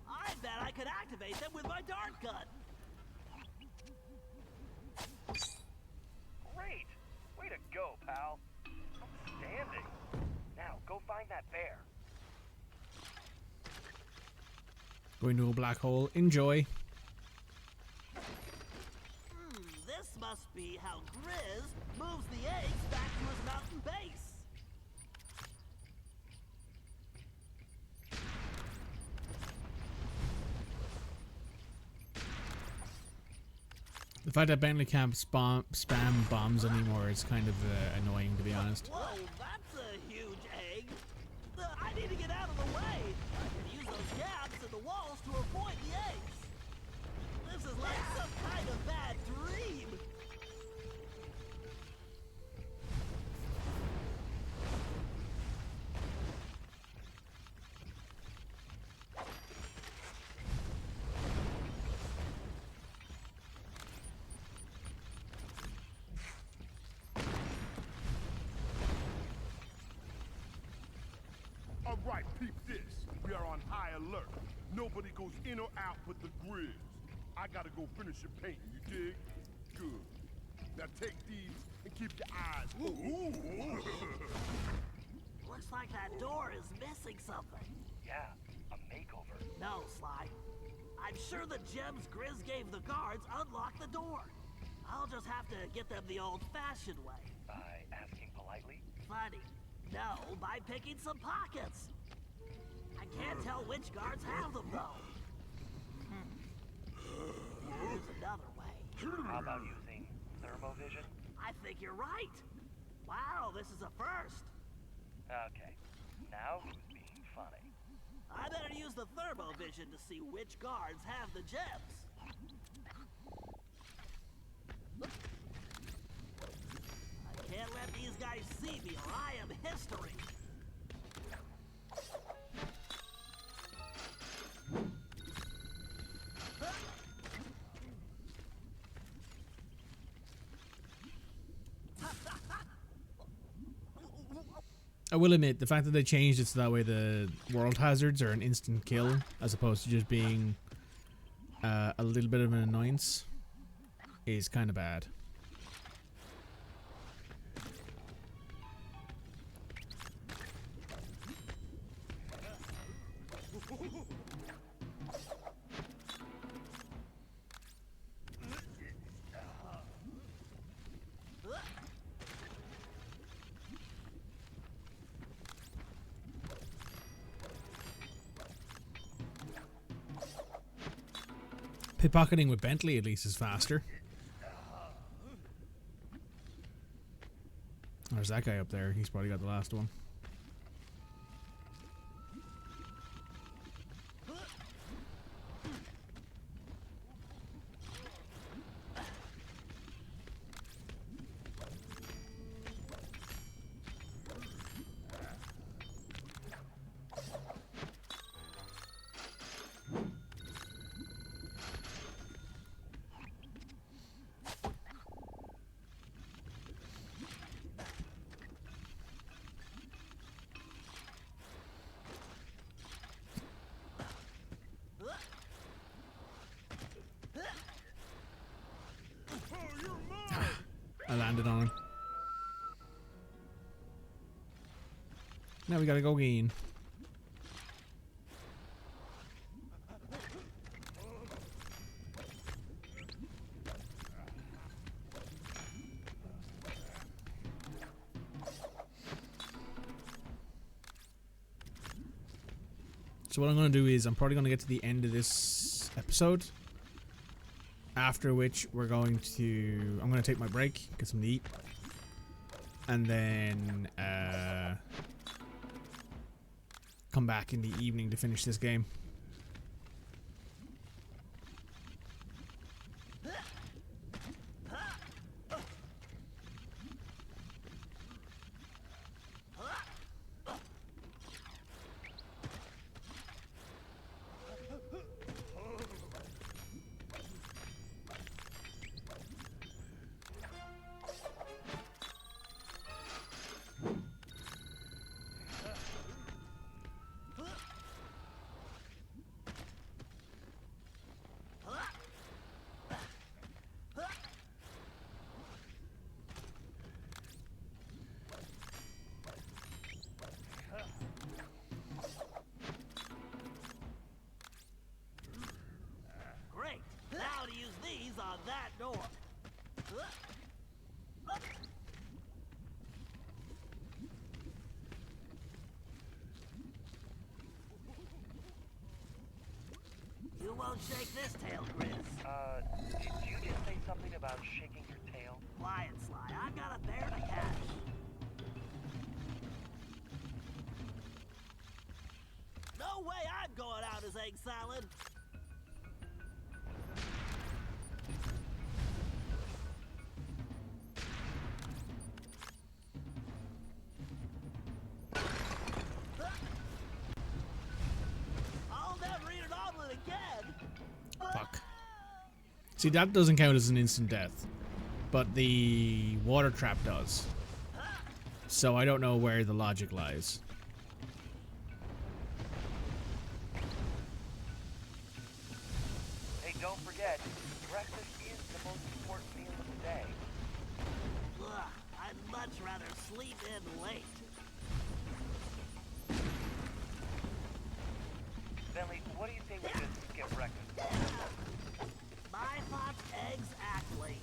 I bet I could activate them with my dart gun. Great! Way to go, pal. Outstanding. Now, go find that bear. Going to a black hole. Enjoy. This must be how Grizz moves the eggs back to his mountain base. The fact that Bentley can't spam bombs anymore is kind of annoying, to be honest. Whoa, that's a huge egg. I need to get out of the way. I can use those gaps in the walls to avoid the eggs. This is like some kind of bad dream. All right, peep this. We are on high alert. Nobody goes in or out but the Grizz. I gotta go finish your painting, you dig? Good. Now take these and keep your eyes open. Looks like that door is missing something. Yeah, a makeover. No, Sly. I'm sure the gems Grizz gave the guards unlock the door. I'll just have to get them the old-fashioned way. By asking politely? Funny. No, by picking some pockets. I can't tell which guards have them, though. There's another way. How about using thermovision? I think you're right. Wow, this is a first. Okay, now who's being funny? I better use the thermovision to see which guards have the gems. I can't let these guys see me or I am history. I will admit, the fact that they changed it so that way the world hazards are an instant kill, as opposed to just being a little bit of an annoyance, is kind of bad. Pickpocketing with Bentley at least is faster. There's that guy up there. He's probably got the last one. I landed on him. Now we gotta go again. So what I'm going to do is I'm probably going to get to the end of this episode. After which I'm going to take my break, get something to eat. And then come back in the evening to finish this game. Great. Now to use these on that door. You won't shake this tail, Chris. Did you just say something about shaking your tail? Quiet, Sly. I've got a bear to catch. No way I'm going out as egg salad. I'll never eat an omelet again. Fuck. See, that doesn't count as an instant death. But the water trap does. So I don't know where the logic lies. Hey, don't forget, breakfast is the most important meal of the day. Ugh, I'd much rather sleep in late. Bentley, what do you say we just skip breakfast? My thoughts, eggs act late.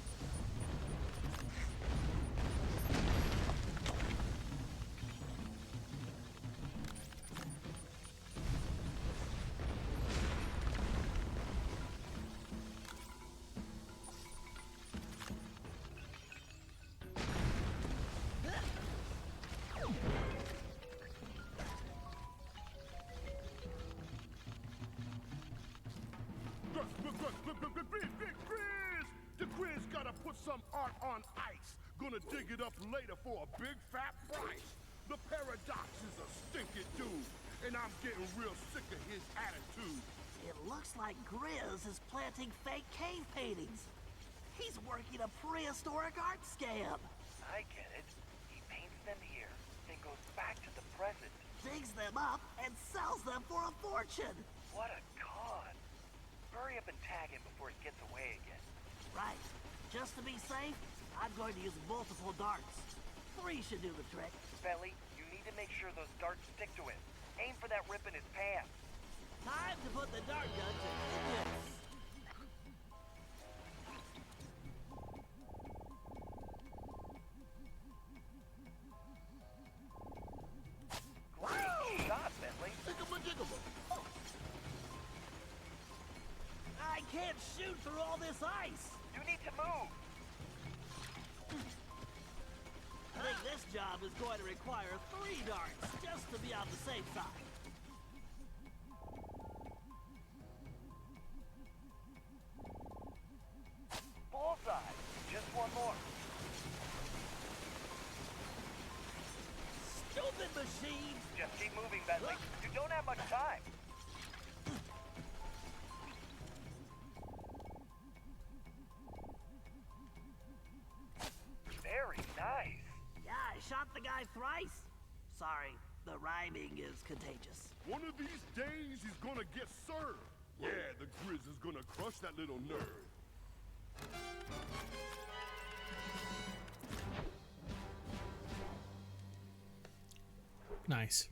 Grizz! The Grizz gotta put some art on ice. Gonna dig it up later for a big fat price. The Paradox is a stinking dude, and I'm getting real sick of his attitude. It looks like Grizz is planting fake cave paintings. He's working a prehistoric art scam. I get it. He paints them here, then goes back to the present. Digs them up and sells them for a fortune. What a con. Hurry up and tag him before he gets away again. Right. Just to be safe, I'm going to use multiple darts. 3 should do the trick. Bentley, you need to make sure those darts stick to him. Aim for that rip in his pants. Time to put the dart gun to good use. Great shot, Bentley. I can't shoot through all this ice. You need to move. I think this job is going to require 3 darts, just to be on the safe side. Bullseye. Just one more. Stupid machine! Just keep moving, Bentley. You don't have much time. Very nice. Yeah, I shot the guy thrice. Sorry, the rhyming is contagious. One of these days he's gonna get served. Yeah, the Grizz is gonna crush that little nerd. Nice.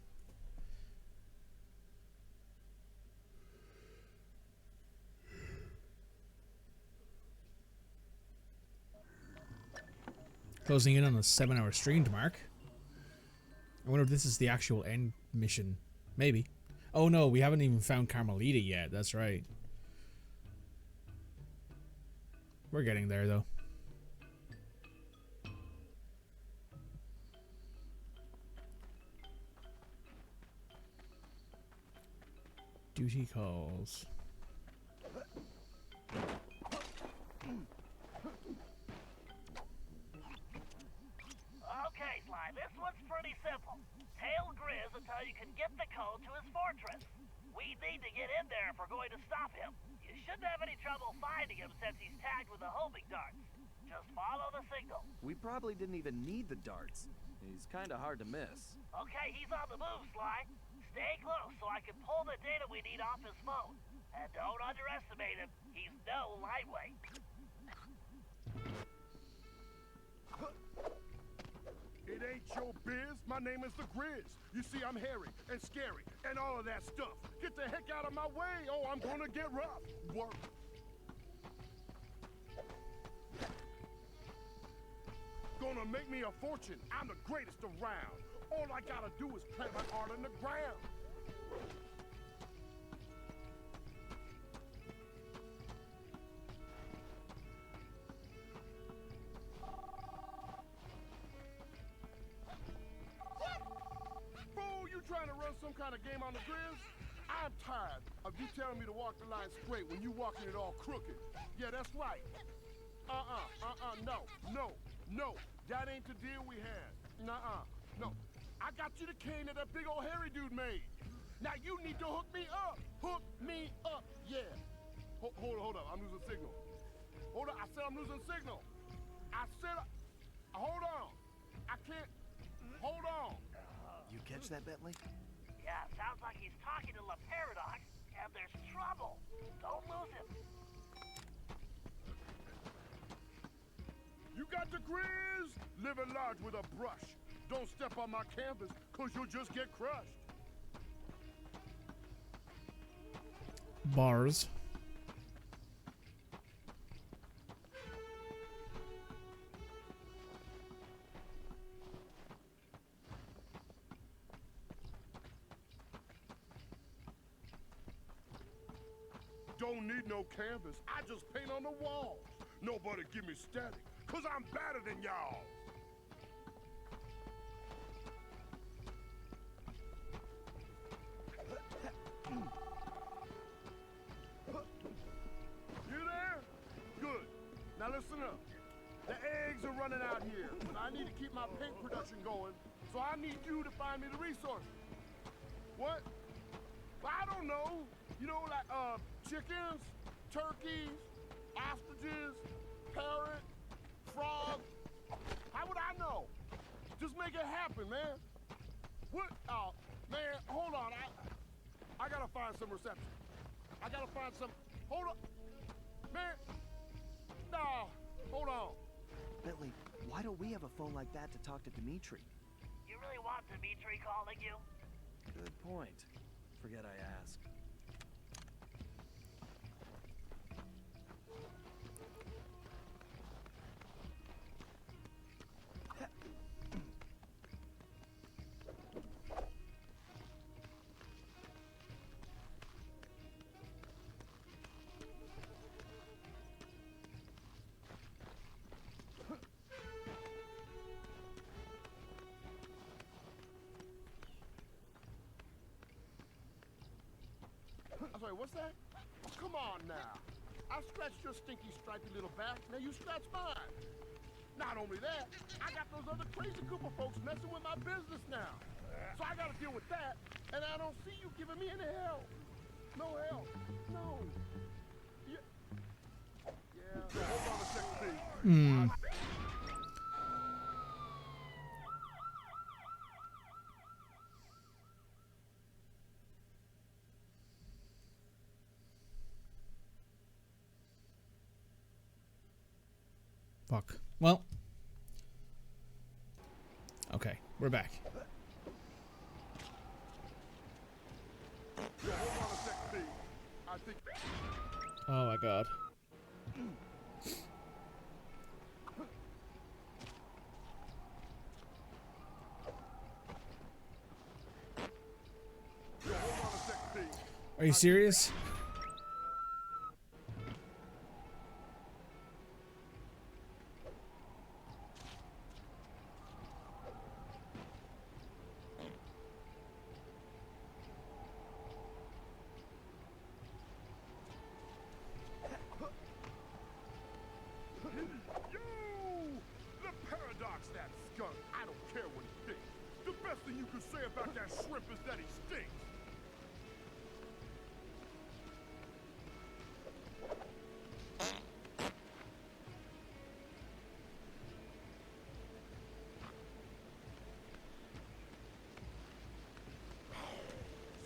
Closing in on a 7-hour stream mark. I wonder if this is the actual end mission. Maybe. Oh no, we haven't even found Carmelita yet. That's right. We're getting there though. Duty calls. Okay, Sly, this one's pretty simple. Tail Grizz until you can get the code to his fortress. We need to get in there if we're going to stop him. You shouldn't have any trouble finding him since he's tagged with the homing darts. Just follow the signal. We probably didn't even need the darts. He's kinda hard to miss. Okay, he's on the move, Sly. Stay close so I can pull the data we need off his phone. And don't underestimate him. He's no lightweight. It ain't your biz. My name is the Grizz. You see, I'm hairy and scary and all of that stuff. Get the heck out of my way, or I'm gonna get rough. Work. Gonna make me a fortune. I'm the greatest around. All I gotta do is plant my art in the ground. Fool, you trying to run some kind of game on the Grizz? I'm tired of you telling me to walk the line straight when you walking it all crooked. Yeah, that's right. No. That ain't the deal we had. No. I got you the cane that big old hairy dude made. Now you need to hook me up. Hook me up, yeah. Hold up, I'm losing signal. Hold up, I said I'm losing signal. Hold on. I can't, hold on. You catch that, Bentley? Yeah, sounds like he's talking to La Paradox, and there's trouble. Don't lose him. You got the Grizz? Living large with a brush. Don't step on my canvas, cause you'll just get crushed. Bars. Don't need no canvas. I just paint on the walls. Nobody give me static, cause I'm better than y'all. You there? Good. Now listen up. The eggs are running out here, but I need to keep my paint production going, so I need you to find me the resources. What? Well, I don't know. You know, like, chickens, turkeys, ostriches, parrot, frog. How would I know? Just make it happen, man. What? Oh, man, hold on. I gotta find some reception. I gotta find some. Hold on. Man. No. Hold on. Bentley, why don't we have a phone like that to talk to Dimitri? You really want Dimitri calling you? Good point. Forget I asked. I'm sorry, what's that? Oh, come on now. I scratched your stinky, stripy little back. Now you scratch mine. Not only that, I got those other crazy Cooper folks messing with my business now. So I gotta deal with that, and I don't see you giving me any help. No help. No. Yeah, hold on a second, please. Fuck. Well. Okay, we're back. Yeah, hold on a second, please. I think. Oh my god. Yeah, hold on a second. Are you serious? Yo! The paradox, that skunk. I don't care what he thinks. The best thing you can say about that shrimp is that he stinks.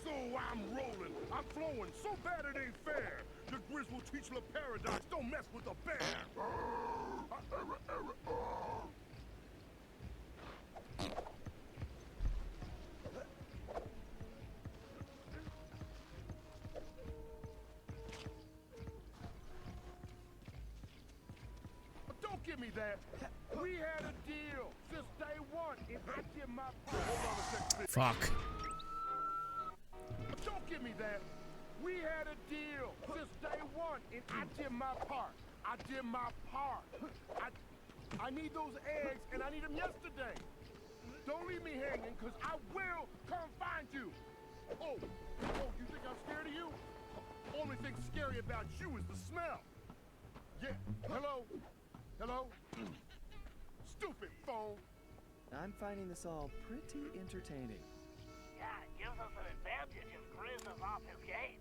So I'm rolling, I'm flowing, so bad it ain't fair. The Grizz will teach the paradox, don't mess with the bear. Don't give me that. We had a deal since day one. If I did my part, hold on a second. Fuck. Don't give me that. We had a deal since day one, and I did my part. I did my part. I need those eggs, and I need them yesterday. Don't leave me hanging, because I will come find you. Oh, you think I'm scared of you? Only thing scary about you is the smell. Yeah, hello? Hello? Stupid phone. I'm finding this all pretty entertaining. Yeah, it gives us an advantage if Grizz is off his game.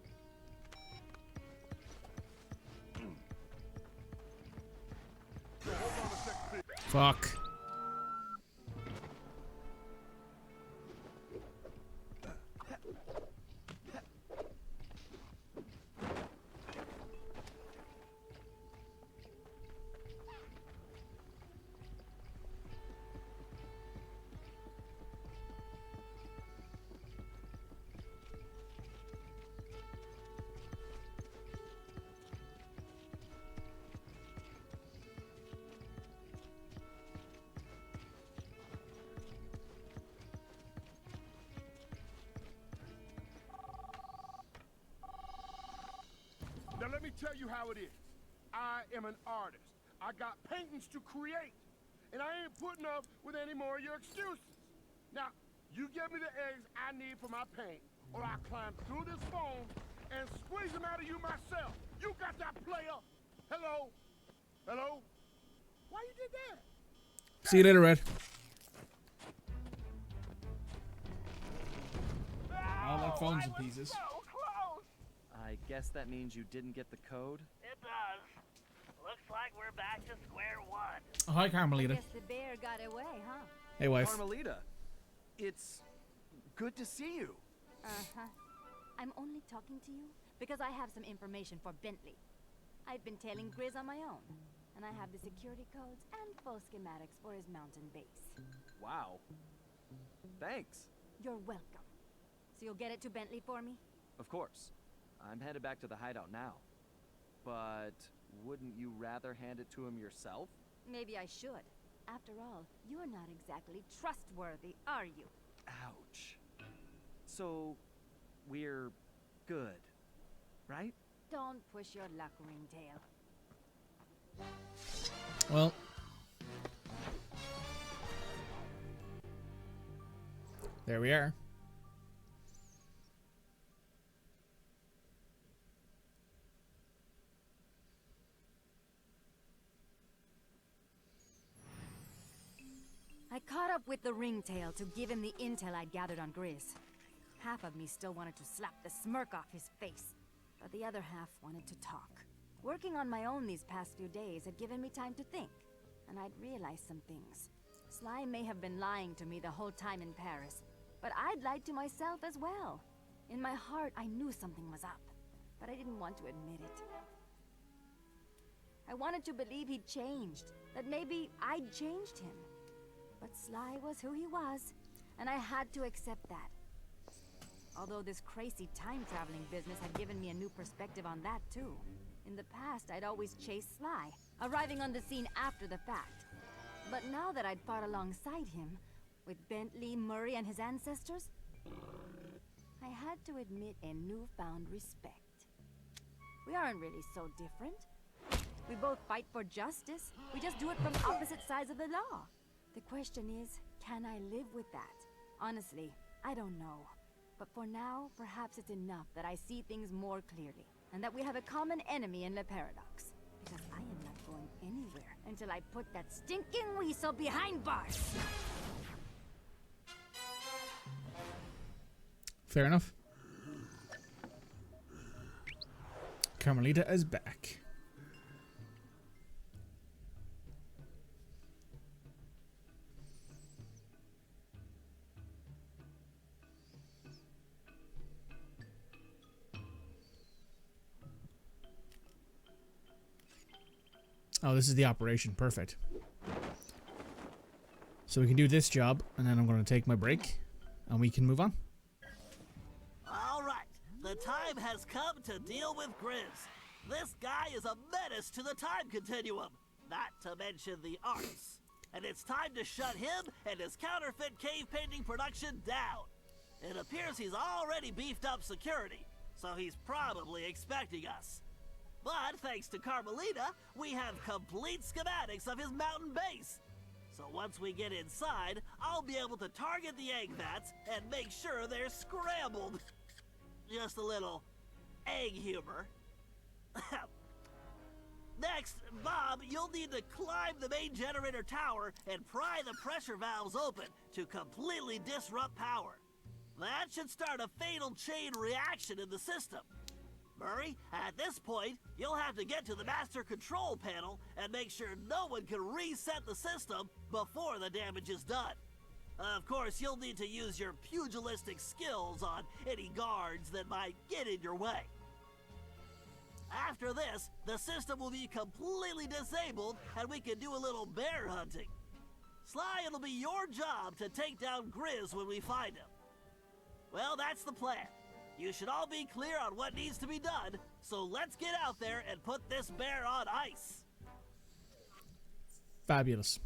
Fuck. Now let me tell you how it is. I am an artist. I got paintings to create. And I ain't putting up with any more of your excuses. Now, you give me the eggs I need for my paint, or I'll climb through this phone and squeeze them out of you myself. You got that, player? Hello? Hello? Why you did that? See you later, Red. All like phones and pieces. I guess that means you didn't get the code? It does. Looks like we're back to square one. Oh, hi, Carmelita. Guess the bear got away, huh? Hey, wife. Carmelita, it's good to see you. Uh-huh. I'm only talking to you because I have some information for Bentley. I've been tailing Grizz on my own, and I have the security codes and full schematics for his mountain base. Wow. Thanks. You're welcome. So you'll get it to Bentley for me? Of course. I'm headed back to the hideout now. But wouldn't you rather hand it to him yourself? Maybe I should. After all, you're not exactly trustworthy, are you? Ouch. So, we're good, right? Don't push your luck, Ringtail. Well. There we are. I caught up with the Ringtail to give him the intel I'd gathered on Grizz. Half of me still wanted to slap the smirk off his face, but the other half wanted to talk. Working on my own these past few days had given me time to think, and I'd realized some things. Sly may have been lying to me the whole time in Paris, but I'd lied to myself as well. In my heart, I knew something was up, but I didn't want to admit it. I wanted to believe he'd changed, that maybe I'd changed him. But Sly was who he was, and I had to accept that. Although this crazy time-traveling business had given me a new perspective on that, too. In the past, I'd always chased Sly, arriving on the scene after the fact. But now that I'd fought alongside him, with Bentley, Murray, and his ancestors, I I had to admit a newfound respect. We aren't really so different. We both fight for justice. We just do it from opposite sides of the law. The question is, can I live with that? Honestly, I don't know. But for now, perhaps it's enough that I see things more clearly, and that we have a common enemy in Le Paradox. Because I am not going anywhere until I put that stinking weasel behind bars. Fair enough. Carmelita is back. Oh, this is the operation. Perfect. So we can do this job, and then I'm going to take my break, and we can move on. All right, the time has come to deal with Grizz. This guy is a menace to the time continuum, not to mention the arts. And it's time to shut him and his counterfeit cave painting production down. It appears he's already beefed up security, so he's probably expecting us. But thanks to Carmelita, we have complete schematics of his mountain base. So once we get inside, I'll be able to target the egg vats and make sure they're scrambled. Just a little egg humor. Next, Bob, you'll need to climb the main generator tower and pry the pressure valves open to completely disrupt power. That should start a fatal chain reaction in the system. Murray, at this point, you'll have to get to the master control panel and make sure no one can reset the system before the damage is done. Of course, you'll need to use your pugilistic skills on any guards that might get in your way. After this, the system will be completely disabled and we can do a little bear hunting. Sly, it'll be your job to take down Grizz when we find him. Well, that's the plan. You should all be clear on what needs to be done, so let's get out there and put this bear on ice. Fabulous.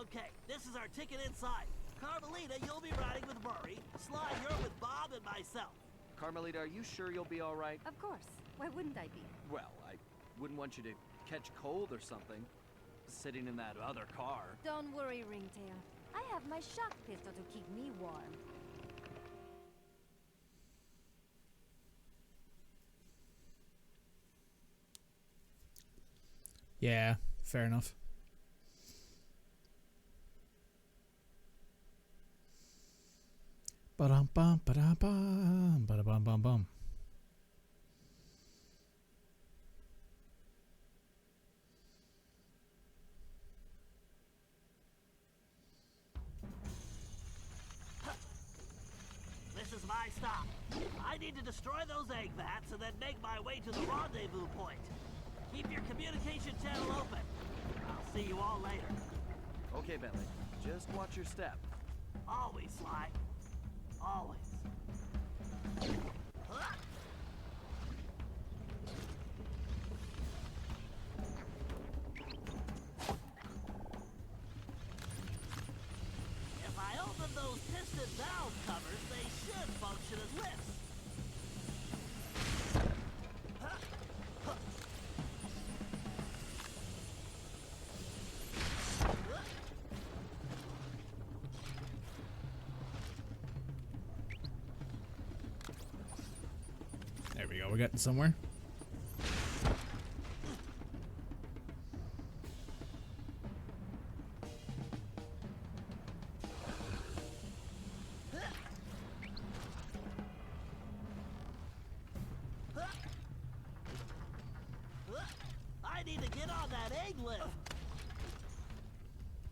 Okay, this is our ticket inside. Carmelita, you'll be riding with Murray. Sly, you're with Bob and myself. Carmelita, are you sure you'll be all right? Of course. Why wouldn't I be? Well, I wouldn't want you to catch cold or something, sitting in that other car. Don't worry, Ringtail. I have my shock pistol to keep me warm. Yeah, fair enough. Ba-dum-bum, ba-da-bum, ba-da-bum-bum-bum. This is my stop. I need to destroy those egg vats and then make my way to the rendezvous point. Keep your communication channel open. I'll see you all later. Okay, Bentley. Just watch your step. Always, Sly. Always. Huh? If I open those piston valve covers, they should function as lifts. There we go, we're getting somewhere. might need to get on that egg lift.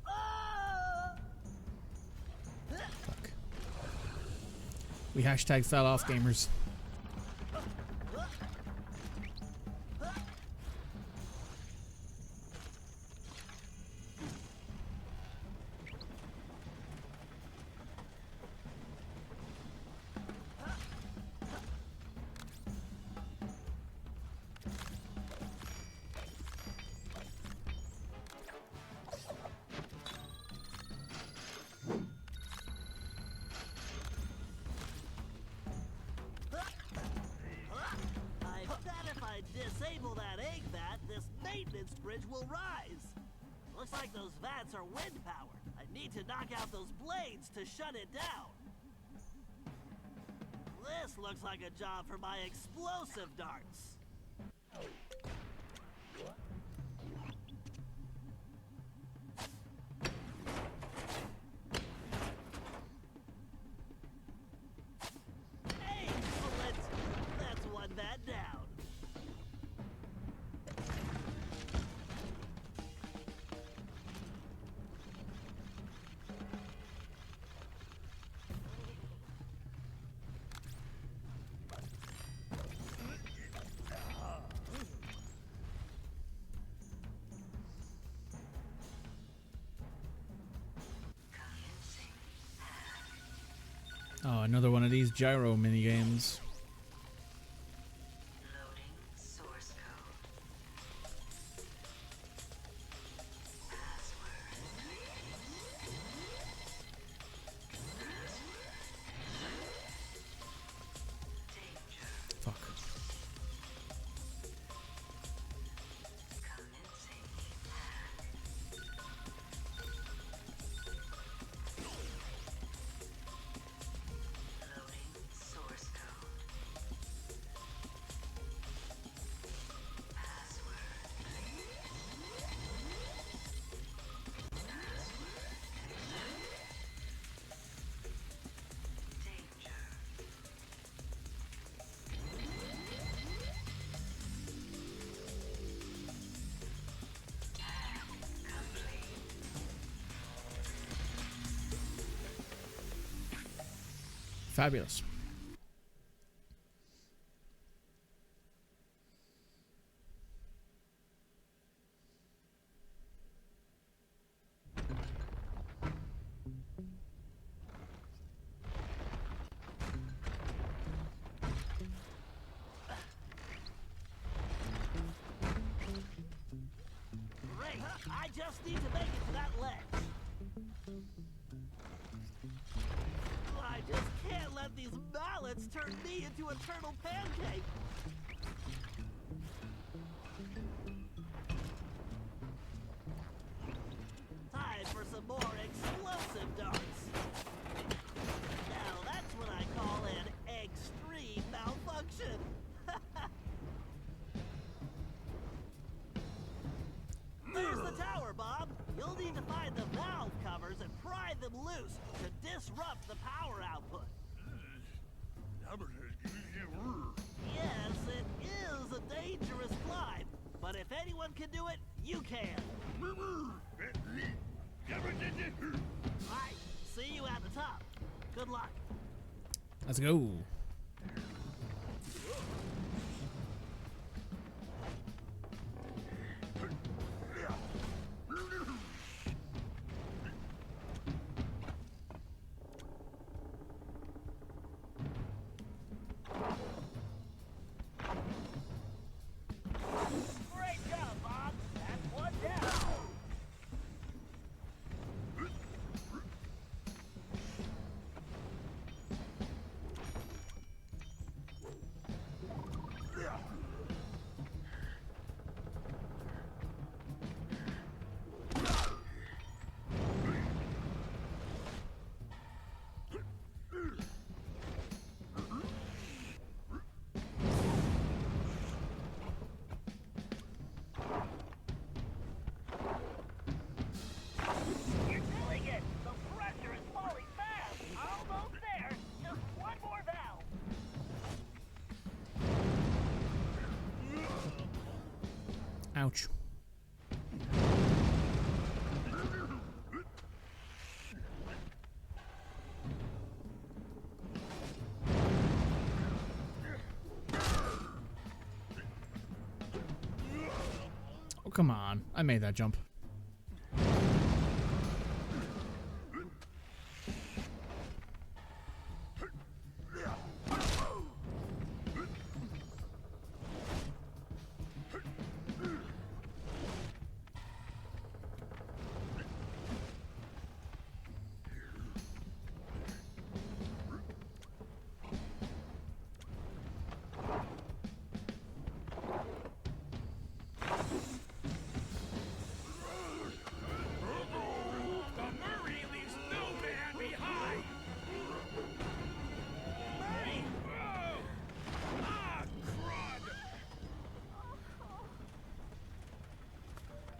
Ah! Fuck. We hashtag fell off, gamers. I bet if I disable that egg vat, this maintenance bridge will rise. Looks like those vats are wind powered. I need to knock out those blades to shut it down. This looks like a job for my explosive darts. Hey, that's one vat down. Oh, another one of these gyro minigames. Loading source code. Fuck. Source code. Fabulous. Great! I just need to make it to that ledge. I just can't let these mallets turn me into a turtle pancake. Time for some more explosive darts. Now that's what I call an extreme malfunction. There's the tower, Bob. You'll need to find the valve covers and pry them loose to disrupt the power output. Yes, it is a dangerous climb, but if anyone can do it, you can. Right, see you at the top. Good luck. Let's go. Great job, Bob. That's one down. You're doing it! The pressure is falling fast! Almost there! Just one more valve! Ouch. Oh, come on. I made that jump.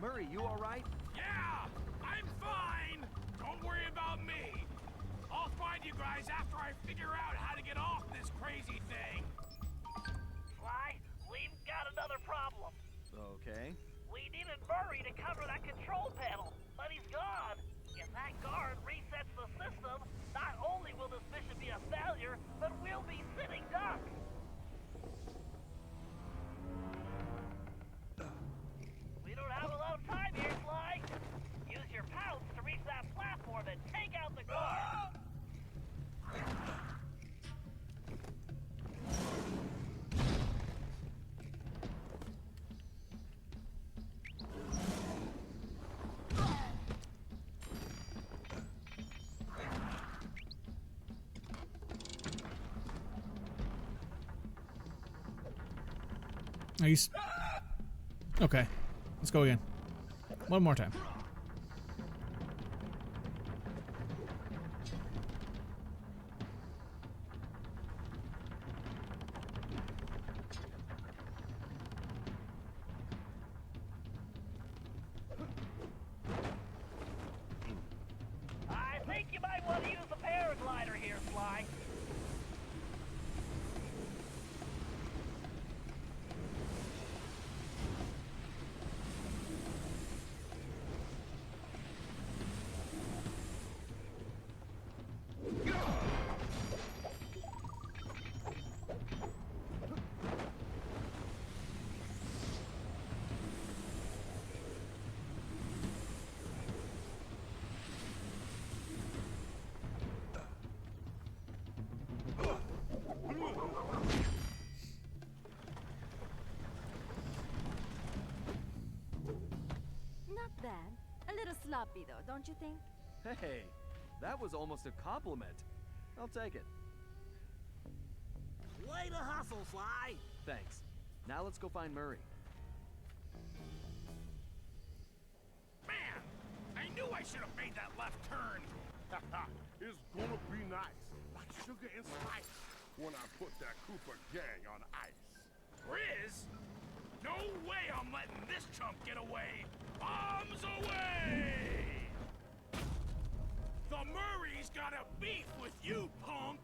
Murray, you alright? Yeah, I'm fine. Don't worry about me. I'll find you guys after I figure out how to get off this crazy thing. Sly, we've got another problem. Okay. We needed Murray to cover that control panel, but he's gone. If that guard resets the system, not only will this mission be a failure, but we'll be sitting ducks. We don't have a lot of time here, Sly. Use your pounce to reach that platform and take out the guard. Are you okay, let's go again. One more time. I think you might want to use the paraglider here, Sly. Not bad. A little sloppy, though, don't you think? Hey, that was almost a compliment. I'll take it. Way to hustle, Sly. Thanks. Now let's go find Murray. Man, I knew I should have made that left turn. It's gonna be nice, like sugar and spice, when I put that Cooper gang on ice. Grizz? No way I'm letting this chump get away! Bombs away! The Murray's got a beef with you, punk!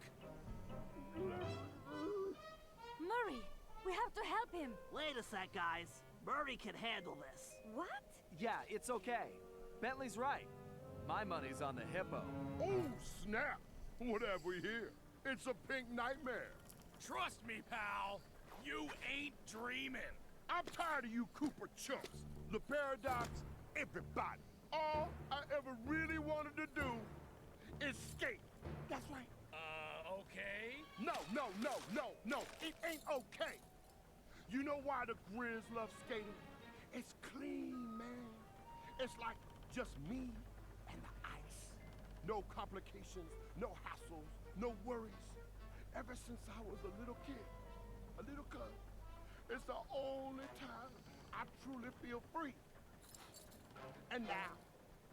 Murray, we have to help him. Wait a sec, guys. Murray can handle this. What? Yeah, it's okay. Bentley's right. My money's on the hippo. Oh, snap! What have we here? It's a pink nightmare. Trust me, pal. You ain't dreaming. I'm tired of you Cooper chumps. The Paradox, everybody. All I ever really wanted to do is skate. That's right. Okay? No. It ain't okay. You know why the Grizz love skating? It's clean, man. It's like just me and the ice. No complications, no hassles, no worries. Ever since I was a little kid, a little cub, it's the only time I truly feel free. And now,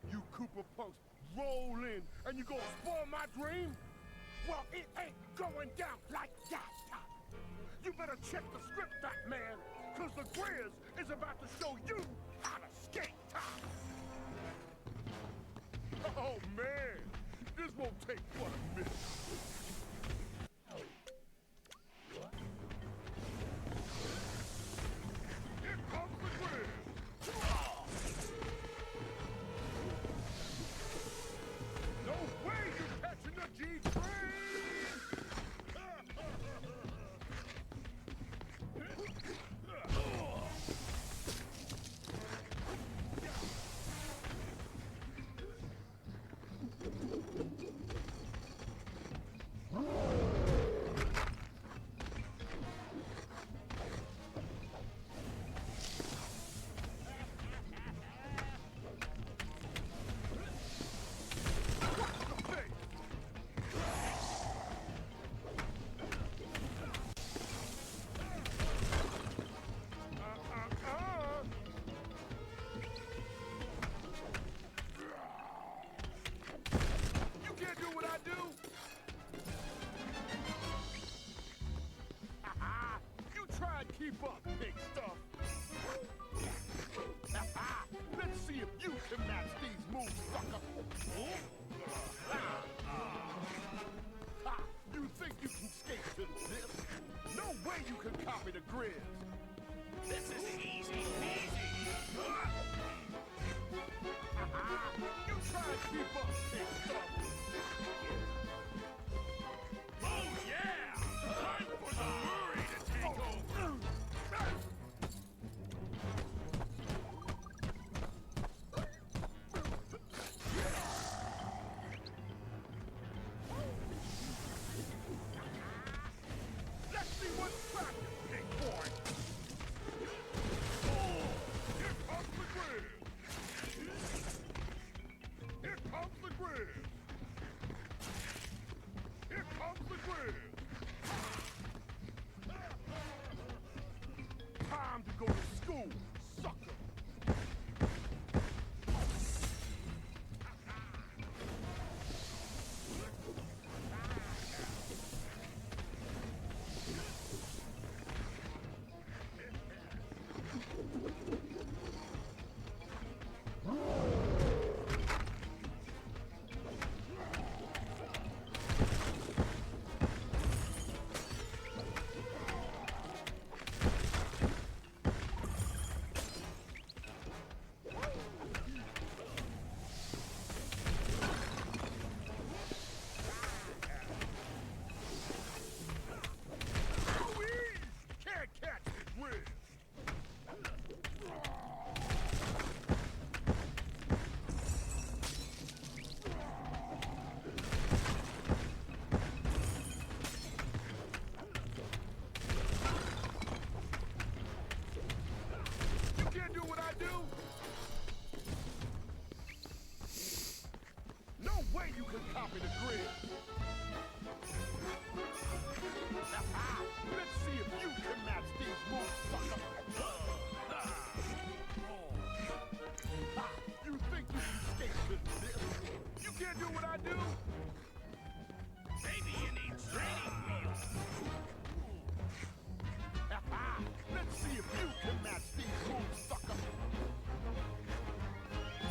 you Cooper punks roll in and you gonna spoil my dream? Well, it ain't going down like that. You better check the script, fat man, cause the Grizz is about to show you how to skate. Oh man, this won't take but a minute. Here comes the Grizz. No way you're catching the G-Train! copy the grid. Let's see if you can match these moves, sucker. You think you can escape to this? You can't do what I do? Maybe you need training wheels. Let's see if you can match these moves, sucker.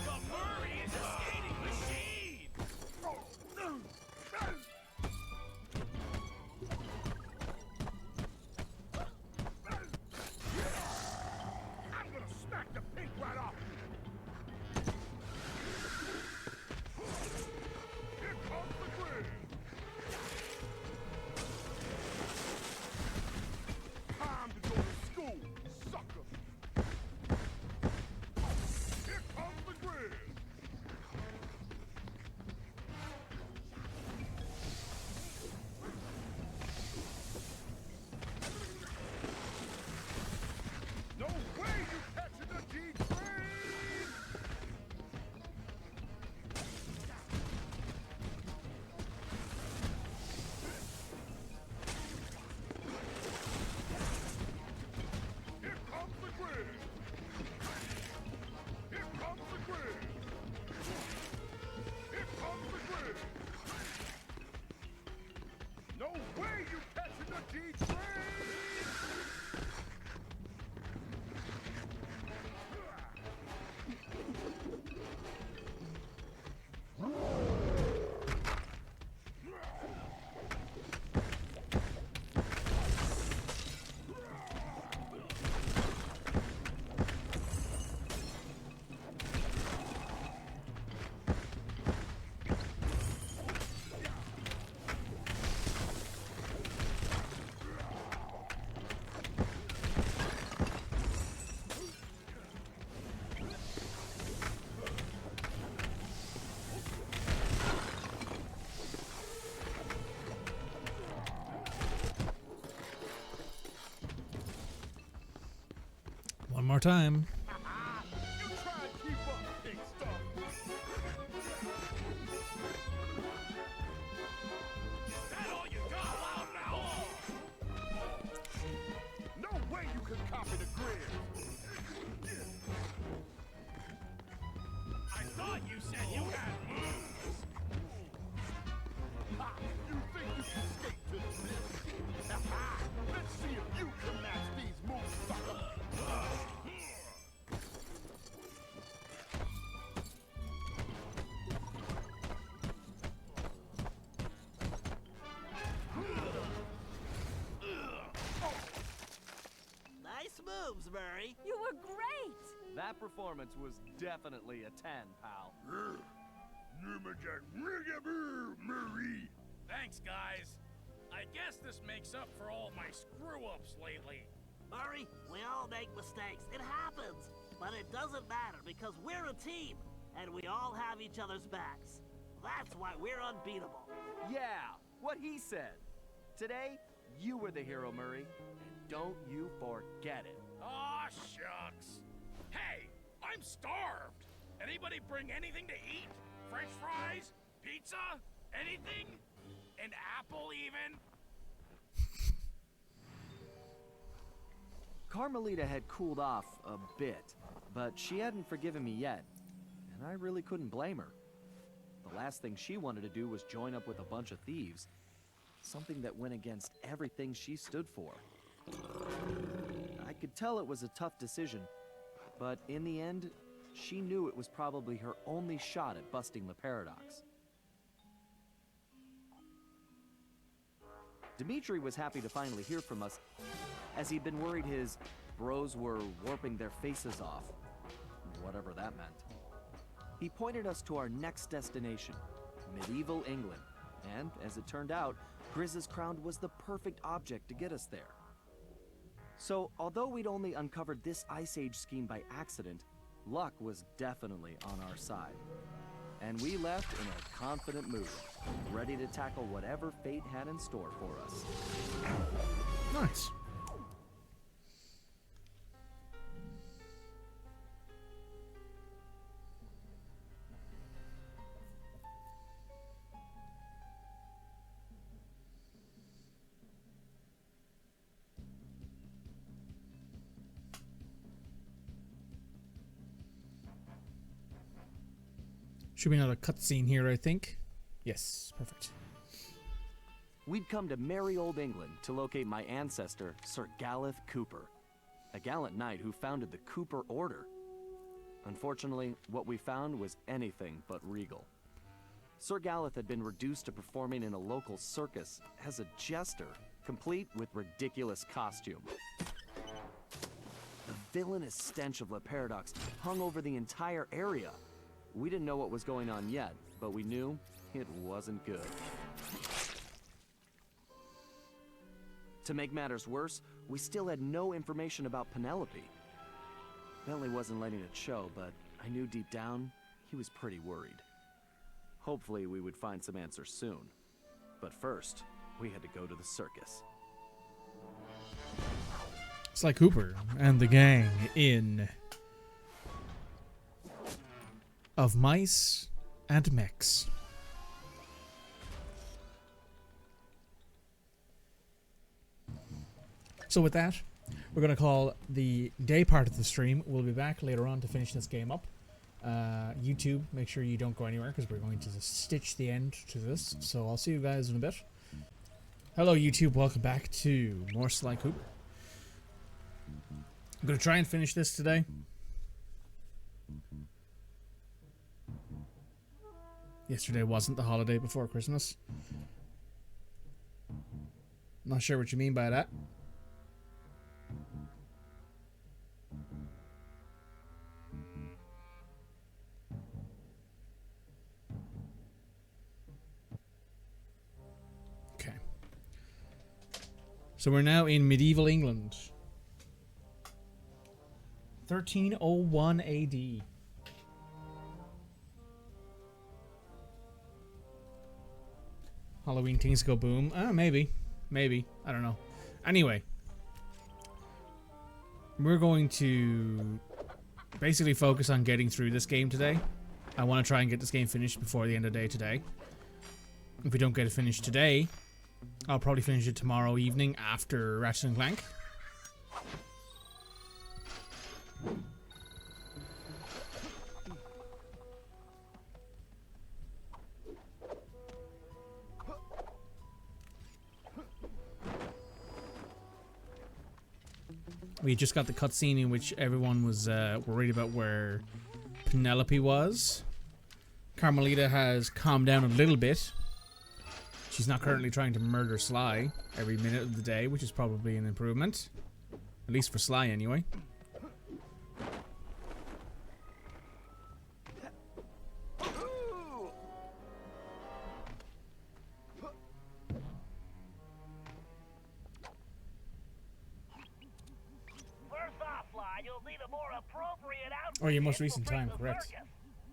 But Murray is a skating machine. I'm gonna smack the pink right off you. Here comes the grid. Time to go to school, sucker. Here comes the grid. No way you catching the G-Train! Here comes the grid! Here comes the grid! Here comes the grid! No way you catching the G-Train! One more time. You try and keep up, big stuff. That all you got out now? No way you can copy the grid. I thought you said you had moves. You think you can skate to this? Let's see if you can match these moves, sucker. Nice moves, Murray. You were great! That performance was definitely a 10, pal. Murray. Thanks, guys. I guess this makes up for all my screw-ups lately. Murray, we all make mistakes. It happens. But it doesn't matter because we're a team and we all have each other's backs. That's why we're unbeatable. Yeah, what he said. Today, you were the hero, Murray. And don't you forget it. Aw, shucks. Hey, I'm starved. Anybody bring anything to eat? French fries? Pizza? Anything? An apple, even? Carmelita had cooled off a bit, but she hadn't forgiven me yet, and I really couldn't blame her. The last thing she wanted to do was join up with a bunch of thieves, something that went against everything she stood for. I could tell it was a tough decision, but in the end, she knew it was probably her only shot at busting the paradox. Dimitri was happy to finally hear from us, as he'd been worried his bros were warping their faces off, whatever that meant. He pointed us to our next destination, medieval England, and as it turned out, Grizz's crown was the perfect object to get us there. So, although we'd only uncovered this Ice Age scheme by accident, luck was definitely on our side. And we left in a confident mood, ready to tackle whatever fate had in store for us. Nice. Should be another cutscene here, I think. Yes, perfect. We'd come to merry old England to locate my ancestor, Sir Galeth Cooper, a gallant knight who founded the Cooper Order. Unfortunately, what we found was anything but regal. Sir Galeth had been reduced to performing in a local circus as a jester, complete with ridiculous costume. The villainous stench of Le Paradox hung over the entire area. We didn't know what was going on yet, but we knew it wasn't good. To make matters worse, we still had no information about Penelope. Bentley wasn't letting it show, but I knew deep down he was pretty worried. Hopefully we would find some answers soon. But first, we had to go to the circus. Sly Cooper and the gang in Of Mice and Mechs. So with that, we're going to call the day part of the stream. We'll be back later on to finish this game up. YouTube, make sure you don't go anywhere because we're going to stitch the end to this. So I'll see you guys in a bit. Hello YouTube, welcome back to more Sly Cooper. I'm going to try and finish this today. Yesterday wasn't the holiday before Christmas. Not sure what you mean by that. Okay. So we're now in medieval England. 1301 AD. Halloween things go boom. Maybe. Maybe. I don't know. Anyway. We're going to basically focus on getting through this game today. I want to try and get this game finished before the end of the day today. If we don't get it finished today, I'll probably finish it tomorrow evening after Ratchet & Clank. We just got the cutscene in which everyone was worried about where Penelope was. Carmelita has calmed down a little bit. She's not currently trying to murder Sly every minute of the day, which is probably an improvement. At least for Sly, anyway. Or your most recent time, correct.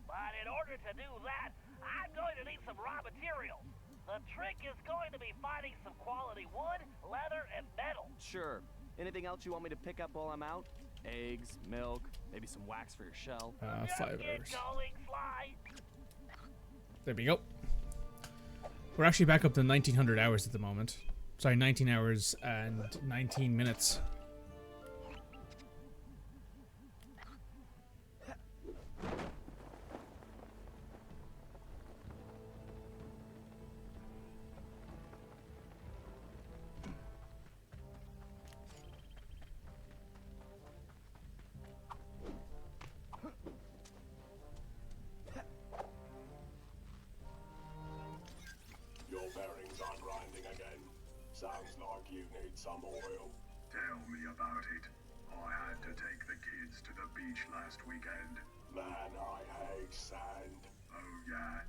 But in order to do that, I'm going to need some raw materials. The trick is going to be finding some quality wood, leather, and metal. Sure. Anything else you want me to pick up while I'm out? Eggs, milk, maybe some wax for your shell. 5 hours. Going, Sly. There we go. We're actually back up to 1900 hours at the moment. Sorry, 19 hours and 19 minutes. Sounds like you need some oil. Tell me about it. I had to take the kids to the beach last weekend. Man, I hate sand. Oh yeah,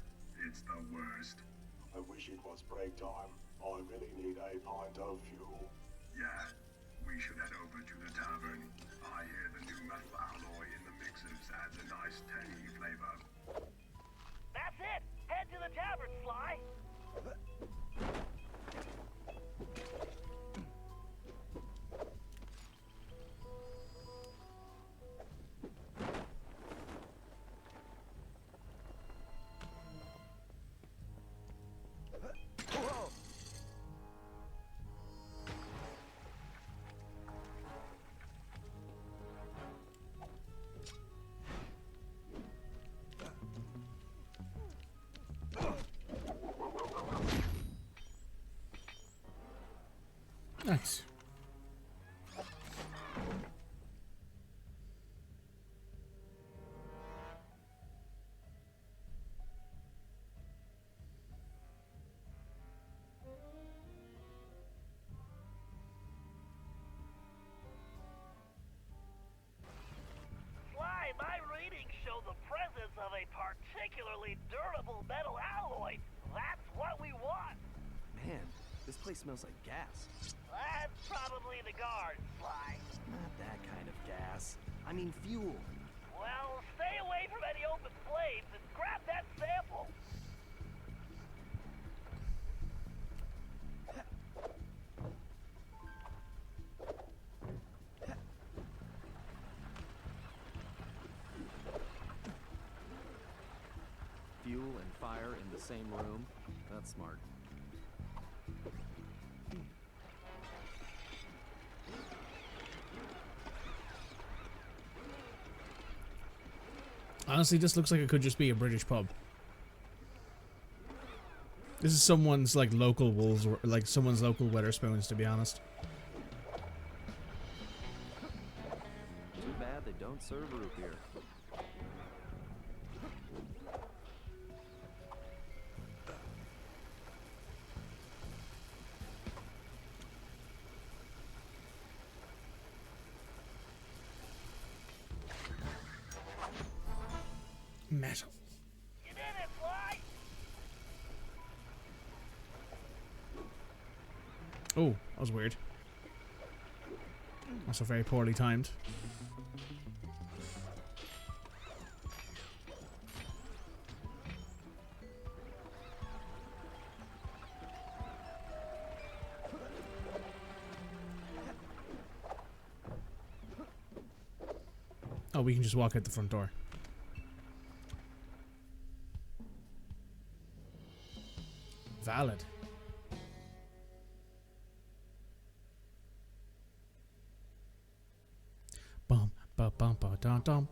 it's the worst. I wish it was break time. I really need a pint of fuel. Yeah, we should head over to the tavern. I hear the new metal alloy in the mixers adds a nice tangy flavor. That's it! Head to the tavern, Sly! Nice. Sly, my readings show the presence of a particularly durable metal alloy. That's what we want. Man, this place smells like gas. That's probably the guards, Sly. Not that kind of gas. I mean fuel. Well, stay away from any open flames and grab that sample. Fuel and fire in the same room? That's smart. Honestly, this looks like it could just be a British pub. This is someone's like local Wolves, like someone's local Weatherspoons, to be honest. Too bad they don't serve root beer. Metal. You did it, Sly. Oh, that was weird. Also very poorly timed. Oh, we can just walk out the front door. Valid. Bum ba bum ba dum dum.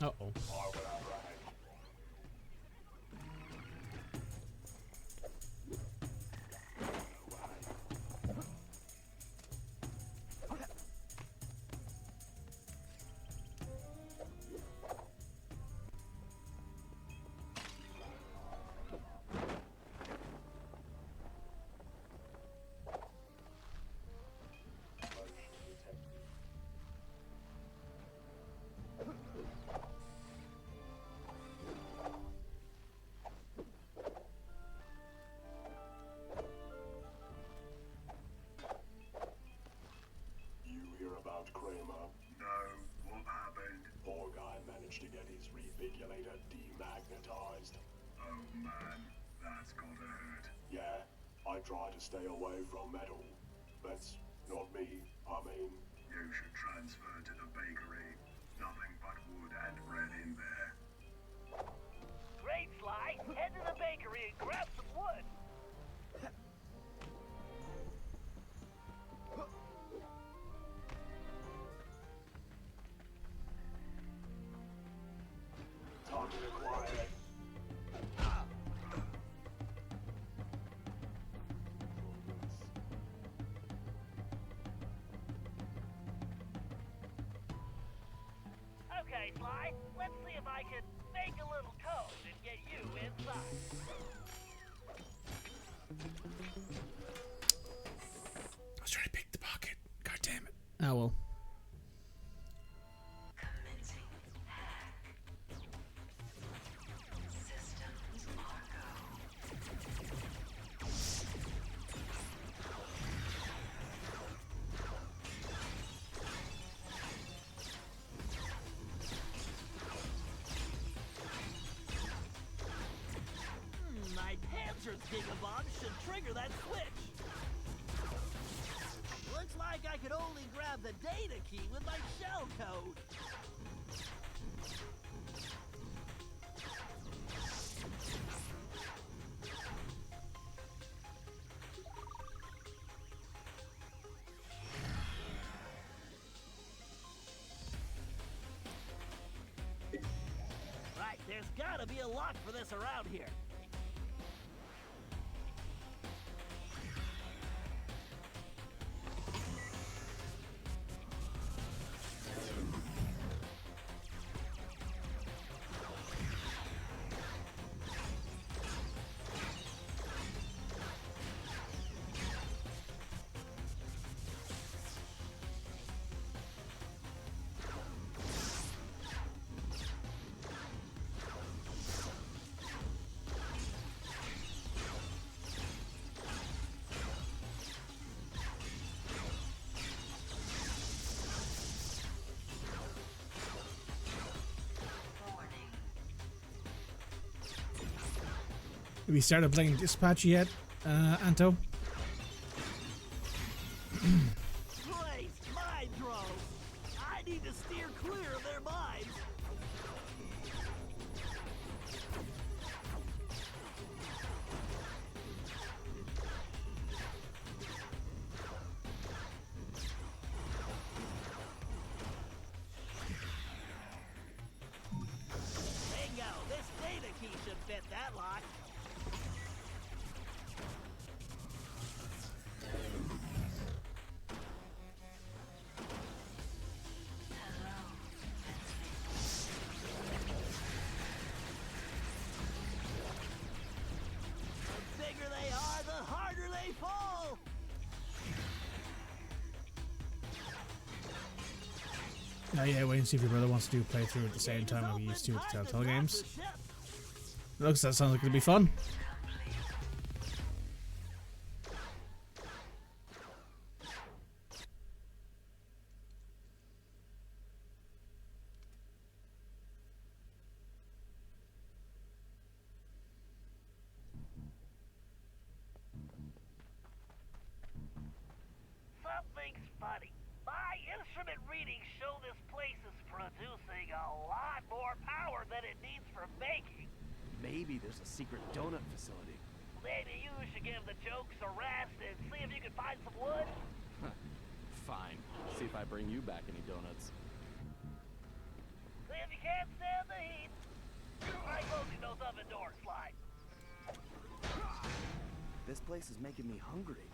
Uh-oh. Kramer? No, what happened? Poor guy managed to get his revigulator demagnetized. Oh man, that's gotta hurt. Yeah, I try to stay away from metal. That's not me, I mean. You should transfer to the bakery. Nothing but wood and bread in there. Great, Sly. Head to the bakery and grab some wood. Time to be quiet. Okay, Sly, let's see if I can make a little code and get you inside. I was trying to pick the pocket. God damn it. Oh well. Commencing hack. Systems are go. My Panzer's Gigabomb should trigger that switch. Looks like I could only grab the data key with my shell code. Right, there's gotta be a lock for this around here. Have you started playing Dispatch yet, Anto? Place mine drones. I need to steer clear of their mines. Bingo! This data key should fit that lock. The bigger they are, the harder they fall. Oh yeah, wait and see if your brother wants to do a playthrough at the same time like we used to with the Telltale games. Looks, that sounds like it'll be fun. Something's funny. My instrument readings show this place is producing a lot more power than it needs for baking. Maybe there's a secret donut facility. Maybe you should give the jokes a rest and see if you can find some wood. Fine. See if I bring you back any donuts. See if you can't stand the heat. Try closing those oven doors, Sly. This place is making me hungry.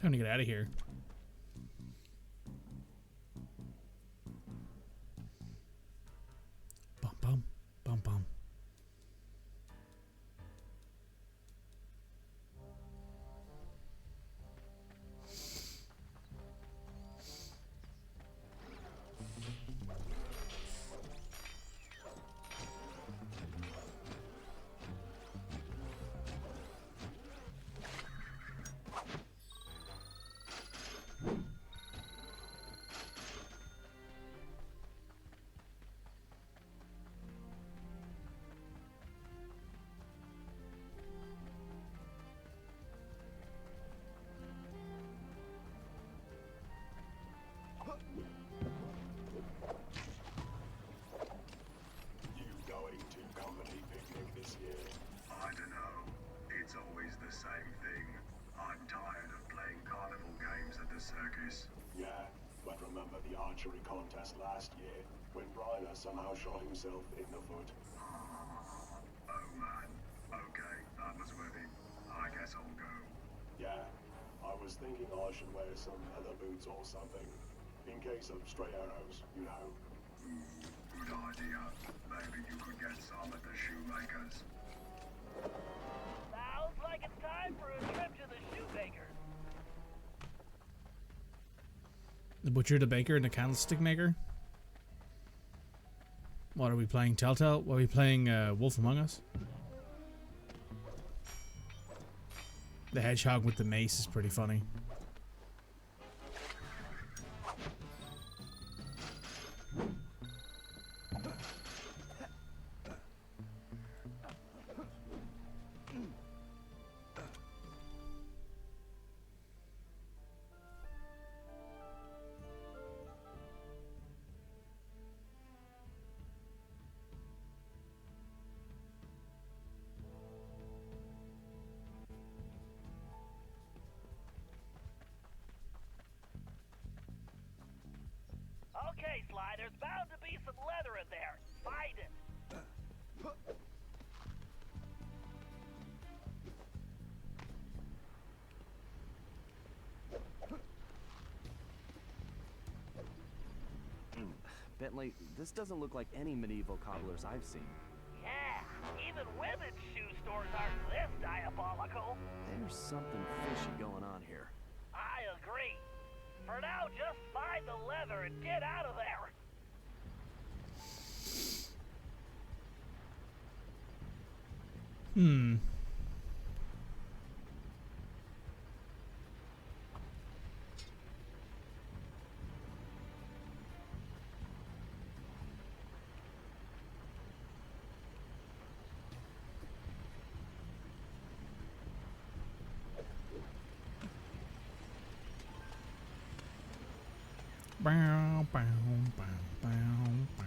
Time to get out of here. Bum bum bum bum. office? Yeah, but remember the archery contest last year, when Bryler somehow shot himself in the foot? Oh man. Okay, that was worth it. I guess I'll go. Yeah, I was thinking I should wear some leather boots or something, in case of stray arrows, you know. Good idea. Maybe you could get some at the shoemaker's. Sounds like it's time for a trip to the shoemaker's. The butcher, the baker, and the candlestick maker. What are we playing? Telltale? What are we playing? Wolf Among Us? The hedgehog with the mace is pretty funny. Okay, Sly, there's bound to be some leather in there. Find it. Bentley, this doesn't look like any medieval cobblers I've seen. Yeah, even women's shoe stores aren't this diabolical. There's something fishy going on here. I agree. For now, just find the leather and get out of there. Bow, bow, bow, bow, bow.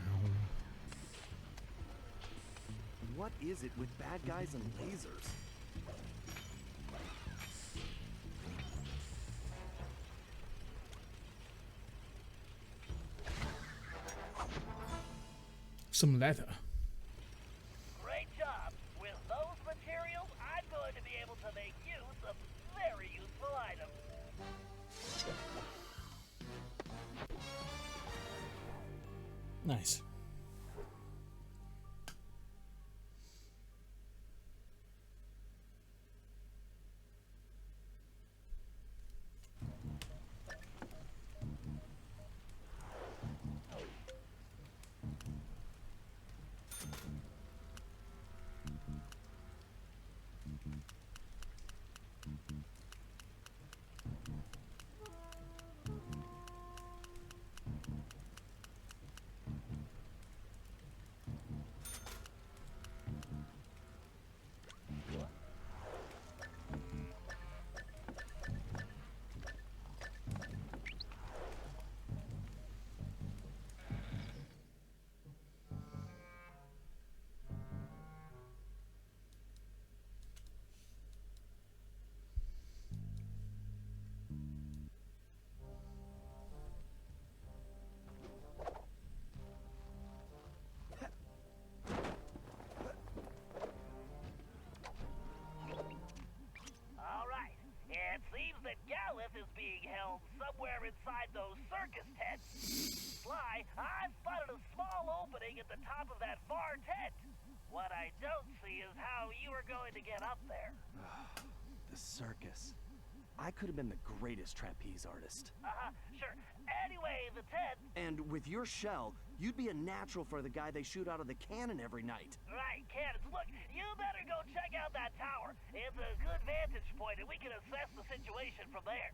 What is it with bad guys and lasers? Some leather. Great job. With those materials, I'm going to be able to make use of very useful items. Nice. All right. It seems that Gallus is being held somewhere inside those circus tents. Sly, I spotted a small opening at the top of that far tent. What I don't see is how you are going to get up there. The circus. I could have been the greatest trapeze artist. Sure. Anyway, the tent... And with your shell, you'd be a natural for the guy they shoot out of the cannon every night. Right, cannons. Look, you better go check out that tower. It's a good vantage point, and we can assess the situation from there.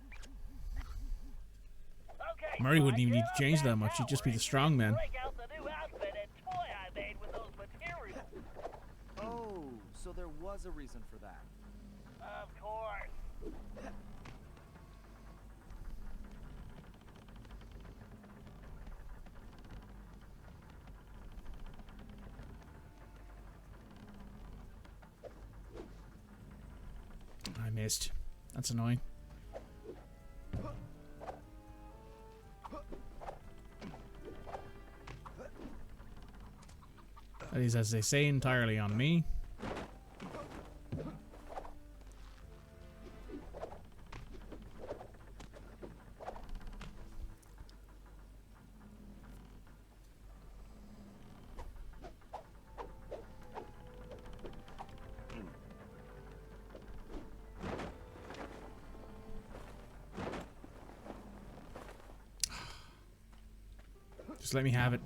Okay, Murray wouldn't even need to change that much. He'd just be the strong man. break out the new outfit and toy I made with those materials. Oh, so there was a reason for that. Of course. I missed. That's annoying. That is, as they say, entirely on me. Just let me have it.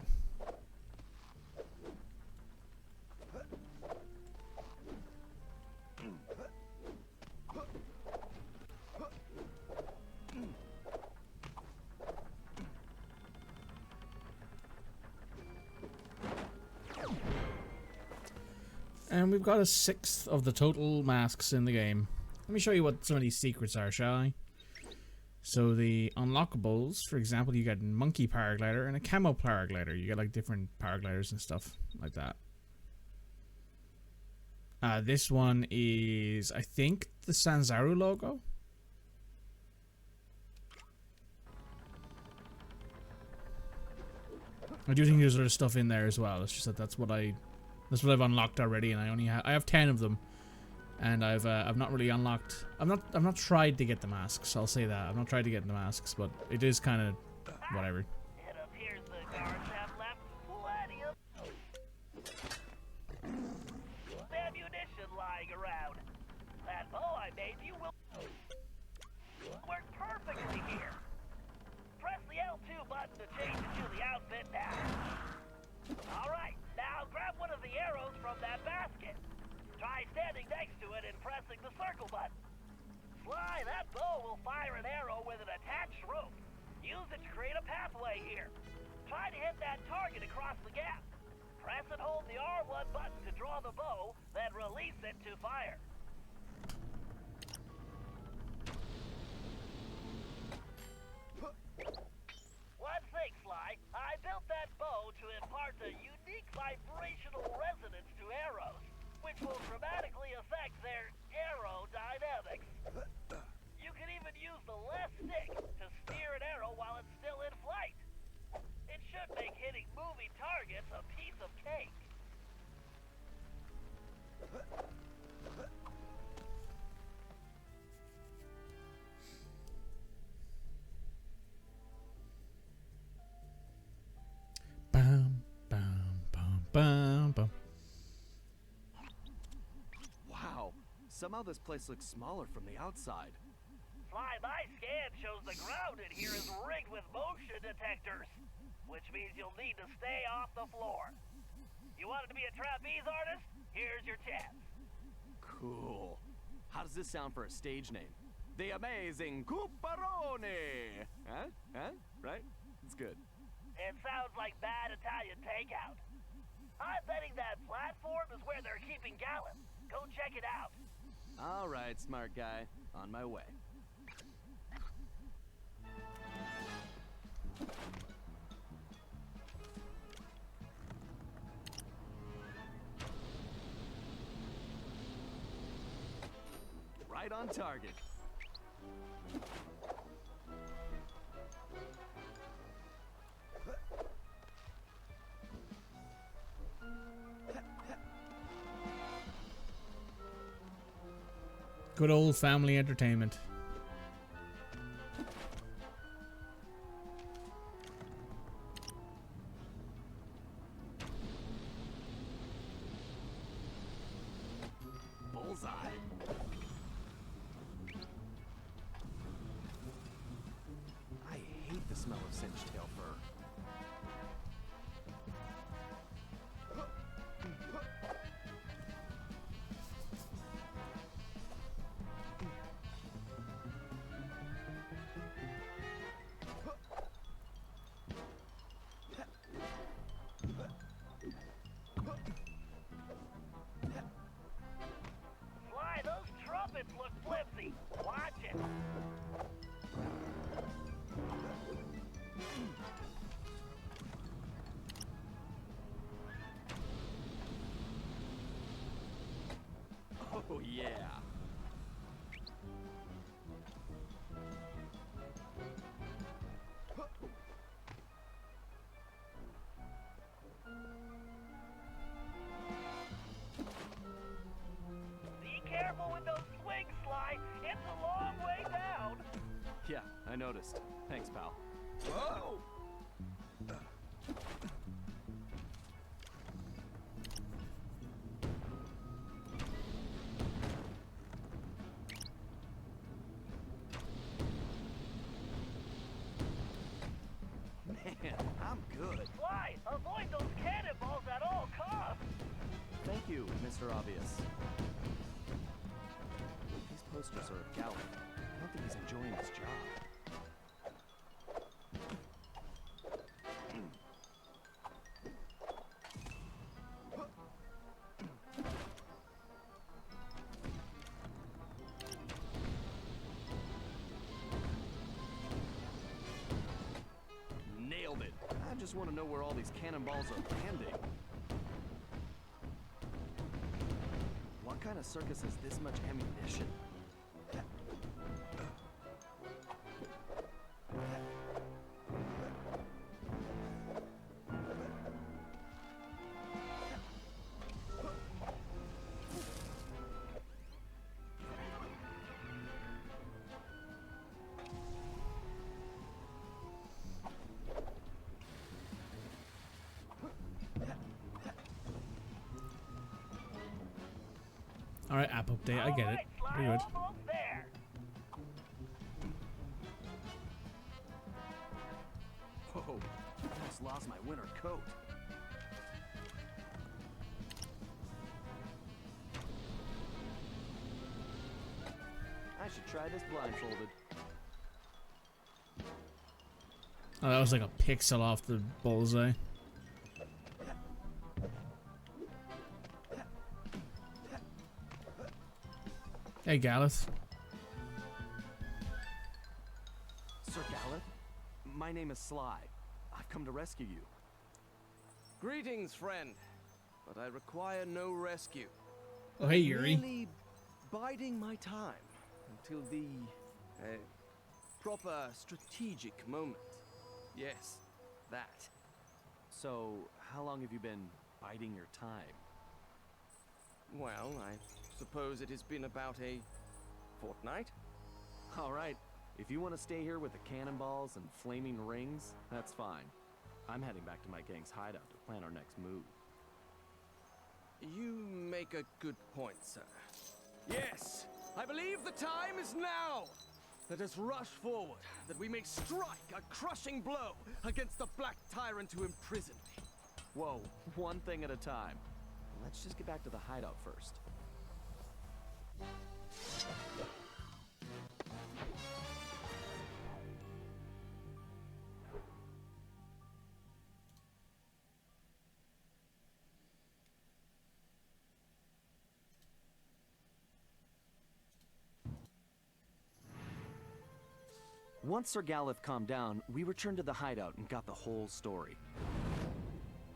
And we've got a 1/6 of the total masks in the game. Let me show you what some of these secrets are, shall I? So the unlockables, for example, you get a monkey paraglider and a camo paraglider. You get like different paragliders and stuff like that. This one is, I think, the Sanzaru logo. I do think there's other stuff in there as well. It's just that that's what I've unlocked already, and I have 10 of them. And I've not really unlocked. I've not tried to get the masks. I'll say that I've not tried to get the masks, but it is kind of whatever. It appears the guards have left plenty of ammunition lying around. That bow I made you will work perfectly here. Press the L2 button to change into the outfit now. All right, now grab one of the arrows from that basket. Try standing next to it and pressing the circle button. Sly, that bow will fire an arrow with an attached rope. Use it to create a pathway here. Try to hit that target across the gap. Press and hold the R1 button to draw the bow, then release it to fire. One thing, Sly. I built that bow to impart a unique vibrational resonance to arrows, which will dramatically affect their aerodynamics. You can even use the left stick to steer an arrow while it's still in flight. It should make hitting moving targets a piece of cake. Bam, bam, bam, bam, bam. Wow, somehow this place looks smaller from the outside. Sly, my scan shows the ground in here is rigged with motion detectors, which means you'll need to stay off the floor. You wanted to be a trapeze artist? Here's your chance. Cool. How does this sound for a stage name? The Amazing Cooperone! Huh? Right? It's good. It sounds like bad Italian takeout. I'm betting that platform is where they're keeping Gallon. Go check it out. All right, smart guy. On my way. Right on target. Good old family entertainment. Bullseye. I hate the smell of singed tail fur. Sly, those trumpets look flimsy. Watch it. Yeah, I noticed. Thanks, pal. Whoa! Man, I'm good. Why? Avoid those cannonballs at all costs! Thank you, Mr. Obvious. These posters are of Gallup. I don't think he's enjoying his job. Nailed it. I just want to know where all these cannonballs are landing. What kind of circus has this much ammunition? Alright, app update, I get it. Pretty good. Almost there. Whoa, I almost lost my winter coat. I should try this blindfolded. Oh, that was like a pixel off the bullseye. Hey, Gareth. Sir Gallup, my name is Sly. I've come to rescue you. Greetings, friend. But I require no rescue. Oh, hey, Yuri. Merely biding my time until the proper strategic moment. Yes, that. So, how long have you been biding your time? Well, I suppose it has been about a fortnight. All right, if you want to stay here with the cannonballs and flaming rings, that's fine. I'm heading back to my gang's hideout to plan our next move. You make a good point, sir. Yes, I believe the time is now. Let us rush forward, that we may strike a crushing blow against the black tyrant who imprisoned me. Whoa, one thing at a time. Let's just get back to the hideout first. Once Sir Gallup calmed down, we returned to the hideout and got the whole story.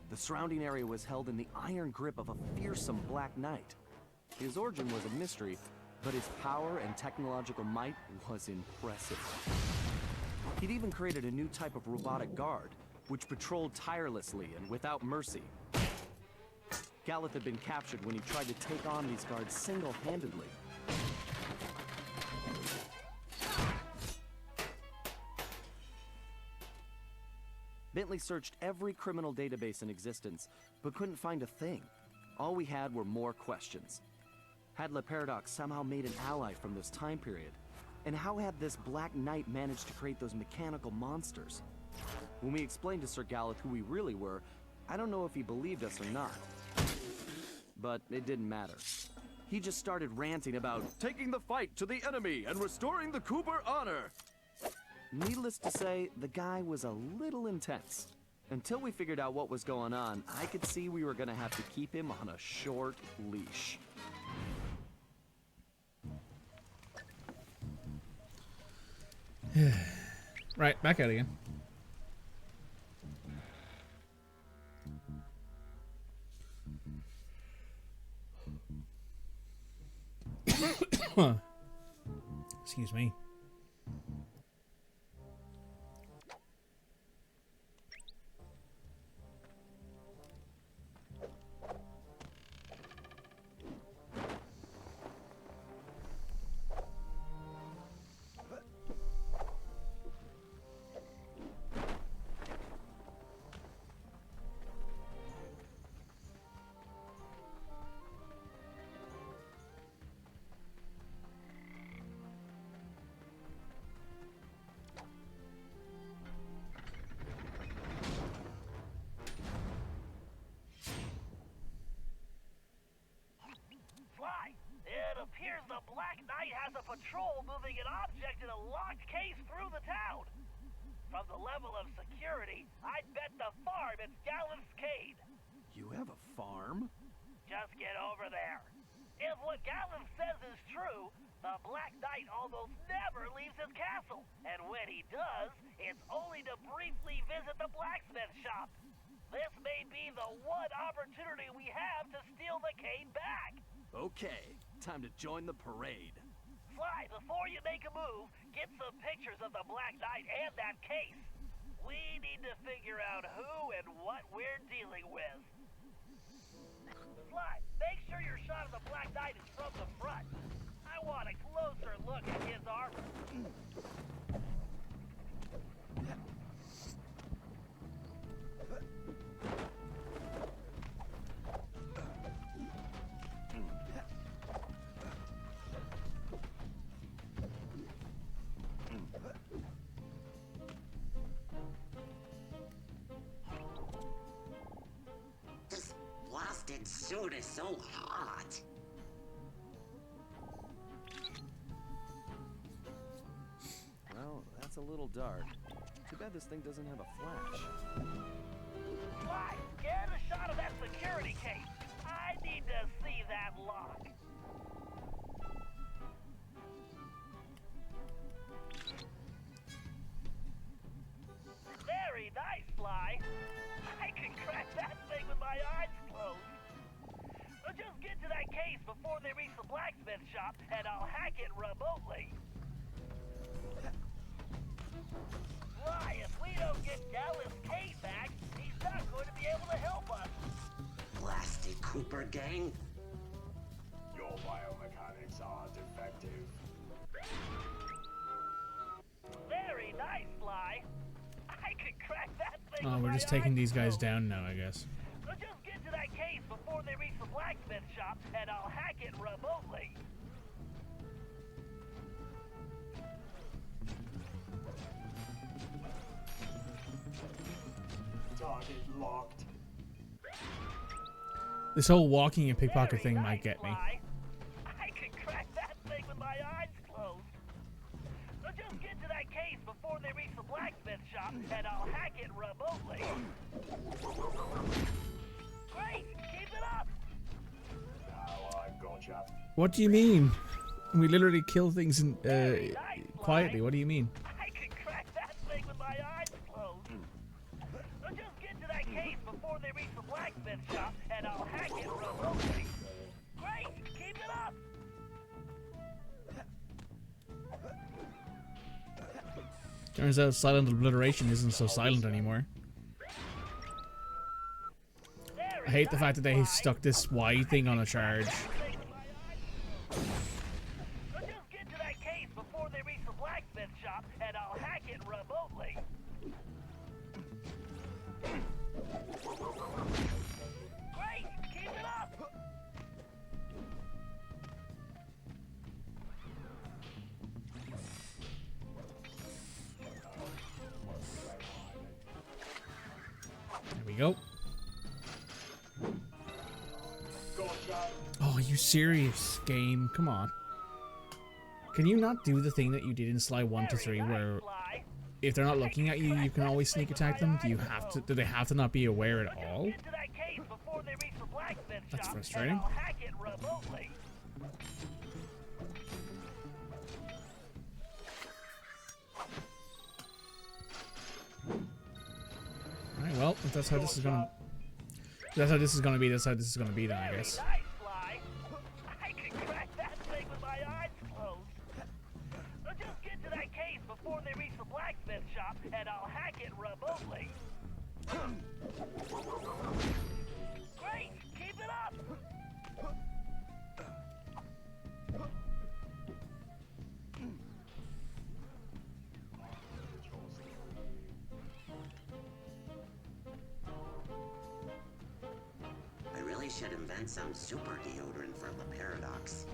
The surrounding area was held in the iron grip of a fearsome Black Knight. His origin was a mystery, but his power and technological might was impressive. He'd even created a new type of robotic guard, which patrolled tirelessly and without mercy. Gallup had been captured when he tried to take on these guards single-handedly. Bentley searched every criminal database in existence, but couldn't find a thing. All we had were more questions. Had Le Paradox somehow made an ally from this time period? And how had this Black Knight managed to create those mechanical monsters? When we explained to Sir Gallup who we really were, I don't know if he believed us or not. But it didn't matter. He just started ranting about taking the fight to the enemy and restoring the Cooper honor. Needless to say, the guy was a little intense. Until we figured out what was going on, I could see we were gonna have to keep him on a short leash. Right, back out again. Excuse me. has a patrol moving an object in a locked case through the town. From the level of security, I'd bet the farm it's Gallif's Cade. You have a farm? Just get over there. If what Gallif says is true, the Black Knight almost never leaves his castle. And when he does, it's only to briefly visit the blacksmith shop. This may be the one opportunity we have to steal the Cade back. Okay, time to join the parade. Sly, before you make a move, get some pictures of the Black Knight and that case. We need to figure out who and what we're dealing with. Sly, make sure your shot of the Black Knight is from the front. I want a closer look at his armor. This blasted suit is so hot. Well, that's a little dark. Too bad this thing doesn't have a flash. Sly, get a shot of that security case. I need to see that lock. Very nice, Sly. I can crack that thing with my eyes closed. So just get to that case before they reach the blacksmith shop, and I'll hack it remotely. Sly, if we don't get Gallif's Cade back, he's not going to be able to help us. Blasted Cooper gang. Your biomechanics are defective. Very nice, Sly. I can crack that thing Oh, with we're my just taking eyes these guys closed. down now, I guess. So just get to that case before they reach the blacksmith shop, and I'll hack it remotely. Target locked. This whole walking and pickpocket thing might get me. Sly. I can crack that thing with my eyes closed. So just get to that case before they reach the blacksmith shop, and I'll hack it remotely. Great! Keep it up! Now I've gotcha. What do you mean? We literally kill things in, quietly. What do you mean? I can crack that thing with my eyes closed. So just get to that case before they reach the blacksmith shop, and I'll hack it remotely. Great! Keep it up! Turns out silent obliteration isn't so silent anymore. I hate the fact that they stuck this Y thing on a charge. So just get to that case before they reach the blacksmith shop, and I'll hack it remotely. Great! Keep it up! There we go. Gotcha. Oh, are you serious, game? Come on. Can you not do the thing that you did in Sly 1 to 3 where if they're not looking at you, you can always sneak attack them? Do you have to? Do they have to not be aware at all? Get to that case before they reach the blacksmith That's shop, frustrating. and I'll hack it remotely. Alright, well, if that's how this is gonna... If that's how this is gonna be, that's how this is gonna be then, I guess. Nice, Sly. I can crack that thing with my eyes closed. So just get to that case before they reach the blacksmith shop, and I'll hack it remotely. Great! Keep it up! I really should invent some super deodorant for the paradox.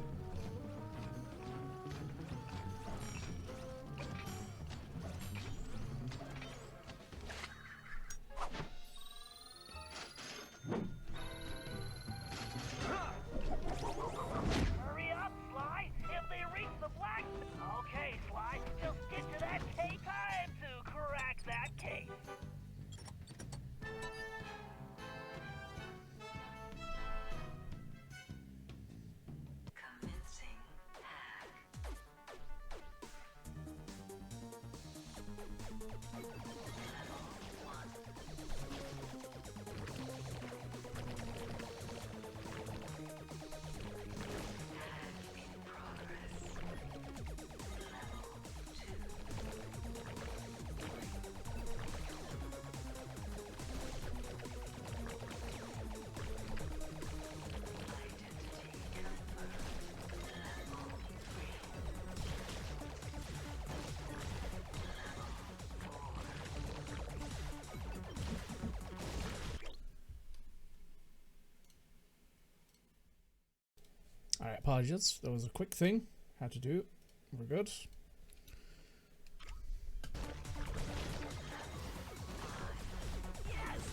Hurry up, Sly! If they reach the blacksmith apologies. That was a quick thing. Had to do. We're good. Yes,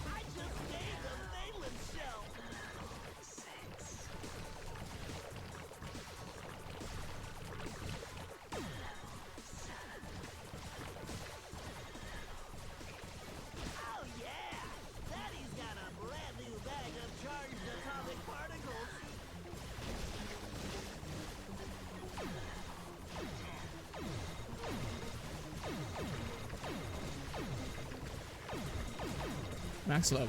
I just made the Malin shell. Oh yeah! Daddy's got a brand new bag of charged atomic particles. Max level.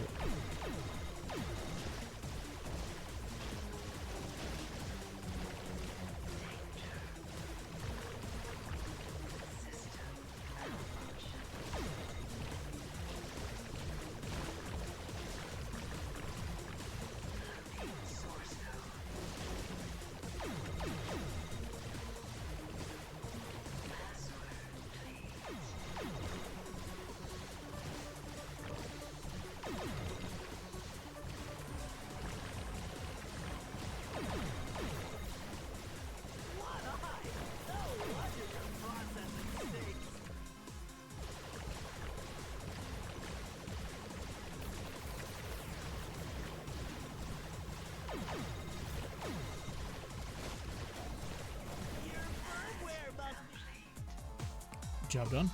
Job done.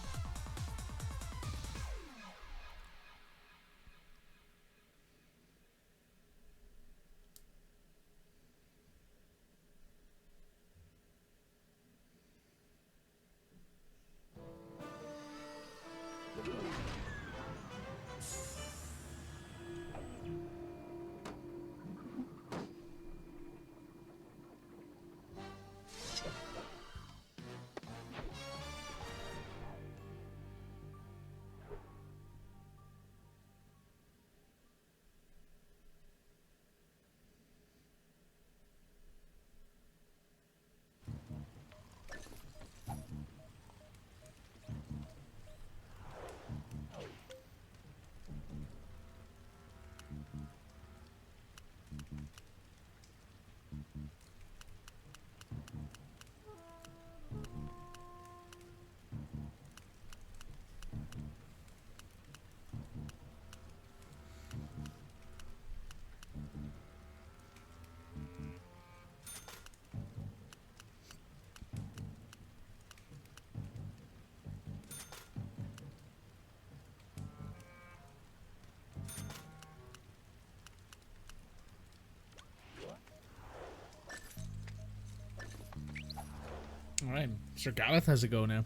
Alright, Sir Gareth has a go now.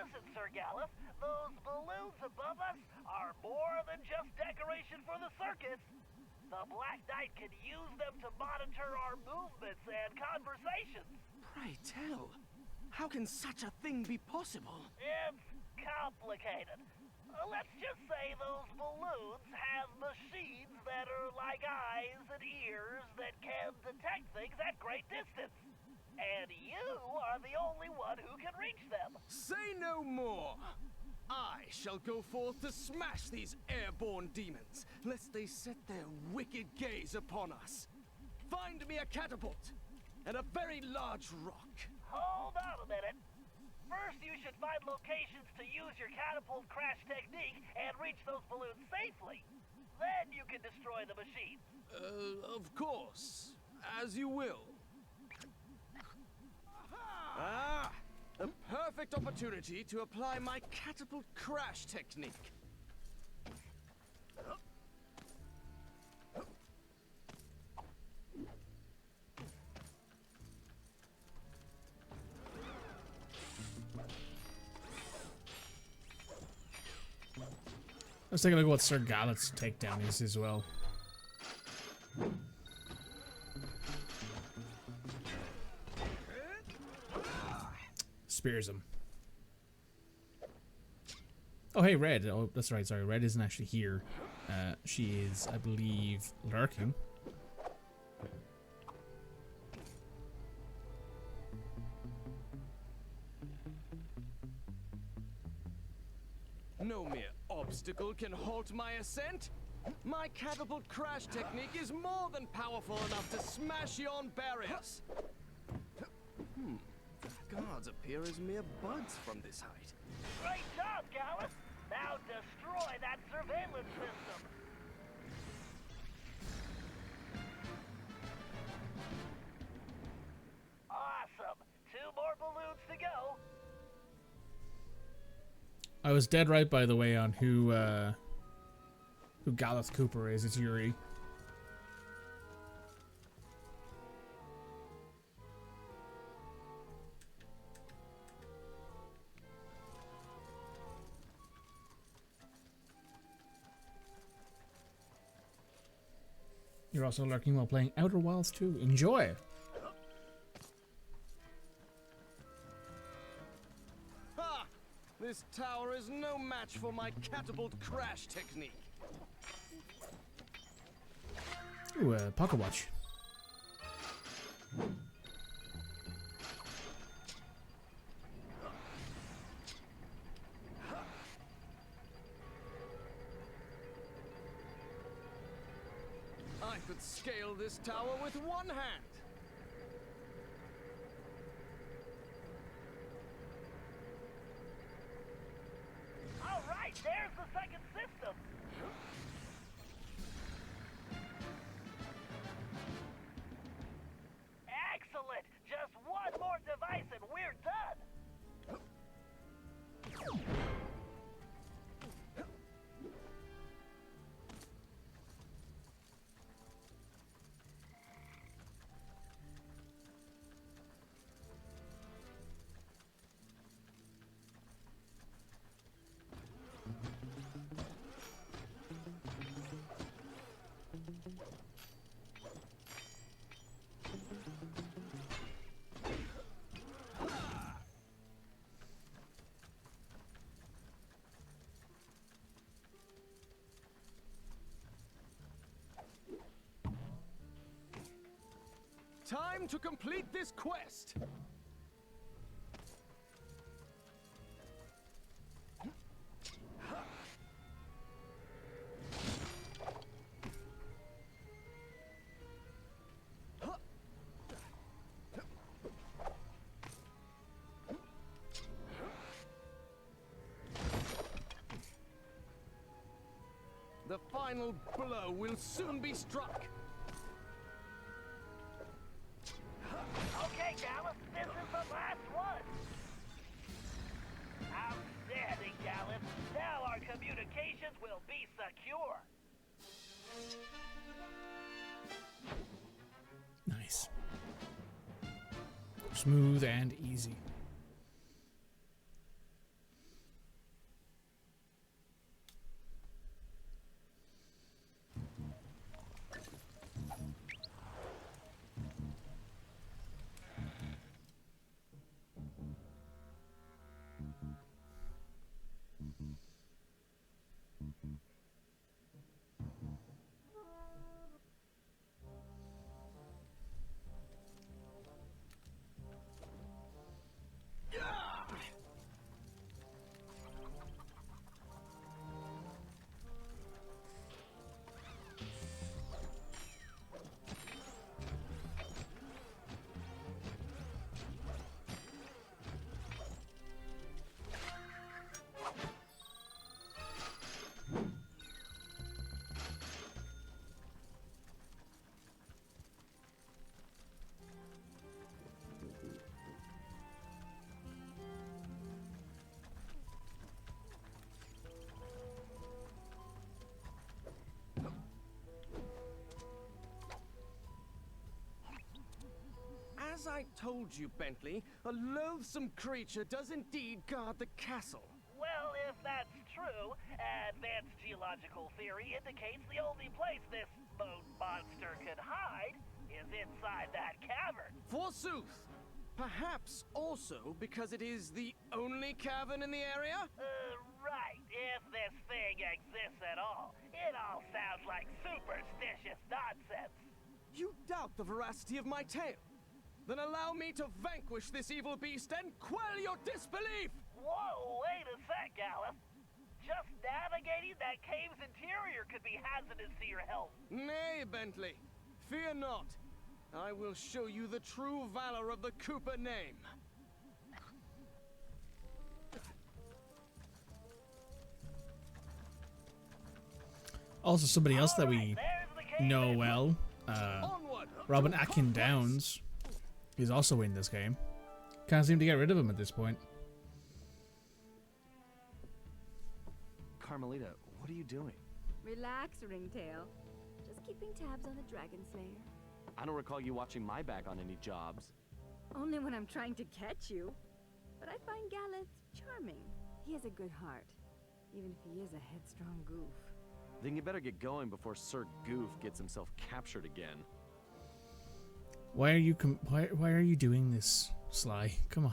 Listen, Sir Gallup, those balloons above us are more than just decoration for the circus. The Black Knight can use them to monitor our movements and conversations. Pray tell, how can such a thing be possible? It's complicated. Let's just say those balloons have machines that are like eyes and ears that can detect things at great distance. And you are the only one who can reach them. Say no more! I shall go forth to smash these airborne demons, lest they set their wicked gaze upon us. Find me a catapult, and a very large rock. Hold on a minute. First, you should find locations to use your catapult crash technique and reach those balloons safely. Then you can destroy the machine. Of course. As you will. Ah! A perfect opportunity to apply my catapult crash technique. Let's take a look at what Sir Gallet's takedown is as well. Spears him. Oh, hey, Red. Oh, that's right. Sorry, Red isn't actually here. She is, I believe, lurking. No mere obstacle can halt my ascent. My catapult crash technique is more than powerful enough to smash yon barriers. The guards appear as mere buds from this height. Great job, Gallus! Now destroy that surveillance system! Awesome! 2 more balloons to go! I was dead right, by the way, on who Gallus Cooper is. It's Yuri. You're also lurking while playing Outer Wilds 2. Enjoy! Ha! This tower is no match for my catapult crash technique. Ooh, pocket watch. I could scale this tower with one hand. All right, there's the second system! Excellent! Just one more device and we're done! Time to complete this quest. The final blow will soon be struck. Okay, Gallus, this is the last one! Outstanding, Gallus! Now our communications will be secure! Nice. Smooth and easy. As I told you, Bentley, a loathsome creature does indeed guard the castle. Well, if that's true, true, advanced geological theory indicates the only place this boat monster could hide is inside that cavern. Forsooth! Perhaps also because it is the only cavern in the area? Right. If this thing exists at all, it all sounds like superstitious nonsense. You doubt the veracity of my tale? Then allow me to vanquish this evil beast and quell your disbelief! Whoa, wait a sec, Gallus. Just navigating that cave's interior could be hazardous to your health. Nay, Bentley. Fear not. I will show you the true valor of the Cooper name. Also, somebody else that we know well, Robin Atkin Downs, is also in this game. Can't seem to get rid of him at this point. Carmelita, what are you doing? Relax, Ringtail. Just keeping tabs on the Dragon Slayer. I don't recall you watching my back on any jobs. Only when I'm trying to catch you. But I find Galeth charming. He has a good heart, even if he is a headstrong goof. Then you better get going before Sir Goof gets himself captured again. Why are you doing this, Sly? Come on.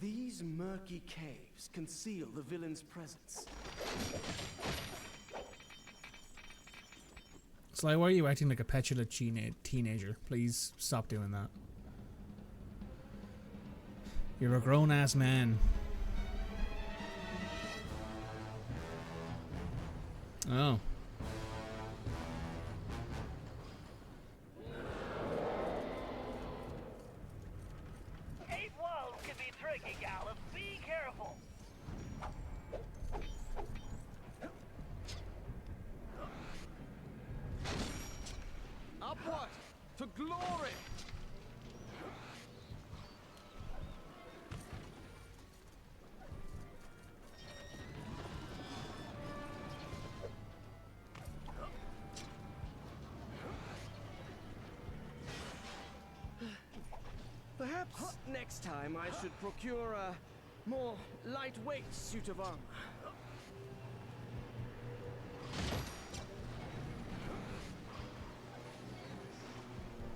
These murky caves conceal the villain's presence. Sly, why are you acting like a petulant teenager? Please stop doing that. You're a grown-ass man. Oh. Cave walls can be tricky, Gallus. Be careful. Upward to glory! Perhaps next time I should procure a more lightweight suit of armor.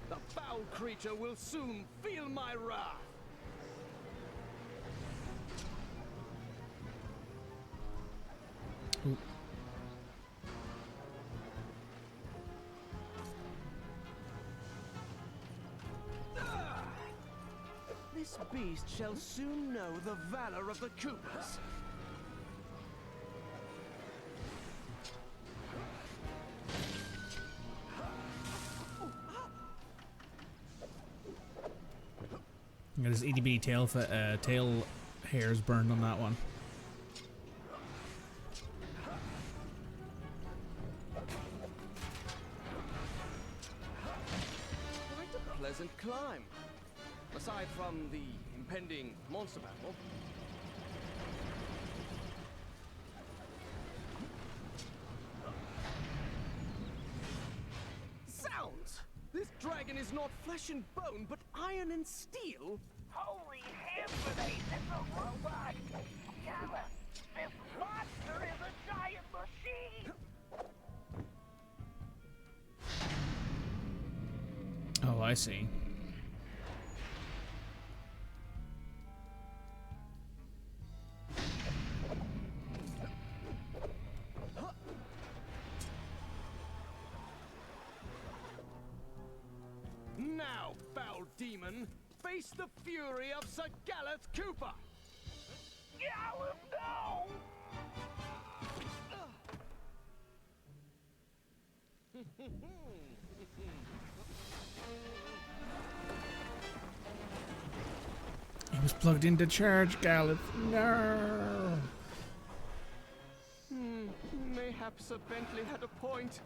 The foul creature will soon feel my wrath. Ooh. This beast shall soon know the valor of the Coopers. Got his itty bitty tail hairs burned on that one. Quite a pleasant climb. Aside from the impending monster battle. Sounds! This dragon is not flesh and bone, but iron and steel. Holy hand grenade, it's a robot! Gallus, this monster is a giant machine! Oh, I see. Now, foul demon, face the fury of Sir Galeth Cooper! Gallus, no! He was plugged into charge, Galeth. No. Mayhap Sir Bentley had a point.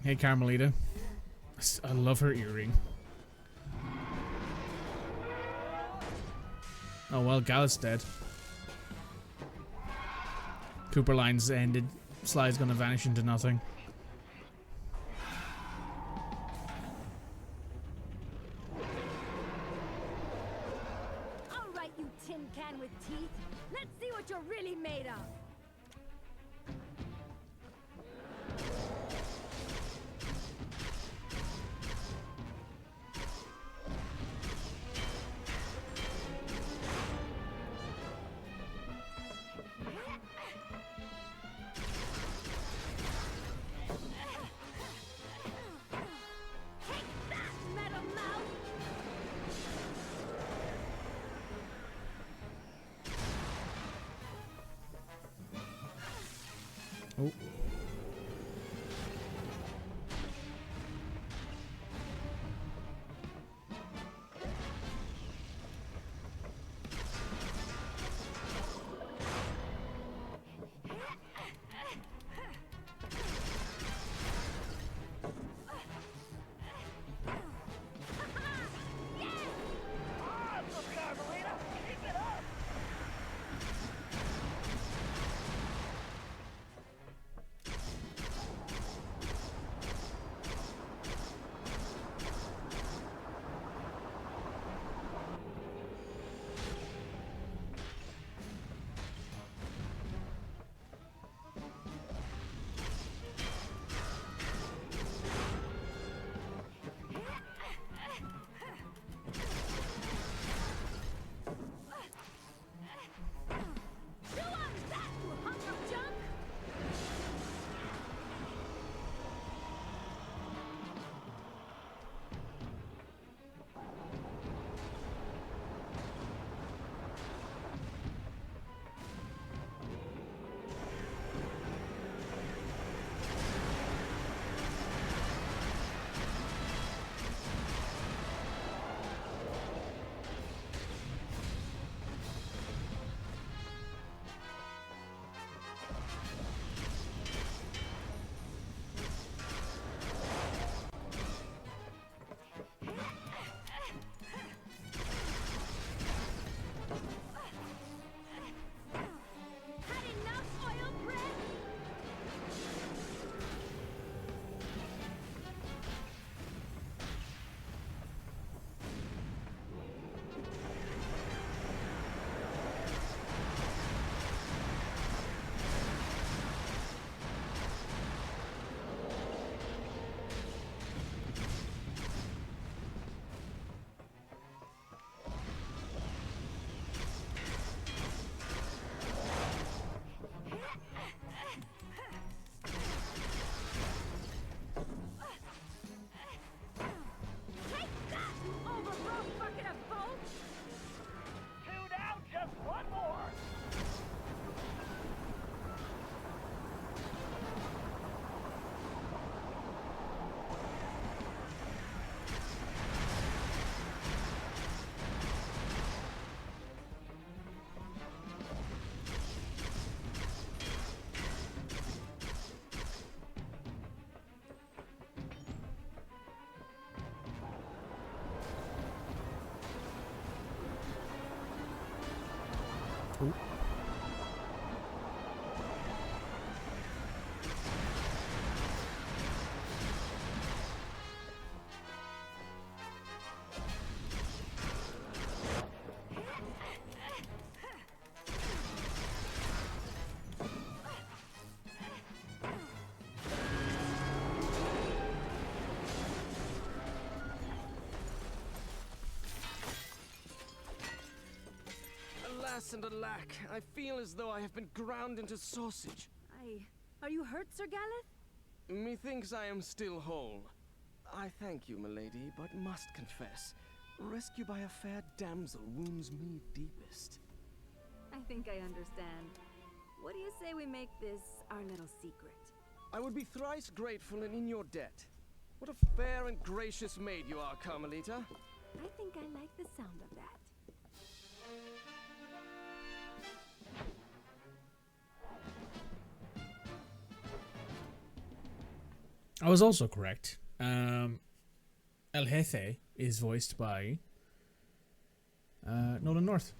Hey, Carmelita. I love her earring. Oh well, Gallus dead. Cooper line's ended. Sly's gonna vanish into nothing. All right, you tin can with teeth. Let's see what you're really made of. Oh. Ooh. Alas and alack, I feel as though I have been ground into sausage. Are you hurt, Sir Galeth? Methinks I am still whole. I thank you, milady, but must confess, rescue by a fair damsel wounds me deepest. I think I understand. What do you say we make this our little secret? I would be thrice grateful and in your debt. What a fair and gracious maid you are, Carmelita. I think I like the sound of that. I was also correct. El Jefe is voiced by Nolan North.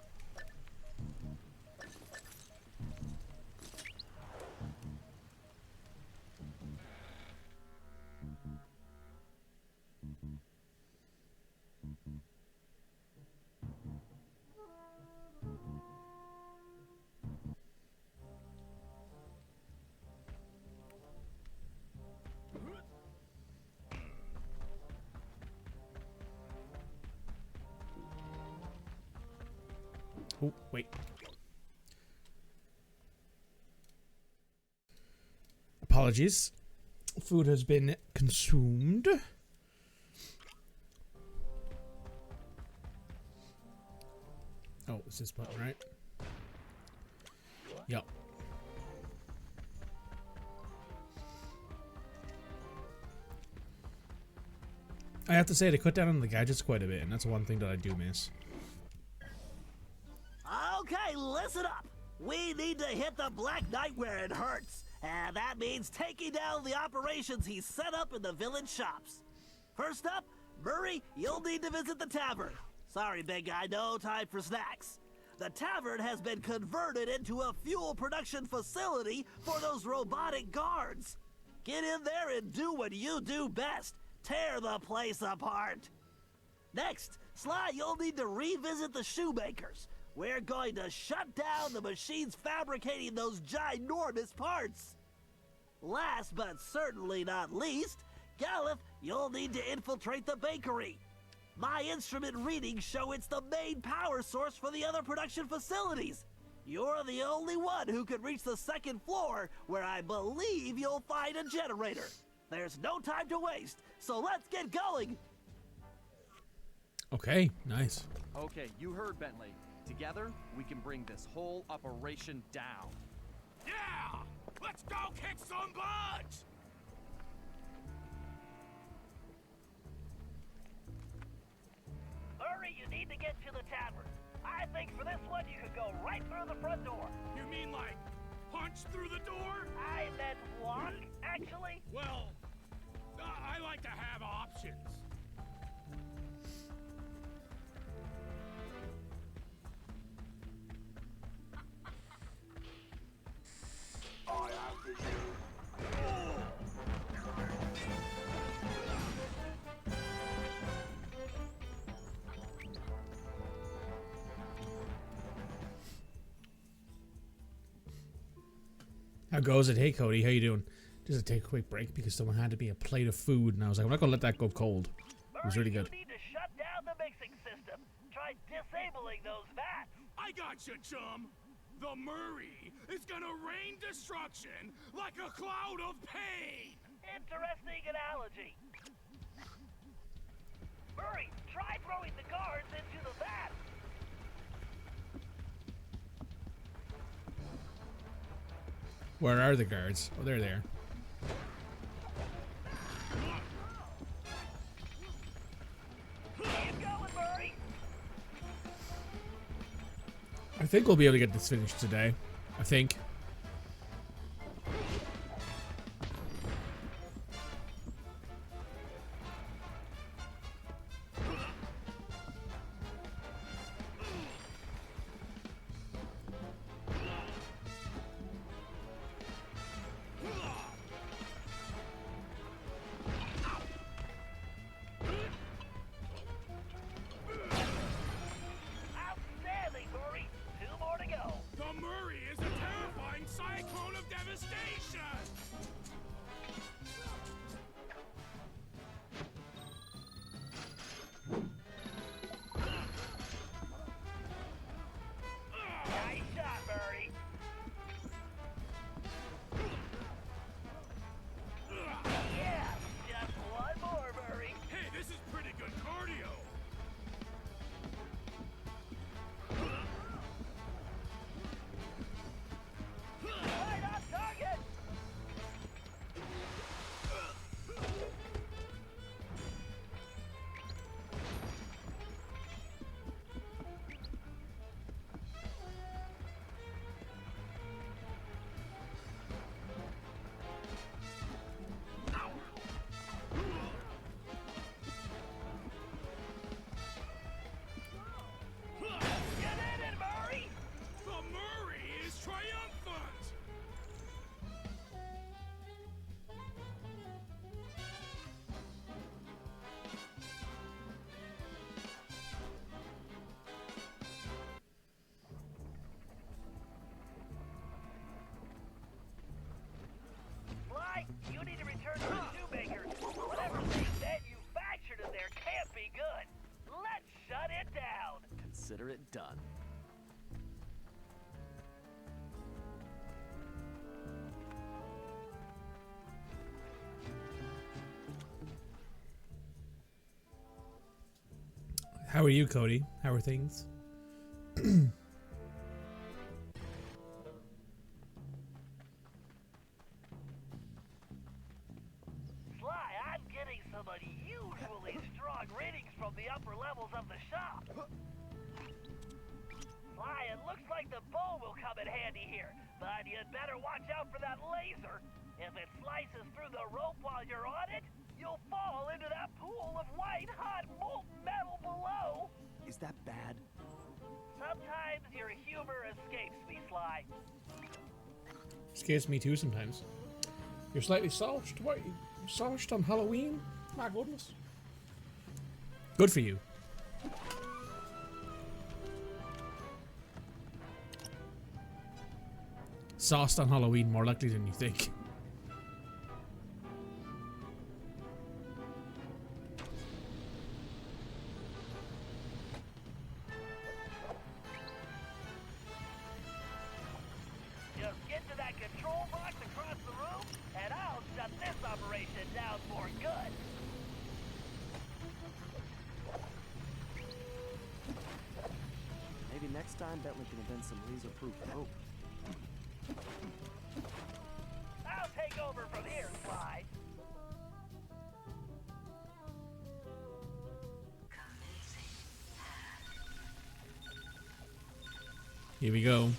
Oh, wait. Apologies. Food has been consumed. Oh, it's this button, right? Yep. I have to say, they cut down on the gadgets quite a bit, and that's one thing that I do miss. Okay, listen up. We need to hit the Black Knight where it hurts. And that means taking down the operations he's set up in the village shops. First up, Murray, you'll need to visit the tavern. Sorry, big guy, no time for snacks. The tavern has been converted into a fuel production facility for those robotic guards. Get in there and do what you do best. Tear the place apart. Next, Sly, you'll need to revisit the shoemakers. We're going to shut down the machines fabricating those ginormous parts. Last but certainly not least, Gallup, you'll need to infiltrate the bakery. My instrument readings show it's the main power source for the other production facilities. You're the only one who could reach the second floor, where I believe you'll find a generator. There's no time to waste, so let's get going. Okay, nice. Okay, you heard Bentley. Together, we can bring this whole operation down. Yeah! Let's go kick some butts! Hurry, you need to get to the tavern. I think for this one you could go right through the front door. You mean like punch through the door? I meant walk, actually. Well, I like to have options. I have the How goes it? Hey, Cody, how you doing? Just to take a quick break because someone had to be a plate of food, and I was like, I'm not gonna let that go cold. It was really good. You need to shut down the mixing system. Try disabling those vats. I gotcha, chum. The Murray is gonna rain destruction like a cloud of pain. Interesting analogy. Murray, try throwing the guards into the vat. Where are the guards? Oh, they're there. Keep going, Murray. I think we'll be able to get this finished today. I think. Outstanding, Murray. 2 more to go. The Murray is a terrifying cyclone of devastation. Nice shot, Murray. Yeah, just one more, Murray. Hey, this is pretty good cardio. Right on target. Get in it, Murray. The Murray is triumphant. Fly, you need to return to the shoemaker. Whatever they manufactured in there can't be good. Let's shut it down. Consider it done. How are you, Cody? How are things? Sly, I'm getting some unusually strong readings from the upper levels of the shop. Sly, it looks like the bow will come in handy here, but you'd better watch out for that laser. If it slices through the rope while you're on it, you'll fall into that pool of white hot molten metal below. Is that bad? Sometimes your humor escapes me, Sly. Scares me too sometimes. You're slightly sauced? What? You're sauced on Halloween? My goodness. Good for you. Sauced on Halloween, more likely than you think. Just get to that control box across the room, and I'll shut this operation down for good. Maybe next time Bentley can invent some laser-proof rope. I'll take over from here, Sly. Here we go.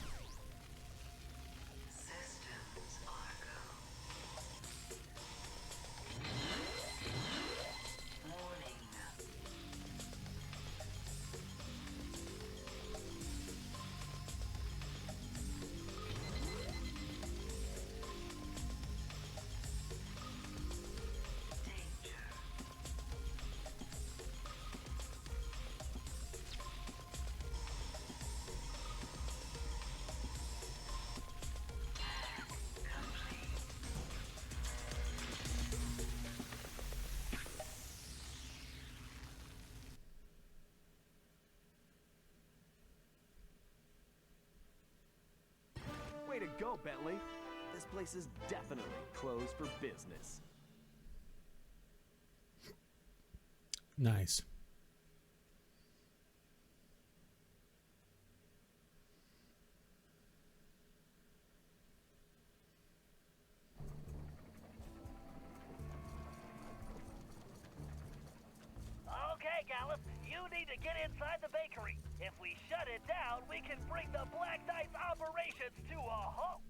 Way to go, Bentley. This place is definitely closed for business. Nice. Okay, Gallus, you need to get inside the bakery. If we shut it down, we can bring the Black Knight's operations to a halt.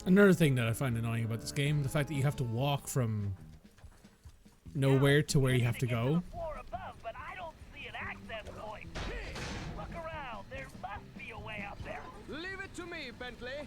Another thing that I find annoying about this game, the fact that you have to walk from nowhere to where you have to go. Floor above, but I don't see an access point. Look around. There must be a way up there. Leave it to me, Bentley.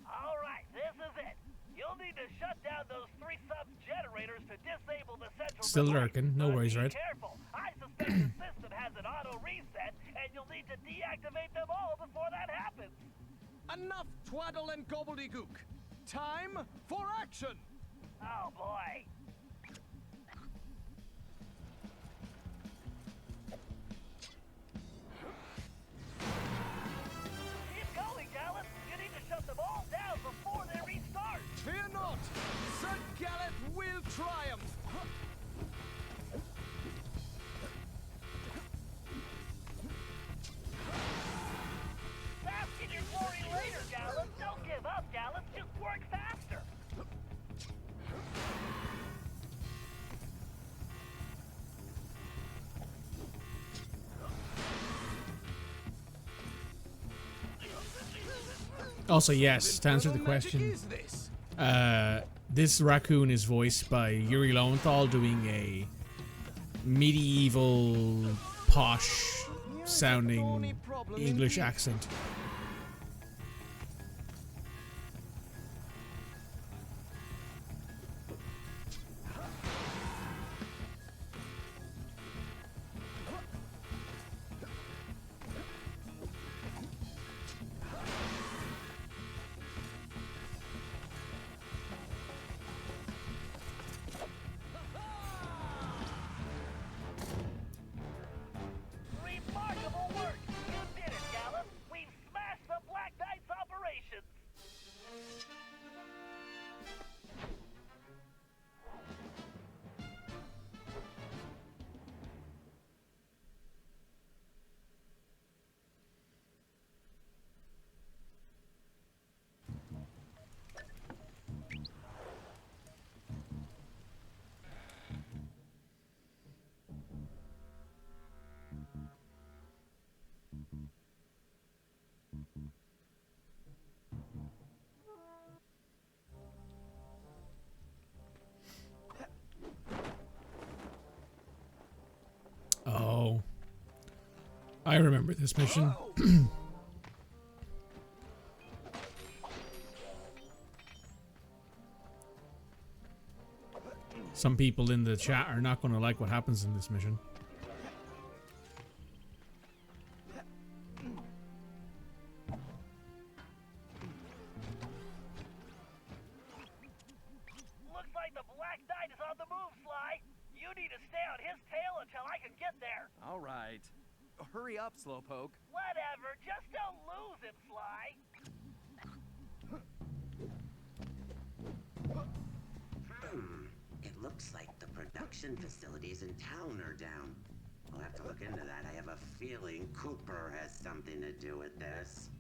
All right, this is it. You'll need to shut down those 3 sub-generators to disable the central Still relay. lurking, no worries, Be right? careful. I suspect the system has an auto reset, and you'll need to deactivate them all before that happens. Enough twaddle and gobbledygook. Time for action. Oh boy. Keep going, Gallus. You need to shut them all down before they restart. Fear not. Sir Gallet will triumph. Bask in your glory later, Gallus. Don't give up, Gallus. Just work faster. Also, yes, to answer the question, this raccoon is voiced by Yuri Lowenthal doing a medieval, posh sounding English accent. I remember this mission. Some people in the chat are not going to like what happens in this mission. Looks like the Black Knight is on the move, Sly. You need to stay on his tail until I can get there. All right. Hurry up, Slowpoke. Whatever, just don't lose him, Sly. It looks like the production facilities in town are down. I'll have to look into that. I have a feeling Cooper has something to do with this.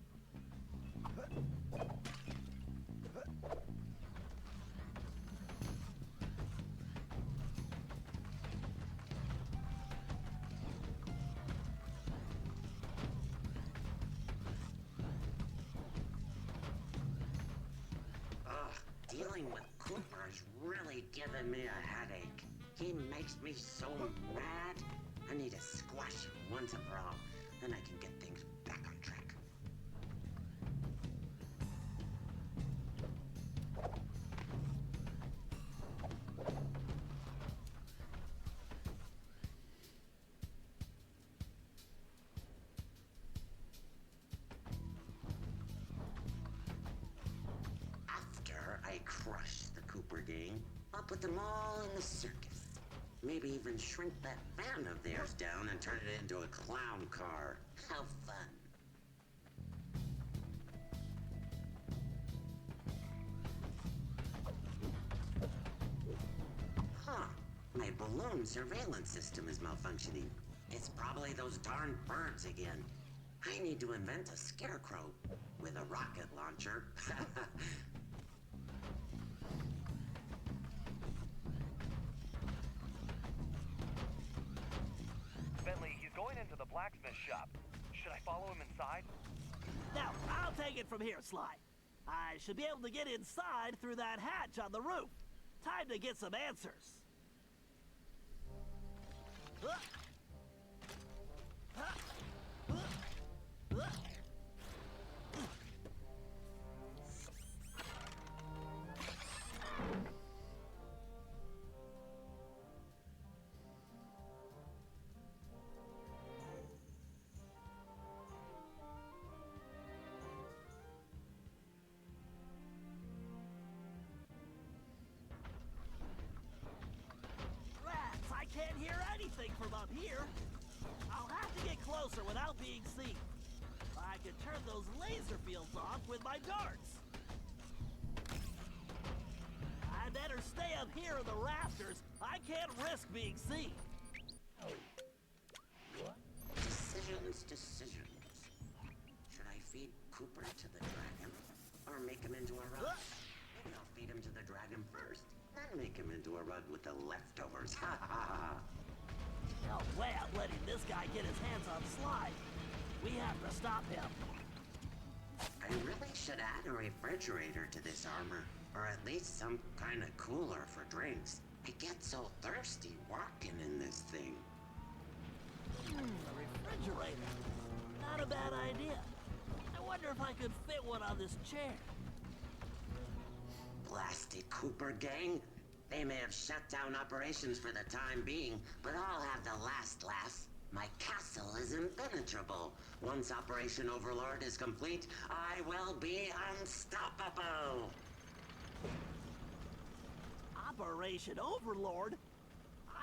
Dealing with Cooper is really giving me a headache. He makes me so mad. I need to squash him once and for all. Then I can get things back on track. After I crush the Cooper gang, I'll put them all in the circus. Maybe even shrink that van of theirs down and turn it into a clown car. How fun. Huh. My balloon surveillance system is malfunctioning. It's probably those darn birds again. I need to invent a scarecrow with a rocket launcher. Bentley, he's going into the blacksmith shop. Should I follow him inside? Now, I'll take it from here, Sly. I should be able to get inside through that hatch on the roof. Time to get some answers. Can't hear anything from up here. I'll have to get closer without being seen. I can turn those laser fields off with my darts. I better stay up here in the rafters. I can't risk being seen. Decisions. Should I feed Cooper to the dragon? Or make him into a rug? Maybe I'll feed him to the dragon first. Then make him into a rug with the leftovers. Ha ha ha. No way I'm letting this guy get his hands on Sly. We have to stop him. I really should add a refrigerator to this armor. Or at least some kind of cooler for drinks. I get so thirsty walking in this thing. A refrigerator. Not a bad idea. I wonder if I could fit one on this chair. Blasted Cooper gang. They may have shut down operations for the time being, but I'll have the last laugh. My castle is impenetrable. Once Operation Overlord is complete, I will be unstoppable. Operation Overlord?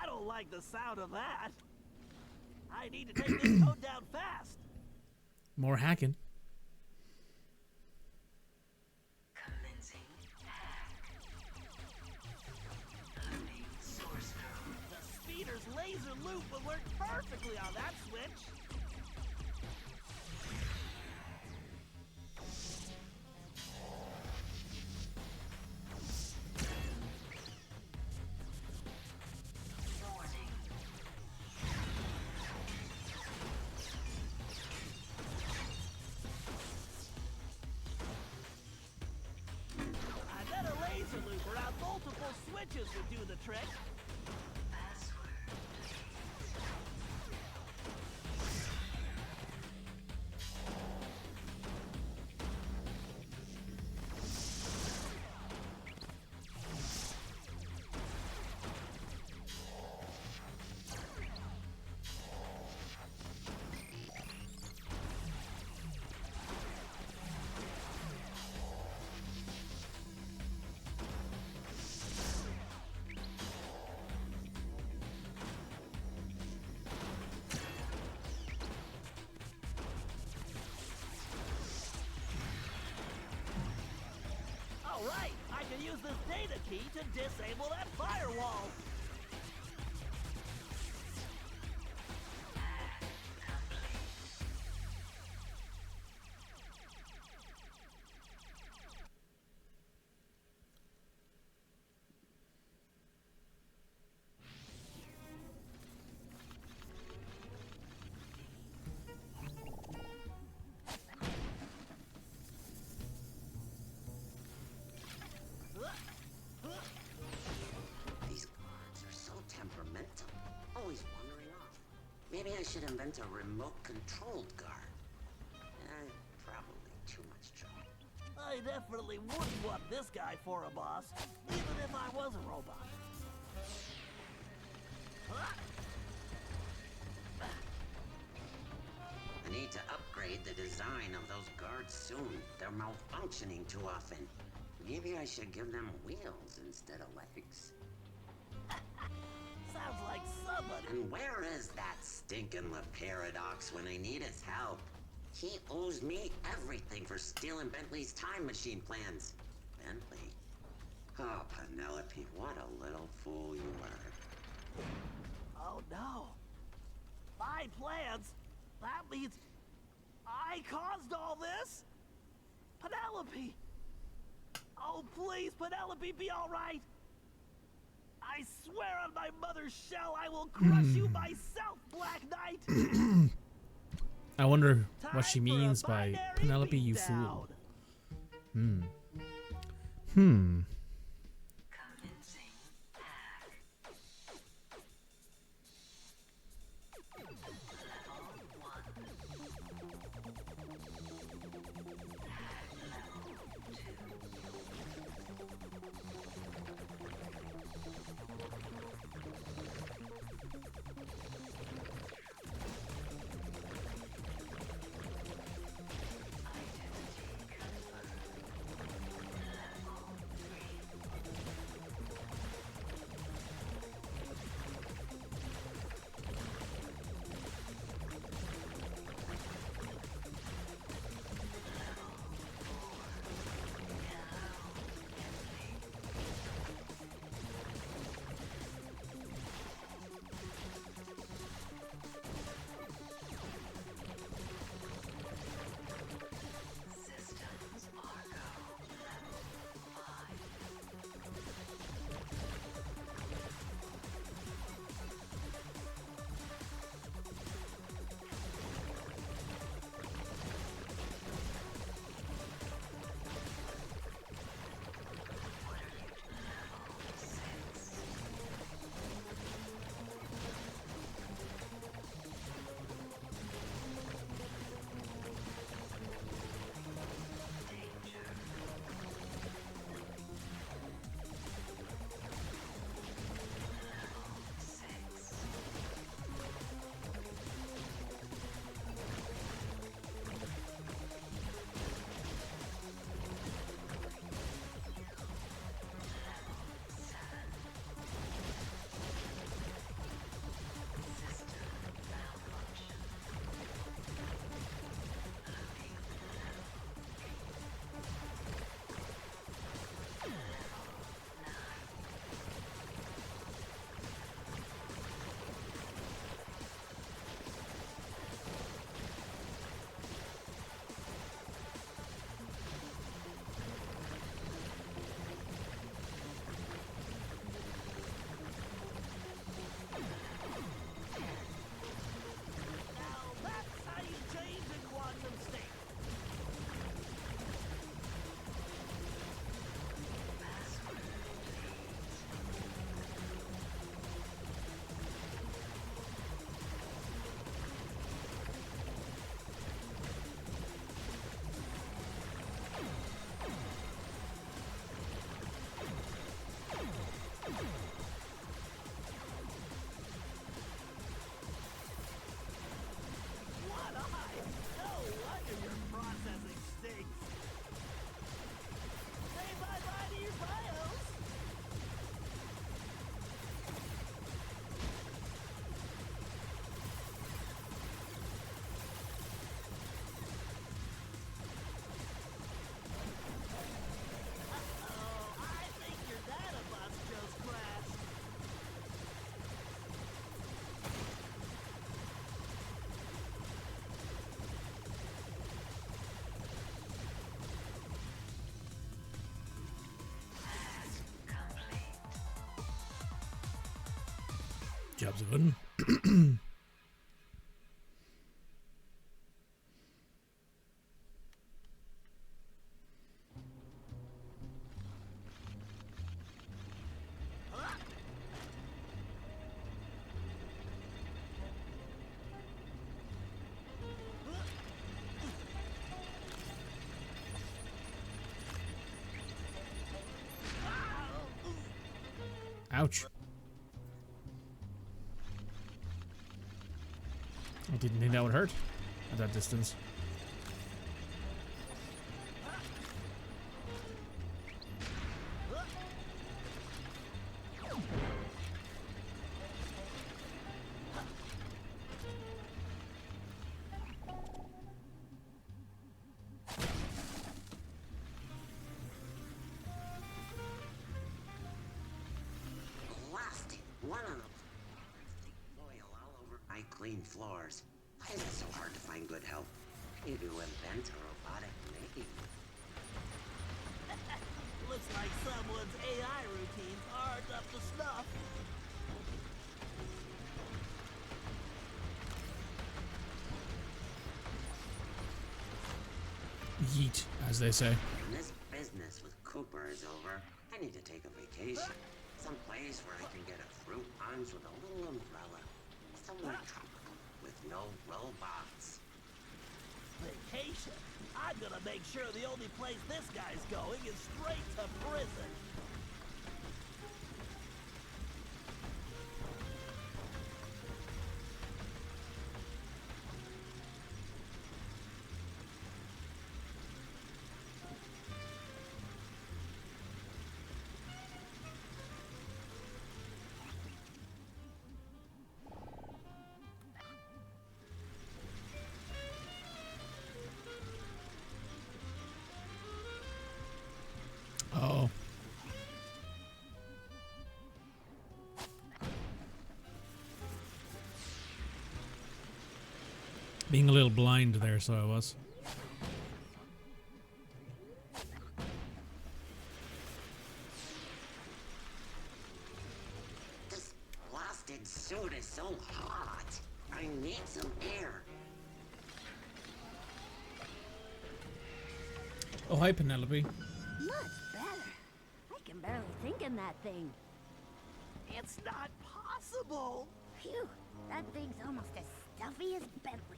I don't like the sound of that. I need to take this code down fast. More hacking. Laser loop would work perfectly on that switch. I bet a laser loop around multiple switches would do the trick. use this data key to disable that firewall. These guards are so temperamental, always wandering off. Maybe I should invent a remote-controlled guard. Probably too much trouble. I definitely wouldn't want this guy for a boss, even if I was a robot. I need to upgrade the design of those guards soon. They're malfunctioning too often. Maybe I should give them wheels instead of legs. Sounds like somebody... And where is that stinking Paradox when I need his help? He owes me everything for stealing Bentley's time machine plans. Bentley? Oh, Penelope, what a little fool you were. Oh no. My plans? That means I caused all this? Penelope! Oh please, Penelope, be alright! I swear on my mother's shell I will crush you myself, Black Knight! I wonder what she means by Penelope, you fool. Jobs are good. Ouch. I didn't think that would hurt at that distance. Blasted. One of them. Oil all over. I clean floors. Why is it so hard to find good help? Maybe to invent a robotic maid. Looks like someone's AI routines aren't up to snuff. Yeet, as they say. When this business with Cooper is over, I need to take a vacation. Some place where I can get a fruit punch with a little umbrella. Somewhere tropical with no robots. Vacation? I'm gonna make sure the only place this guy's going is straight to prison. Oh. Being a little blind there, so I was. This blasted suit is so hot. I need some air. Oh, hi, Penelope. Much better. I can barely think in that thing. It's not possible. Phew, that thing's almost as stuffy as Bentley.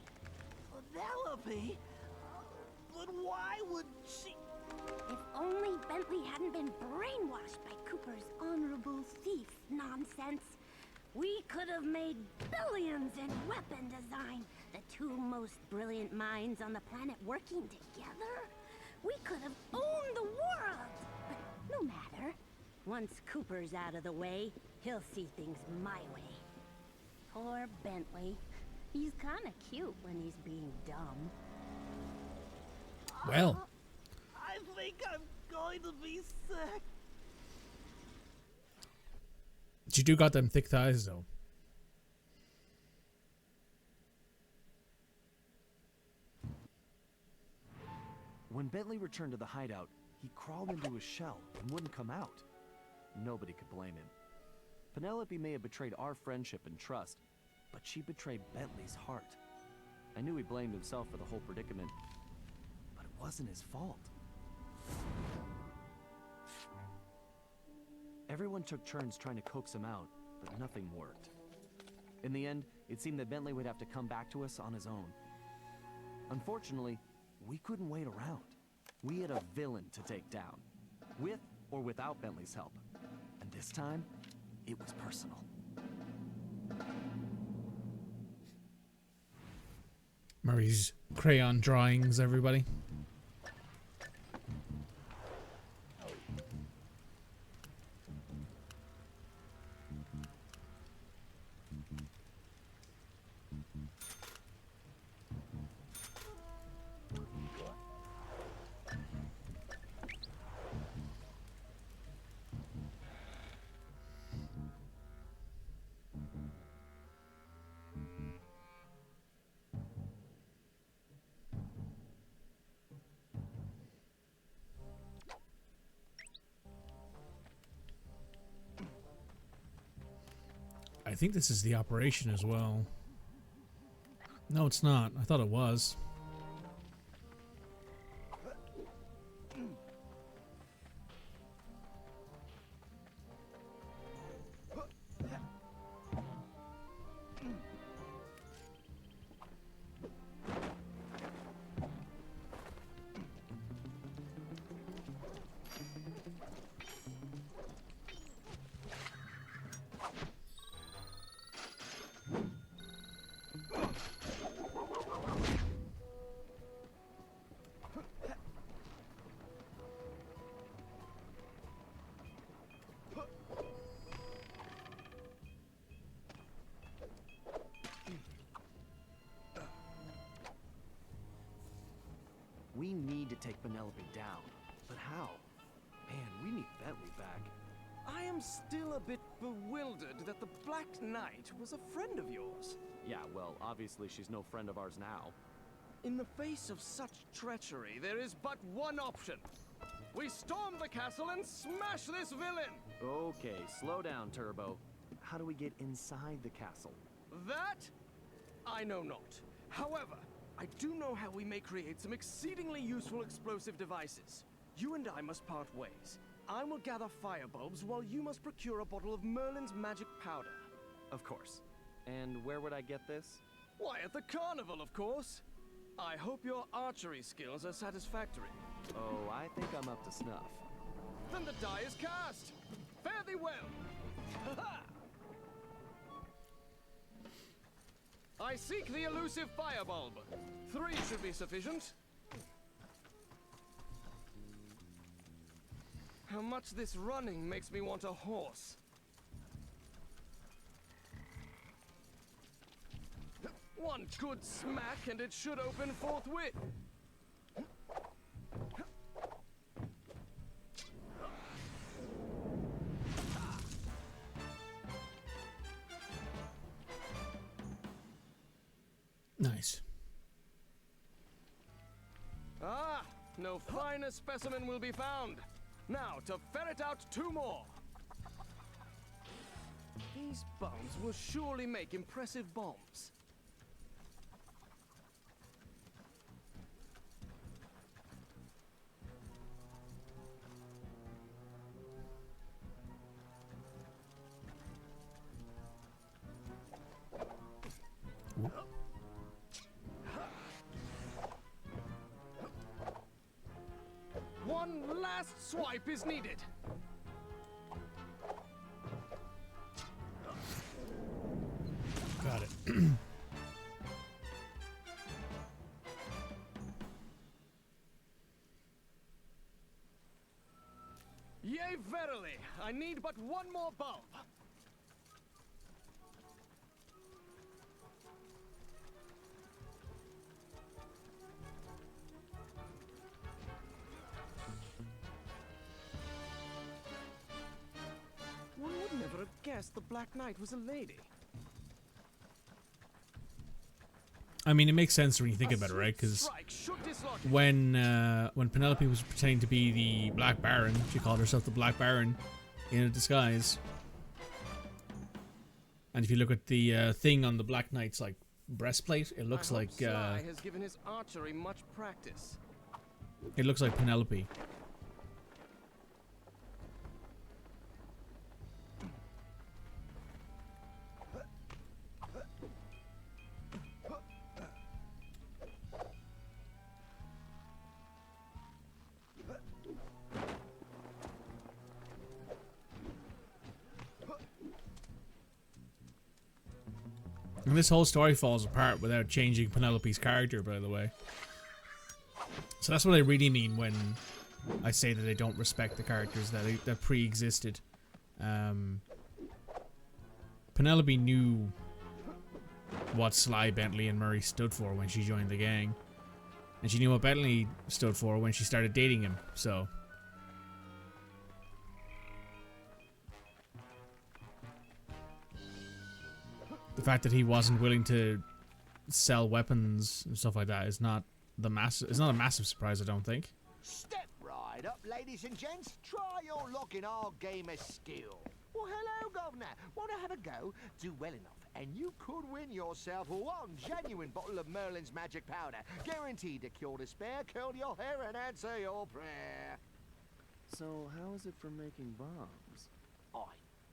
Penelope? But why would she... If only Bentley hadn't been brainwashed by Cooper's honorable thief nonsense, we could have made billions in weapon design. The two most brilliant minds on the planet working together. We could have owned the world. But no matter. Once Cooper's out of the way, he'll see things my way. Poor Bentley. He's kind of cute when he's being dumb. Well. I think I'm going to be sick. She do got them thick thighs, though. When Bentley returned to the hideout, he crawled into his shell and wouldn't come out. Nobody could blame him. Penelope may have betrayed our friendship and trust, but she betrayed Bentley's heart. I knew he blamed himself for the whole predicament, but it wasn't his fault. Everyone took turns trying to coax him out, but nothing worked. In the end, it seemed that Bentley would have to come back to us on his own. Unfortunately, we couldn't wait around. We had a villain to take down, with or without Bentley's help. And this time, it was personal. Murray's crayon drawings, everybody. I think this is the operation as well. No, it's not. I thought it was. We need to take Penelope down. But how? Man, we need Bentley back. I am still a bit bewildered that the Black Knight was a friend of yours. Yeah, well, obviously she's no friend of ours now. In the face of such treachery, there is but one option. We storm the castle and smash this villain! Okay, slow down, Turbo. How do we get inside the castle? That I know not. However, I do know how we may create some exceedingly useful explosive devices. You and I must part ways. I will gather firebulbs while you must procure a bottle of Merlin's magic powder. Of course. And where would I get this? Why, at the carnival, of course. I hope your archery skills are satisfactory. Oh, I think I'm up to snuff. Then the die is cast. Fare thee well. Ha-ha! I seek the elusive firebulb. 3 should be sufficient. How much this running makes me want a horse. One good smack and it should open forthwith. Nice. Ah, no finer specimen will be found. Now, to ferret out 2 more. These bombs will surely make impressive bombs. One last swipe is needed. Got it. Yea, verily, I need but one more bulb. One would never have guessed the Black Knight was a lady. I mean, it makes sense when you think about it, right? Because when Penelope was pretending to be the Black Baron, she called herself the Black Baron in a disguise. And if you look at the thing on the Black Knight's like breastplate, it looks like Sly has given his archery much practice. it looks like Penelope. And this whole story falls apart without changing Penelope's character, by the way. So that's what I really mean when I say that they don't respect the characters that pre-existed. Penelope knew what Sly, Bentley, and Murray stood for when she joined the gang. And she knew what Bentley stood for when she started dating him, so... The fact that he wasn't willing to sell weapons and stuff like that is not the it's not a massive surprise, I don't think. Step right up, ladies and gents. Try your luck in our game of skill. Well, hello, Governor. Want to have a go? Do well enough, and you could win yourself one genuine bottle of Merlin's magic powder, guaranteed to cure despair, curl your hair, and answer your prayer. So how is it for making bombs? I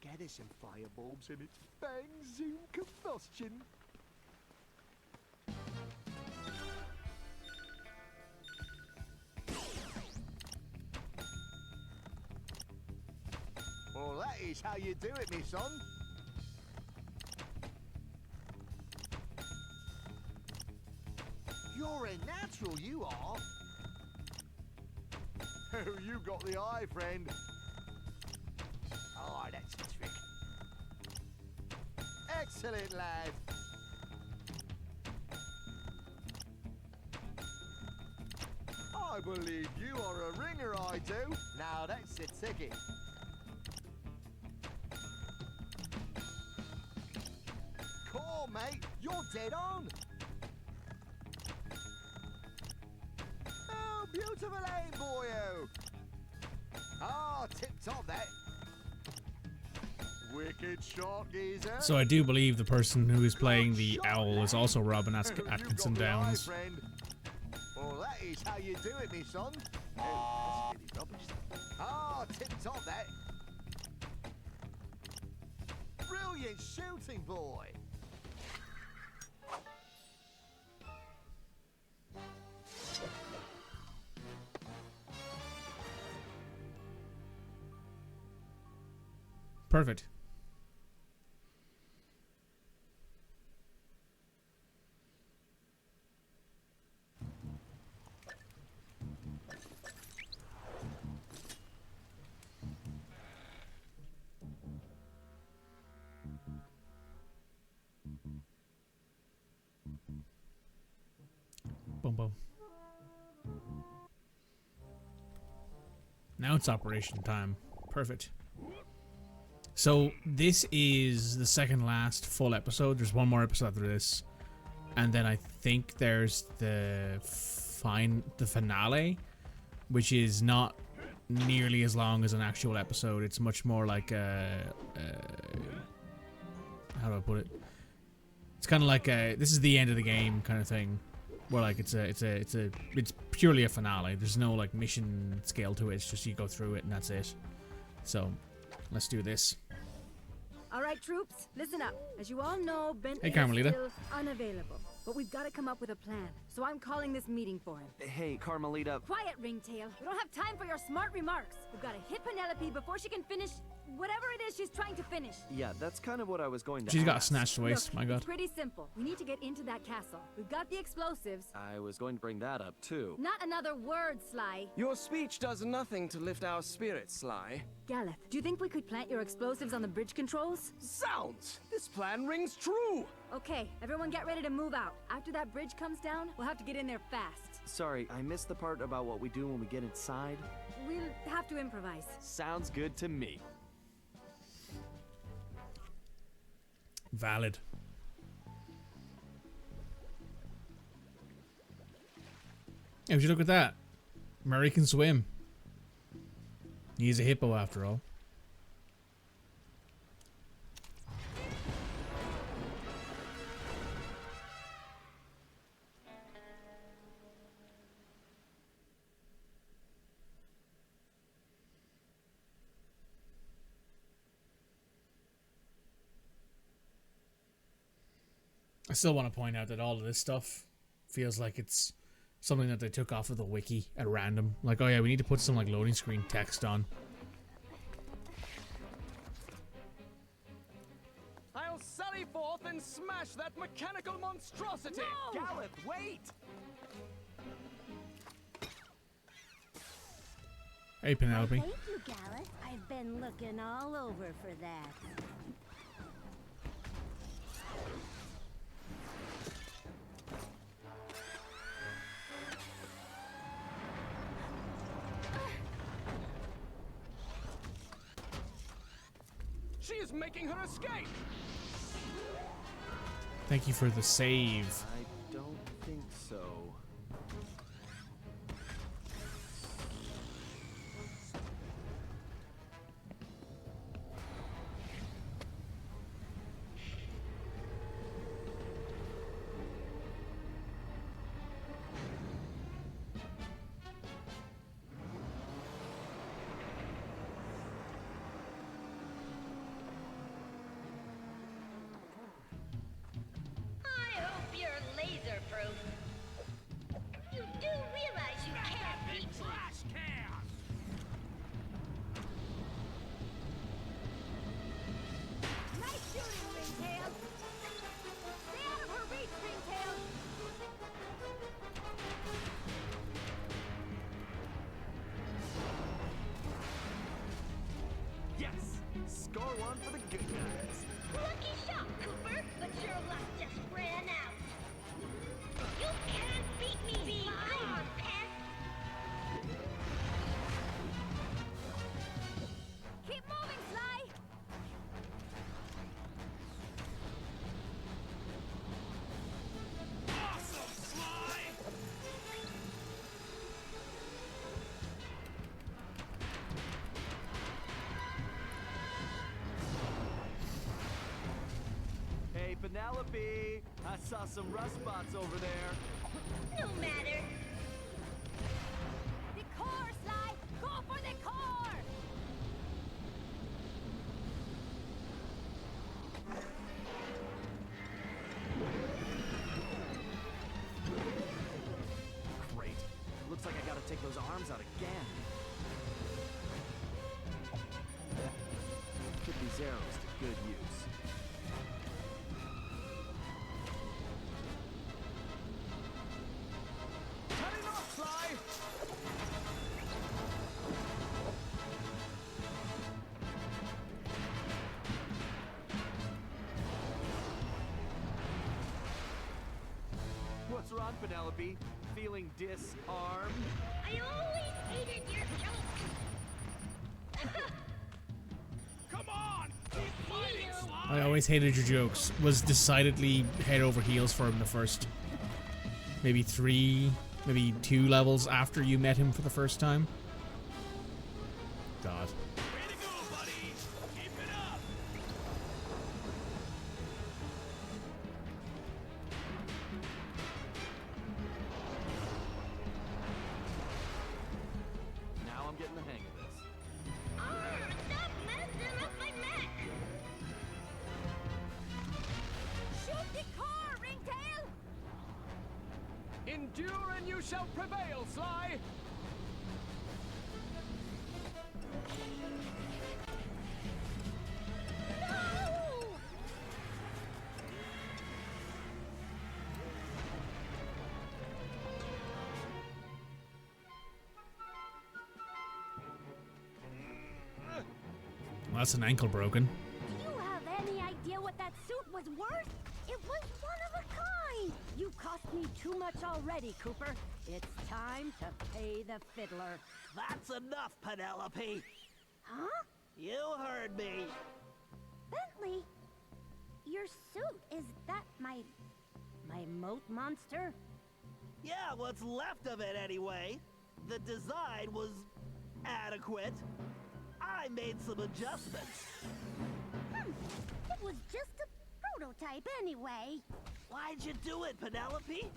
gather some firebulbs and it's bang zoom combustion. Well, that is how you do it, me son. You're a natural, you are. Oh, you got the eye, friend. Oh, that's the trick. Excellent, lad. I believe you are a ringer, I do. Now that's the ticket. Cool, mate. You're dead on. Oh, beautiful aim, boyo. Ah, tip-top that. Wicked shot, geezer. So I do believe the person who is playing the owl is also Robin Atkinson Downs. Well, that is how you do it, me son. Oh, that's really rubbish. Ah, tip-top that. Brilliant shooting, boy. Perfect. Boom, boom. Now it's operation time. Perfect. So this is the second last full episode. There's one more episode after this, and then I think there's the finale, which is not nearly as long as an actual episode. It's much more like how do I put it? It's kind of like this is the end of the game kind of thing, where like it's purely a finale. There's no like mission scale to it. It's just you go through it and that's it. So let's do this. All right, troops, listen up. As you all know, Bentley Hey, is Carmelita. still unavailable. But we've got to come up with a plan. So I'm calling this meeting for him. Hey, Carmelita. Quiet, Ringtail. We don't have time for your smart remarks. We've got to hit Penelope before she can finish whatever it is she's trying to finish. Yeah, that's kind of what I was going to She's got a ask. snatched waist, my god. It's pretty simple. We need to get into that castle. We've got the explosives. I was going to bring that up, too. Not another word, Sly. Your speech does nothing to lift our spirits, Sly. Galeth, do you think we could plant your explosives on the bridge controls? Sounds! This plan rings true! Okay, everyone get ready to move out. After that bridge comes down, we'll have to get in there fast. Sorry, I missed the part about what we do when we get inside. We'll have to improvise. Sounds good to me. Valid. Hey, would you look at that? Murray can swim. He's a hippo after all. I still want to point out that all of this stuff feels like it's something that they took off of the wiki at random. Like, oh yeah, we need to put some like loading screen text on. I'll sally forth and smash that mechanical monstrosity! No! Galeth, wait! Hey, Penelope. Thank you, Galeth. I've been looking all over for that. She is making her escape! Thank you for the save. I don't think so. Score one for the good guys. Lucky shot, Cooper, but your luck just ran out. You can't beat me, Sly, pest. Keep moving, Sly! Awesome, Sly! Hey, Penelope! I saw some rust spots over there. No matter. The core, Sly! Go for the core! Great. Looks like I gotta take those arms out again. Put these arrows to good use. Cutting off, Sly! What's wrong, Penelope? Feeling disarmed? I always hated your jokes. Come on! Keep fighting, Sly! I always hated your jokes. Was decidedly head over heels for him the first maybe 2 levels after you met him for the first time. God. Way to go, buddy! Keep it up! Now I'm getting the hang of this. Stop messing up my mech. Shoot the core, Ringtail! Endure and you shall prevail, Sly! No! Well, that's an ankle broken. Do you have any idea what that suit was worth? It was one of a kind. You cost me too much already, Cooper. It's time to pay the fiddler. That's enough, Penelope. Huh? You heard me. Bentley, your suit, is that my moat monster? Yeah, what's left of it anyway. The design was adequate. I made some adjustments. It was just a prototype anyway. Why'd you do it, Penelope?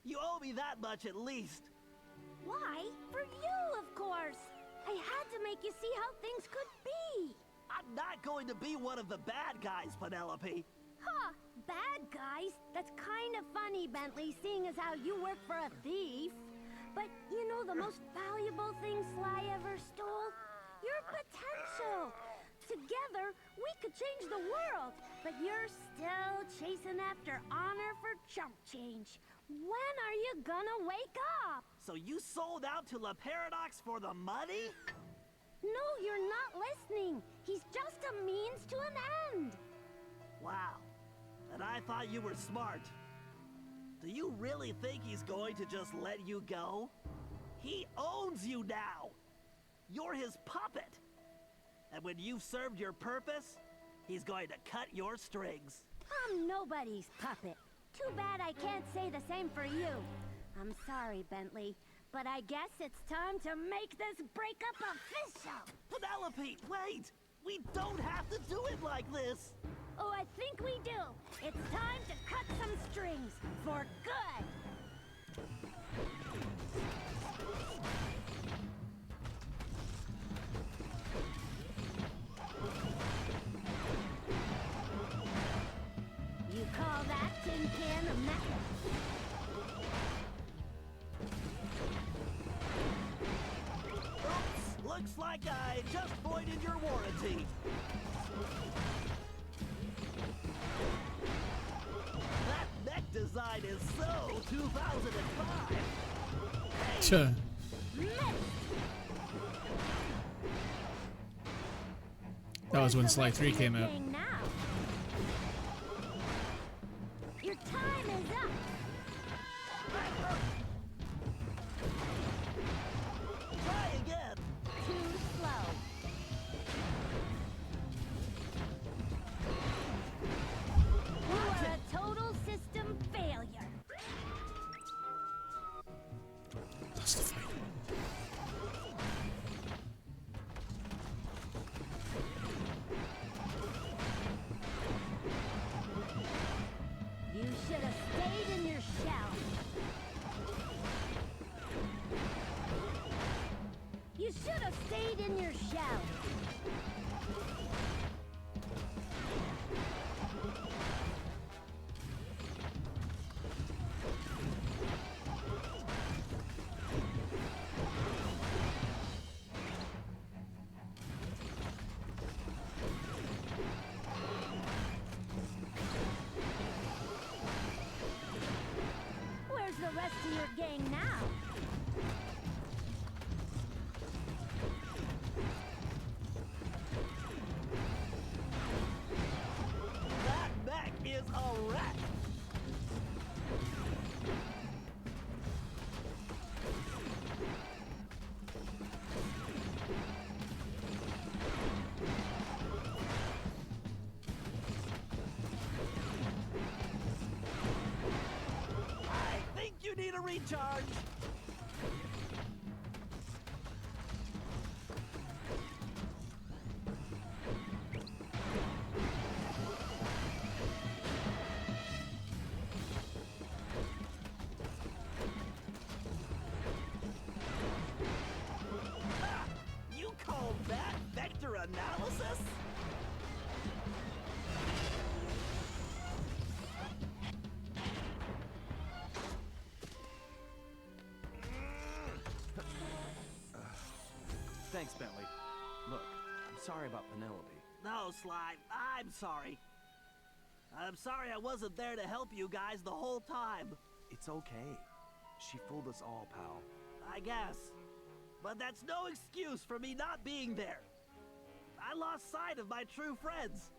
You owe me that much at least. Why? For you, of course. I had to make you see how things could be. I'm not going to be one of the bad guys, Penelope. Huh, bad guys? That's kind of funny, Bentley, seeing as how you work for a thief. But you know the most valuable thing Sly ever stole? Your potential. Together, we could change the world, but you're still chasing after honor for chump change. When are you gonna wake up? So you sold out to La Paradox for the money? No, you're not listening. He's just a means to an end. Wow. And I thought you were smart. Do you really think he's going to just let you go? He owns you now. You're his puppet. And when you've served your purpose, he's going to cut your strings. I'm nobody's puppet. Too bad I can't say the same for you. I'm sorry, Bentley, but I guess it's time to make this breakup official. Penelope, wait! We don't have to do it like this! Oh, I think we do. It's time to cut some strings for good. You call that tin can a method? Oops! Looks like I just voided your warranty. That neck design is so 2005. That was when Sly 3 came out. Your time is up. Try again. Too slow. You are a total system failure. Lost the fight. You should have stayed in your shell. You should have stayed in your shell. Where's the rest of your gang now? That mech is a wreck. I think you need a recharge. Ha! You call that vector analysis? Thanks, Bentley. Look, I'm sorry about Penelope. No, Sly, I'm sorry. I'm sorry I wasn't there to help you guys the whole time. It's okay. She fooled us all, pal. I guess. But that's no excuse for me not being there. I lost sight of my true friends.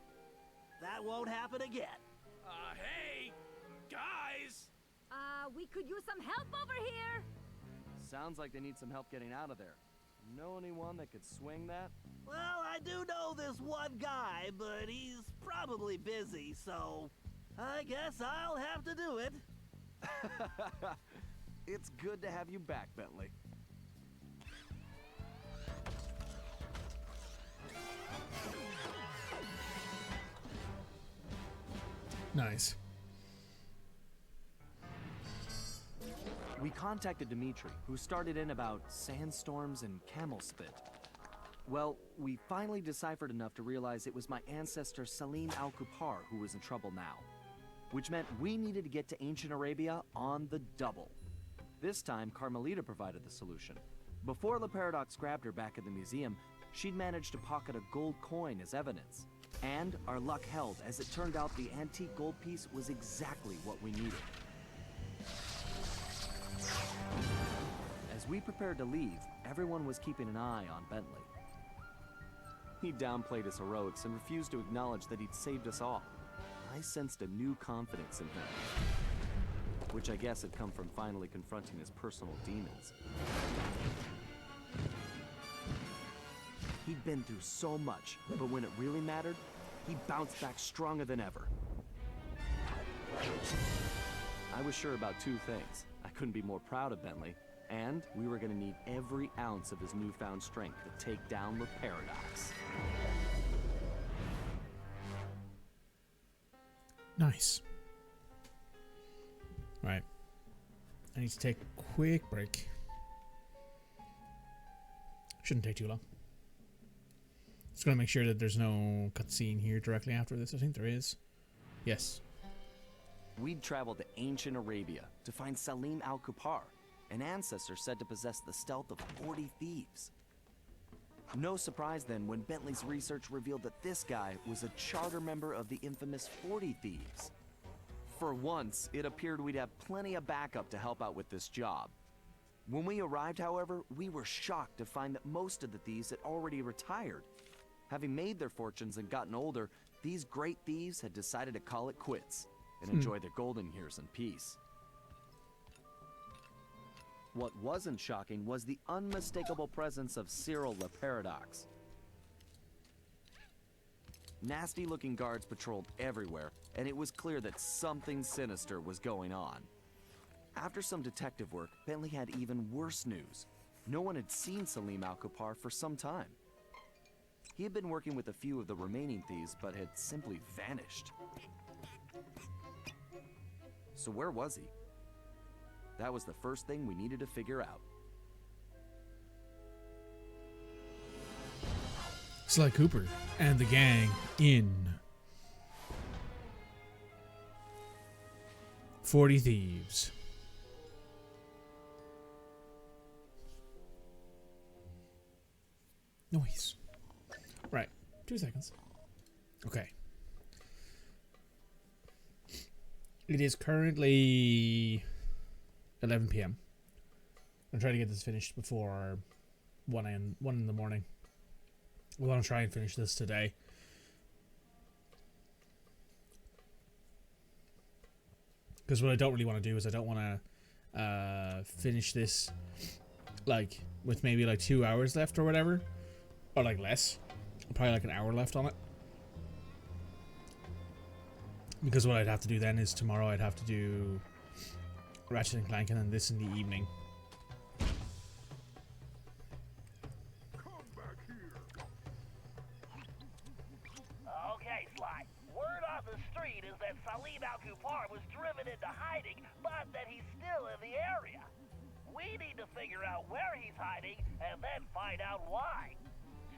That won't happen again. Hey! Guys! We could use some help over here. Sounds like they need some help getting out of there. Know anyone that could swing that? Well, I do know this one guy, but he's probably busy, so I guess I'll have to do it. It's good to have you back, Bentley. Nice. We contacted Dimitri, who started in about sandstorms and camel spit. Well, we finally deciphered enough to realize it was my ancestor Salim al-Kupar who was in trouble now, which meant we needed to get to ancient Arabia on the double. This time, Carmelita provided the solution. Before La Paradox grabbed her back at the museum, she'd managed to pocket a gold coin as evidence. And our luck held, as it turned out the antique gold piece was exactly what we needed. As we prepared to leave, everyone was keeping an eye on Bentley. He downplayed his heroics and refused to acknowledge that he'd saved us all. I sensed a new confidence in him, which I guess had come from finally confronting his personal demons. He'd been through so much, but when it really mattered, he bounced back stronger than ever. I was sure about two things. I couldn't be more proud of Bentley, and we were going to need every ounce of his newfound strength to take down the Paradox. Nice. Right. I need to take a quick break. Shouldn't take too long. Just gonna make sure that there's no cutscene here directly after this. I think there is. Yes. We'd traveled to ancient Arabia to find Salim al-Kupar, an ancestor said to possess the stealth of 40 thieves. No surprise then when Bentley's research revealed that this guy was a charter member of the infamous 40 Thieves. For once, it appeared we'd have plenty of backup to help out with this job. When we arrived, however, we were shocked to find that most of the thieves had already retired. Having made their fortunes and gotten older, these great thieves had decided to call it quits and enjoy their golden years in peace. What wasn't shocking was the unmistakable presence of Cyril the Paradox. Nasty-looking guards patrolled everywhere, and it was clear that something sinister was going on. After some detective work, Bentley had even worse news. No one had seen Salim Al-Kupar for some time. He had been working with a few of the remaining thieves, but had simply vanished. So where was he? That was the first thing we needed to figure out. Sly Cooper and the gang in 40 Thieves. Noise. Right. 2 seconds. Okay. It is currently 11 p.m. I'm trying to get this finished before 1 in the morning. We want to try and finish this today. Because what I don't really want to do is I don't want to finish this like with maybe like 2 hours left or whatever. Or like less. Probably like an hour left on it. Because what I'd have to do then is tomorrow I'd have to do Ratchet and Clank and then this in the evening. Okay, Sly. Word on the street is that Salim Al-Kupar was driven into hiding, but that he's still in the area. We need to figure out where he's hiding and then find out why.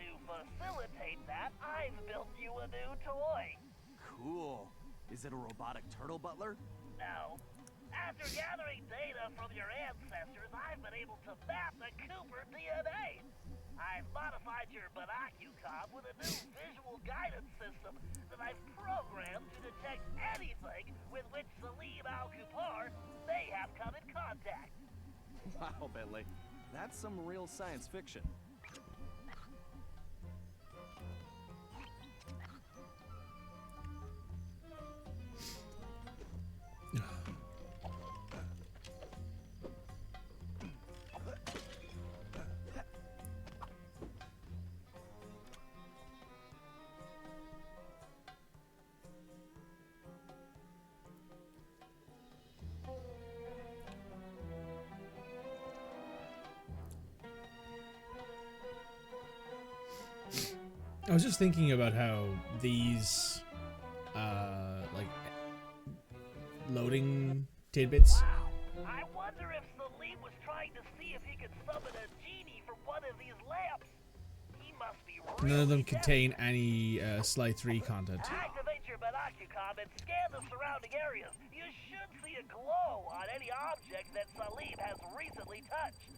To facilitate that, I've built you a new toy. Cool. Is it a robotic turtle butler? No. After gathering data from your ancestors, I've been able to map the Cooper DNA. I've modified your Binocucom with a new visual guidance system that I've programmed to detect anything with which Salim Al-Kupar may have come in contact. Wow, Bentley. That's some real science fiction. I was just thinking about how these like loading tidbits. Wow. I wonder if Salim was trying to see if he could summon a genie from one of these lamps. He must be really None of them contain any Sly 3 content. Activate your Binocucom and scan the surrounding areas. You should see a glow on any object that Salim has recently touched.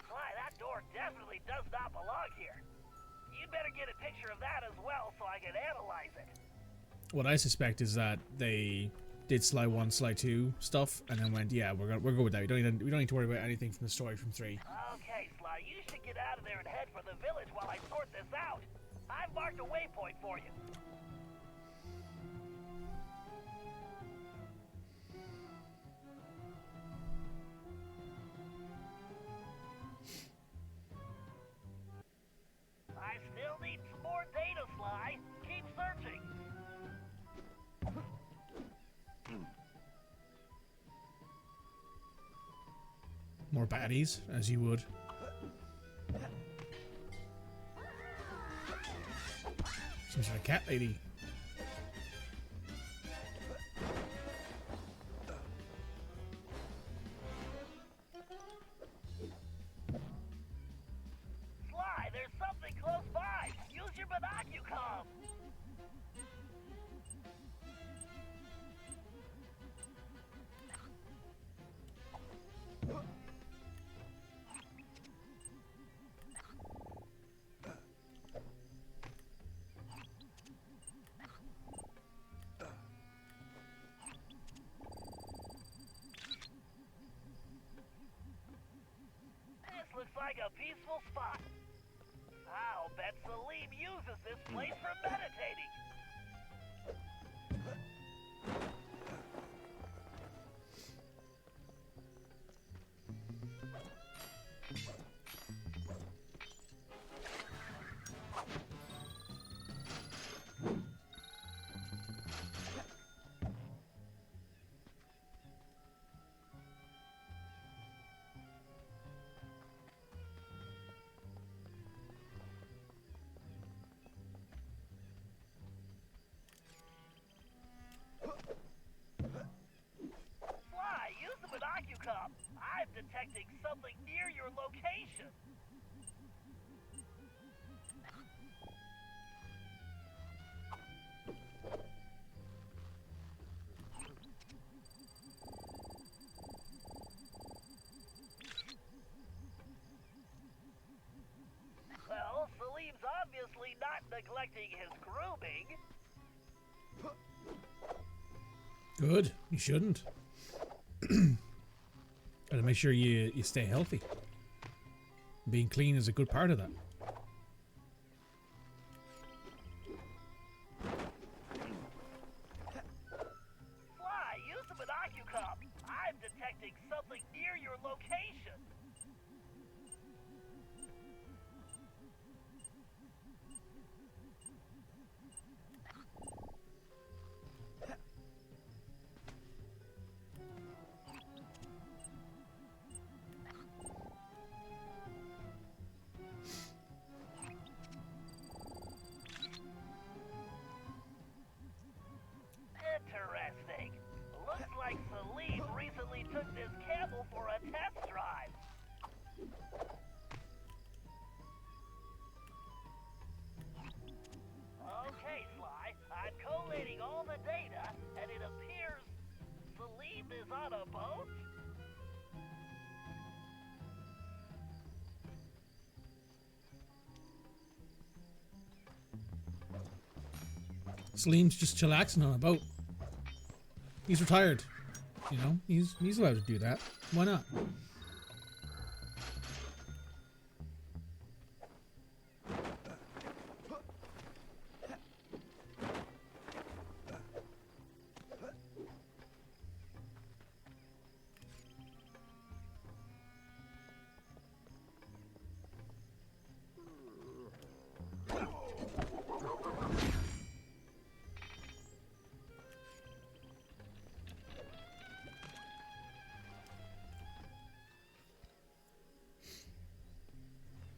Sly, that door definitely does not belong here. You'd better get a picture of that as well so I can analyze it. What I suspect is that they did Sly 1, Sly 2 stuff, and then went, yeah, we're good with that. We don't need to worry about anything from the story from 3. Okay, Sly, you should get out of there and head for the village while I sort this out. I've marked a waypoint for you. I still need some more data, Sly. Keep searching. More baddies, as you would. Some sort of cat lady. Sly, there's something close by. Use your Binocucom. This looks like like a peaceful spot. I'll bet Salim uses this place for meditating. I'm detecting something near your location. Well, Salim's obviously not neglecting his grooming. Good. You shouldn't. Gotta make sure you stay healthy. Being clean is a good part of that. Fly, use the binocular. I'm detecting something near your location. Interesting. Looks like Salim recently took this camel for a test drive. Okay, Sly. I'm collating all the data, and it appears Salim is on a boat? Salim's just chillaxing on a boat. He's retired. You know, he's allowed to do that. Why not?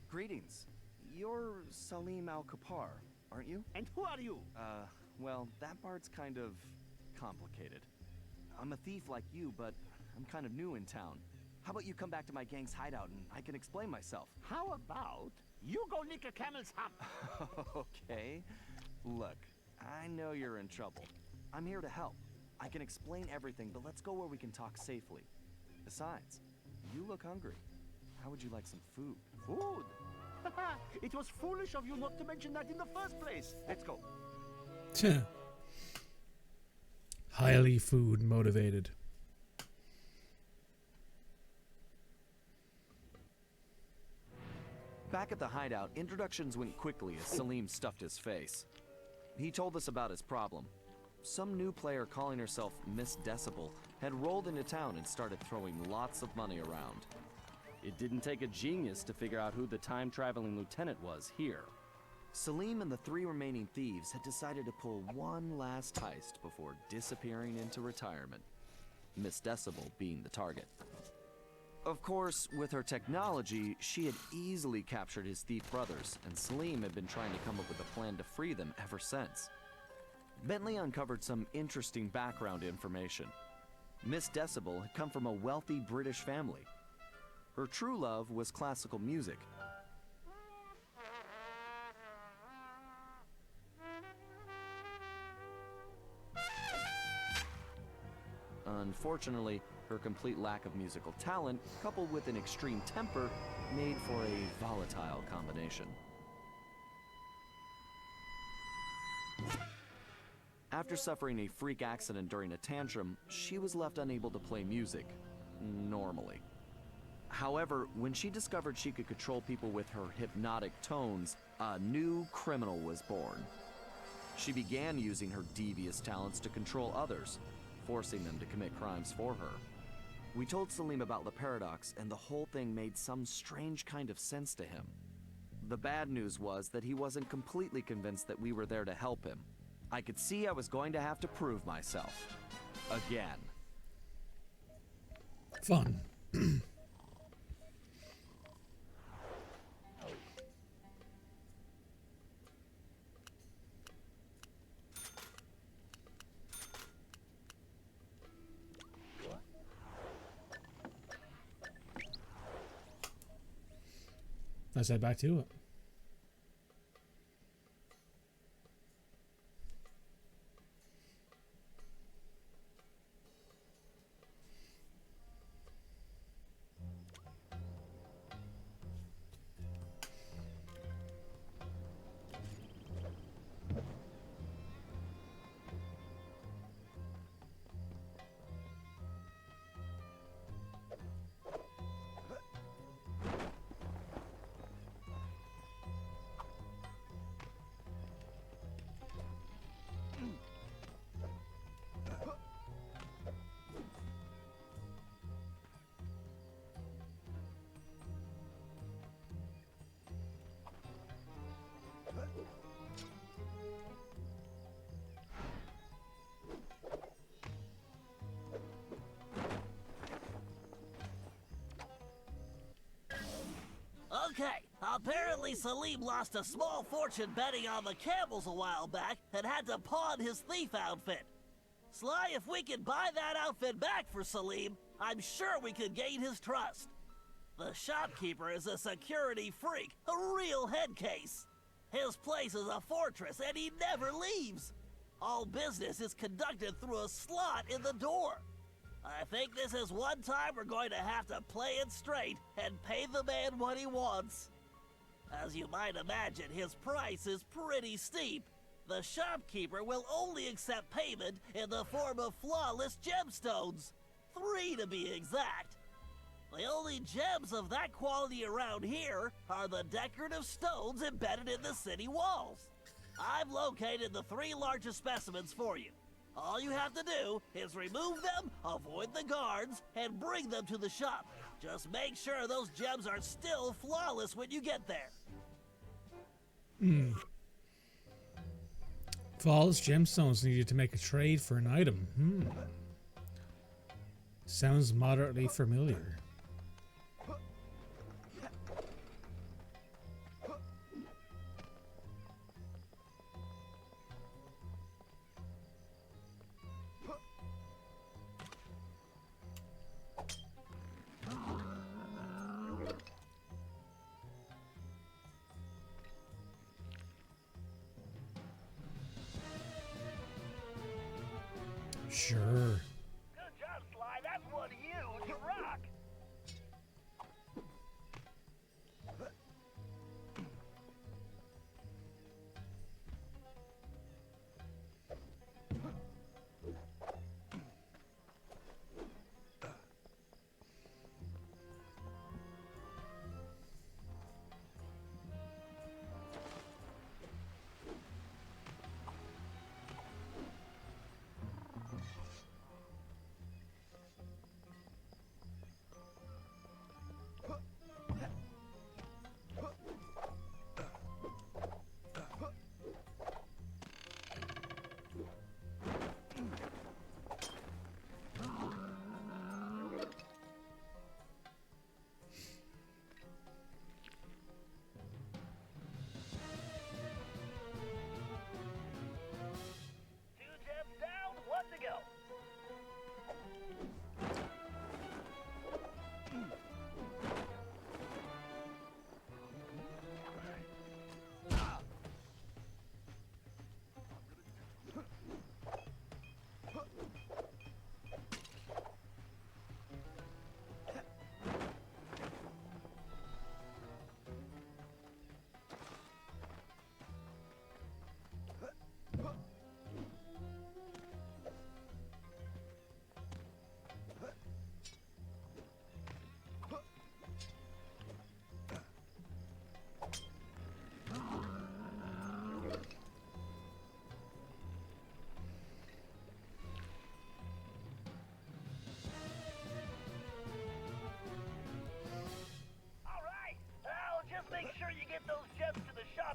Greetings. You're Salim Al-Kapar, aren't you? And who are you? Well, that part's kind of complicated. I'm a thief like you, but I'm kind of new in town. How about you come back to my gang's hideout and I can explain myself? How about you go lick a camel's hump? Okay. Look, I know you're in trouble. I'm here to help. I can explain everything, but let's go where we can talk safely. Besides, you look hungry. How would you like some food? Food? It was foolish of you not to mention that in the first place. Let's go. Highly food motivated. Back at the hideout, introductions went quickly as Salim stuffed his face. He told us about his problem. Some new player calling herself Miss Decibel had rolled into town and started throwing lots of money around. It didn't take a genius to figure out who the time-traveling lieutenant was here. Salim and the 3 remaining thieves had decided to pull one last heist before disappearing into retirement, Miss Decibel being the target. Of course, with her technology, she had easily captured his thief brothers, and Salim had been trying to come up with a plan to free them ever since. Bentley uncovered some interesting background information. Miss Decibel had come from a wealthy British family. Her true love was classical music. Unfortunately, her complete lack of musical talent, coupled with an extreme temper, made for a volatile combination. After suffering a freak accident during a tantrum, she was left unable to play music normally. However, when she discovered she could control people with her hypnotic tones, a new criminal was born. She began using her devious talents to control others, forcing them to commit crimes for her. We told Salim about the paradox, and the whole thing made some strange kind of sense to him. The bad news was that he wasn't completely convinced that we were there to help him. I could see I was going to have to prove myself. Again. Fun. Let's head back to it. Okay, apparently Salim lost a small fortune betting on the camels a while back and had to pawn his thief outfit. Sly, if we can buy that outfit back for Salim, I'm sure we could gain his trust. The shopkeeper is a security freak, a real head case. His place is a fortress and he never leaves. All business is conducted through a slot in the door. I think this is one time we're going to have to play it straight and pay the man what he wants. As you might imagine, his price is pretty steep. The shopkeeper will only accept payment in the form of flawless gemstones. 3 to be exact. The only gems of that quality around here are the decorative stones embedded in the city walls. I've located the 3 largest specimens for you. All you have to do is remove them, avoid the guards, and bring them to the shop. Just make sure those gems are still flawless when you get there. Flawless gemstones needed to make a trade for an item. Sounds moderately familiar. Sure. Good job, Sly. That's one huge rock.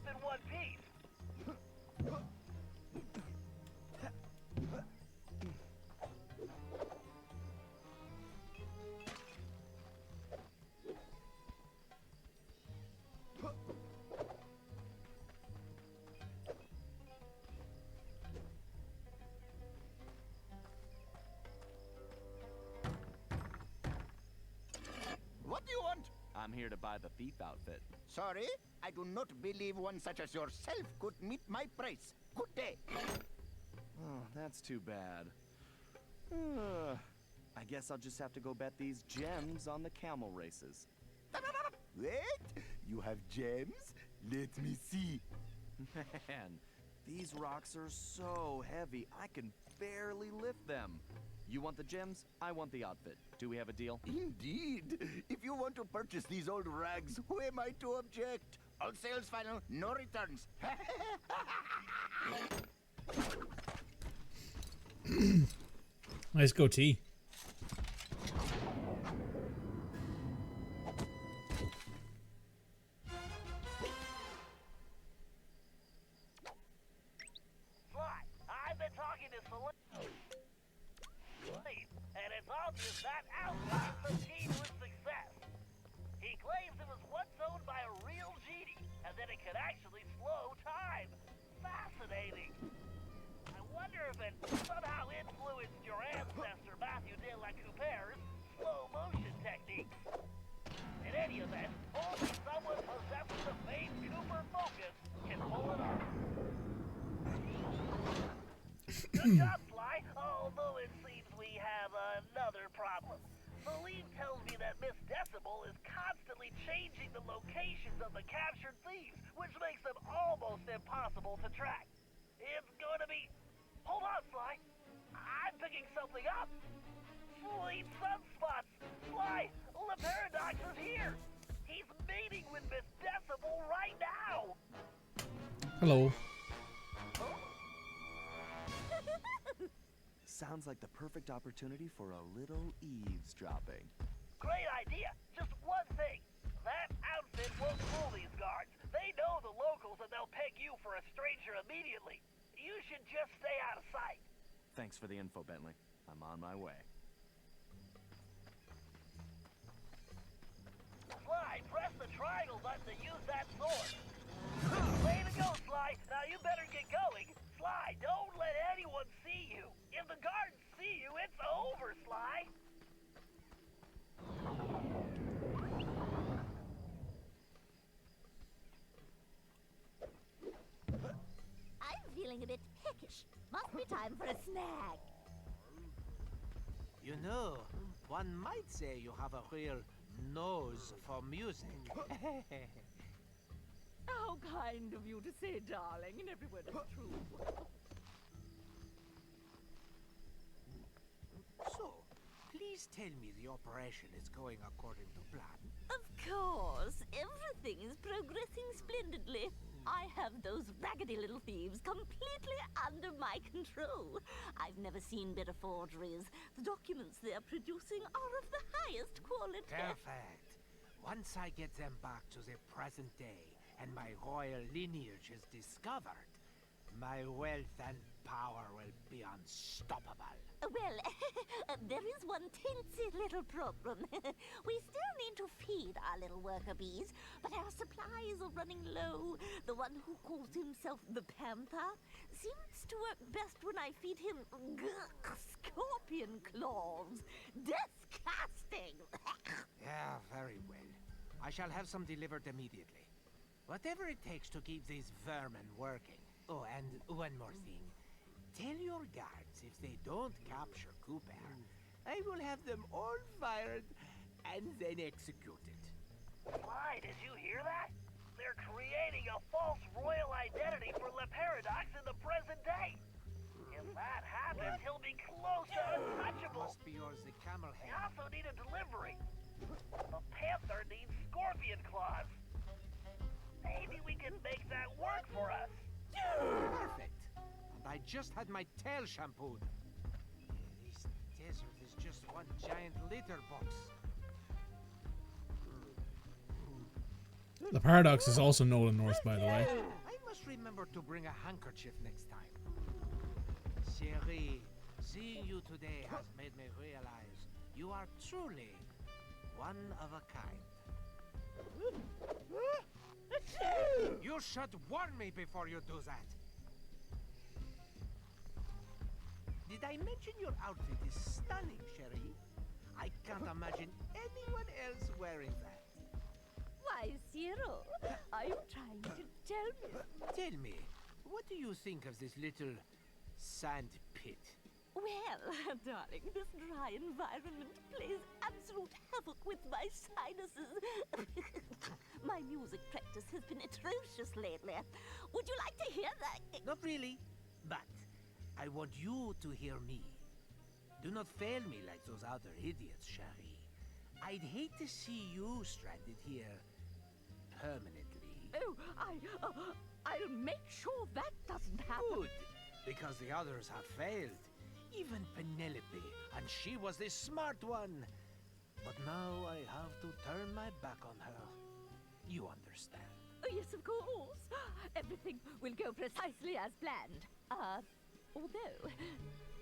in one piece. What do you want? I'm here to buy the thief outfit. Sorry, I do not believe one such as yourself could meet my price. Good day. Oh, that's too bad. I guess I'll just have to go bet these gems on the camel races. Wait, you have gems? Let me see. Man, these rocks are so heavy, I can barely lift them. You want the gems? I want the outfit. Do we have a deal? Indeed. If you want to purchase these old rags, who am I to object? All sales final, no returns. Nice goatee. Sly, I've been talking to and it's obvious that outline is the key to its success. He claims it was once owned by a real genie, and that it could actually slow time. Fascinating. I wonder if it somehow influenced your ancestor Matthew de la Coupere's slow motion techniques. In any event, only someone possessed with the famed Cooper focus can pull it off. Good job, Sly, although it seems we have another problem. Salim tells me that Miss Decibel is constantly changing the locations of the captured thieves, which makes them almost impossible to track. It's going to be... Hold on, Sly. I'm picking something up. Sweet sunspots. Sly, Le Paradox is here. He's meeting with Miss Decibel right now. Hello. Sounds like the perfect opportunity for a little eavesdropping. Great idea. Just one thing. That outfit won't fool these guards. They know the locals and they'll peg you for a stranger immediately. You should just stay out of sight. Thanks for the info, Bentley. I'm on my way. Sly, press the triangle button to use that sword. Way to go, Sly. Now you better get going. Sly, don't let anyone see you. If the guards see you, it's over, Sly. I'm feeling a bit peckish. Must be time for a snack. You know, one might say you have a real nose for music. How kind of you to say, darling, and every word is true. So, please tell me the operation is going according to plan. Of course, everything is progressing splendidly. I have those raggedy little thieves completely under my control. I've never seen better forgeries. The documents they're producing are of the highest quality. Perfect. Once I get them back to the present day, and my royal lineage is discovered, my wealth and power will be unstoppable. Well, there is one teensy little problem. We still need to feed our little worker bees, but our supplies are running low. The one who calls himself the Panther seems to work best when I feed him scorpion claws. Disgusting! Yeah, very well. I shall have some delivered immediately. Whatever it takes to keep these vermin working. Oh, and one more thing. Tell your guards if they don't capture Cooper, I will have them all fired and then executed. Sly, did you hear that? They're creating a false royal identity for Le Paradox in the present day. If that happens, he'll be close to untouchable. Must be yours, the camel We head. also need a delivery. The Panther needs scorpion claws. Maybe we can make that work for us. Perfect. And I just had my tail shampooed. This desert is just one giant litter box. The Paradox is also Nolan North, by the way. I must remember to bring a handkerchief next time. Chérie, seeing you today has made me realize you are truly one of a kind. You should warn me before you do that. Did I mention your outfit is stunning, Sherry? I can't imagine anyone else wearing that. Why, Cyril, are you trying to tell me? Tell me, what do you think of this little sand pit? Well, darling, this dry environment plays absolute havoc with my sinuses. My music practice has been atrocious lately. Would you like to hear that? Not really, but I want you to hear me. Do not fail me like those other idiots, Shari. I'd hate to see you stranded here permanently. Oh, I'll make sure that doesn't happen. Good, because the others have failed. Even Penelope, and she was the smart one. But now I have to turn my back on her. You understand. Oh, yes, of course. Everything will go precisely as planned. Although,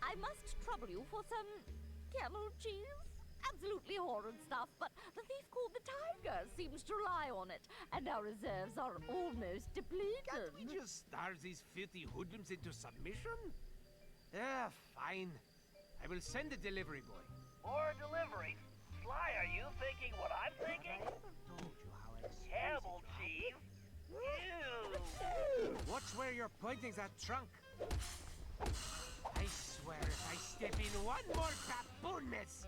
I must trouble you for some camel cheese. Absolutely horrid stuff, but the thief called the Tiger seems to rely on it, and our reserves are almost depleted. Can't we just starve these filthy hoodlums into submission? Yeah, fine. I will send a delivery boy. More deliveries? Sly, are you thinking what I'm thinking? I never told you how Camel cheese? Ew! Watch where you're pointing that trunk. I swear if I step in one more baboon mess,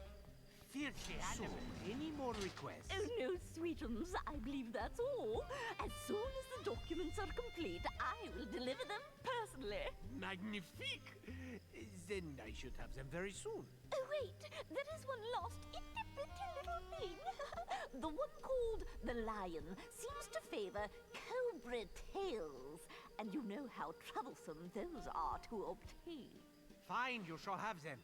filthy animal. Any more requests? Oh, no, sweetums. I believe that's all. As soon as the documents are complete, I will deliver them personally. Magnifique! Then I should have them very soon. Oh, wait. There is one last itty-bitty little thing. The one called the Lion seems to favor cobra tails. And you know how troublesome those are to obtain. Fine, you shall have them.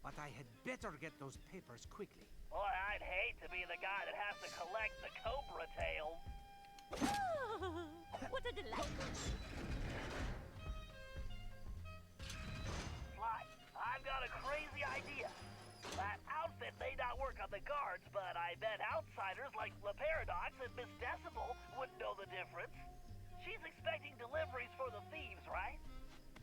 But I had better get those papers quickly. Boy, I'd hate to be the guy that has to collect the cobra tails. What a delight. Sly, I've got a crazy idea. That outfit may not work on the guards, but I bet outsiders like La Paradox and Miss Decibel wouldn't know the difference. She's expecting deliveries for the thieves, right?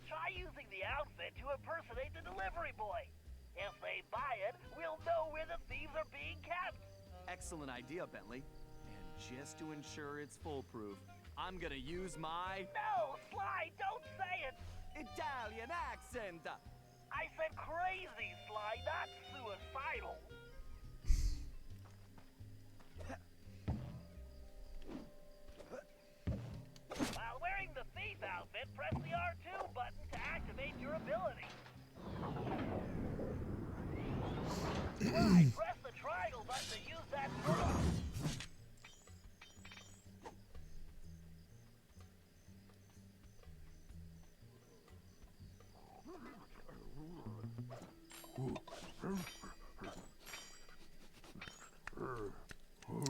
Try using the outfit to impersonate the delivery boy. If they buy it, we'll know where the thieves are being kept. Excellent idea, Bentley. And just to ensure it's foolproof, I'm gonna use my... No, Sly, don't say it! Italian accent! I said crazy, Sly, not suicidal. While wearing the thief outfit, press the R2 button to activate your ability. Right, press the triangle button to use that sword.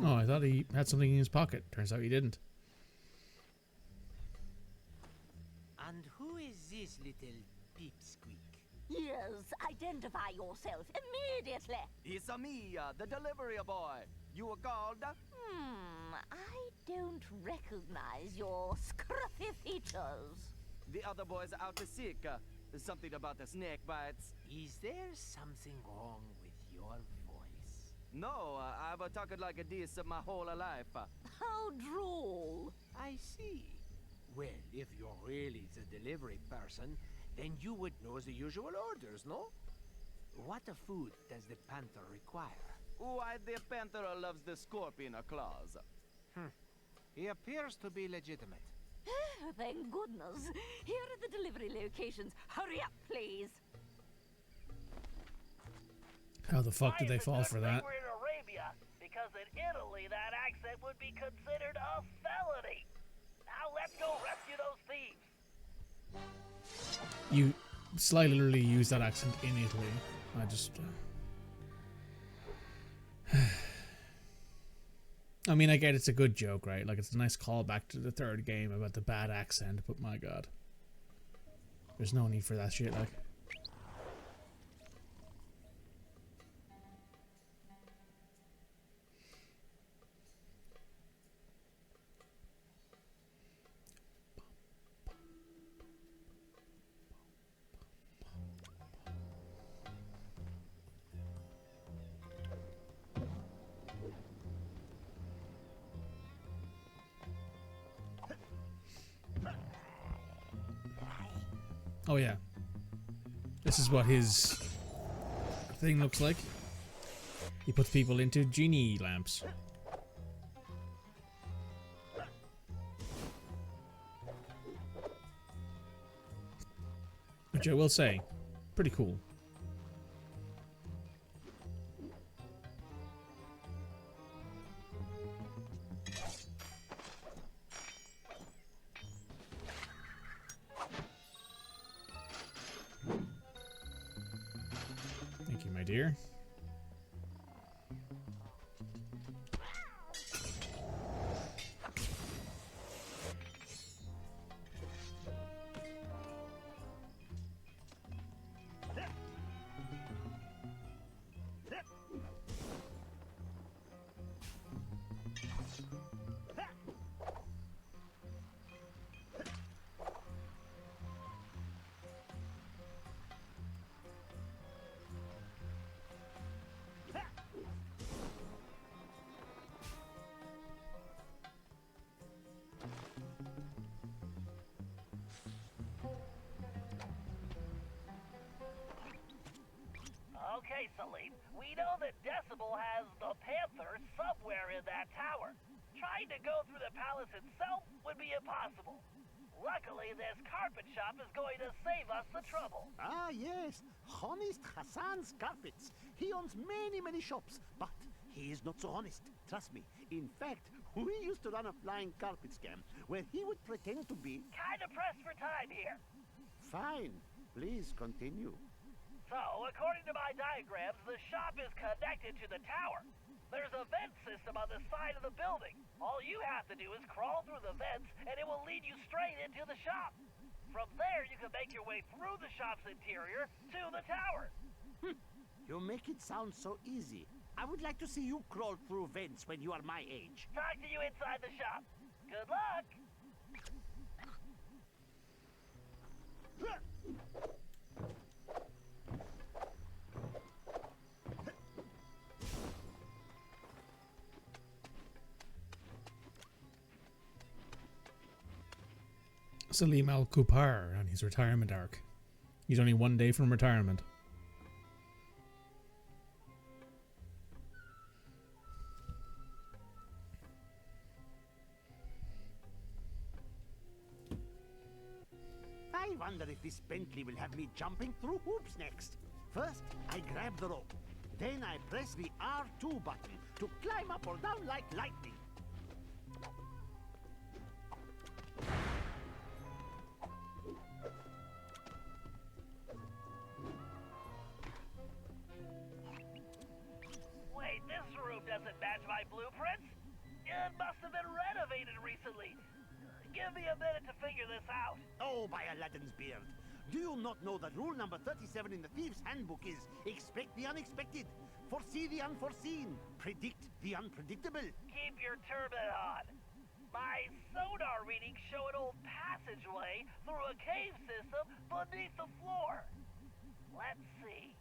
Oh, I thought he had something in his pocket. Turns out he didn't. And who is this little pipsqueak? Yes, identify yourself immediately. It's me, the delivery boy. You were called? I don't recognize your scruffy features. The other boys are out to sick. Something about the snake bites. Is there something wrong with your voice? No, I've been talking like this my whole life. How droll. I see. Well, if you're really the delivery person, then you would know the usual orders, no? What food does the panther require? Why, the panther loves the scorpion claws. He appears to be legitimate. Thank goodness. Here are the delivery locations. Hurry up, please. How the fuck did they fall for that? We're in Arabia, because in Italy that accent would be considered a felony. Now let's go rescue those thieves. You slightly use that accent in Italy. I just... I mean, I get it's a good joke, right? Like, it's a nice callback to the third game about the bad accent, but my god. There's no need for that shit, like. Oh yeah. This is what his thing looks like. He puts people into genie lamps. Which I will say, pretty cool. Thank you, my dear. Okay, Salim, we know that Decibel has the Panther somewhere in that tower. Trying to go through the palace itself would be impossible. Luckily, this carpet shop is going to save us the trouble. Ah, yes. Honest Hassan's Carpets. He owns many, many shops, but he is not so honest. Trust me. In fact, we used to run a flying carpet scam where he would pretend to be... Kinda pressed for time here. Fine. Please continue. So, according to my diagrams, the shop is connected to the tower. There's a vent system on the side of the building. All you have to do is crawl through the vents, and it will lead you straight into the shop. From there, you can make your way through the shop's interior to the tower. You make it sound so easy. I would like to see you crawl through vents when you are my age. Talk to you inside the shop. Good luck! Salim Al-Kupar on his retirement arc. He's only one day from retirement. I wonder if this Bentley will have me jumping through hoops next. First, I grab the rope. Then I press the R2 button to climb up or down like lightning. Wait, this room doesn't match my blueprints? It must have been renovated recently. Give me a minute to figure this out. Oh, by Aladdin's beard. Do you not know that rule number 37 in the Thieves' Handbook is expect the unexpected, foresee the unforeseen, predict the unpredictable? Keep your turban on. My sonar readings show an old passageway through a cave system beneath the floor. Let's see.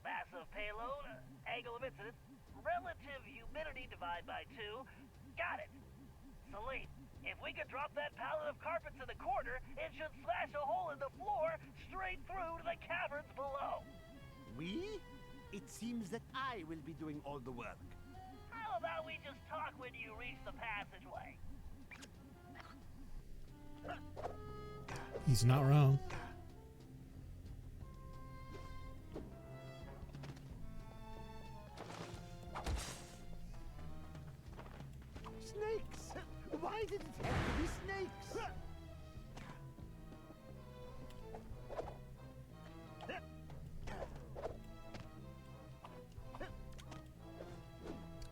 Massive payload, angle of incidence, relative humidity divided by 2. Got it. Salim, if we could drop that pallet of carpets in the corner, it should smash a hole in the floor straight through to the caverns below. We? It seems that I will be doing all the work. How about we just talk when you reach the passageway? He's not wrong. Snakes! Why did it have to be snakes?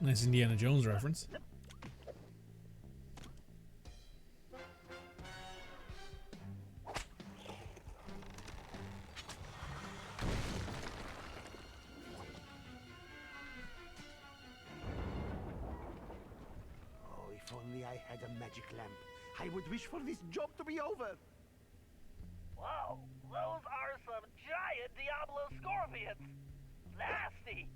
Nice Indiana Jones reference. had a magic lamp, I would wish for this job to be over. Whoa, those are some giant Diablo scorpions. Nasty.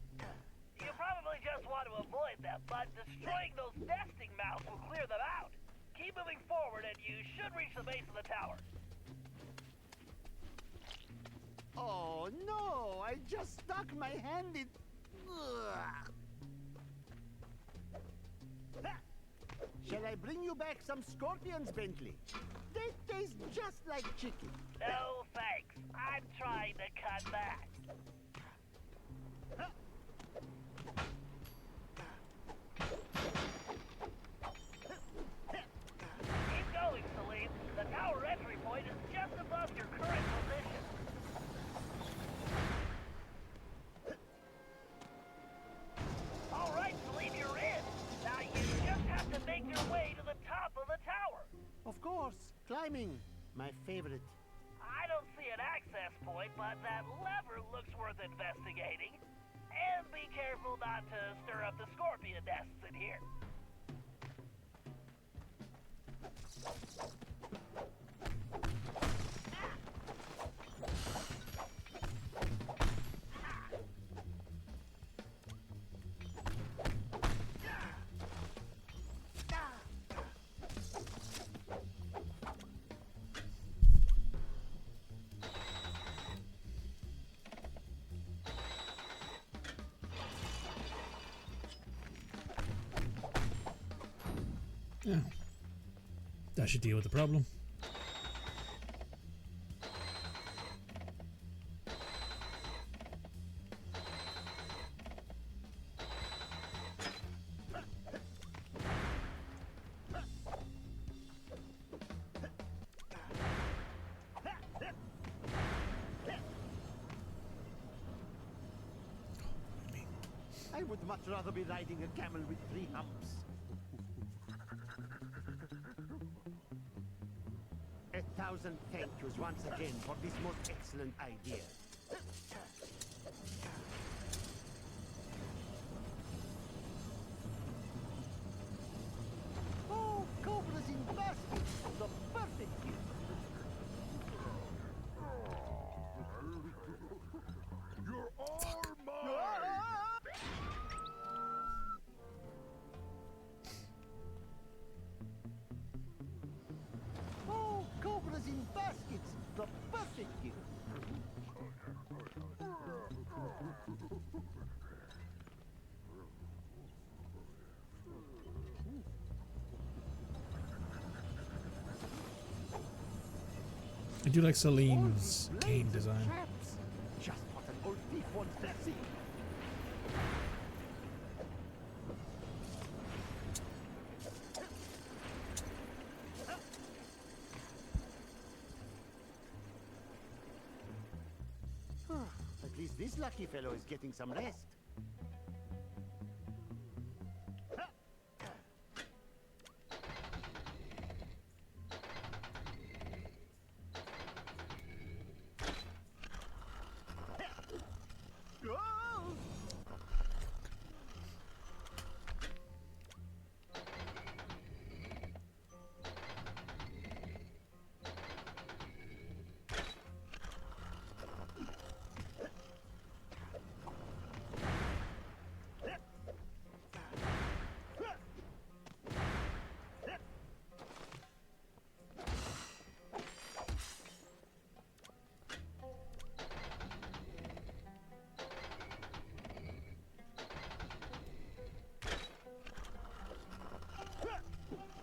You probably just want to avoid them, but destroying those nesting mounds will clear them out. Keep moving forward and you should reach the base of the tower. Oh no, I just stuck my hand in... Ugh. Ha! Shall I bring you back some scorpions, Bentley? They taste just like chicken. No thanks. I'm trying to cut back. Keep going, Salim. The tower entry point is just above your current position. All right, Salim, you're in. Now you just have to make your way to the top of the tower. Of course, climbing. My favorite. I don't see an access point, but that lever looks worth investigating. And be careful not to stir up the scorpion nests in here. Yeah. That should deal with the problem. I would much rather be riding a camel with 3 humps. 1,000 thank yous once again for this most excellent idea. Oh, cobras in baskets! The perfect gift! You're all mine! Oh, cobras in baskets! The perfect gift! I do like Salim's game design. Traps! Just what an old thief wants to see! At least this lucky fellow is getting some rest.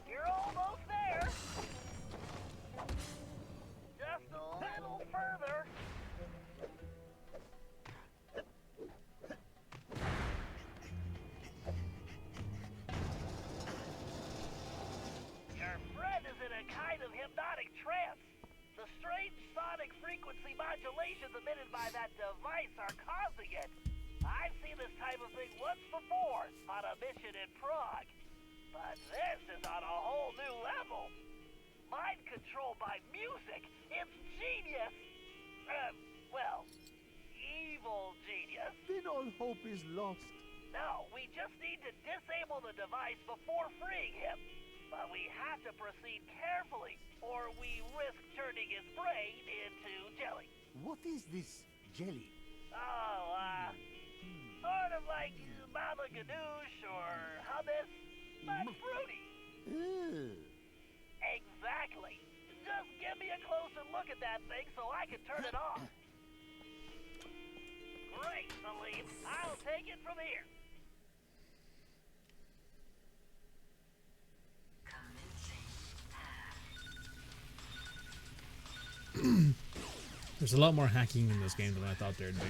You're almost there. Just a little further. Your friend is in a kind of hypnotic trance. The strange sonic frequency modulations emitted by that device are causing it. I've seen this type of thing once before on a mission in Prague. But this is on a whole new level. Mind control by music. It's genius. Well, evil genius. Then all hope is lost. No, we just need to disable the device before freeing him. But we have to proceed carefully, or we risk turning his brain into jelly. What is this jelly? Oh, sort of like Baba Ganoush or hummus, but fruity. Ew. Exactly. Just give me a closer look at that thing so I can turn it off. Great, Salim. I'll take it from here. There's a lot more hacking in this game than I thought there'd be.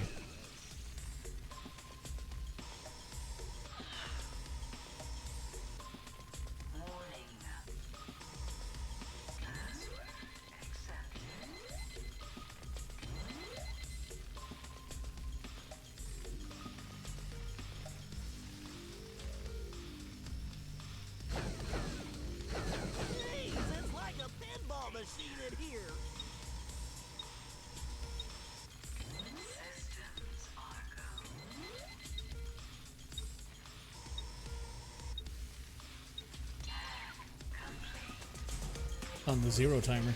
Jeez, it's like a pinball machine in here. On the 0 timer.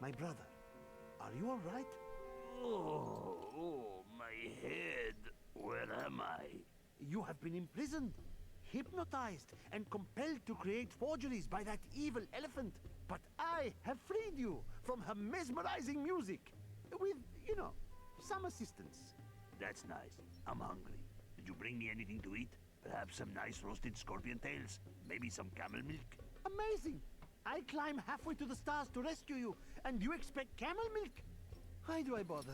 My brother, are you all right? Oh, my head. Where am I? You have been imprisoned, hypnotized, and compelled to create forgeries by that evil elephant. But I have freed you from her mesmerizing music. With, you know, some assistance. That's nice. I'm hungry. Did you bring me anything to eat? Perhaps some nice roasted scorpion tails? Maybe some camel milk? Amazing! I climb halfway to the stars to rescue you, and you expect camel milk? Why do I bother?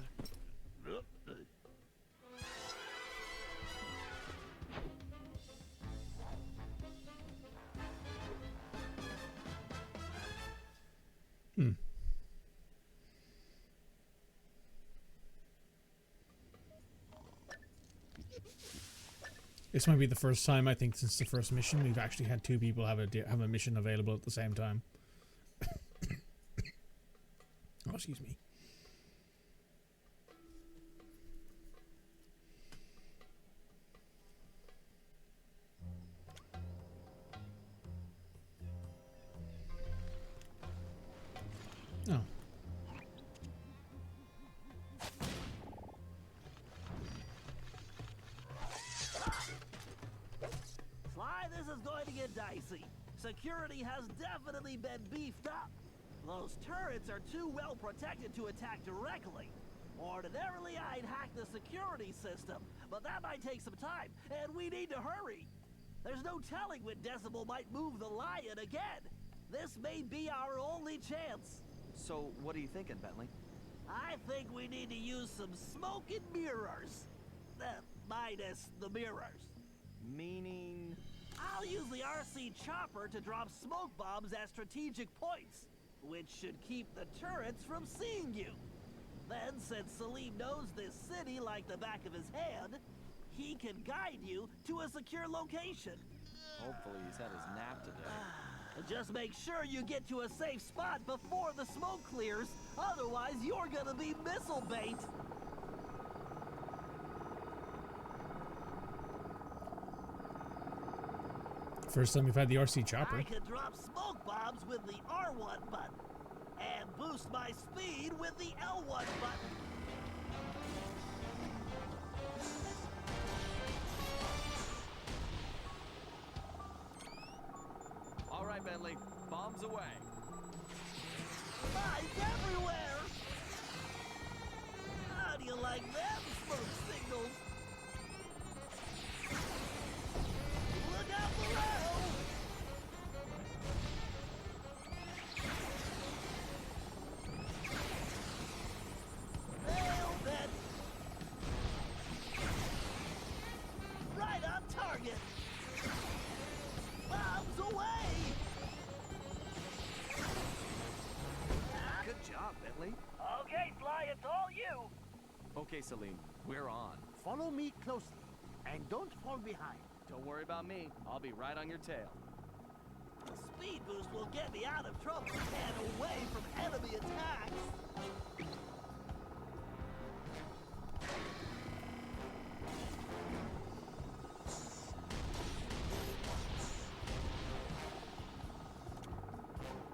This might be the first time, I think, since the first mission, we've actually had 2 people have a mission available at the same time. Oh, excuse me. Oh. Sly, this is going to get dicey. Security has definitely been beefed up. Those turrets are too well protected to attack directly. Ordinarily, I'd hack the security system, but that might take some time, and we need to hurry. There's no telling when Decibel might move the lion again. This may be our only chance. So, what are you thinking, Bentley? I think we need to use some smoke and mirrors. Minus the mirrors. Meaning? I'll use the RC chopper to drop smoke bombs at strategic points, which should keep the turrets from seeing you. Then, since Salim knows this city like the back of his hand, he can guide you to a secure location. Hopefully he's had his nap today. Just make sure you get to a safe spot before the smoke clears, otherwise you're gonna be missile bait. First time we've had the RC chopper. I can drop smoke bombs with the R1 button, and boost my speed with the L1 button. All right, Bentley, bombs away. Mines everywhere! How do you like them smoke signals? Look out below! Nailed it! Right on target! Bombs away! Good job, Bentley. Okay, Sly, it's all you. Okay, Salim, we're on. Follow me closely, and don't fall behind. Don't worry about me. I'll be right on your tail. The speed boost will get me out of trouble and away from enemy attacks.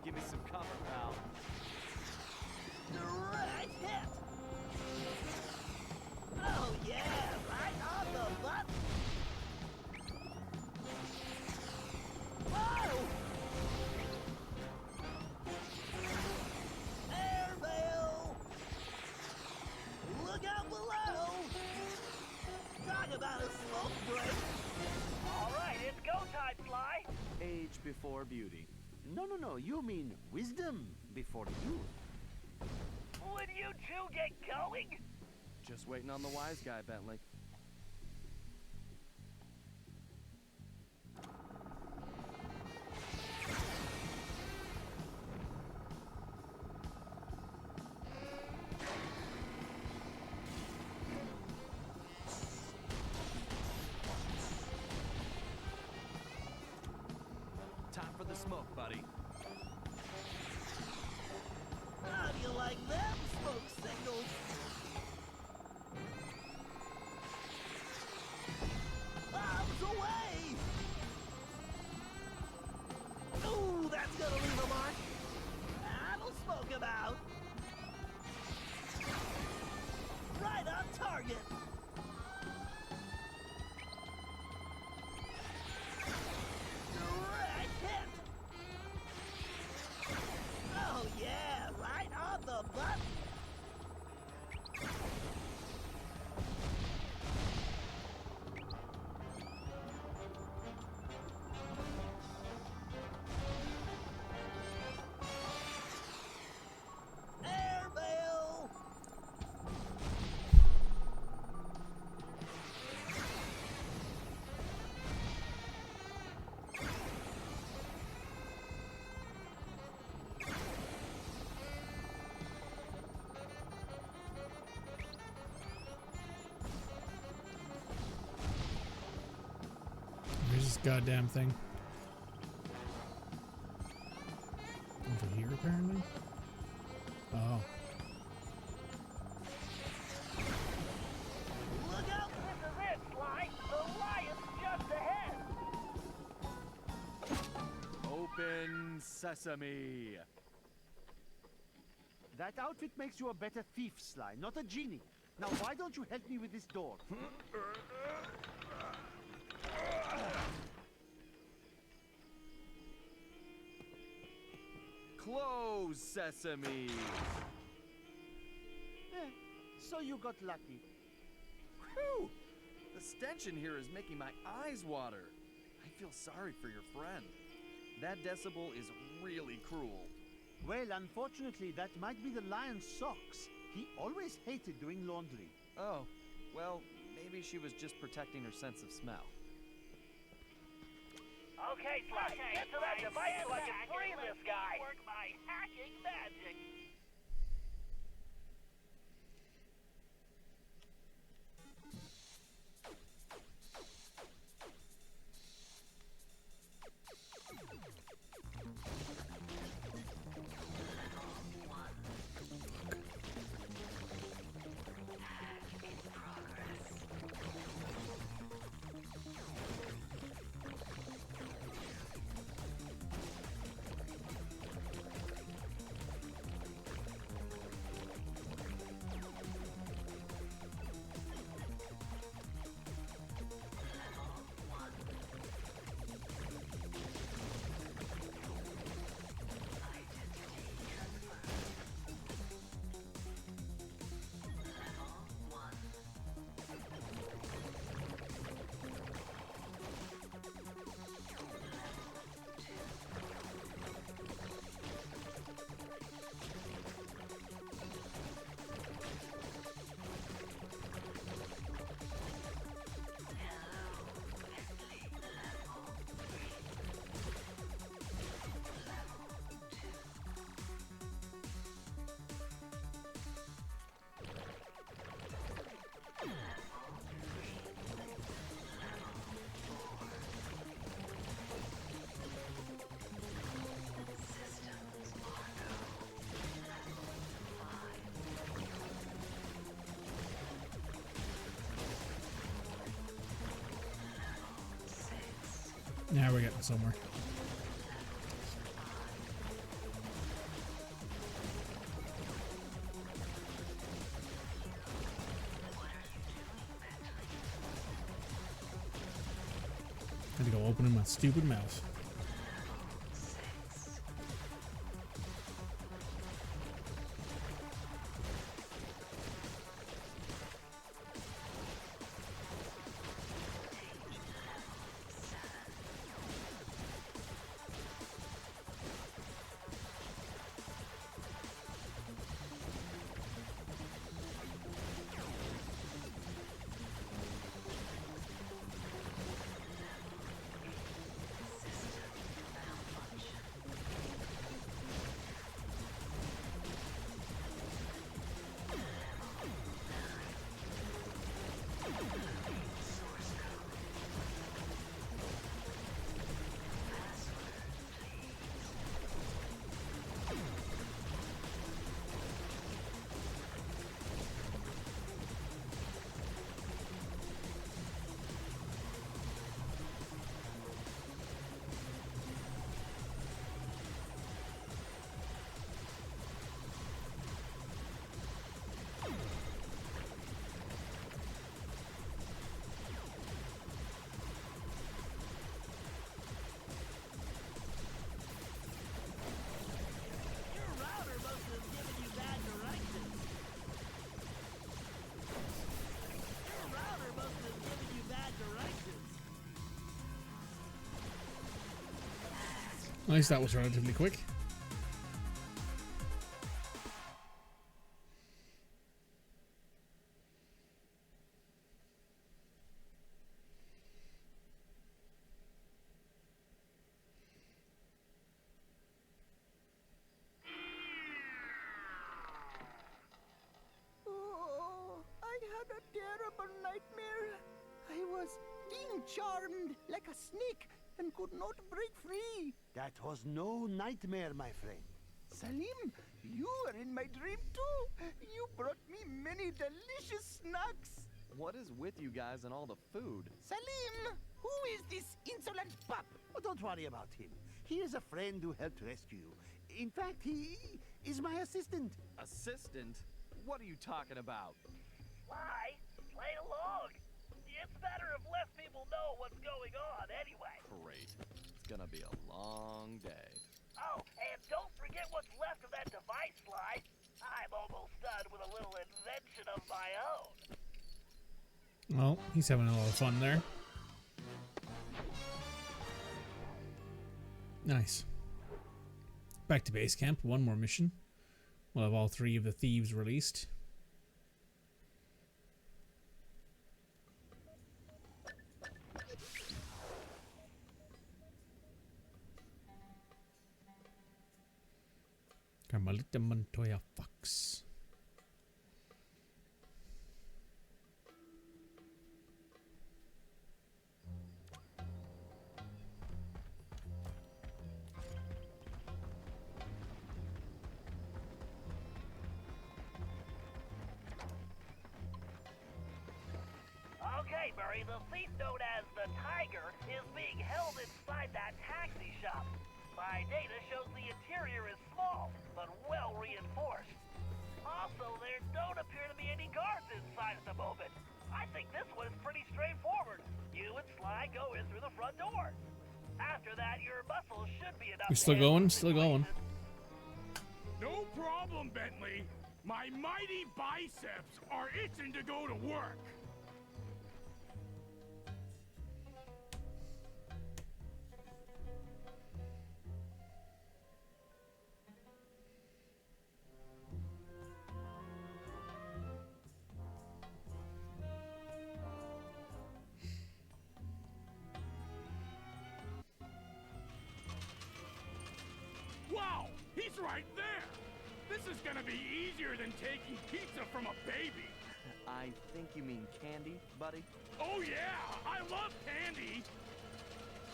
Give me some cover, pal. Direct hit. Oh yeah, right on the button. Whoa! Airmail! Look out below! Talk about a smoke break! Alright, it's go time, Sly! Age before beauty. No, you mean wisdom before youth. Would you two get going? Just waiting on the wise guy, Bentley. Time for the smoke, buddy. How do you like them smoke signals? Bombs away! Ooh, that's gonna leave a mark. That'll smoke him out. Right on target. Direct hit. Oh yeah, right on the button. Airmail! Where's this goddamn thing? Over here, apparently? Oh. Look out! This is it, Sly! The lion's just ahead! Open sesame. That outfit makes you a better thief, Sly, not a genie. Now, why don't you help me with this door? Close sesame. So you got lucky. Whew! The stench in here is making my eyes water. I feel sorry for your friend. That decibel is really cruel. Well, unfortunately, that might be the lion's socks. He always hated doing laundry. Oh, well, maybe she was just protecting her sense of smell. Okay, Sly, get to that device so I can free this guy! Work my hacking magic! Now we're getting somewhere. Had to go opening my stupid mouth. At least that was relatively quick. Oh, I had a terrible nightmare. I was being charmed like a snake and could not break free. That was no nightmare, my friend. Salim, you were in my dream too. You brought me many delicious snacks. What is with you guys and all the food? Salim, who is this insolent pup? Oh, don't worry about him. He is a friend who helped rescue you. In fact, he is my assistant. Assistant? What are you talking about? Why? Play along. It's better if less people know what's going on anyway. Great. It's gonna be a long day. Oh, and don't forget what's left of that device slide. I'm almost done with a little invention of my own. Well, he's having a lot of fun there. Nice. Back to base camp. One more mission. We'll have all 3 of the thieves released. Carmelita Montoya Fox. Okay, Murray, the thief known as the Tiger is being held inside that taxi shop. My data shows the interior is small, but well reinforced. Also, there don't appear to be any guards inside at the moment. I think this one is pretty straightforward. You and Sly go in through the front door. After that, your muscles should be enough. We're still going, still going. No problem, Bentley. My mighty biceps are itching to go to work. Wow, he's right there. This is gonna be easier than taking pizza from a baby. I think you mean candy, buddy? Oh yeah, I love candy.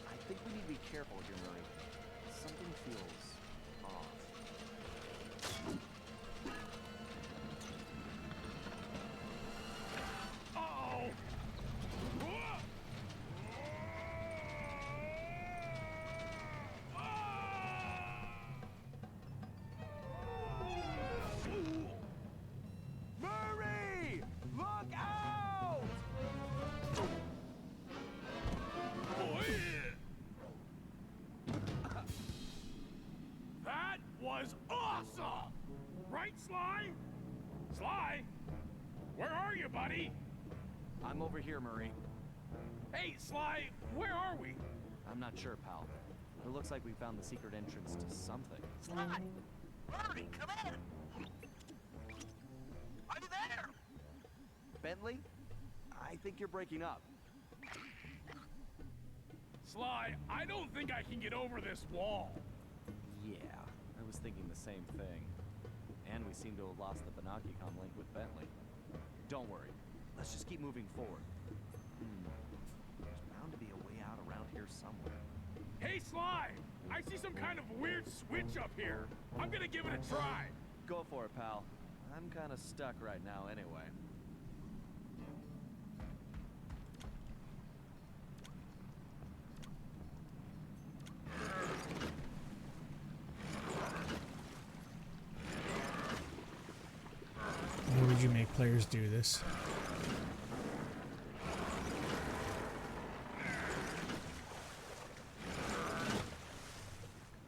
I think we need to be careful here, Murray. Something feels off. Uh-oh. was awesome! Right, Sly? Sly? Where are you, buddy? I'm over here, Murray. Hey, Sly, where are we? I'm not sure, pal. It looks like we found the secret entrance to something. Sly! Murray, come in! Are you there? Bentley? I think you're breaking up. Sly, I don't think I can get over this wall. Yeah, I was thinking the same thing. And we seem to have lost the Banaki-Com link with Bentley. Don't worry. Let's just keep moving forward. There's bound to be a way out around here somewhere. Hey, Sly! I see some kind of weird switch up here. I'm gonna give it a try. Go for it, pal. I'm kind of stuck right now anyway. Why would you make players do this?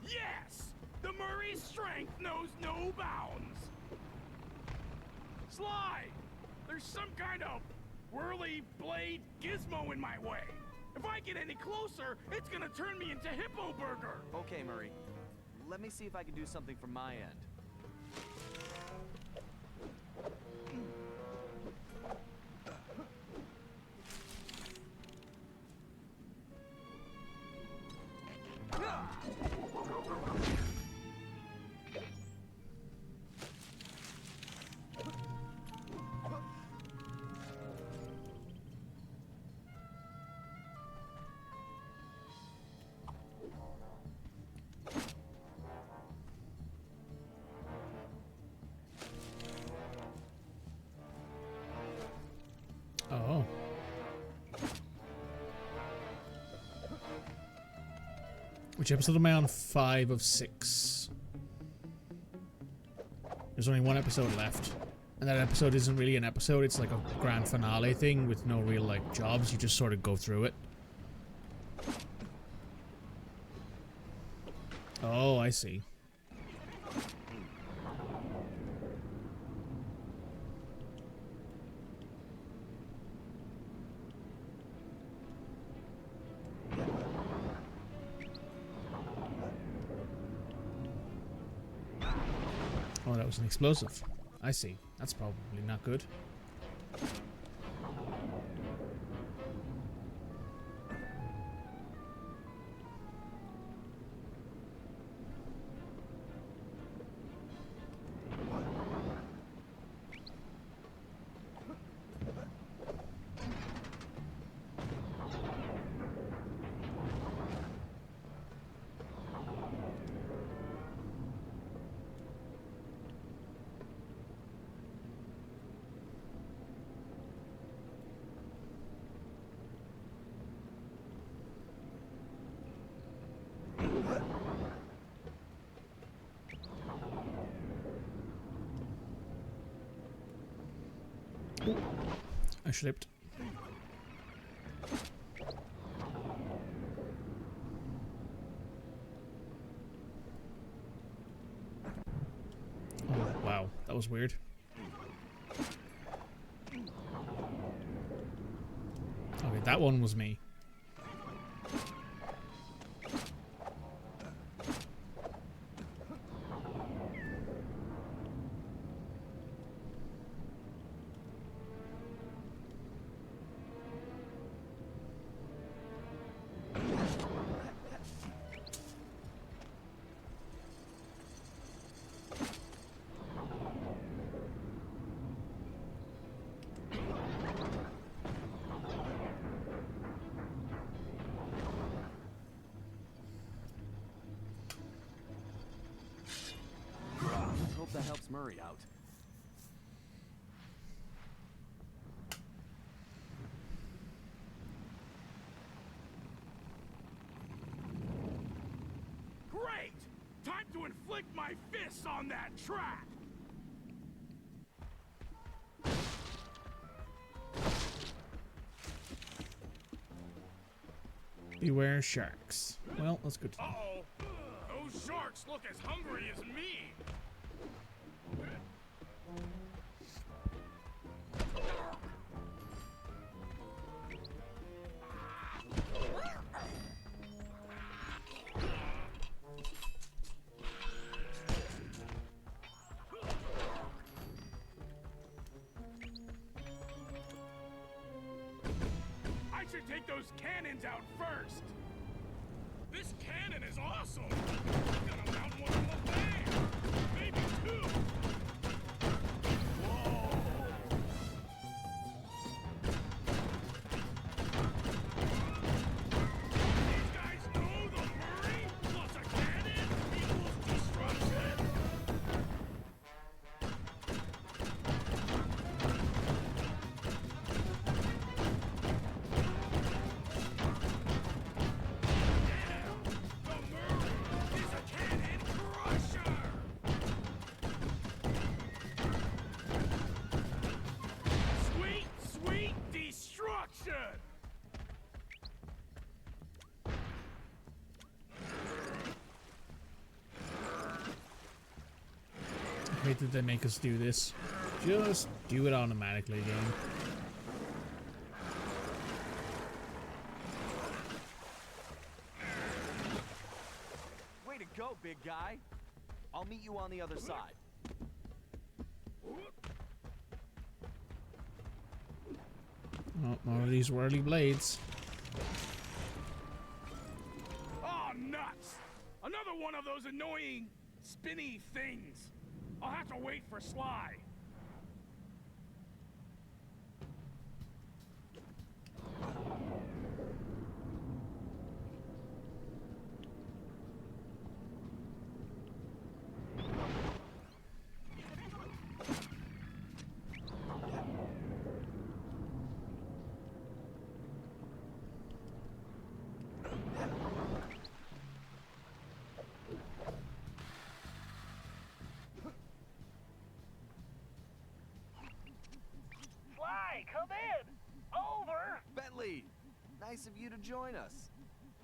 Yes! The Murray's strength knows no bounds! Sly! There's some kind of whirly blade gizmo in my way. If I get any closer, it's gonna turn me into Hippo Burger! Okay, Murray. Let me see if I can do something from my end. Oh. Which episode am I on? 5 of 6. There's only one episode left. And that episode isn't really an episode, it's like a grand finale thing with no real, like, jobs. You just sort of go through it. Oh, I see. Oh, that was an explosive. I see. That's probably not good. I slipped. Oh, wow. That was weird. Okay, that one was me. Hope that helps Murray out. Great! Time to inflict my fists on that trap! Beware sharks. Well, that's good to know. Uh-oh! Those sharks look as hungry as me. I should take those cannons out first. This cannon is awesome. I'm gonna mount one on the van. Maybe two. Whoa. These guys know the Murray plus a cannon equals destruction. Sweet, sweet destruction! I hate that they make us do this. Just do it automatically again. Way to go, big guy. I'll meet you on the other side. Oh, more of these whirly blades. Oh, nuts! Another one of those annoying, spinny things. I'll have to wait for Sly. Sly, come in! Over! Bentley, nice of you to join us.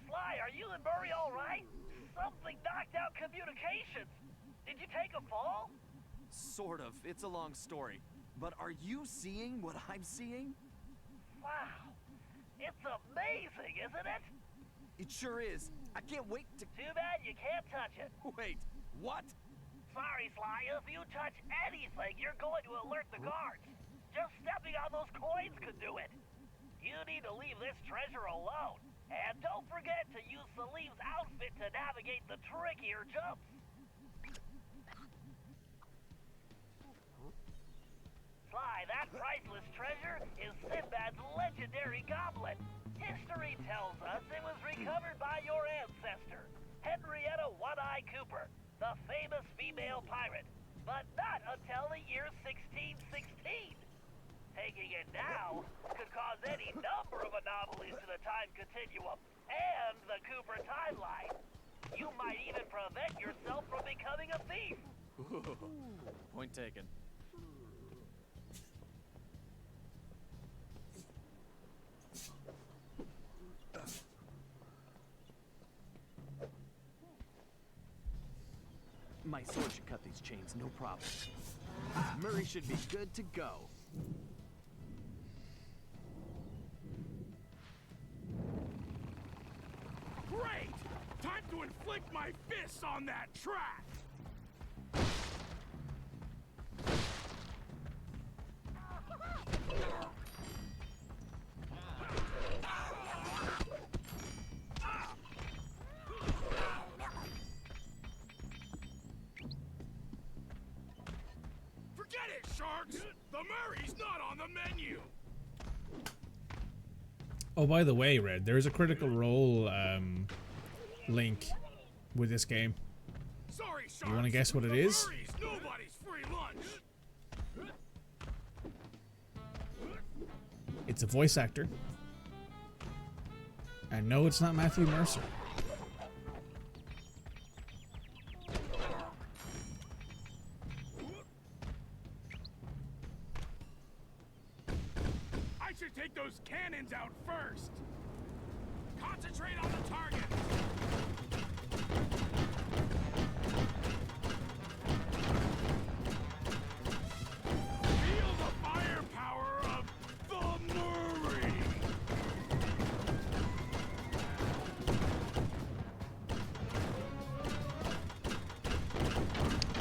Sly, are you and Murray all right? Something knocked out communications. Did you take a fall? Sort of. It's a long story. But are you seeing what I'm seeing? Wow. It's amazing, isn't it? It sure is. I can't wait to... Too bad you can't touch it. Wait, what? Sorry, Sly. If you touch anything, you're going to alert the guards. Just stepping on those coins could do it. You need to leave this treasure alone. And don't forget to use Salim's outfit to navigate the trickier jumps. Sly, that priceless treasure is Sinbad's legendary goblet. History tells us it was recovered by your ancestor, Henrietta One-Eye Cooper, the famous female pirate, but not until the year 1616. Taking it now could cause any number of anomalies to the time continuum and the Cooper timeline. You might even prevent yourself from becoming a thief. Point taken. My sword should cut these chains, no problem. Murray should be good to go. Great! Time to inflict my fists on that trap! Forget it, sharks! The Murray's not on the menu! Oh, by the way, Red, there is a Critical Role link with this game. Sorry, sharks. You want to guess what it is? Murray's nobody's free lunch! It's a voice actor. And no, it's not Matthew Mercer. I should take those cannons out first. Concentrate on the target.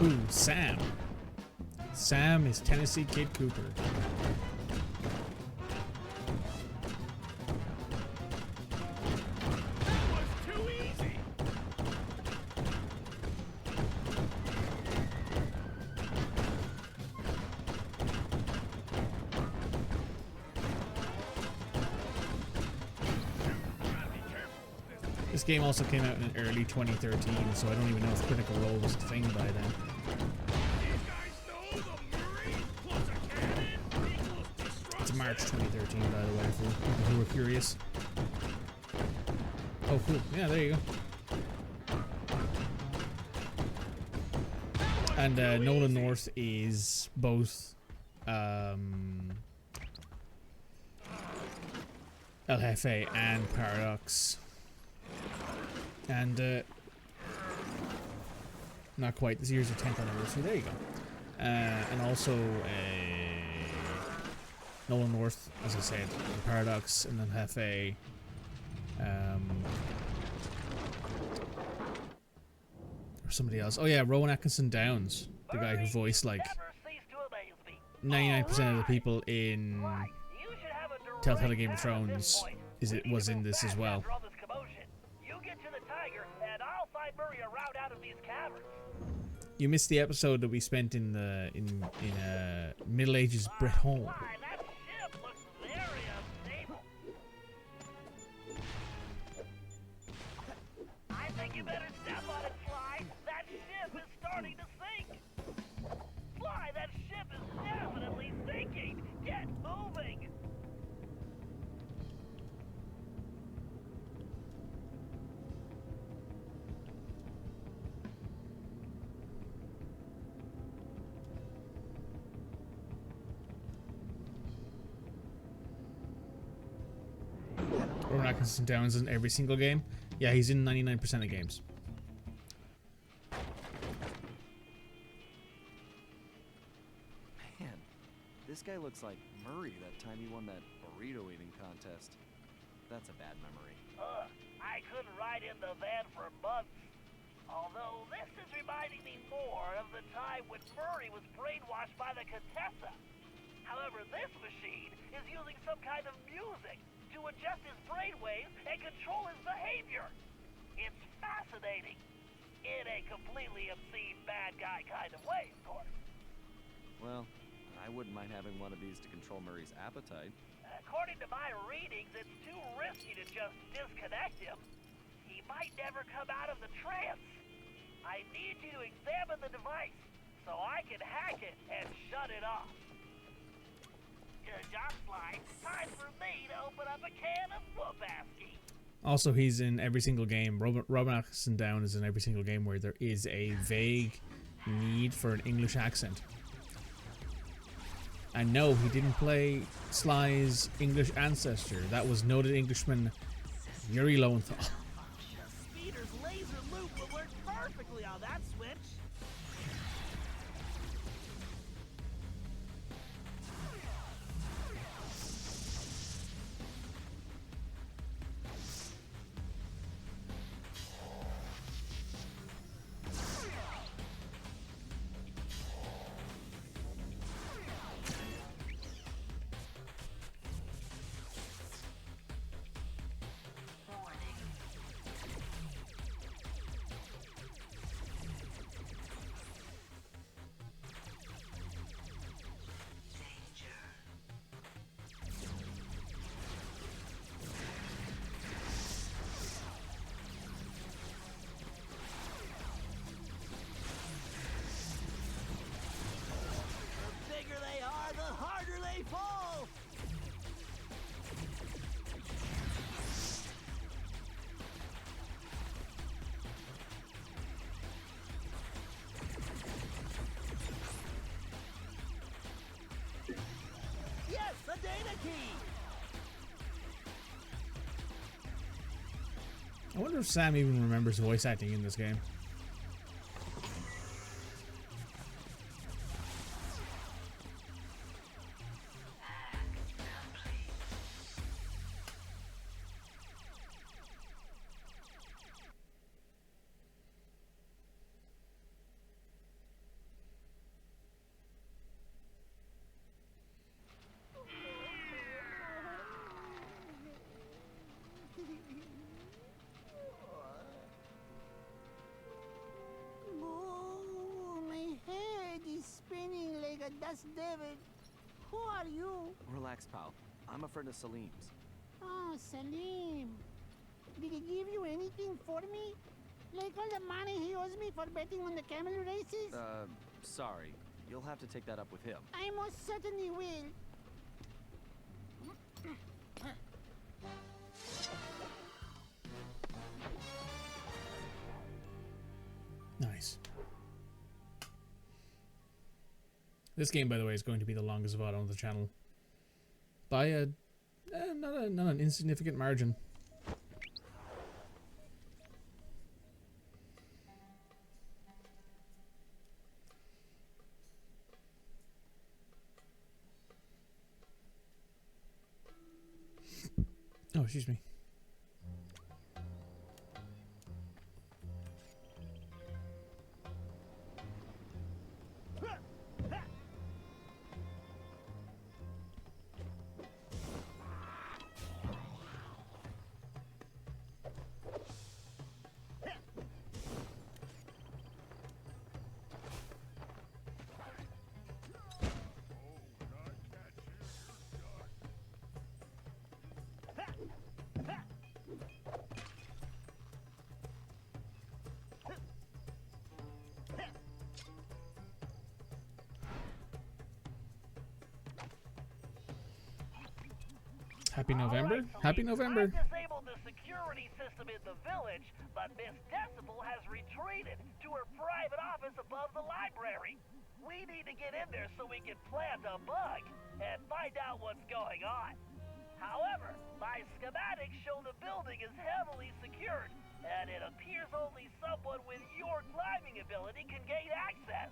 cool. Sam. Sam is Tennessee Kid Cooper. This game also came out in early 2013, so I don't even know if Critical Role was a thing by then. It's March 2013, by the way, for people who were curious. Oh, cool. Yeah, there you go. And Nolan North is both El Jefe and Paradox. And not quite, this year's the 10th anniversary, there you go. And also Nolan North, as I said, Paradox, and then Jefe. Or somebody else. Oh yeah, Rowan Atkinson Downs, the guy who voiced like 99% of the people in Telltale Game of Thrones was in this as well. You missed the episode that we spent in Middle Ages Breton. I think you better step on it, Sly. That ship is starting to sink. Sly, that ship is definitely sinking. Get moving. Rowan Atkinson Downs in every single game. Yeah, he's in 99% of games. Man, this guy looks like Murray that time he won that burrito eating contest. That's a bad memory. I couldn't ride in the van for months. Although this is reminding me more of the time when Murray was brainwashed by the Contessa. However, this machine is using some kind of music to adjust his brainwaves and control his behavior. It's fascinating. In a completely obscene bad guy kind of way, of course. Well, I wouldn't mind having one of these to control Murray's appetite. According to my readings, it's too risky to just disconnect him. He might never come out of the trance. I need you to examine the device so I can hack it and shut it off. Good job, Sly. Time for me to open up a can of whoop-asky. Also, he's in every single game. Rowan Atkinson Downs is in every single game where there is a vague need for an English accent. And no, he didn't play Sly's English ancestor. That was noted Englishman Yuri Lowenthal. Speeder's laser loop will work perfectly on that switch. Fall! Yes, the data key! I wonder if Sam even remembers voice acting in this game. that's David. Who are you? Relax, pal. I'm a friend of Salim's. Oh, Salim. Did he give you anything for me? Like all the money he owes me for betting on the camel races? Sorry. You'll have to take that up with him. I most certainly will. Nice. This game, by the way, is going to be the longest VOD on the channel by a not an insignificant margin. Oh, excuse me. Happy November? Happy November. I've disabled the security system in the village, but Miss Decibel has retreated to her private office above the library. We need to get in there so we can plant a bug and find out what's going on. However, my schematics show the building is heavily secured, and it appears only someone with your climbing ability can gain access.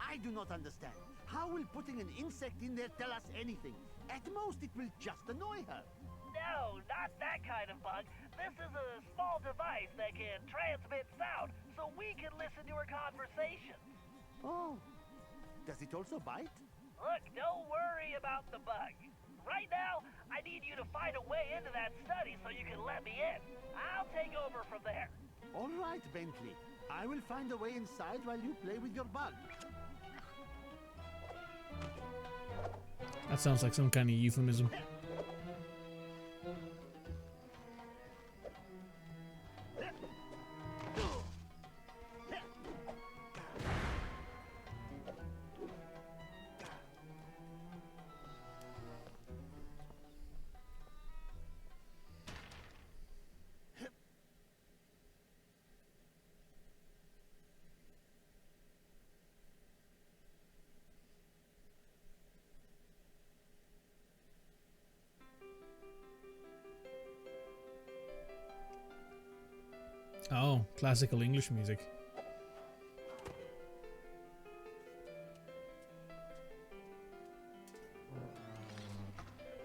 I do not understand. How will putting an insect in there tell us anything? At most, it will just annoy her. No, not that kind of bug. This is a small device that can transmit sound, so we can listen to her conversations. Oh. Does it also bite? Look, don't worry about the bug. Right now, I need you to find a way into that study so you can let me in. I'll take over from there. All right, Bentley. I will find a way inside while you play with your bug. That sounds like some kind of euphemism. Oh, classical English music.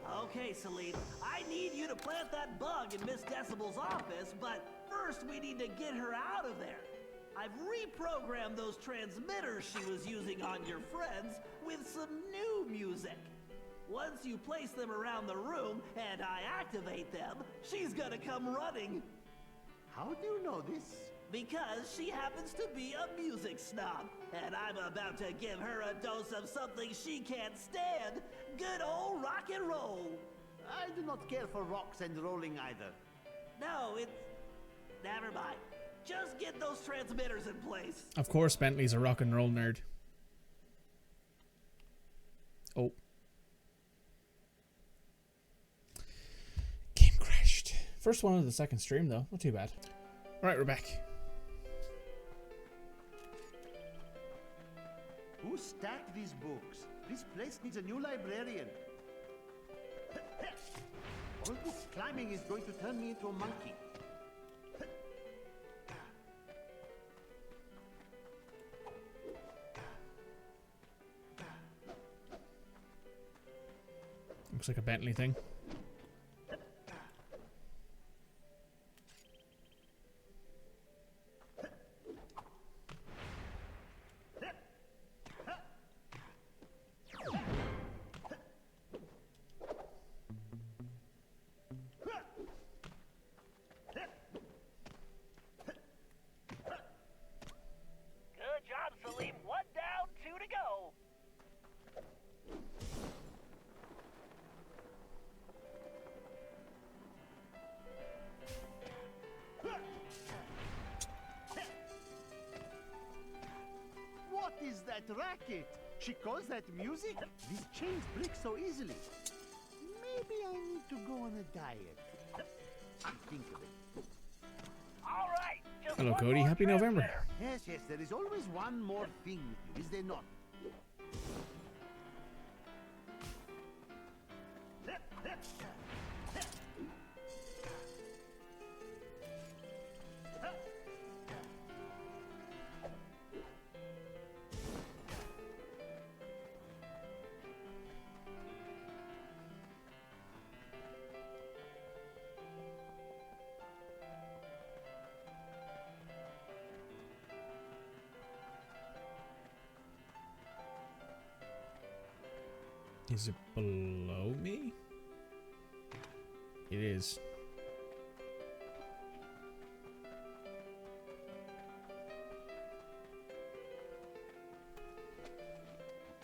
Okay, Salim. I need you to plant that bug in Miss Decibel's office, but first we need to get her out of there. I've reprogrammed those transmitters she was using on your friends with some new music. Once you place them around the room and I activate them, she's gonna come running. How do you know this? Because she happens to be a music snob, and I'm about to give her a dose of something she can't stand. Good old rock and roll. I do not care for rocks and rolling either. No, it's... Never mind. Just get those transmitters in place. Of course, Bentley's a rock and roll nerd. Oh. Game crashed. First one of the second stream, though. Not too bad. Alright, we're back. Who stacked these books? This place needs a new librarian. All this climbing is going to turn me into a monkey. Looks like a Bentley thing. Good job, Salim. 1 down, 2 to go. racket. She calls that music? These chains break so easily. Maybe I need to go on a diet. I'm thinking of it. All right. Just Hello, one Cody. more Happy November. Yes, yes, there is always one more thing with you, is there not? Is it below me? It is.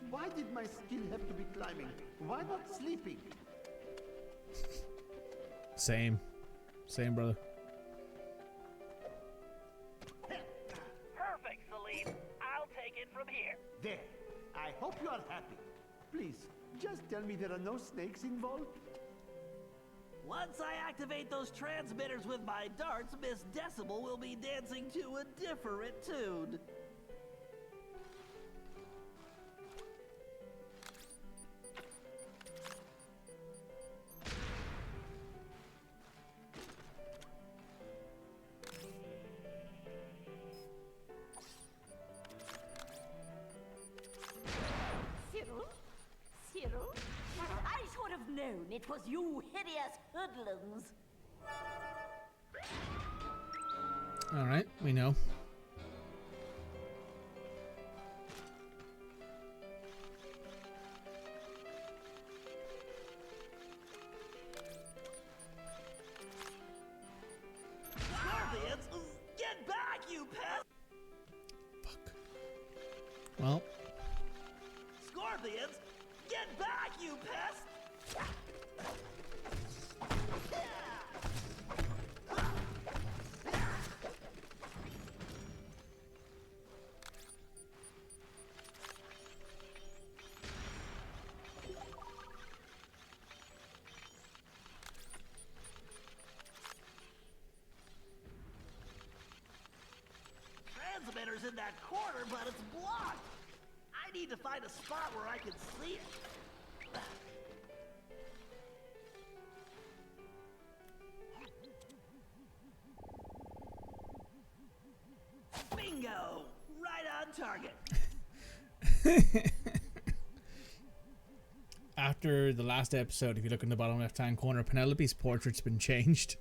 Why did my skill have to be climbing? Why not sleeping? Same. Same, brother. Perfect, Celine. I'll take it from here. There. I hope you are happy. Please, just tell me there are no snakes involved. Once I activate those transmitters with my darts, Miss Decibel will be dancing to a different tune. Cyril? I should have known it was you hideous hoodlums. Alright, we know. Scorpions, get back, you pest! Well, Scorpions, get back, you pest! Transmitter's in that corner, but it's blocked. I need to find a spot where I can see it. Bingo! Right on target. after the last episode, if you look in the bottom left-hand corner, Penelope's portrait's been changed.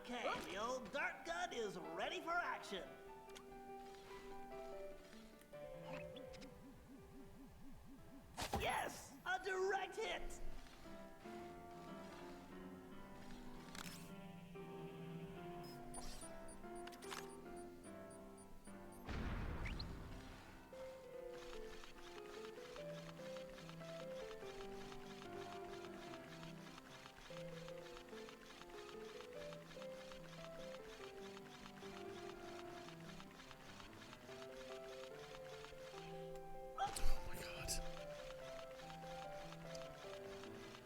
Okay, the old dart gun is ready for action. Yes, a direct hit.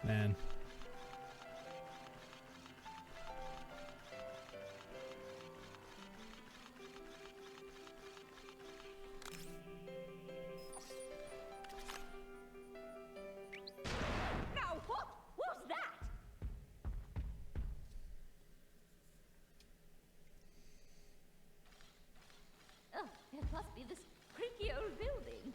Man. Now what was that? Oh, it must be this creaky old building.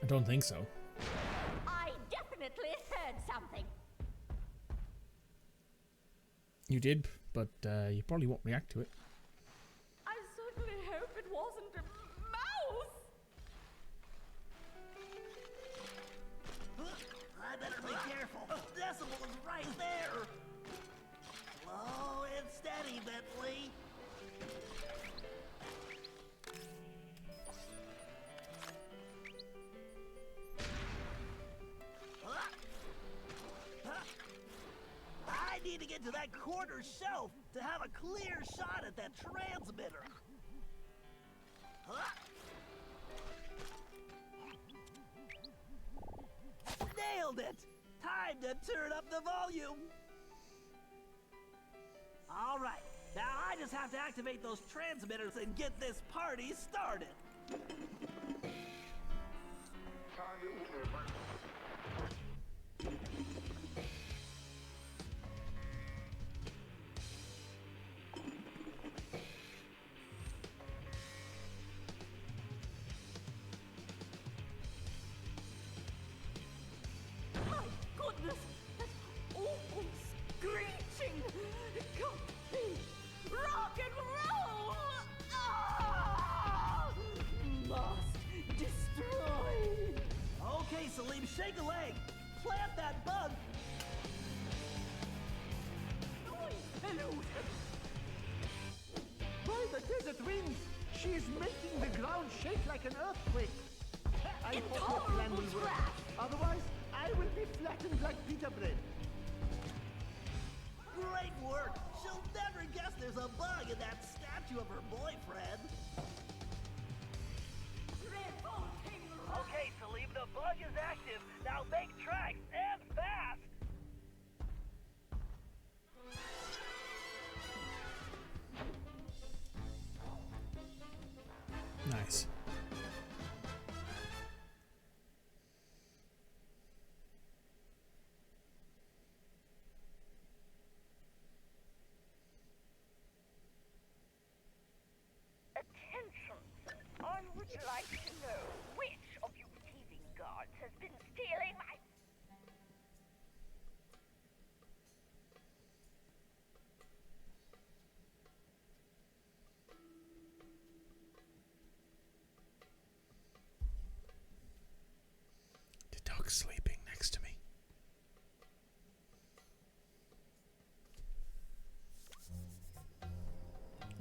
I don't think so. I definitely heard something. You did, but you probably won't react to it. I certainly hope it wasn't a mouse. I better be careful. Decibel is right there. get to that corner shelf to have a clear shot at that transmitter. Huh? Nailed it! Time to turn up the volume. All right, now I just have to activate those transmitters and get this party started. Goodness, that awful screeching! Complete rock and roll! Ah! Must destroy! Okay, Salim, shake a leg. Plant that bug. By the desert winds, she is making the ground shake like an earthquake. I hope your plan will work. Otherwise, I will be flattened like pita bread. Great work. She'll never guess there's a bug in that statue of her boyfriend. Okay, Salim, the bug is active. Now make tracks, and fast! Nice. Attention! I would like to know which of you thieving guards has been stealing my... The dog's sleeping next to me.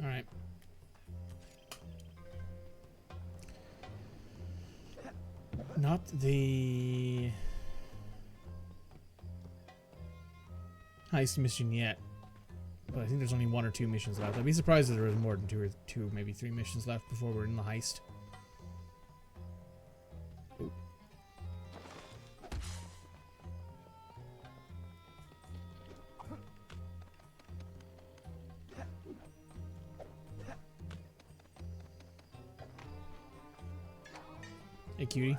All right. Not the heist mission yet, but I think there's only 1 or 2 missions left. I'd be surprised if there was more than two, maybe 3 missions left before we're in the heist. Ooh. Hey, cutie.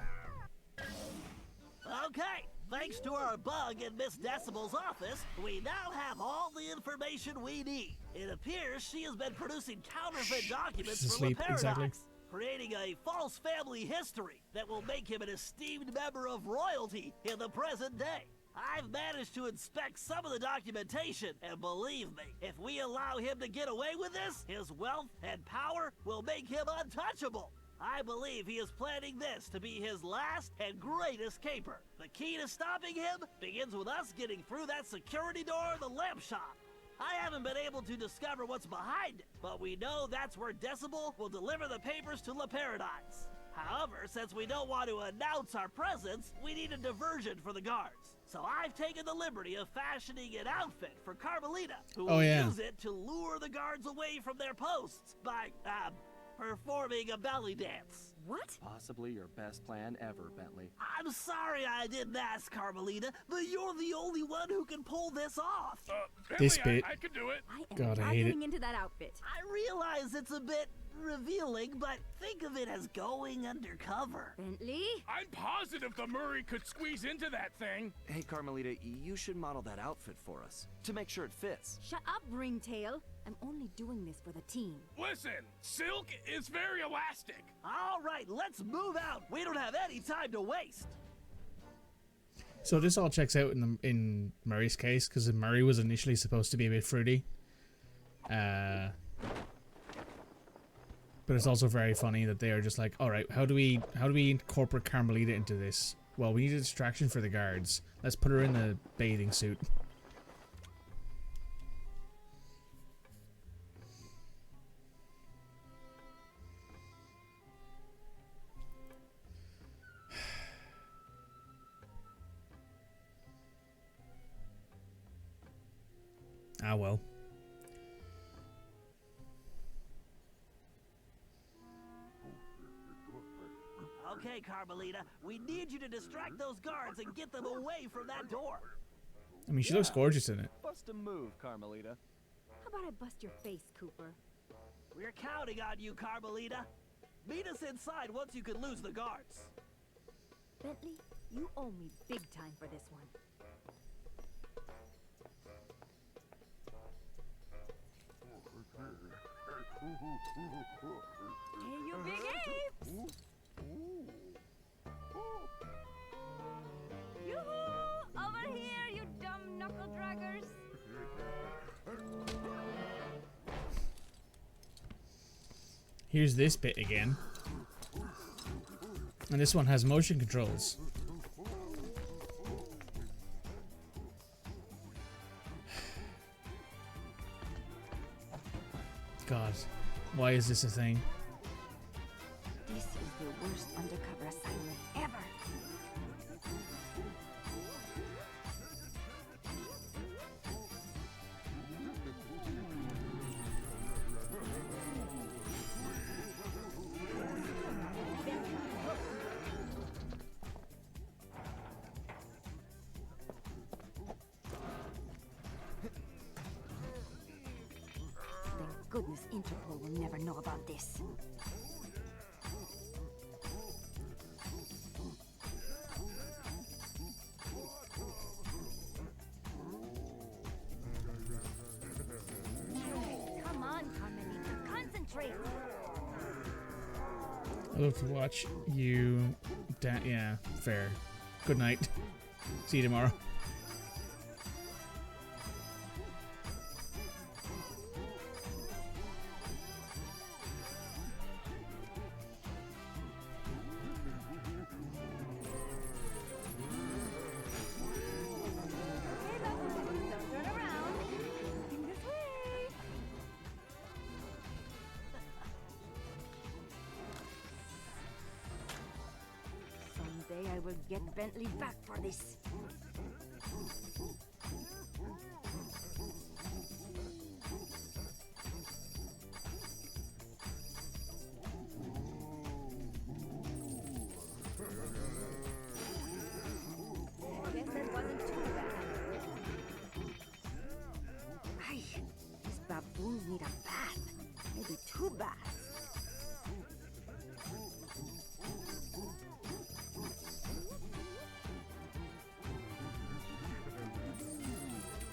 Okay, thanks to our bug in Miss Decibel's office, we now have all the information we need. It appears she has been producing counterfeit documents She's for the asleep, Paradox, exactly. creating a false family history that will make him an esteemed member of royalty in the present day. I've managed to inspect some of the documentation, and believe me, if we allow him to get away with this, his wealth and power will make him untouchable. I believe he is planning this to be his last and greatest caper. The key to stopping him begins with us getting through that security door in the lamp shop. I haven't been able to discover what's behind it, but we know that's where Decibel will deliver the papers to La Paradise. However, since we don't want to announce our presence, we need a diversion for the guards. So I've taken the liberty of fashioning an outfit for Carmelita, who will use it to lure the guards away from their posts by, performing a belly dance. What? Possibly your best plan ever, Bentley. I'm sorry I didn't ask, Carmelita, but you're the only one who can pull this off. This bit. I can do it. God, I hate it. Getting into that outfit. I realize it's a bit revealing, but think of it as going undercover. Bentley? I'm positive the Murray could squeeze into that thing. Hey, Carmelita, you should model that outfit for us to make sure it fits. Shut up, Ringtail. I'm only doing this for the team. Listen, silk is very elastic. All right, let's move out. We don't have any time to waste. So this all checks out in Murray's case, because Murray was initially supposed to be a bit fruity. But it's also very funny that they are just like, all right, how do we incorporate Carmelita into this? Well, we need a distraction for the guards. Let's put her in a bathing suit. Ah, well. Okay, Carmelita, we need you to distract those guards and get them away from that door. I mean, she looks gorgeous in it. Bust a move, Carmelita. How about I bust your face, Cooper? We're counting on you, Carmelita. Meet us inside once you can lose the guards. Bentley, you owe me big time for this one. Hey, you big apes! Yoo-hoo! Over here, you dumb knuckle draggers! Here's this bit again. And this one has motion controls. God, why is this a thing? This is the worst undercover assignment ever. Thank goodness Interpol will never know about this. Come on, Carmelita, concentrate. I love to watch you. Yeah, fair. Good night. See you tomorrow. Someday I will get Bentley back for this. Guess that wasn't too bad. Ay, these baboons need a bath. Maybe 2 baths.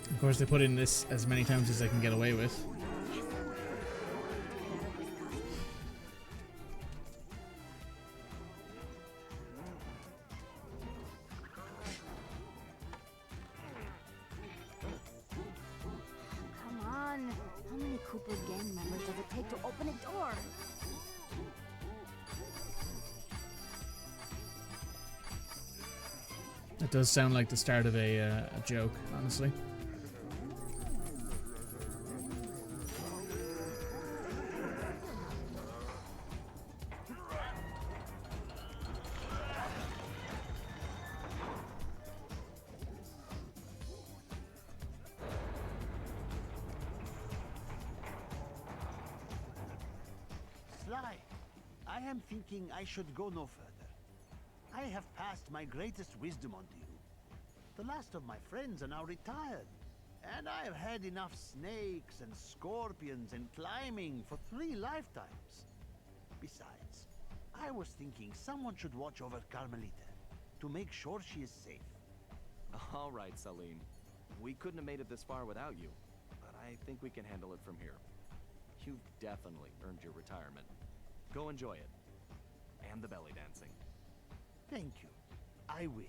Of course, they put in this as many times as they can get away with. Come on. How many Cooper gang members does it take to open a door? That does sound like the start of a joke, honestly. Sly, I am thinking I should go no further. I have passed my greatest wisdom on to you. The last of my friends are now retired, and I have had enough snakes and scorpions and climbing for 3 lifetimes. Besides, I was thinking someone should watch over Carmelita to make sure she is safe. All right, Salim. We couldn't have made it this far without you, but I think we can handle it from here. You've definitely earned your retirement. Go enjoy it. And the belly dancing. Thank you. I will.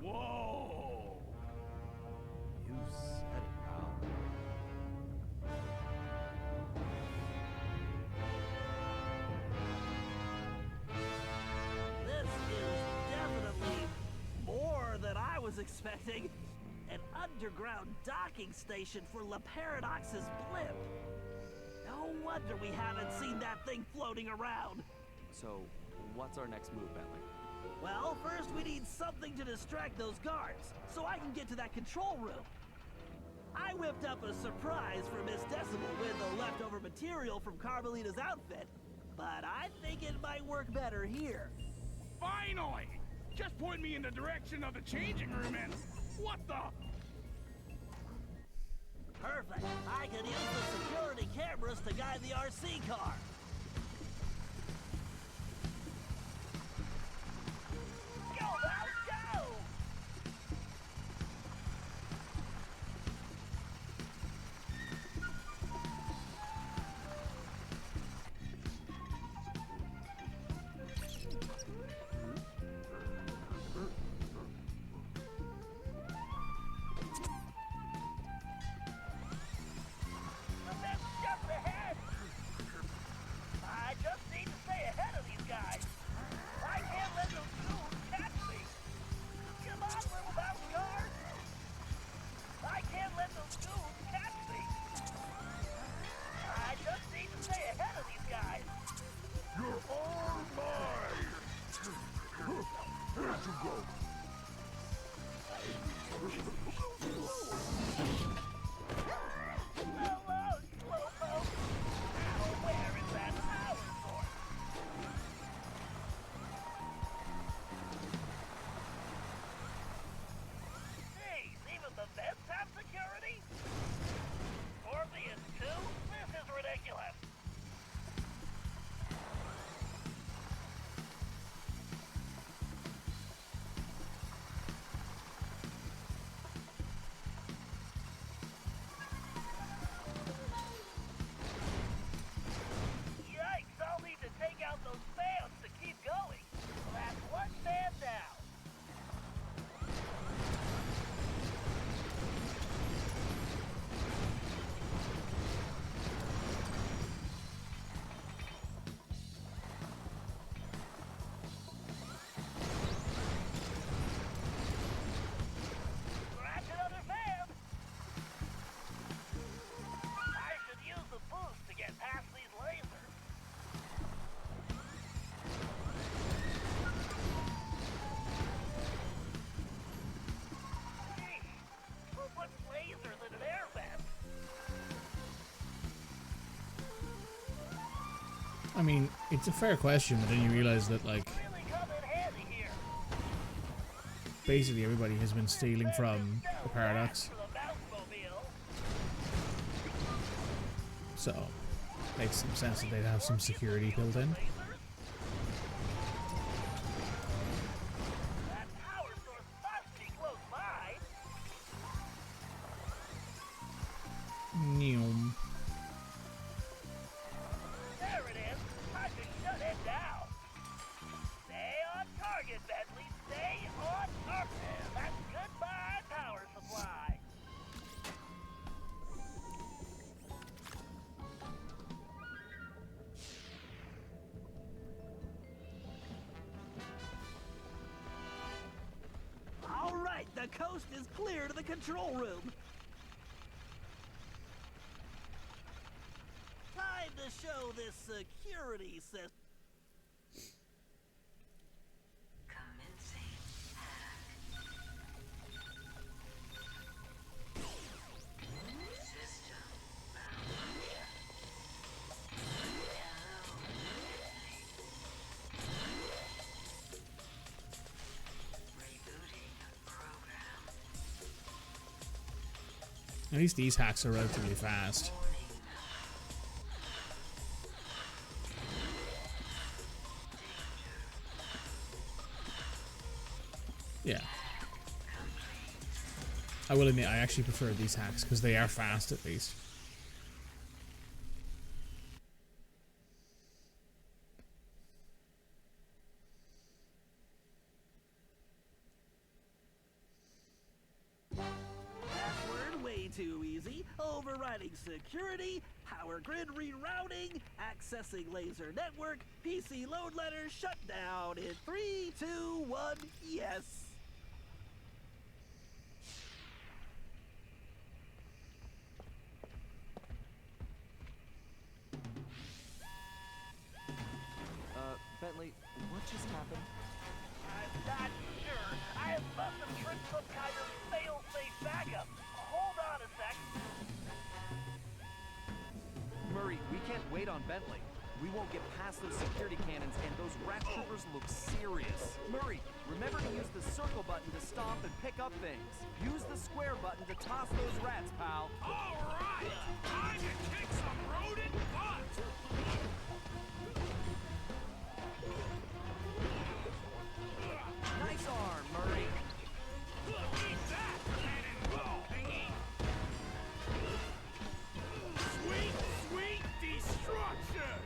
Whoa! You said it, pal. This is definitely more than I was expecting. An underground docking station for La Paradox's blimp. No No wonder we haven't seen that thing floating around. So, what's our next move, Bentley? Well, first we need something to distract those guards, so I can get to that control room. I whipped up a surprise for Miss Decibel with the leftover material from Carmelita's outfit, but I think it might work better here. Finally! Just point me in the direction of the changing room and... What the... Perfect. I can use the security cameras to guide the RC car. Go, Mouse, go! The best just ahead! I just need to stay ahead of these guys. I can't let those fools catch me. Come on, little mouse guard. I can't let those fools catch me. I just need to stay ahead of these guys. You're all mine! Here you go! Hello, Slowpoke. Now where is that power source? Hey, even the vents have security? Scorpions too? This is ridiculous. Yikes, I'll need to take out those fans to keep going. That's one fan down. Scratch another fan. I should use the boost to get past these lasers. Gee, who puts lasers in an air vent? I mean, it's a fair question, but then you realize that, like, Really come in handy here. basically everybody has been stealing from the Paradox. For the Mouse-mobile. So, makes some sense that they'd have some security built in. That power source must be close by. Neum. There it is. Time to shut it down. Stay on target, Bentley. Stay on target. That's goodbye power supply. All right, the coast is clear to the control room. Time to show this security system. Commencing hack. System malfunction. Rebooting program. At least these hacks are relatively fast. Yeah. I will admit, I actually prefer these hacks because they are fast at least. Password way too easy. Overriding security, power grid rerouting, accessing laser network, PC load letter shut down in 3, 2, 1, yes. happened? I'm not sure. I must have tripped some kind of fail-safe backup. Hold on a sec. Murray, we can't wait on Bentley. We won't get past those security cannons, and those rat troopers look serious. Murray, remember to use the circle button to stomp and pick up things. Use the square button to toss those rats, pal. All right, time to kick some rodent butt. Nice arm, Murray. Eat that, cannonball thingy. Sweet, sweet destruction.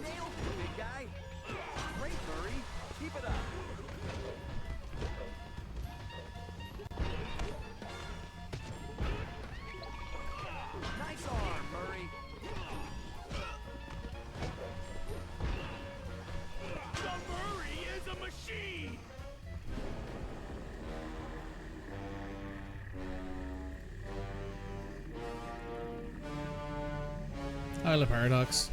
Nailed it, big guy. Great, Murray. Keep it up. Nice arm, Murray. The Murray is a machine. Isle of Paradox.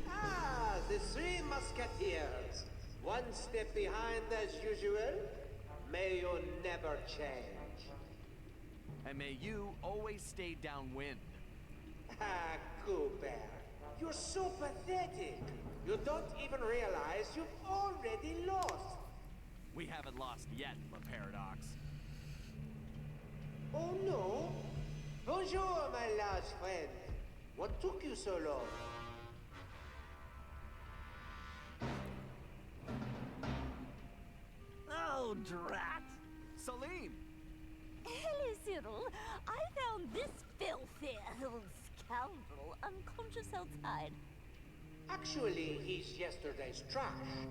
Ah, the three musketeers. One step behind as usual. May you never change. And may you always stay downwind. Ah, Cooper. You're so pathetic. You don't even realize you've already lost. We haven't lost yet, the Paradox. Oh no? Bonjour, my large friend. What took you so long? Oh, drat! Celine! Hello, Cyril. I found this filthy scoundrel unconscious outside. Actually, he's yesterday's trash.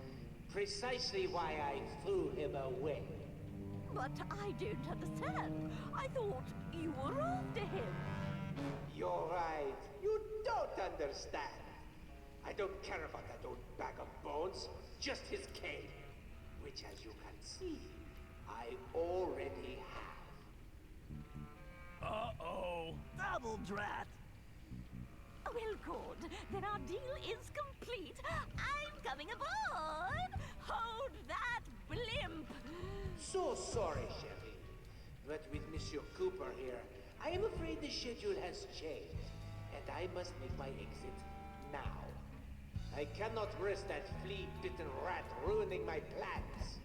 Precisely why I threw him away. But I don't understand. I thought you were after him. You're right. You don't understand. I don't care about that old bag of bones. Just his cane. Which, as you can see, I already have. Uh-oh. Double drat. Well, good. Then our deal is complete. I'm coming aboard. Hold that blimp. So sorry, Sherry. But with Monsieur Cooper here, I am afraid the schedule has changed, and I must make my exit now. I cannot risk that flea-bitten rat ruining my plans.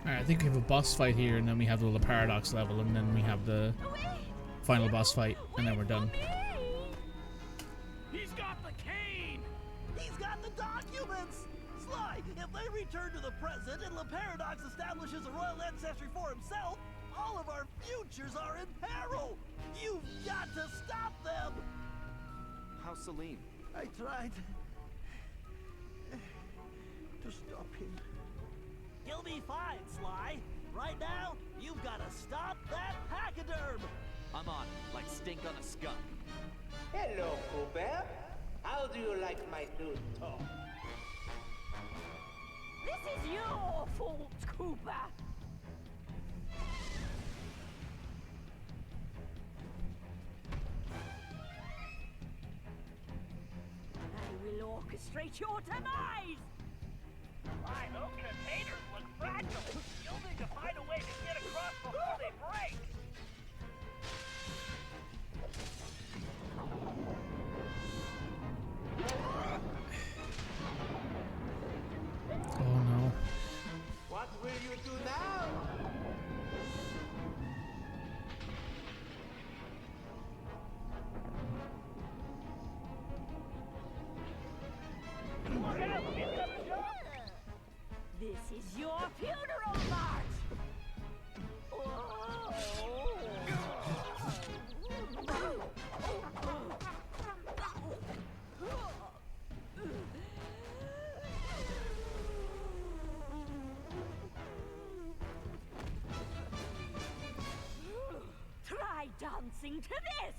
Alright, I think we have a boss fight here, and then we have the Paradox level, and then we have the final boss fight, and then we're done. He's got the cane. He's got the documents! Sly, if they return to the present and the Paradox establishes a royal ancestry for himself, all of our futures are in peril! You've got to stop them! How's Celine? I tried to stop him. He'll be fine, Sly. Right now, you've got to stop that pachyderm! I'm on it, like stink on a skunk. Hello, Cooper. How do you like my new talk? This is your fault, Cooper. I will orchestrate your demise. Why, those containers look fragile. You'll need to find a way to get across before they break. Oh no. What will you do now? Look out! He's gonna jump! This is your funeral march. Try dancing to this.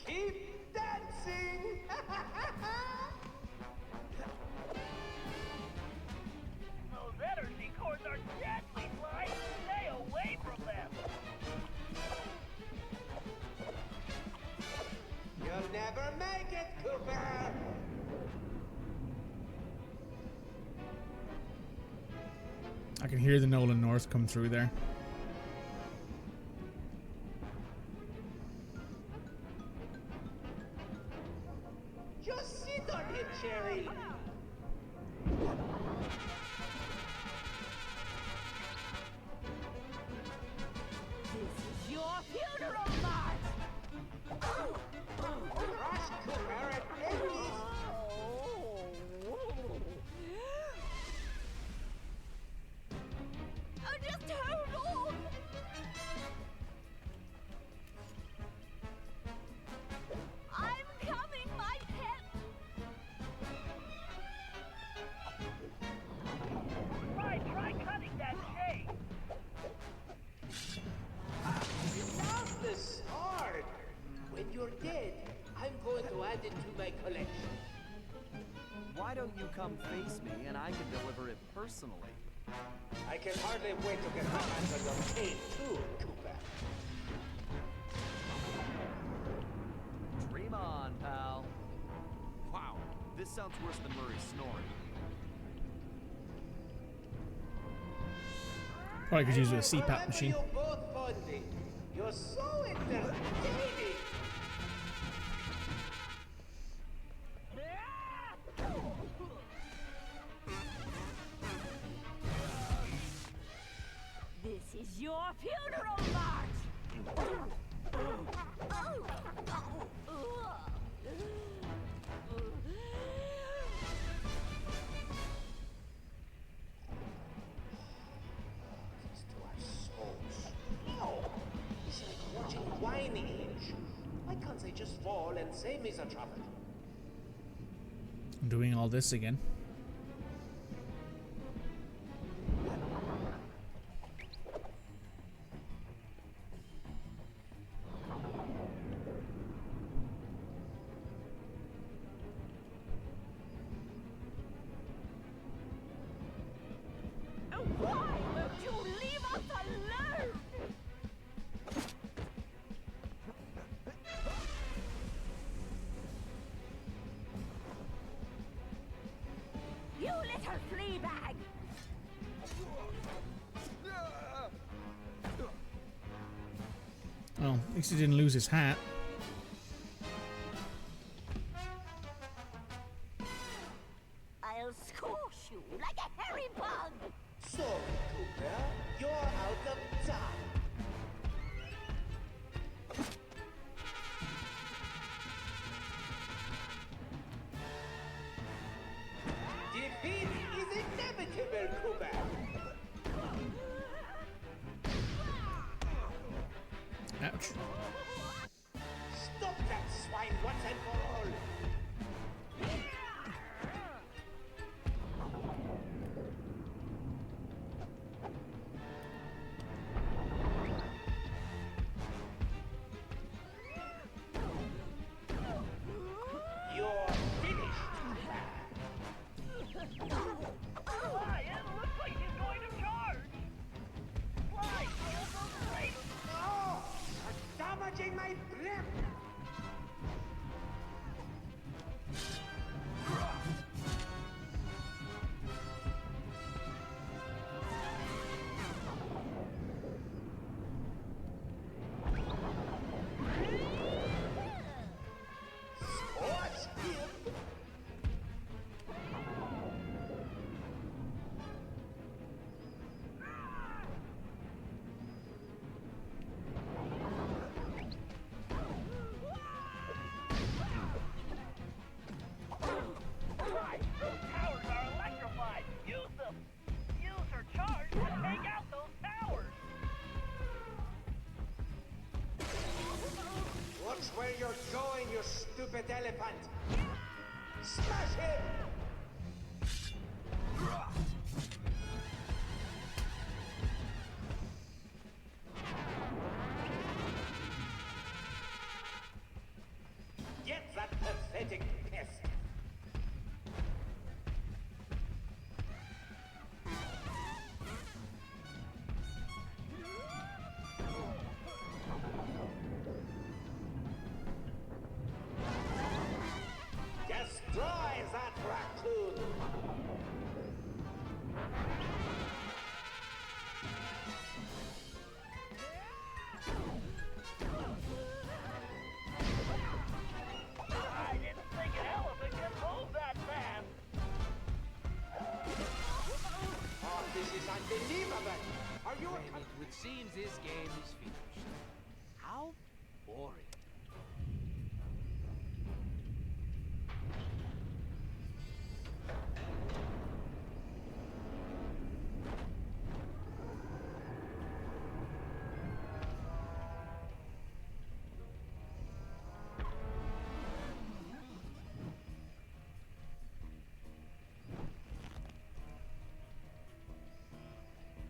Keep dancing! Cooper! I can hear the Nolan North come through there. Just sit on him, Cherry! This is your funeral, Mart! Rush Cooper and Penny! Oh, just hold on! I'm coming, my pet! Right, try cutting that shade. Not the sword! When you're dead, I'm going to add it to my collection. Why don't you come face me and I can deliver it personally? I can hardly wait to get my hands on your cane too, Cooper. Dream on, pal. Wow, this sounds worse than Murray's snoring. Probably could use a CPAP machine. You both bonding. You're so entertaining. This is your funeral, Mart! These two are so slow. It's like watching wine age. Why can't they just fall and save me the trouble? Doing all this again. Why won't you leave us alone? You little flea bag! Well, at least he didn't lose his hat. I'll squash you like a hairy bug! So, Cooper, you're out of time. Defeat is inevitable, Cooper. Ouch. Stop that swine once and for all. You're finished. Sly, it looks like he's going to charge. Sly, hold those brakes. Oh, you're damaging my grip. Squash him. Right, those towers are electrified. Use them. Use her charge to take out those towers. Watch where you're going, you stupid elephant! Smash him! Get that pathetic pest! Try that, Raccoon! I didn't think an elephant could move that fast. Oh, this is unbelievable! Are you Well, it would seem this game is finished. How boring.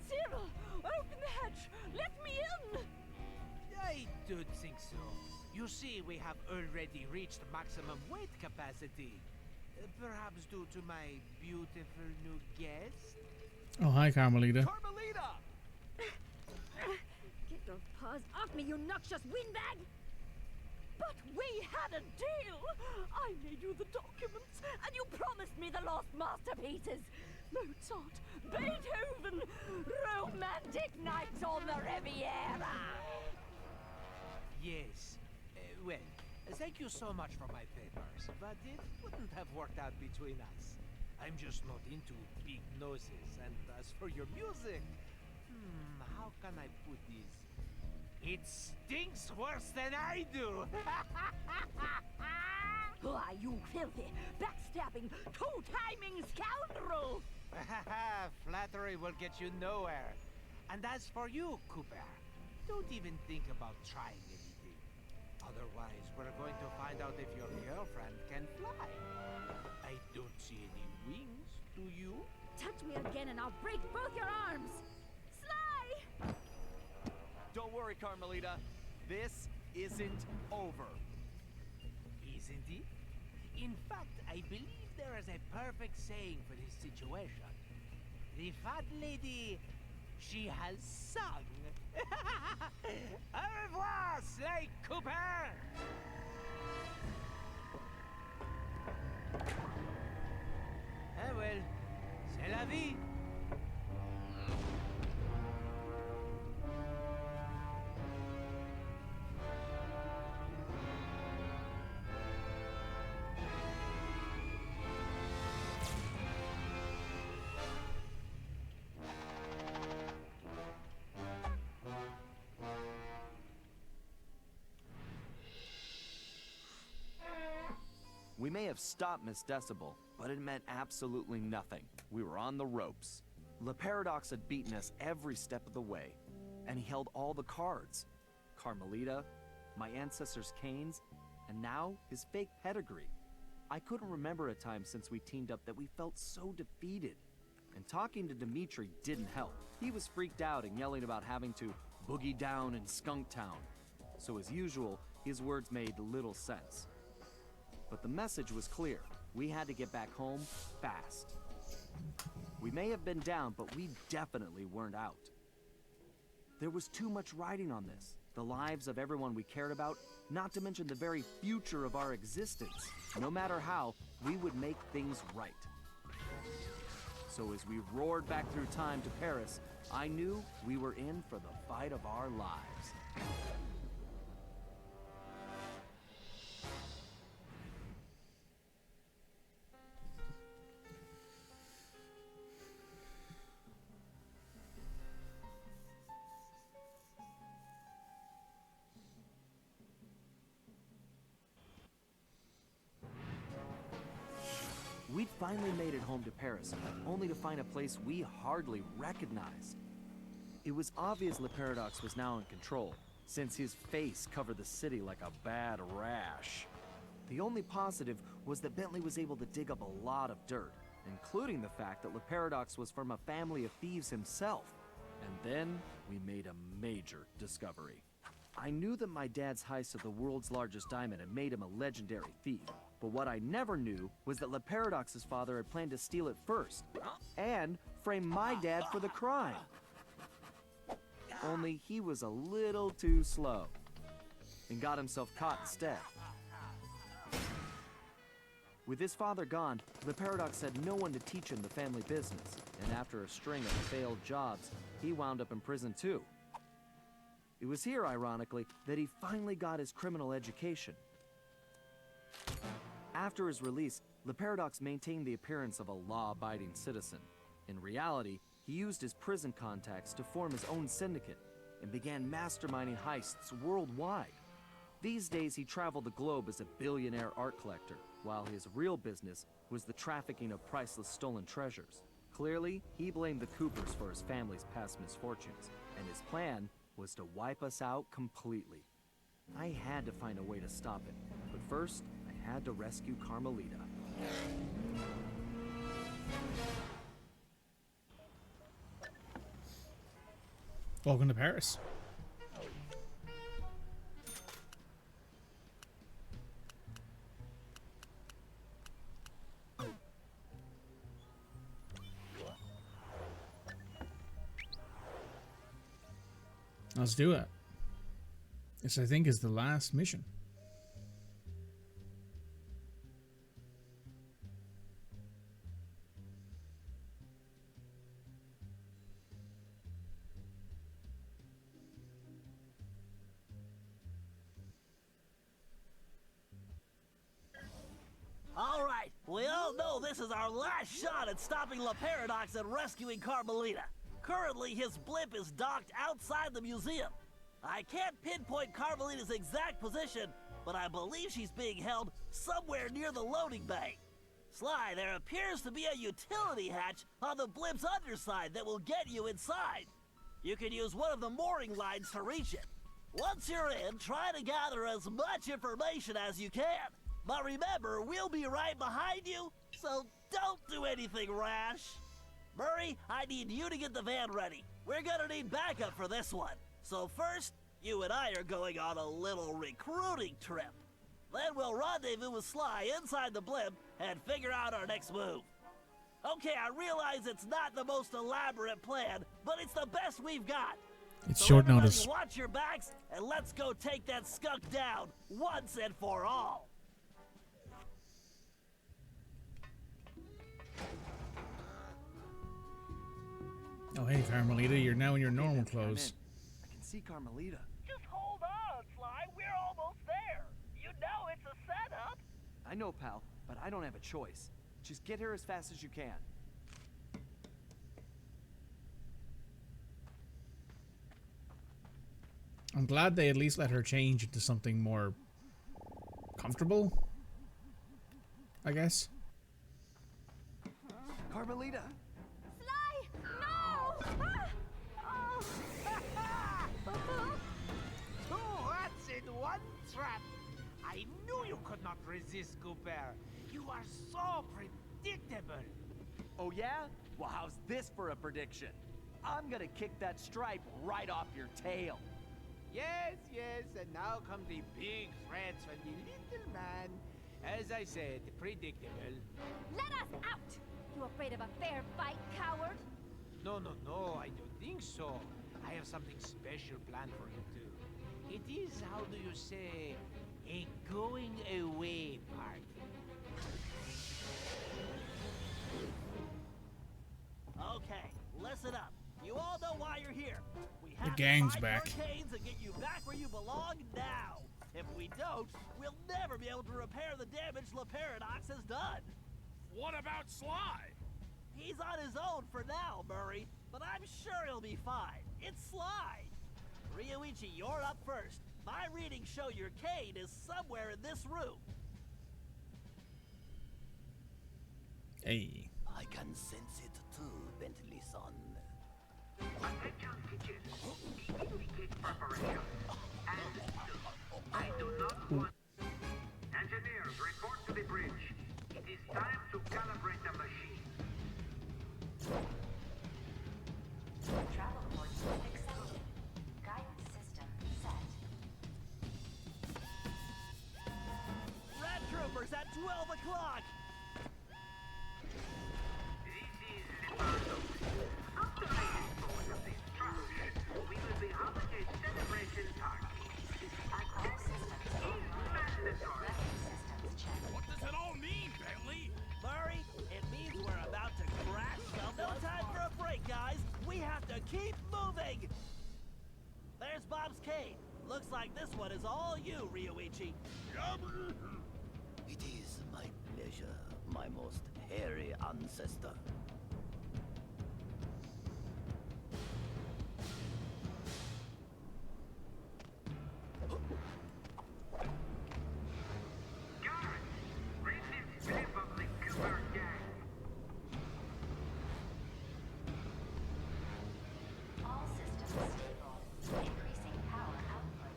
Cyril, open the hatch! Let me in! I don't think so. You see, we have already reached maximum weight capacity. Perhaps due to my beautiful new guest? Oh, hi, Carmelita. Carmelita! Get those paws off me, you noxious windbag! But we had a deal! I made you the documents, and you promised me the lost masterpieces! Mozart, Beethoven, romantic nights on the Riviera! Yes. Well, thank you so much for my papers, but it wouldn't have worked out between us. I'm just not into big noses, and as for your music, how can I put this? It stinks worse than I do! Why, you filthy, backstabbing, two-timing scoundrel! Flattery will get you nowhere. And as for you, Cooper, don't even think about trying anything. Otherwise, we're going to find out if your girlfriend can fly. I don't see any wings, do you? Touch me again and I'll break both your arms! Sly! Don't worry, Carmelita. This isn't over. Isn't it? In fact, I believe there is a perfect saying for this situation. The fat lady, she has sung. Au revoir, Sly Cooper! Ah well, c'est la vie. We may have stopped Miss Decibel, but it meant absolutely nothing. We were on the ropes. Le Paradox had beaten us every step of the way, and he held all the cards. Carmelita, my ancestors' canes, and now his fake pedigree. I couldn't remember a time since we teamed up that we felt so defeated. And talking to Dimitri didn't help. He was freaked out and yelling about having to boogie down in Skunk Town. So as usual, his words made little sense. But the message was clear. We had to get back home fast. We may have been down, but we definitely weren't out. There was too much riding on this. The lives of everyone we cared about, not to mention the very future of our existence. No matter how, we would make things right. So as we roared back through time to Paris, I knew we were in for the fight of our lives. We'd finally made it home to Paris, only to find a place we hardly recognized. It was obvious Le Paradox was now in control, since his face covered the city like a bad rash. The only positive was that Bentley was able to dig up a lot of dirt, including the fact that Le Paradox was from a family of thieves himself. And then we made a major discovery. I knew that my dad's heist of the world's largest diamond had made him a legendary thief. But what I never knew was that Le Paradox's father had planned to steal it first, and frame my dad for the crime. Only he was a little too slow, and got himself caught instead. With his father gone, the Paradox had no one to teach him the family business, and after a string of failed jobs, he wound up in prison too. It was here, ironically, that he finally got his criminal education. After his release, the Paradox maintained the appearance of a law-abiding citizen. In reality, he used his prison contacts to form his own syndicate and began masterminding heists worldwide. These days, he traveled the globe as a billionaire art collector, while his real business was the trafficking of priceless stolen treasures. Clearly, he blamed the Coopers for his family's past misfortunes, and his plan was to wipe us out completely. I had to find a way to stop it, but first, I had to rescue Carmelita. Welcome to Paris. Let's do it. This, I think, is the last mission. All right, we all know this is our last shot at stopping La Paradox and rescuing Carmelita. Currently, his blimp is docked outside the museum. I can't pinpoint Carmelita's exact position, but I believe she's being held somewhere near the loading bay. Sly, there appears to be a utility hatch on the blimp's underside that will get you inside. You can use one of the mooring lines to reach it. Once you're in, try to gather as much information as you can. But remember, we'll be right behind you, so don't do anything rash. Murray, I need you to get the van ready. We're gonna need backup for this one. So first, you and I are going on a little recruiting trip. Then we'll rendezvous with Sly inside the blimp and figure out our next move. Okay, I realize it's not the most elaborate plan, but it's the best we've got. It's So short everybody notice. watch your backs, and let's go take that skunk down once and for all. Oh, hey, Carmelita, you're now in your normal clothes. I can see Carmelita. Just hold on, Sly. We're almost there. You know it's a setup. I know, pal, but I don't have a choice. Just get here as fast as you can. I'm glad they at least let her change into something more comfortable, I guess. Carmelita! Sly! No! Ah! Oh. Two rats in one trap. I knew you could not resist, Cooper. You are so predictable. Oh yeah? Well, how's this for a prediction? I'm gonna kick that stripe right off your tail. Yes, and now come the big threats from the little man. As I said, predictable. Let us out! You afraid of a fair fight, coward? No, I don't think so. I have something special planned for you too. It is, how do you say, a going away party. Okay, listen up. You all know why you're here. We The have gang's to find back. your canes and get you back where you belong now. If we don't, we'll never be able to repair the damage La Paradox has done. What about Sly? He's on his own for now, Murray, but I'm sure he'll be fine. It's Sly. Ryoichi, you're up first. My readings show your cane is somewhere in this room. Hey. I can sense it too, Bentley-son. Attention teachers, indicate preparation. And I do not want... Engineers, report to the bridge. It is time to calibrate the machine. Travel coordinates accepted. Guidance system set. Red Troopers at 12 o'clock! After I dispose of this trash, we will be having a celebration party. All systems It's mandatory. What does it all mean, Bentley? Keep moving! There's Bob's cave. Looks like this one is all you, Ryoichi. It is my pleasure, my most hairy ancestor. Bring this tape of the Cooper gang. All systems stable. Increasing power output.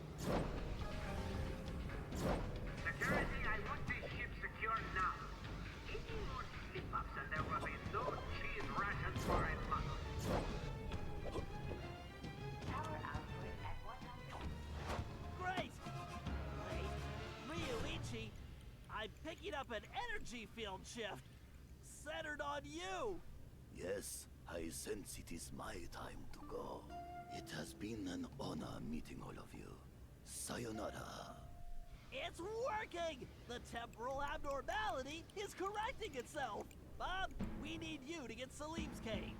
Security, I want this ship secured now. Any more slip-ups and there will be no cheese rations for a month. Power output at 100. Great! Wait, Ryoichi, I'm picking up an energy field shift. Centered on you! Yes, I sense it is my time to go. It has been an honor meeting all of you. Sayonara. It's working! The temporal abnormality is correcting itself! Bob, we need you to get Salim's cave.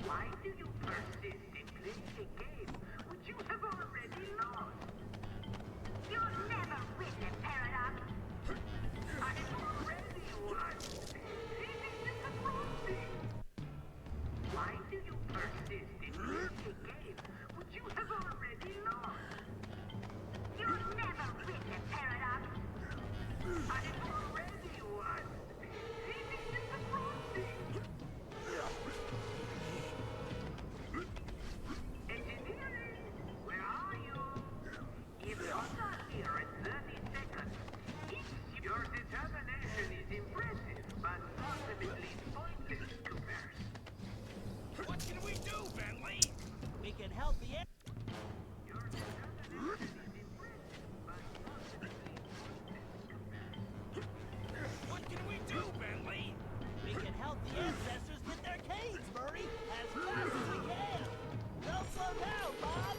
Why do you persist in playing a game which you have already lost? You'll never win the paradox. I've already won. This is disappointing. Why do you persist in playing a game which you have already lost? You'll never win the paradox. I've already won. This is disappointing. Engineering, where are you? If you're not here in 30 seconds, your determination is impressive, but ultimately pointless, Coopers. What can we do, Bentley? We can help the Your determination is impressive, but ultimately pointless, Coopers. What can we do, Bentley? We can help the ancestors get their caves, Murray, as fast as we can. Don't slow down, Bob.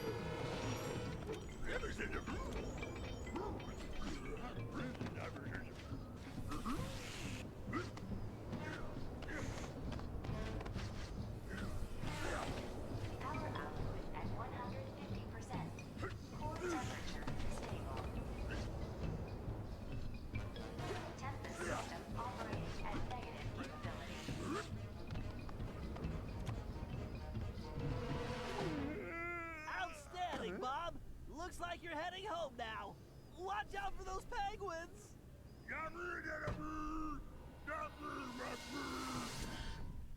Power output at 150%. Core temperature stable. Tempest system operating at negative capability. Outstanding, Bob. Looks like you're heading home now. Watch out for those penguins.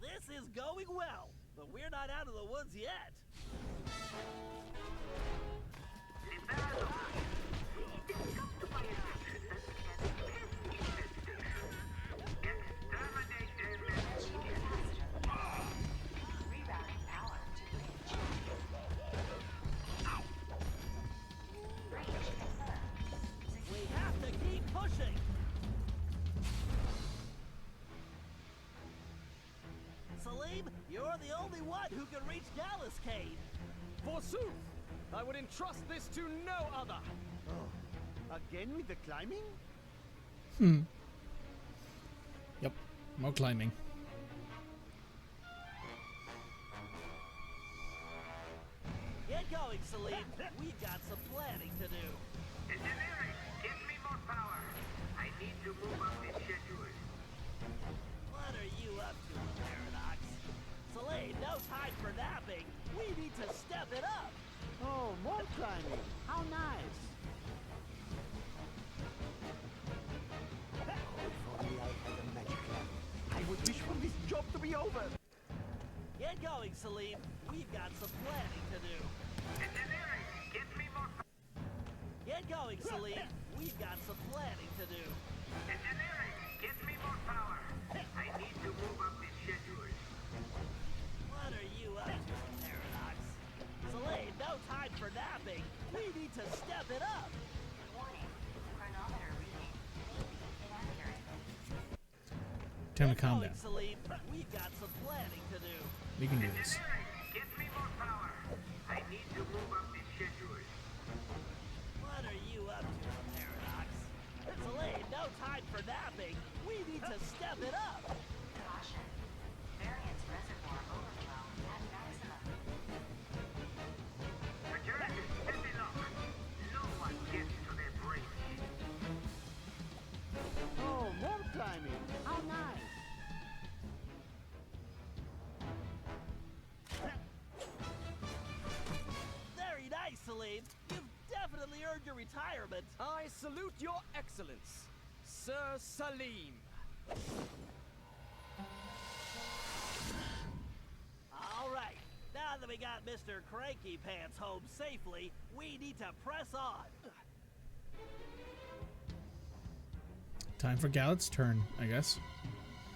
This is going well, but we're not out of the woods yet. Rerouting power to bridge. Range confirmed. We have to keep pushing. Salim, you're the only one who can reach Gallus Cave. Forsooth! I would entrust this to no other! Again with the climbing? Yep, more climbing. Get going, Salim. We've got some planning to do. Engineering, give me more power. I need to move up this schedule. What are you up to, Paradox? Salim, no time for napping. We need to step it up. Oh, more climbing. How nice. Oh, if only I had a magic lamp. I would wish for this job to be over. Get going, Salim. We've got some planning to do. Engineering, give me more Get going, Salim. We've got some planning to do. Engineering, give me more power. I need to move up this schedule. What are you up to, Paradox? Salim, no time for napping. We need to step it up. Warning. Chronometer reading. Inaccurate. Time to calm Going, down. Salim. We've got some planning to do. We can do this. Engineering, give me more power. I need to move up this schedule. What no time for napping. We need to step it up. Caution. Variance reservoir overflow at maximum. Security, heavy lock. No one gets to the bridge. Oh, more climbing. How nice. Very nice, Salim. You've definitely earned your retirement. I salute your excellence, Sir Salim. All right. Now that we got Mr. Cranky Pants home safely, we need to press on. Time for Gallet's turn, I guess.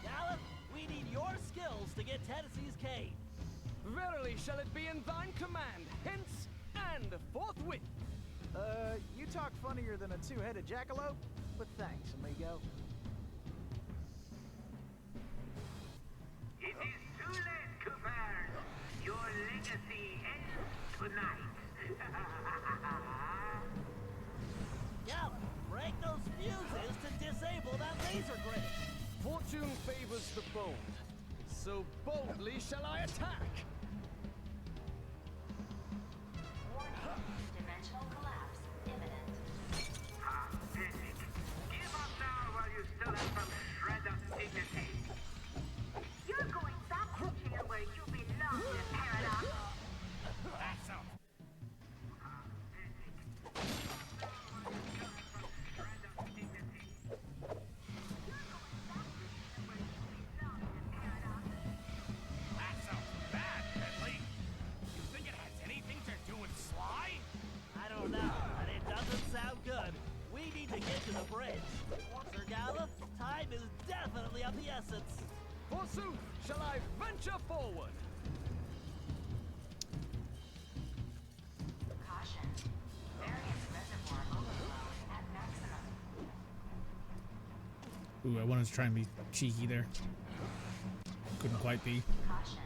Gallup, we need your skills to get Tennessee's cave. Verily shall it be in thine command, hence and forthwith. You talk funnier than a two-headed jackalope, but thanks, amigo. It is too late, Cooper. Your legacy ends tonight. Gallup, break those fuses to disable that laser grid. Fortune favors the bold, so boldly shall I attack. Warning. Dimensional collapse imminent. Pathetic. Give up now while you still have some shred of dignity. You're going back to jail where you belong, you paradox. That's all. That's so bad, Bentley. You think it has anything to do with Sly? I don't know, but it doesn't sound good. We need to get to the bridge. Sir Gallup, time is definitely of the essence. Forsooth, shall I venture forward? Caution. Variance reservoir overflow at maximum. Ooh, I wanted to try and be cheeky there. Couldn't quite be. Caution.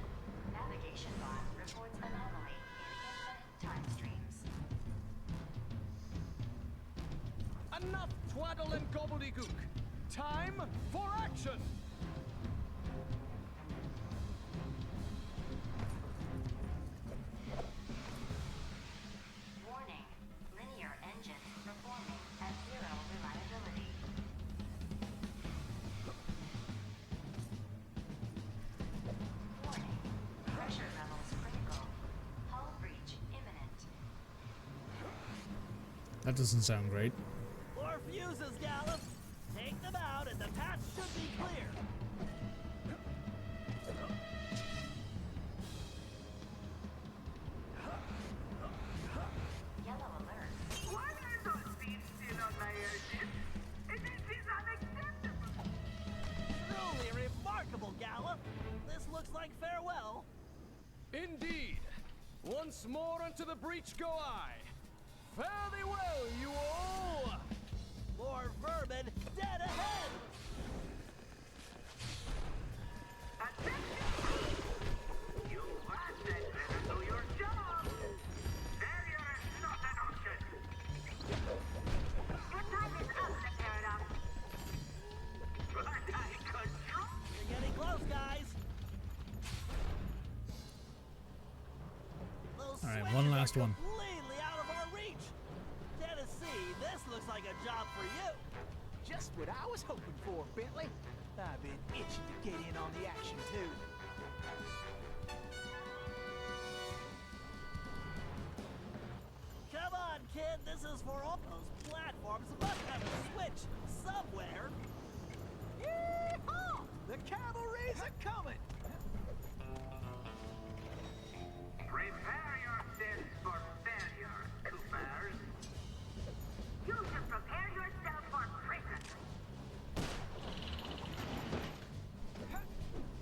Navigation bot reports anomaly in infinite time streams. Enough twaddle and gobbledygook. Time for action! Warning. Linear engines performing at zero reliability. Warning. Pressure levels critical. Hull breach imminent. That doesn't sound great. More fuses, Gallup. Take them out and the path should be clear. Yellow alert. Why are those thieves still on my airship? This is unacceptable. Truly remarkable, Gallup. This looks like farewell. Indeed. Once more unto the breach go I. Fare thee well, you all! More vermin dead ahead. You had better do your job. Failure is not an option. Your time is up, the paradox. But I control. You're getting close, guys. Those All right, swings one are last one. completely out of our reach. Tennessee, this looks like a job for you. Just what I was hoping for, Bentley. I've been itching to get in on the action, too. Come on, kid. This is for all those platforms. Must have a switch somewhere. Yeehaw! The cavalry's a-coming! Prepare yourselves for failure, Coopers. You should prepare yourself for prison.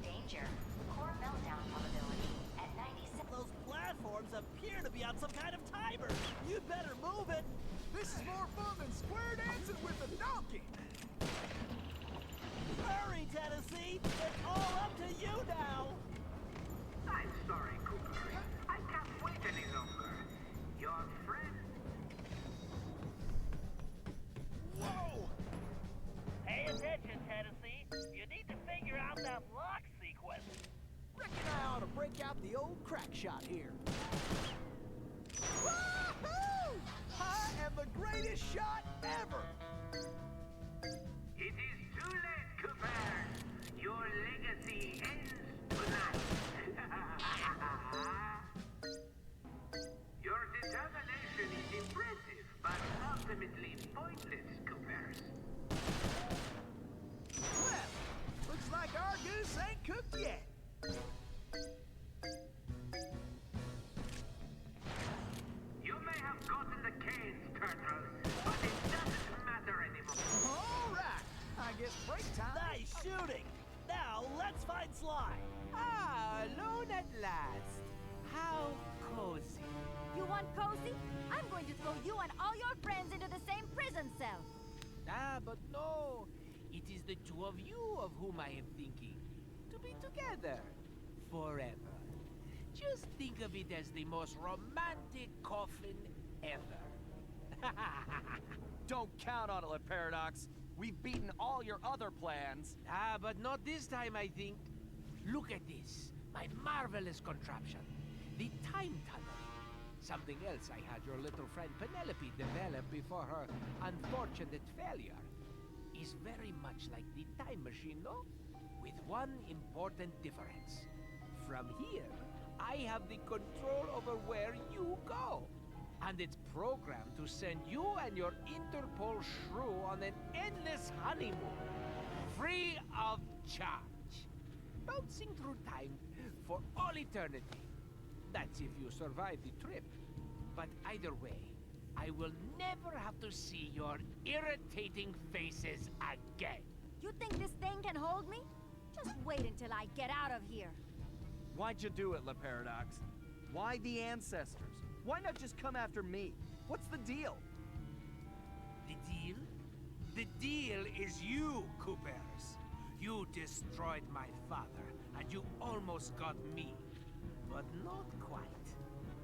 Danger. Core meltdown probability at 97. Those platforms appear to be on some kind of timer. You'd better move it. This is more fun than square dancing with a donkey! Hurry, Tennessee. It's all up to break out the old crack shot here. Woohoo! I am the greatest shot ever! It is too late, Cooper. Your legacy ends tonight. Your determination is impressive, but ultimately pointless, Coopers. Well, looks like our goose ain't cooked yet. You may have gotten the canes, Turtle, but it doesn't matter anymore. All right, I guess break time. Nice shooting! Now, let's find Sly! Ah, alone at last. How cozy. You want cozy? I'm going to throw you and all your friends into the same prison cell. Ah, but no. It is the two of you of whom I am thinking. To be together. Forever. Just think of it as the most romantic coffin ever. Don't count on it, Paradox. We've beaten all your other plans. Ah, but not this time, I think. Look at this. My marvelous contraption. The time tunnel. Something else I had your little friend Penelope develop before her unfortunate failure. Is very much like the time machine, no? With one important difference. From here, I have the control over where you go. And it's programmed to send you and your Interpol shrew on an endless honeymoon. Free of charge. Bouncing through time for all eternity. That's if you survive the trip. But either way, I will never have to see your irritating faces again. You think this thing can hold me? Just wait until I get out of here. Why'd you do it, Paradox? Why the ancestors? Why not just come after me? What's the deal? The deal? The deal is you, Coopers. You destroyed my father, and you almost got me. But not quite.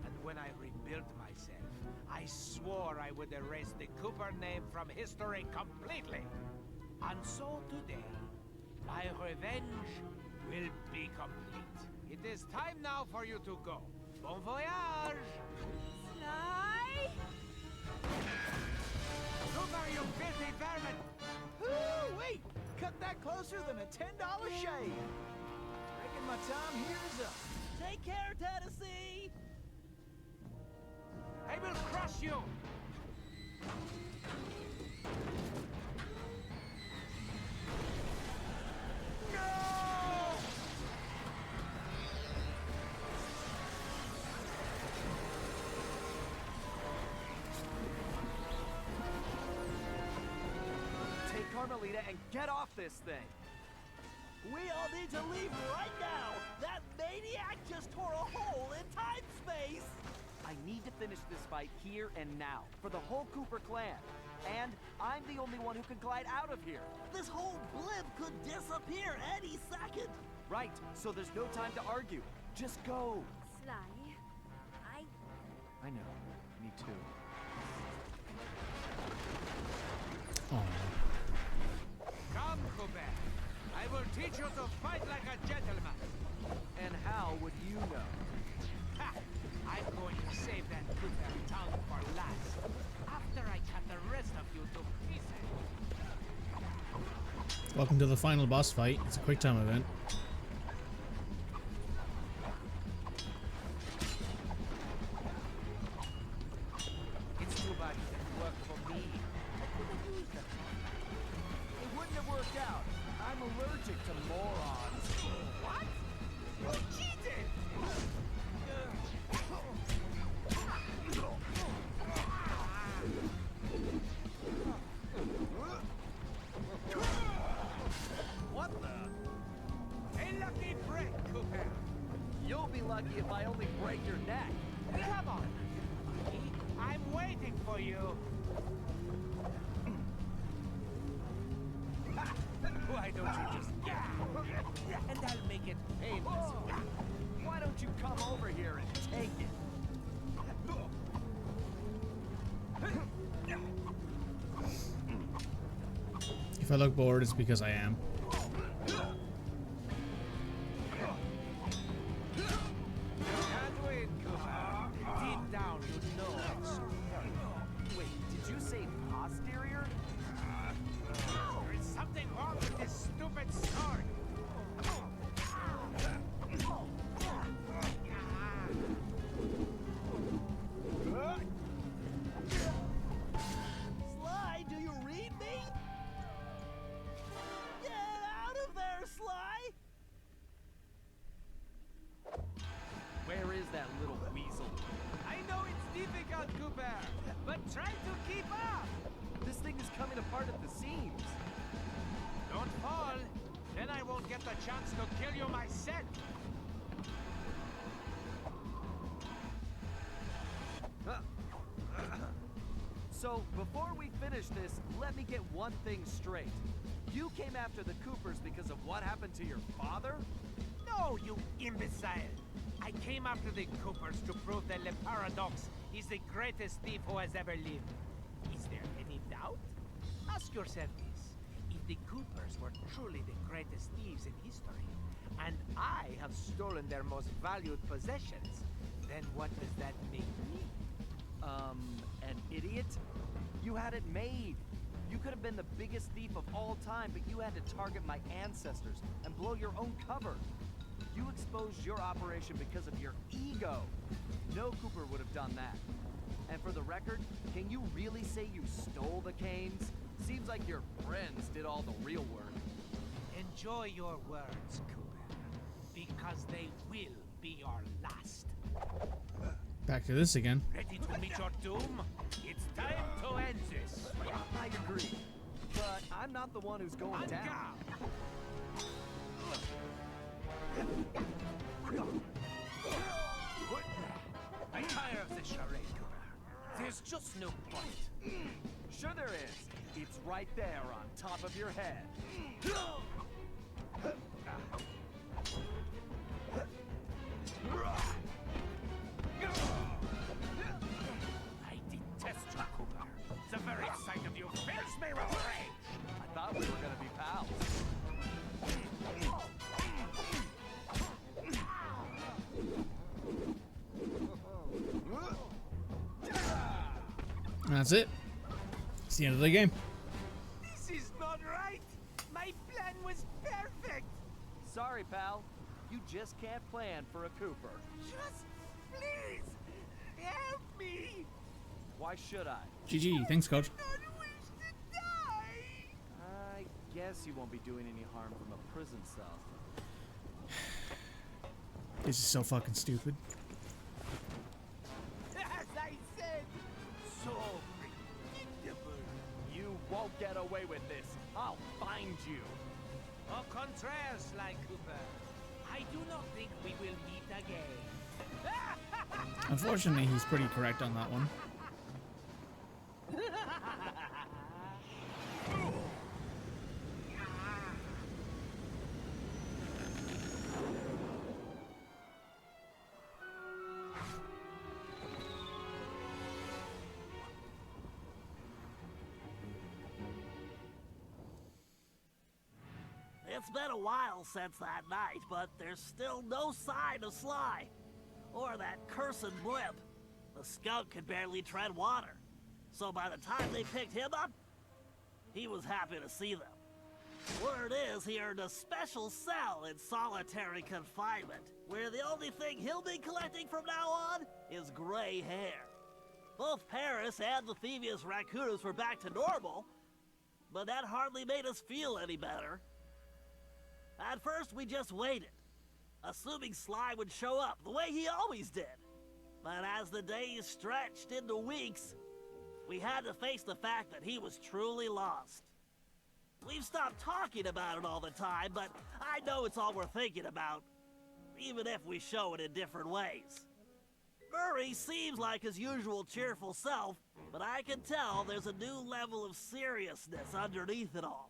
And when I rebuilt myself, I swore I would erase the Cooper name from history completely. And so today, my revenge will be complete. It is time now for you to go. Bon voyage! Sly? Cooper, you filthy vermin! Ooh, wait! Cut that closer than a $10 shave. Reckon my time here is up. Take care, Tennessee! I will crush you! Carmelita and get off this thing. We all need to leave right now. That maniac just tore a hole in time-space. I need to finish this fight here and now for the whole Cooper clan. And I'm the only one who can glide out of here. This whole blimp could disappear any second. Right, so there's no time to argue. Just go. Sly, I know. Me too. Come, Cooper. I will teach you to fight like a gentleman. And how would you know? Ha! I'm going to save that Cooper tongue for last. After I cut the rest of you to pieces. Welcome to the final boss fight. It's a quick time event. It's too bad you didn't work for me. I could have used it. It wouldn't have worked out. I'm allergic to morons. What? You cheated! What the? A lucky break, Cooper. You'll be lucky if I only break your neck. Come on. I'm waiting for you. Why don't you just and I'll make it painless. Why don't you come over here and take it? If I look bored, it's because I am. Try to keep up! This thing is coming apart at the seams. Don't fall, then I won't get the chance to kill you myself. So, before we finish this, let me get one thing straight. You came after the Coopers because of what happened to your father? No, you imbecile! I came after the Coopers to prove that Le Paradox is the greatest thief who has ever lived. Is there any doubt? Ask yourself this. If the Coopers were truly the greatest thieves in history, and I have stolen their most valued possessions, then what does that make me? An idiot? You had it made. You could have been the biggest thief of all time, but you had to target my ancestors and blow your own cover. You exposed your operation because of your ego. No Cooper would have done that. And for the record, can you really say you stole the canes? Seems like your friends did all the real work. Enjoy your words, Cooper, because they will be your last. Back to this again. Ready to meet your doom? It's time to end this. I agree, but I'm not the one who's going down. I'm tired of this charade, Cooper. There's just no point. Sure there is. It's right there on top of your head. I detest you, Cooper. The very sight of you fills me with rage. I thought we were gonna be pals. And that's it. It's the end of the game. This is not right. My plan was perfect. Sorry, pal. You just can't plan for a Cooper. Just please help me. Why should I? GG. Thanks, coach. I guess you won't be doing any harm from a prison cell. This is so fucking stupid. As I said, so predictable. You won't get away with this. I'll find you. Au contraire, Sly Cooper. I do not think we will meet again. Unfortunately, he's pretty correct on that one. It's been a while since that night, but there's still no sign of Sly. Or that cursed blimp. The skunk could barely tread water. So by the time they picked him up, he was happy to see them. Word is he earned a special cell in solitary confinement, where the only thing he'll be collecting from now on is gray hair. Both Paris and the Thieves Raccoons were back to normal, but that hardly made us feel any better. At first, we just waited, assuming Sly would show up the way he always did. But as the days stretched into weeks, we had to face the fact that he was truly lost. We've stopped talking about it all the time, but I know it's all we're thinking about, even if we show it in different ways. Murray seems like his usual cheerful self, but I can tell there's a new level of seriousness underneath it all.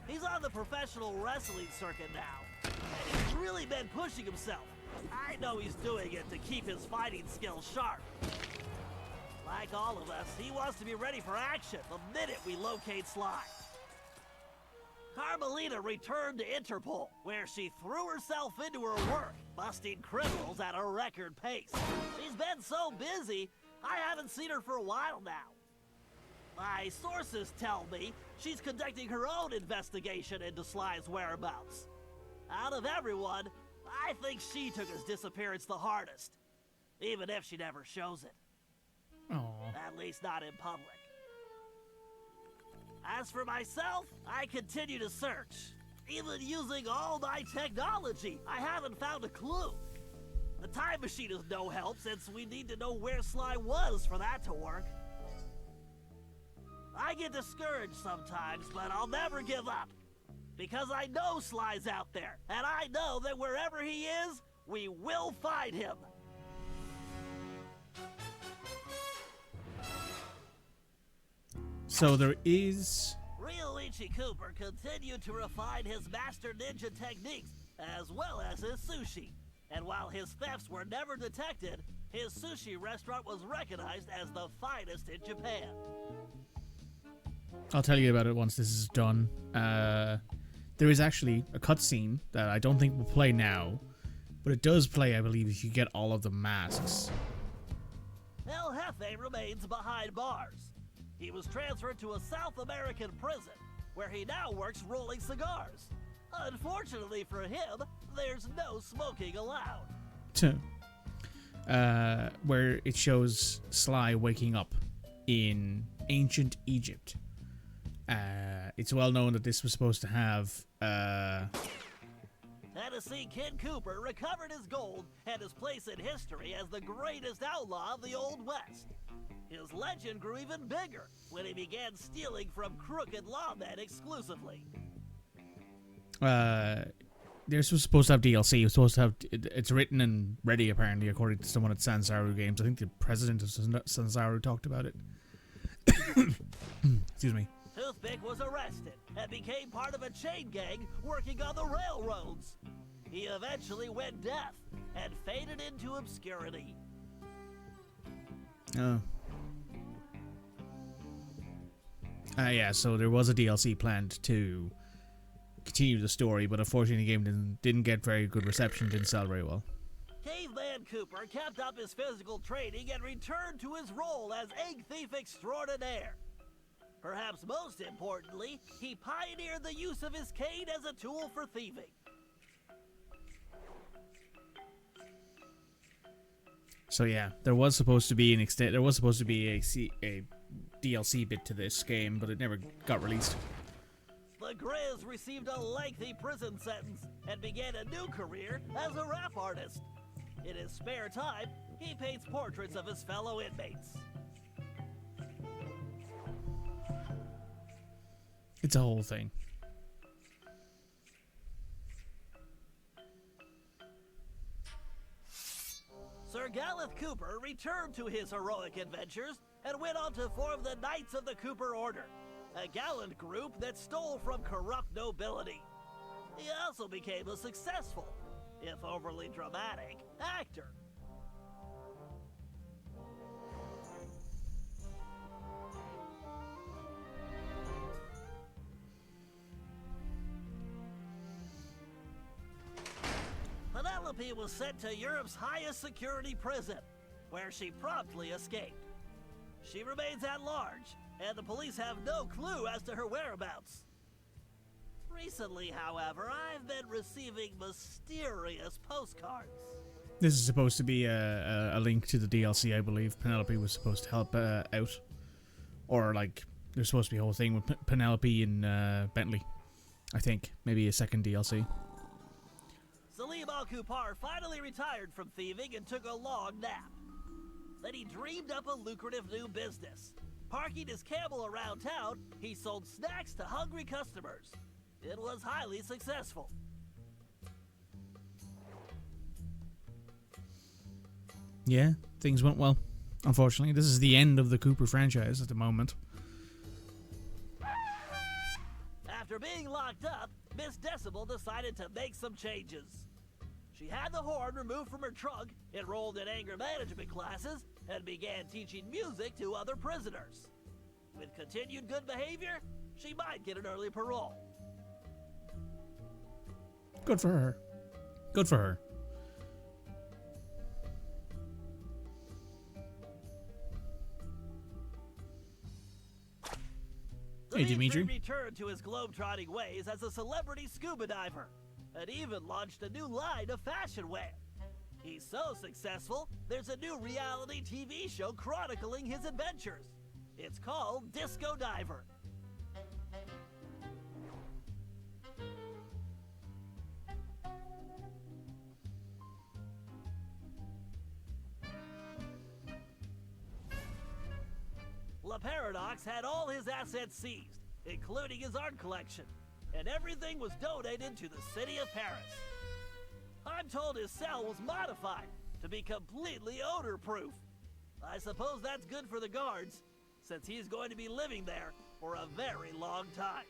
He's on the professional wrestling circuit now, and he's really been pushing himself. I know he's doing it to keep his fighting skills sharp. Like all of us, he wants to be ready for action the minute we locate Sly. Carmelita returned to Interpol, where she threw herself into her work, busting criminals at a record pace. She's been so busy, I haven't seen her for a while now. My sources tell me she's conducting her own investigation into Sly's whereabouts. Out of everyone, I think she took his disappearance the hardest, even if she never shows it. Aww. At least not in public. As for myself, I continue to search. Even using all my technology, I haven't found a clue. The time machine is no help since we need to know where Sly was for that to work. I get discouraged sometimes, but I'll never give up. Because I know Sly's out there, and I know that wherever he is, we will find him. So there is... Real Ichi Cooper continued to refine his master ninja techniques, as well as his sushi. And while his thefts were never detected, his sushi restaurant was recognized as the finest in Japan. I'll tell you about it once this is done. There is actually a cutscene that I don't think will play now, but it does play, I believe, if you get all of the masks. El Jefe remains behind bars. He was transferred to a South American prison, where he now works rolling cigars. Unfortunately for him, there's no smoking allowed. Where it shows Sly waking up in ancient Egypt. It's well known that this was supposed to have Tennessee Kid Cooper recovered his gold and his place in history as the greatest outlaw of the Old West. His legend grew even bigger when he began stealing from crooked lawmen exclusively. This was supposed to have DLC. It was supposed to have... It's written and ready, apparently, according to someone at Sanzaru Games. I think the president of Sanzaru talked about it. Excuse me. Toothpick was arrested and became part of a chain gang working on the railroads. He eventually went deaf and faded into obscurity. Oh. Yeah, so there was a DLC planned to continue the story, but unfortunately the game didn't get very good reception, didn't sell very well. Caveman Cooper kept up his physical training and returned to his role as egg thief extraordinaire. Perhaps most importantly, he pioneered the use of his cane as a tool for thieving. So yeah, there was supposed to be a DLC bit to this game, but it never got released. The Grizz received a lengthy prison sentence and began a new career as a rap artist. In his spare time, he paints portraits of his fellow inmates. It's a whole thing. Sir Gallup Cooper returned to his heroic adventures and went on to form the Knights of the Cooper Order, a gallant group that stole from corrupt nobility. He also became a successful, if overly dramatic, actor. Penelope was sent to Europe's highest security prison, where she promptly escaped. She remains at large, and the police have no clue as to her whereabouts. Recently, however, I've been receiving mysterious postcards. This is supposed to be a link to the DLC, I believe. Penelope was supposed to help out. Or, like, there's supposed to be a whole thing with Penelope and Bentley. I think. Maybe a second DLC. Salim Al-Kupar finally retired from thieving and took a long nap. Then he dreamed up a lucrative new business. Parking his camel around town, he sold snacks to hungry customers. It was highly successful. Yeah, things went well. Unfortunately, this is the end of the Cooper franchise at the moment. After being locked up, Miss Decibel decided to make some changes. She had the horn removed from her trunk, enrolled in anger management classes, and began teaching music to other prisoners. With continued good behavior, she might get an early parole. Good for her. Good for her. Hey, Dimitri. Returned to his globetrotting ways as a celebrity scuba diver, and even launched a new line of fashion wear. He's so successful, there's a new reality TV show chronicling his adventures. It's called Disco Diver. Le Paradox had all his assets seized, including his art collection, and everything was donated to the city of Paris. I'm told his cell was modified to be completely odor-proof. I suppose that's good for the guards, since he's going to be living there for a very long time.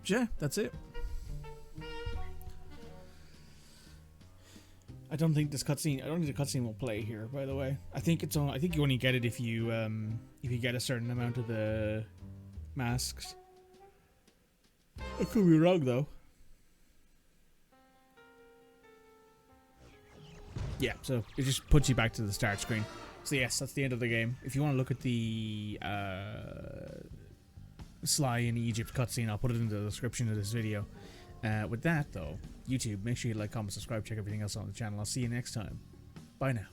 Yeah, that's it. I don't think this cutscene. I don't think the cutscene will play here. By the way, I think it's on. I think you only get it if you get a certain amount of the masks. I could be wrong though. Yeah, so it just puts you back to the start screen. So yes, that's the end of the game. If you want to look at the Sly in Egypt cutscene, I'll put it in the description of this video. With that though, YouTube, make sure you like, comment, subscribe, check everything else on the channel. I'll see you next time. Bye now.